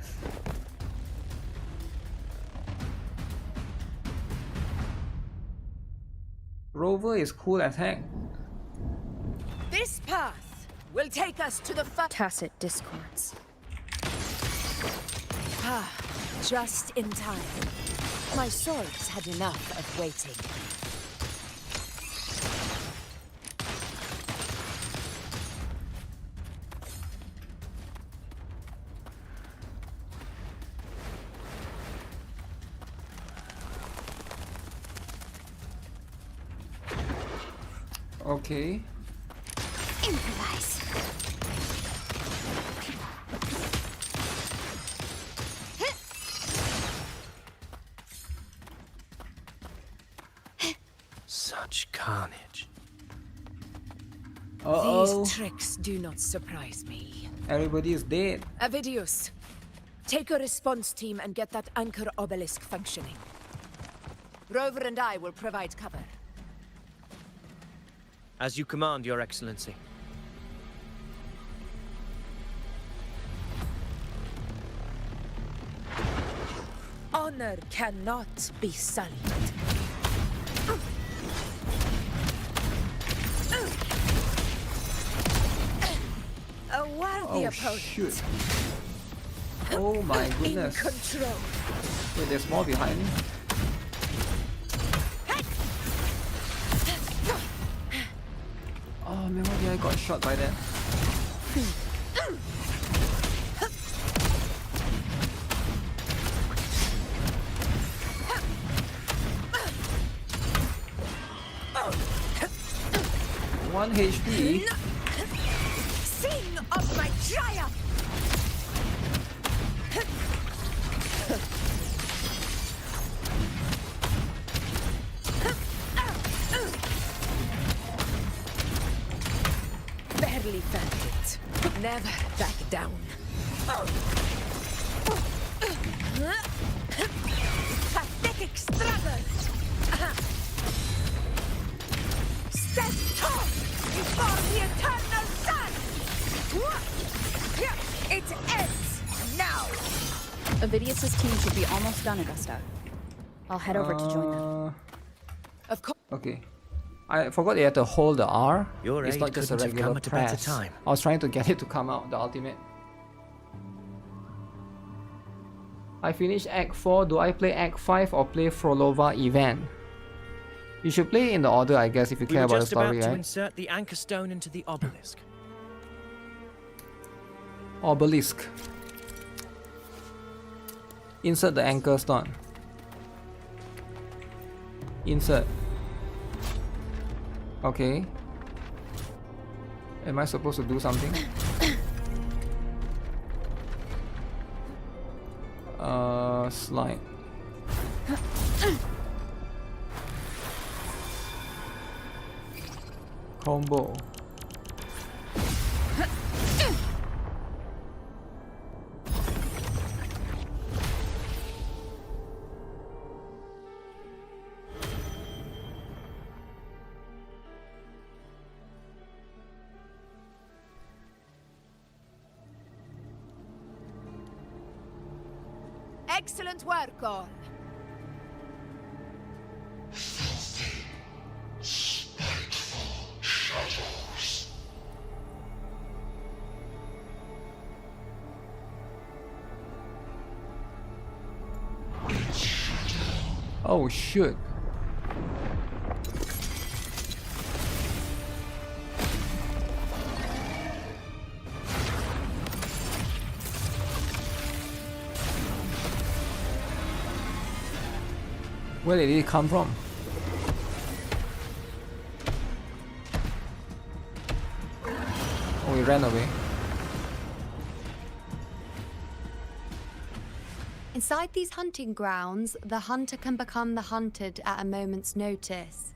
Rover is cool as heck. This path will take us to the Tacit discords. Ah, just in time. My swords had enough of waiting. Okay. Improvise. Such carnage. Uh-oh. These tricks do not surprise me. Everybody is dead. Avidius, take a response team and get that anchor obelisk functioning. Rover and I will provide cover. As you command, Your Excellency. Honor cannot be sullied. A worthy Oh opponent. shoot. Oh my goodness. In control. Wait, there's more behind me. Oh man, why did I got shot by that? 1 HP. Sing of my triumph! Barely felt it. Never back down. Pathetic struggle! Stand tall before the eternal sun! It ends now! Avidius's team should be almost done, Augusta. I'll head over to join them. Of course. Okay. I forgot you had to hold the R. Your it's aid not just a couldn't have regular come at a better press. time. I was trying to get it to come out, the ultimate. I finished Act 4. Do I play Act 5 or play Frolova event? You should play in the order, I guess, if you We care were about the just story, about to right? insert the anchor stone into the obelisk. Obelisk. Insert the anchor stone. Insert. Okay. Am I supposed to do something? Slide. Combo. Excellent work, all. Oh shit. Where did it come from? Oh, he ran away. Inside these hunting grounds, the hunter can become the hunted at a moment's notice.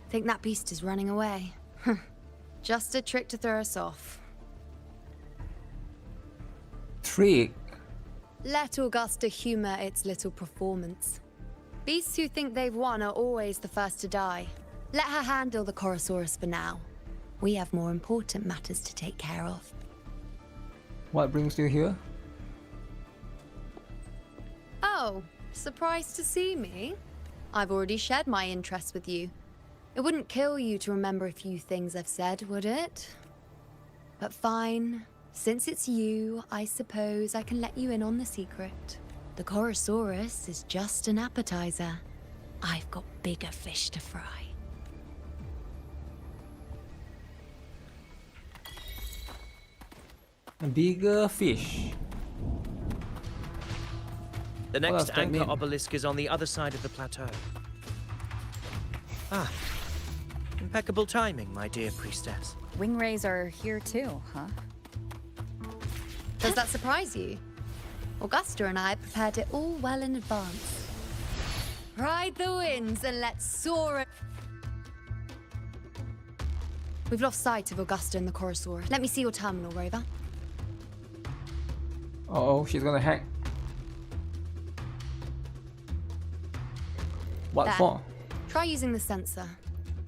Think that beast is running away? Just a trick to throw us off. Trick? Let Augusta humor its little performance. Beasts who think they've won are always the first to die. Let her handle the Chorosaurus for now. We have more important matters to take care of. What brings you here? Oh, surprised to see me? I've already shared my interest with you. It wouldn't kill you to remember a few things I've said, would it? But fine. Since it's you, I suppose I can let you in on the secret. The Chorosaurus is just an appetizer. I've got bigger fish to fry. A bigger fish. The What does next that anchor mean? obelisk is on the other side of the plateau. Ah. Impeccable timing, my dear priestess. Wing rays are here too, huh? Does that surprise you? Augusta and I prepared it all well in advance. Ride the winds and let's soar. We've lost sight of Augusta and the Chorosaurus. Let me see your terminal, Rover. Uh oh, she's gonna hack. What There. for? Try using the sensor.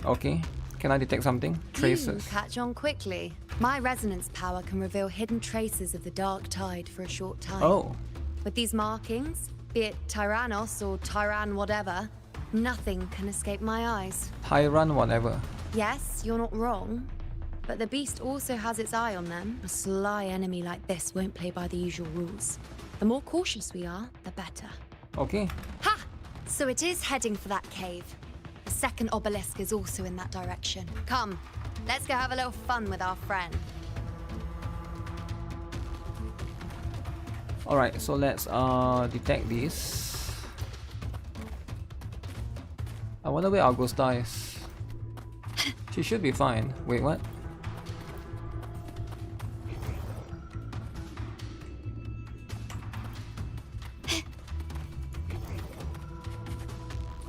Okay. Can I detect something? Traces. You catch on quickly. My resonance power can reveal hidden traces of the dark tide for a short time. Oh. With these markings, be it Tyrannos or Tyran whatever, nothing can escape my eyes. Tyrant, whatever. Yes, you're not wrong. But the beast also has its eye on them. A sly enemy like this won't play by the usual rules. The more cautious we are, the better. Okay. Ha! So it is heading for that cave. The second obelisk is also in that direction. Come, let's go have a little fun with our friend. Alright, so let's detect this. I wonder where Augusta is. She should be fine. Wait, what?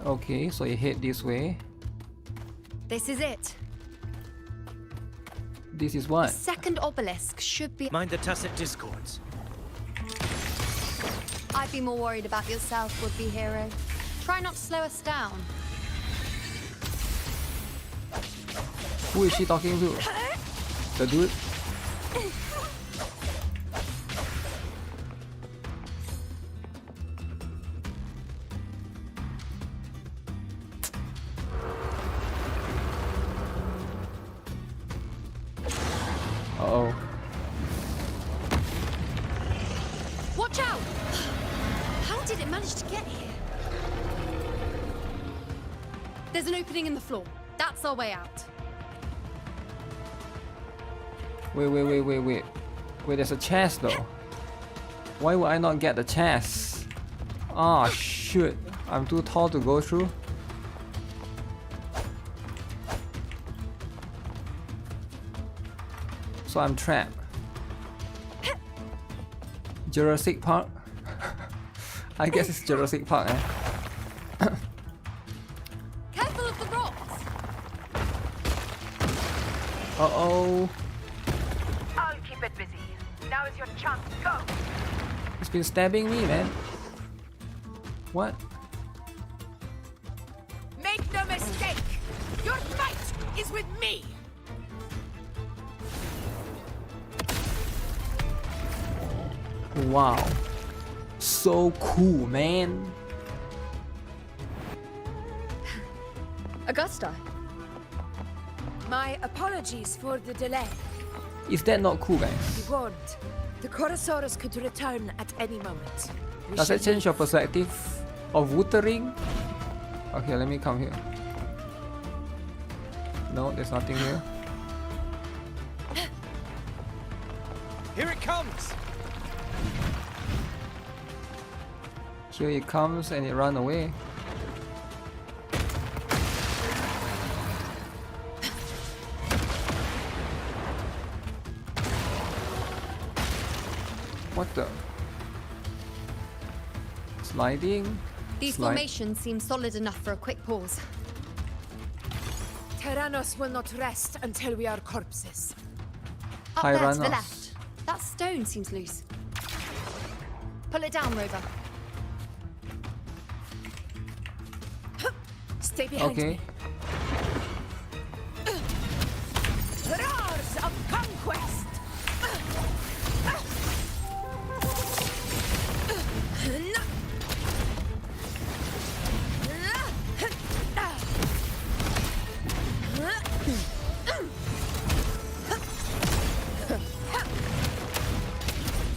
Okay, so you head this way. This is it. This is what? The second obelisk should be. Mind the tacit discords. I'd be more worried about yourself, would-be hero. Try not to slow us down. Who is she talking to? The dude? Uh-oh. Watch out! How did it manage to get here? There's an opening in the floor. That's our way out. Wait. Wait, there's a chest though. Why would I not get the chest? Ah, shoot. I'm too tall to go through. So I'm trapped. Jurassic Park? I guess it's Jurassic Park, eh? Careful of the rocks! Uh-oh. I'll keep it busy. Now is your chance. Go! It's been stabbing me, man. What? Make no mistake! Your fight is with me! Wow. So cool, man. Augusta. My apologies for the delay. Is that not cool, guys? Be warned. The Chorosaurus could return at any moment. Does that change your perspective of Wuthering? Okay, let me come here. No, there's nothing here. Here it comes! Here it comes and it ran away. What the? Sliding? These formations seem solid enough for a quick pause. Tyrannos will not rest until we are corpses. Up there to the Tyrannos. left. That stone seems loose. Pull it down, Rover. Stay behind Okay. me. Roars of conquest!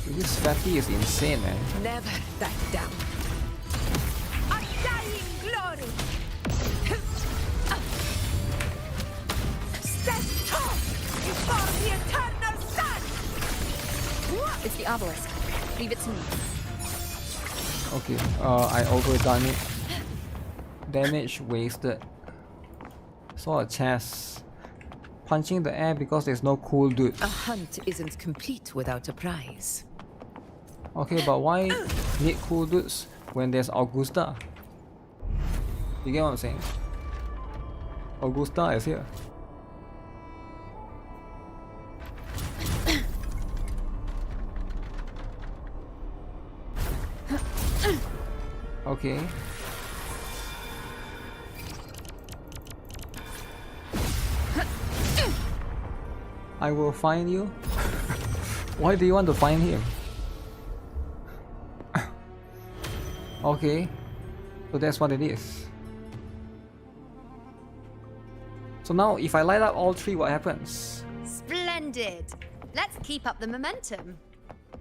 This fatty is insane, man. Never back down. Undying glory! Stand tall before the eternal sun! It's the obelisk. Leave it to me. Okay, I overdone it. Damage wasted. Saw a chest. Punching the air because there's no cool dude. A hunt isn't complete without a prize. Okay, but why need cool dudes when there's Augusta? You get what I'm saying? Augusta is here. Okay. I will find you. Why do you want to find him? Okay, so that's what it is. So now if I light up all three, what happens? Splendid. Let's keep up the momentum.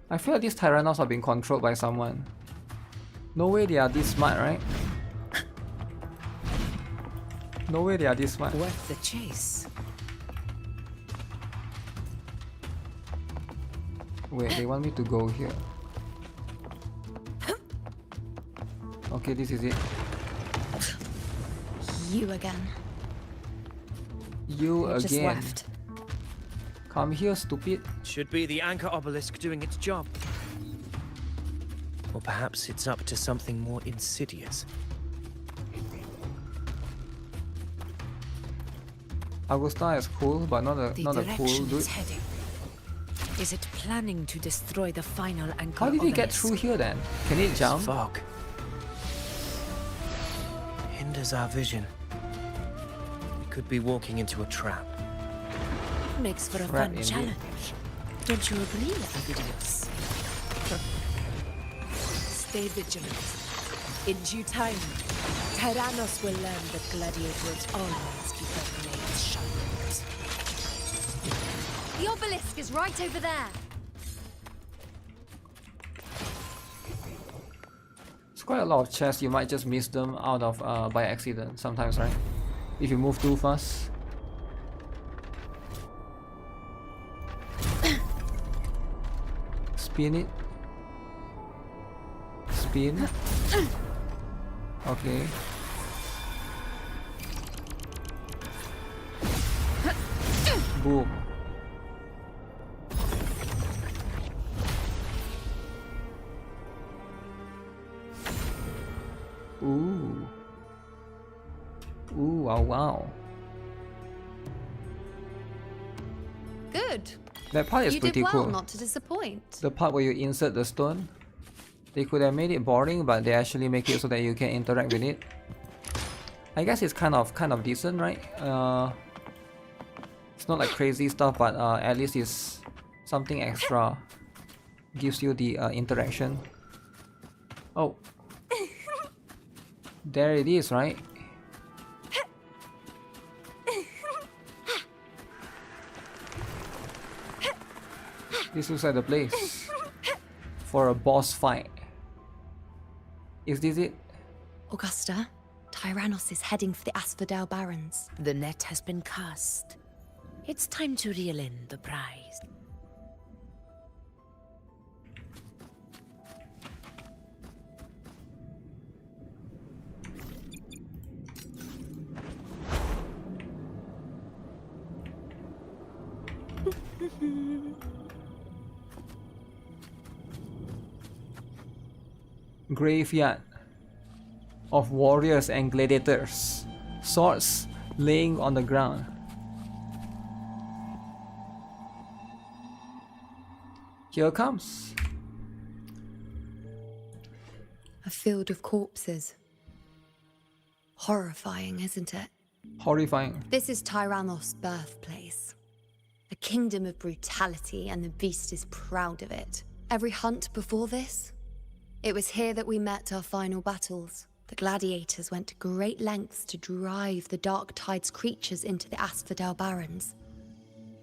I feel like these Tyrannos are being controlled by someone. No way they are this smart, right? No way they are this smart. Worth the chase. Wait, they want me to go here. Okay, this is it. You again. You It just again. left. Come here, stupid. Should be the anchor obelisk doing its job. Or perhaps it's up to something more insidious. Augusta is cool, but not a The cool direction dude. it's heading. Is it planning to destroy the final anchor How did he get obelisk? through here then? Can it jump? Fog hinders our vision. We could be walking into a trap. Makes for a Trap fun indeed. challenge. Don't you agree, Videos? Stay vigilant. In due time, Tyrannos will learn that gladiators always keep their blades sharpened. The obelisk is right over there. It's quite a lot of chests. You might just miss them out of by accident sometimes, right? If you move too fast. Spin it. Spin. Okay. Boom. Ooh. Ooh, wow, wow. Good. That part is You pretty did well cool. not to disappoint. The part where you insert the stone. They could have made it boring, but they actually make it so that you can interact with it. I guess it's kind of decent, right? It's not like crazy stuff, but at least it's something extra. Gives you the interaction. Oh. There it is, right? This looks like the place for a boss fight. Is this it? Augusta, Tyrannos is heading for the Asphodel Barrens. The net has been cast. It's time to reel in the prize. Graveyard of warriors and gladiators. Swords laying on the ground. Here comes. A field of corpses. Horrifying, isn't it? Horrifying. This is Tyrannos' birthplace. A kingdom of brutality, and the beast is proud of it. Every hunt before this, it was here that we met our final battles. The gladiators went to great lengths to drive the Dark Tide's creatures into the Asphodel Barrens.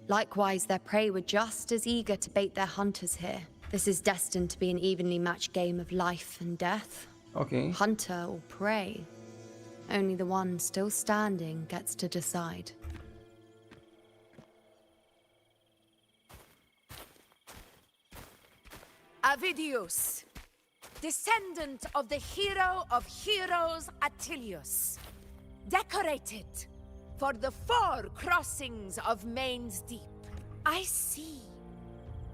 Likewise, their prey were just as eager to bait their hunters here. This is destined to be an evenly matched game of life and death. Okay. Hunter or prey. Only the one still standing gets to decide. Avidius, descendant of the hero of heroes Attilius, decorated for the 4 crossings of Main's Deep. I see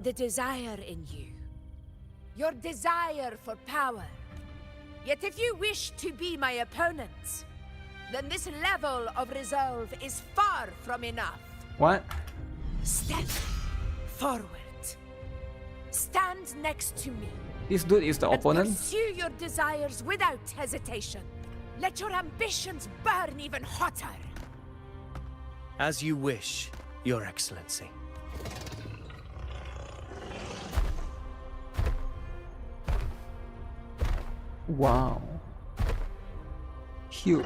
the desire in you, your desire for power. Yet if you wish to be my opponent, then this level of resolve is far from enough. What? Step forward. Stand next to me. This dude is the and opponent? pursue your desires without hesitation. Let your ambitions burn even hotter. As you wish, Your Excellency. Wow. Huge.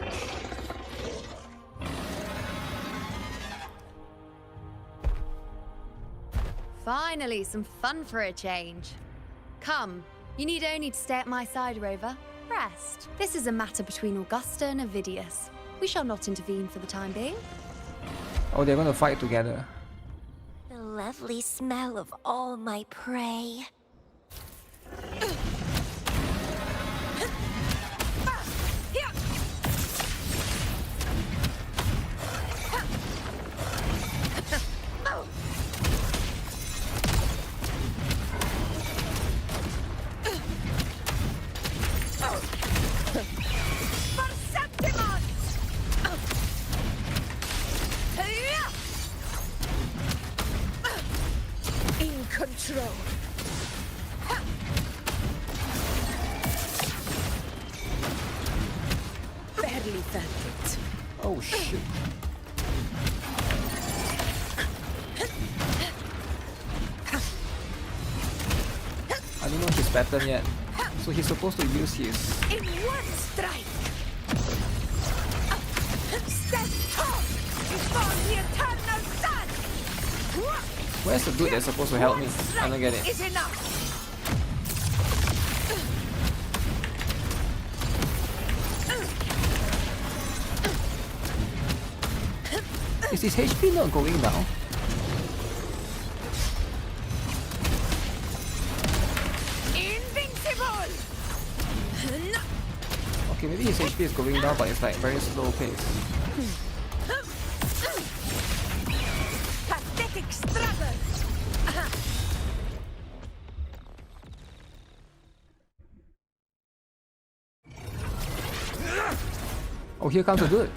Finally, some fun for a change. Come, you need only to stay at my side, Rover. Rest. This is a matter between Augusta and Avidius. We shall not intervene for the time being. Oh, they're gonna fight together. The lovely smell of all my prey. really felt it. Oh shit. I don't know his pattern yet. So he's supposed to use his... In one strike! Stand tall before the eternal sun! Where's the dude that's supposed to help me? I don't get it. Is enough! Is his HP not going down? Invincible! Okay, maybe his HP is going down, but it's like very slow pace. Pathetic struggle! Oh, here comes the dude.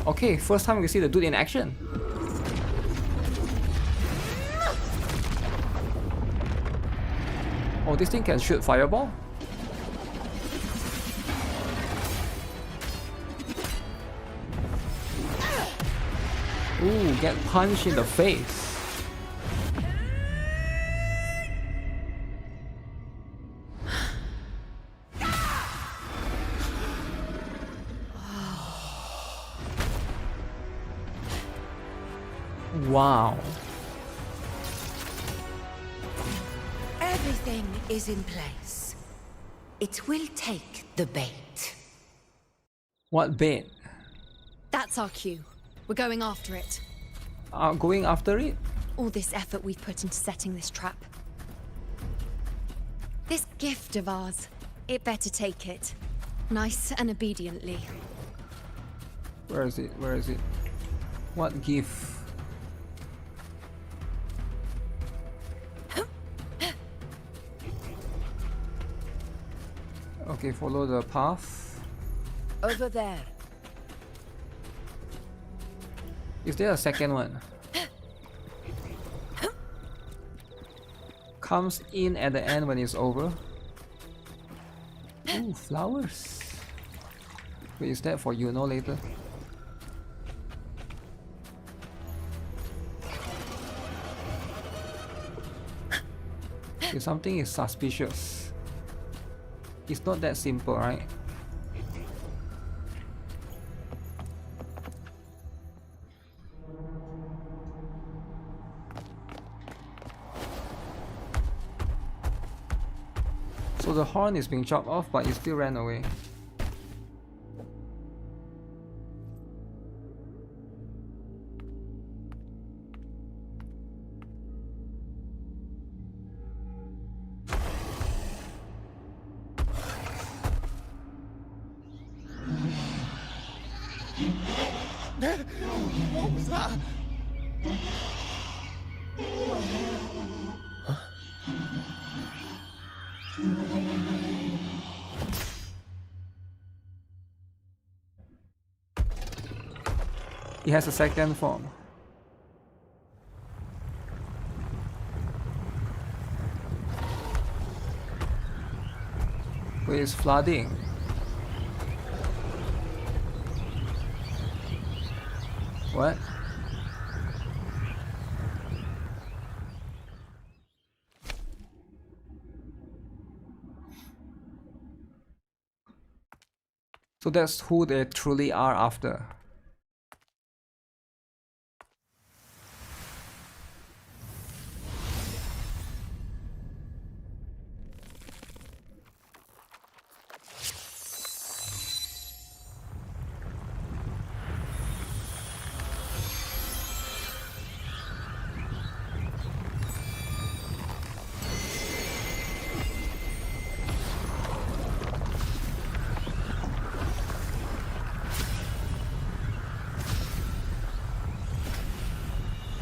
Okay, first time we see the dude in action. Oh, this thing can shoot fireball? Ooh, get punched in the face. Wow. Everything is in place. It will take the bait. What bait? That's our cue. We're going after it. Going after it? All this effort we've put into setting this trap. This gift of ours, it better take it. Nice and obediently. Where is it? Where is it? What gift? Okay, follow the path. Over there. Is there a second one? Comes in at the end when it's over. Ooh, flowers. Wait, is that for you know later? Okay, something is suspicious. It's not that simple, right? So the horn is being chopped off, but it still ran away. What was that? He has a second form. Wait, it's flooding. What? So that's who they truly are after.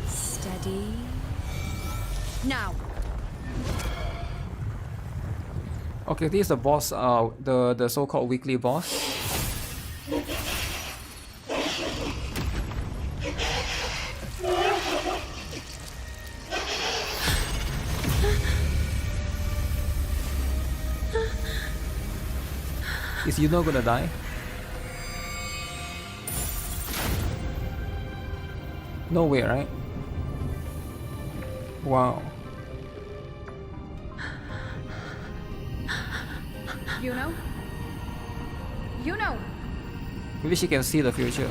Steady. Now. Okay, this is the boss, the so-called weekly boss. Is Yuno gonna die? No way, right? Wow. You know? You know! Maybe she can see the future.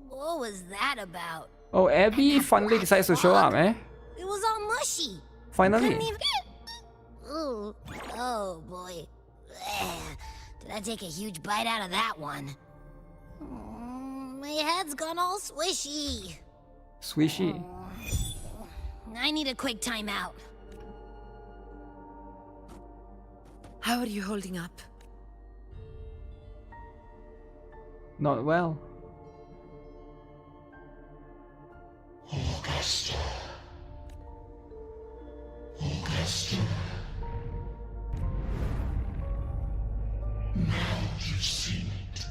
What was that about? Oh, Abby finally decides to show up, eh? It was all mushy. Finally. Couldn't even... Ooh. Oh boy. Did I take a huge bite out of that one? My head's gone all swishy. Swishy. I need a quick timeout. How are you holding up? Not well. Augusta. Augusta. Now you've seen it.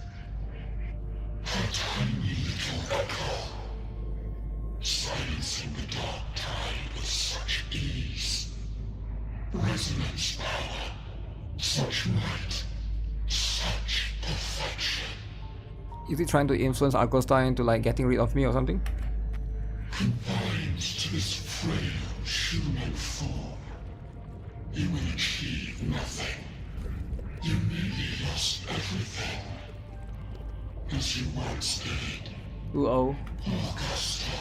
A tiny little echo. Silencing the dark tide with such ease. Resonance power. Such might. Such perfection. Is he trying to influence Augusta into like getting rid of me or something? Confined to this frail human form, you will achieve nothing. You nearly lost everything, as you once did. Uh-oh. Augusta.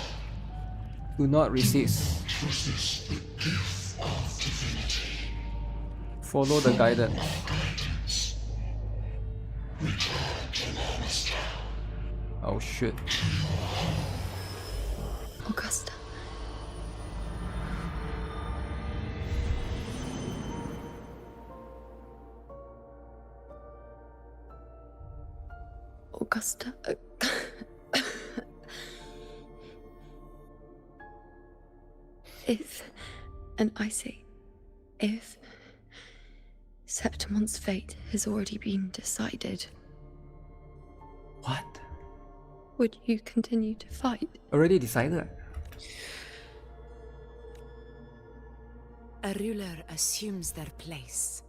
Do not resist. Resist the gift of divinity. Follow the guidance. Guidance. Return to Lannister. Oh shit. Augusta. Augusta. If, and I say, if Septimon's fate has already been decided, What? would you continue to fight? Already decided. A ruler assumes their place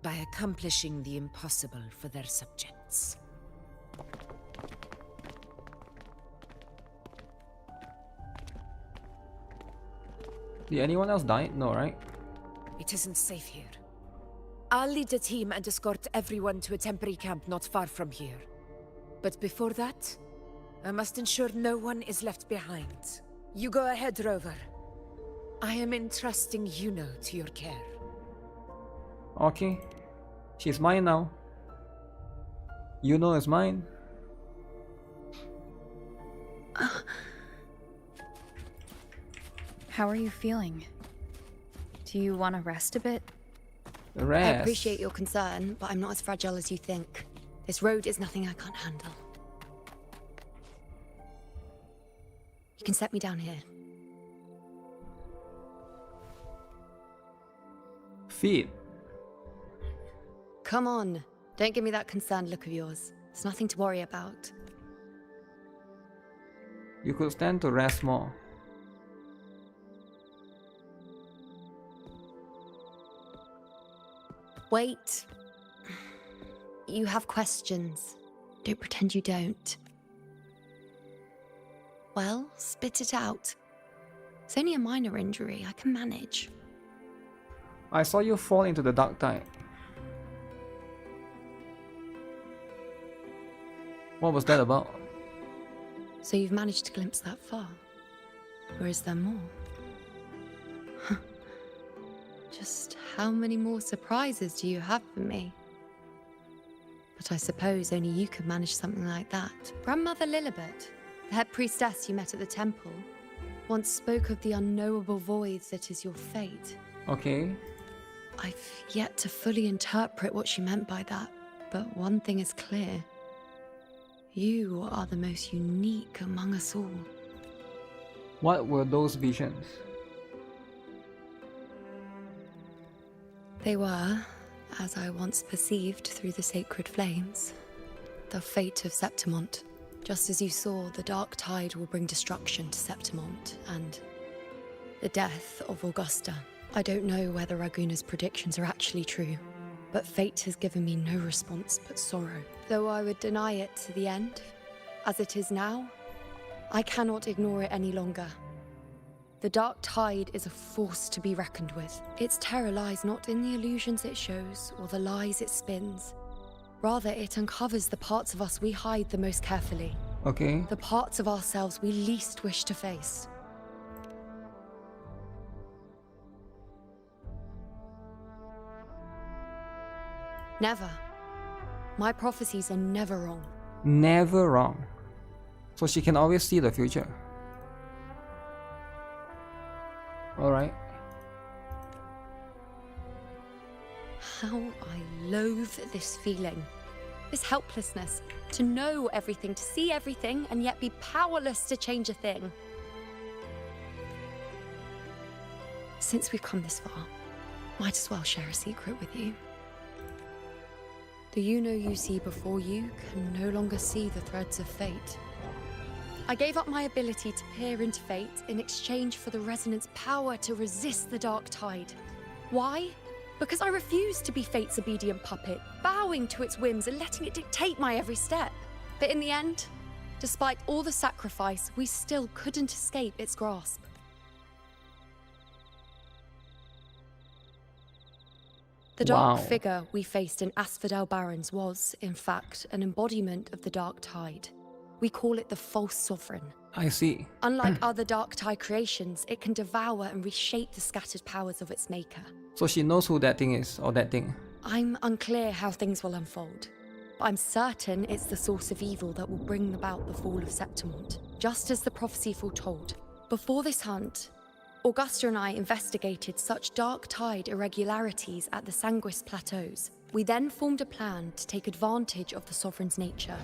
by accomplishing the impossible for their subjects. Did anyone else die? No, right? It isn't safe here. I'll lead a team and escort everyone to a temporary camp not far from here. But before that, I must ensure no one is left behind. You go ahead, Rover. I am entrusting Yuno to your care. Okay. She's mine now. Yuno is mine. How are you feeling? Do you want to rest a bit? Rest. I appreciate your concern, but I'm not as fragile as you think. This road is nothing I can't handle. You can set me down here. Feet. Come on. Don't give me that concerned look of yours. There's nothing to worry about. You could stand to rest more. Wait. You have questions. Don't pretend you don't. Well, spit it out. It's only a minor injury. I can manage. I saw you fall into the dark tide. What was that about? So you've managed to glimpse that far? Or is there more? Just how many more surprises do you have for me? But I suppose only you could manage something like that. Grandmother Lilibet, the head priestess you met at the temple, once spoke of the unknowable void that is your fate. Okay. I've yet to fully interpret what she meant by that, but one thing is clear. You are the most unique among us all. What were those visions? They were, as I once perceived through the sacred flames, the fate of Septimont. Just as you saw, the dark tide will bring destruction to Septimont, and the death of Augusta. I don't know whether Raguna's predictions are actually true, but fate has given me no response but sorrow. Though I would deny it to the end, as it is now, I cannot ignore it any longer. The dark tide is a force to be reckoned with. Its terror lies not in the illusions it shows or the lies it spins. Rather, it uncovers the parts of us we hide the most carefully. Okay. The parts of ourselves we least wish to face. Never. My prophecies are never wrong. Never wrong. So she can always see the future. Alright. How I loathe this feeling. This helplessness. To know everything, to see everything, and yet be powerless to change a thing. Since we've come this far, might as well share a secret with you. The you see before you can no longer see the threads of fate. I gave up my ability to peer into fate in exchange for the resonance power to resist the dark tide. Why? Because I refused to be fate's obedient puppet, bowing to its whims and letting it dictate my every step. But in the end, despite all the sacrifice, we still couldn't escape its grasp. The dark figure we faced in Asphodel Barrens was, in fact, an embodiment of the dark tide. We call it the false sovereign. I see. Unlike other dark tide creations, it can devour and reshape the scattered powers of its maker. So she knows who that thing is, or that thing. I'm unclear how things will unfold, but I'm certain it's the source of evil that will bring about the fall of Septimont, just as the prophecy foretold. Before this hunt, Augusta and I investigated such dark tide irregularities at the Sanguis Plateaus. We then formed a plan to take advantage of the Sovereign's nature,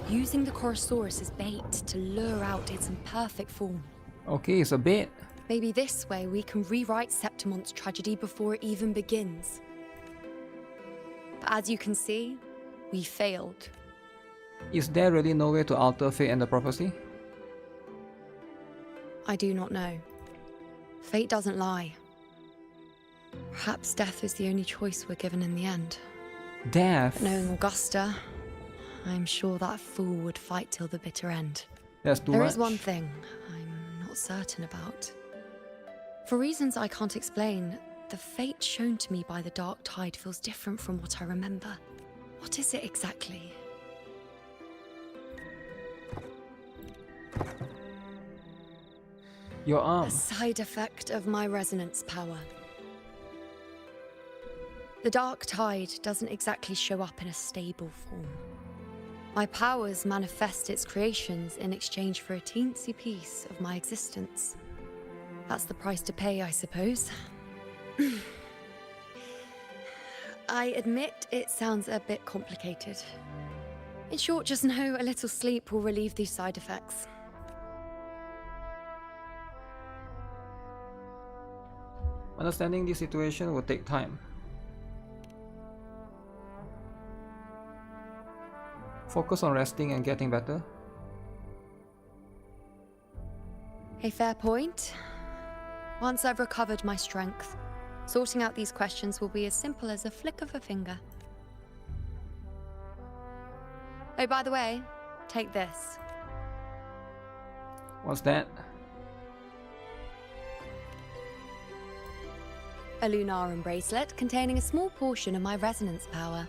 using the Chorosaurus as bait to lure out its imperfect form. Okay, it's a bait. Maybe this way we can rewrite Septimont's tragedy before it even begins. But as you can see, we failed. Is there really no way to alter fate and the prophecy? I do not know. Fate doesn't lie. Perhaps death is the only choice we're given in the end. Death? But knowing Augusta, I'm sure that fool would fight till the bitter end. That's too much. There is one thing I'm not certain about. For reasons I can't explain, the fate shown to me by the dark tide feels different from what I remember. What is it exactly? Your arm. A side effect of my resonance power. The dark tide doesn't exactly show up in a stable form. My powers manifest its creations in exchange for a teensy piece of my existence. That's the price to pay, I suppose. I admit it sounds a bit complicated. In short, just know a little sleep will relieve these side effects. Understanding this situation will take time. Focus on resting and getting better. A fair point. Once I've recovered my strength, sorting out these questions will be as simple as a flick of a finger. Oh, by the way, take this. What's that? A Lunarum bracelet containing a small portion of my resonance power.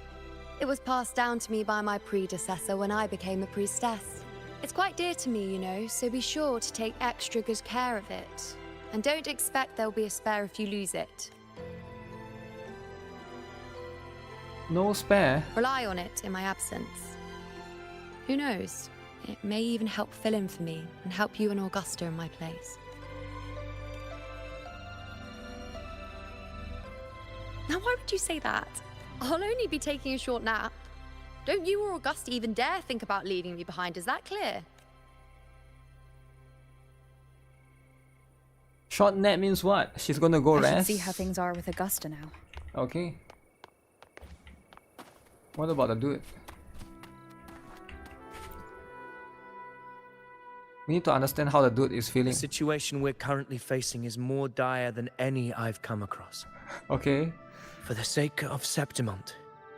It was passed down to me by my predecessor when I became a priestess. It's quite dear to me, you know, so be sure to take extra good care of it. And don't expect there'll be a spare if you lose it. No spare? Rely on it in my absence. Who knows? It may even help fill in for me and help you and Augusta in my place. Now why would you say that? I'll only be taking a short nap. Don't you or Augusta even dare think about leaving me behind, is that clear? Short net means what? She's gonna go I should rest? see how things are with Augusta now. Okay. What about the dude? We need to understand how the dude is feeling. The situation we're currently facing is more dire than any I've come across. Okay. For the sake of Septimont,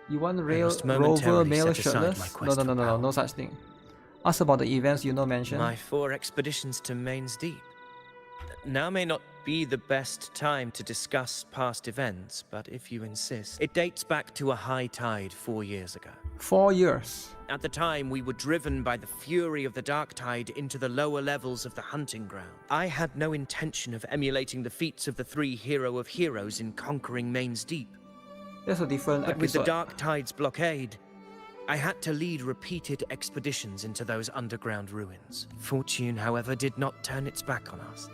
You want I real must rover momentarily male set aside my shirtless? quest for No, no such thing. Ask about the events you know mentioned. My 4 expeditions to Main's Deep. Now may not be the best time to discuss past events, but if you insist, it dates back to a high tide 4 years ago. 4 years. At the time, we were driven by the fury of the dark tide into the lower levels of the hunting ground. I had no intention of emulating the feats of the 3 hero of heroes in conquering Main's Deep. That's a different But with the episode. dark tide's blockade, I had to lead repeated expeditions into those underground ruins. Fortune, however, did not turn its back on us.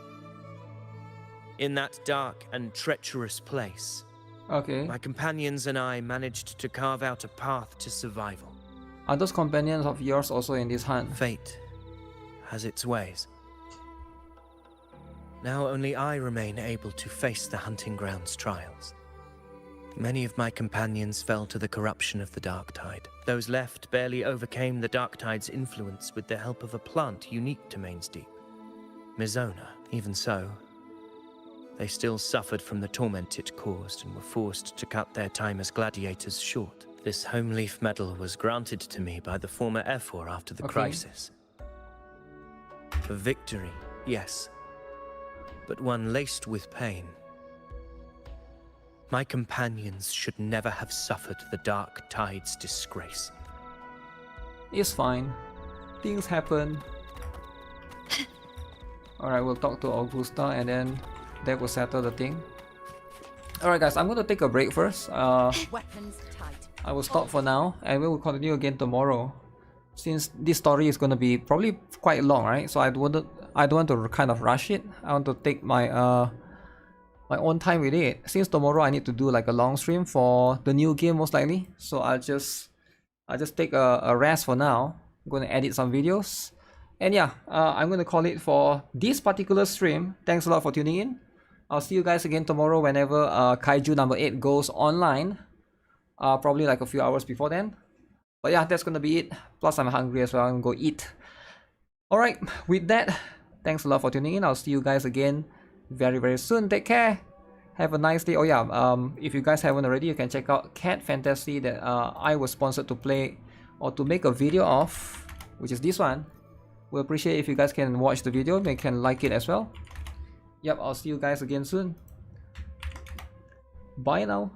In that dark and treacherous place, my companions and I managed to carve out a path to survival. Are those companions of yours also in this hunt? Fate has its ways. Now only I remain able to face the hunting ground's trials. Many of my companions fell to the corruption of the dark tide. Those left barely overcame the dark tide's influence with the help of a plant unique to Main's Deep, Mizona. Even so, they still suffered from the torment it caused and were forced to cut their time as gladiators short. This home leaf medal was granted to me by the former Ephor after the crisis. For victory, yes, but one laced with pain. My companions should never have suffered the dark tide's disgrace. It's fine. Things happen. Alright, we'll talk to Augusta and then that will settle the thing. Alright guys, I'm gonna take a break first. Weapons tight. I will stop for now and we will continue again tomorrow. Since this story is gonna be probably quite long, right? So I don't want to kind of rush it. I want to take my my own time with it. Since tomorrow I need to do like a long stream for the new game most likely. So I'll just take a rest for now. I'm gonna edit some videos. And yeah, I'm gonna call it for this particular stream. Thanks a lot for tuning in. I'll see you guys again tomorrow whenever Kaiju number 8 goes online. Probably like a few hours before then. But yeah, that's gonna be it. Plus I'm hungry as well. I'm gonna go eat. Alright, with that, thanks a lot for tuning in. I'll see you guys again very soon. Take care. Have a nice day. Oh yeah, if you guys haven't already, you can check out Cat Fantasy that I was sponsored to play or to make a video of, which is this one. We'll appreciate if you guys can watch the video, and can like it as well. Yep, I'll see you guys again soon. Bye now.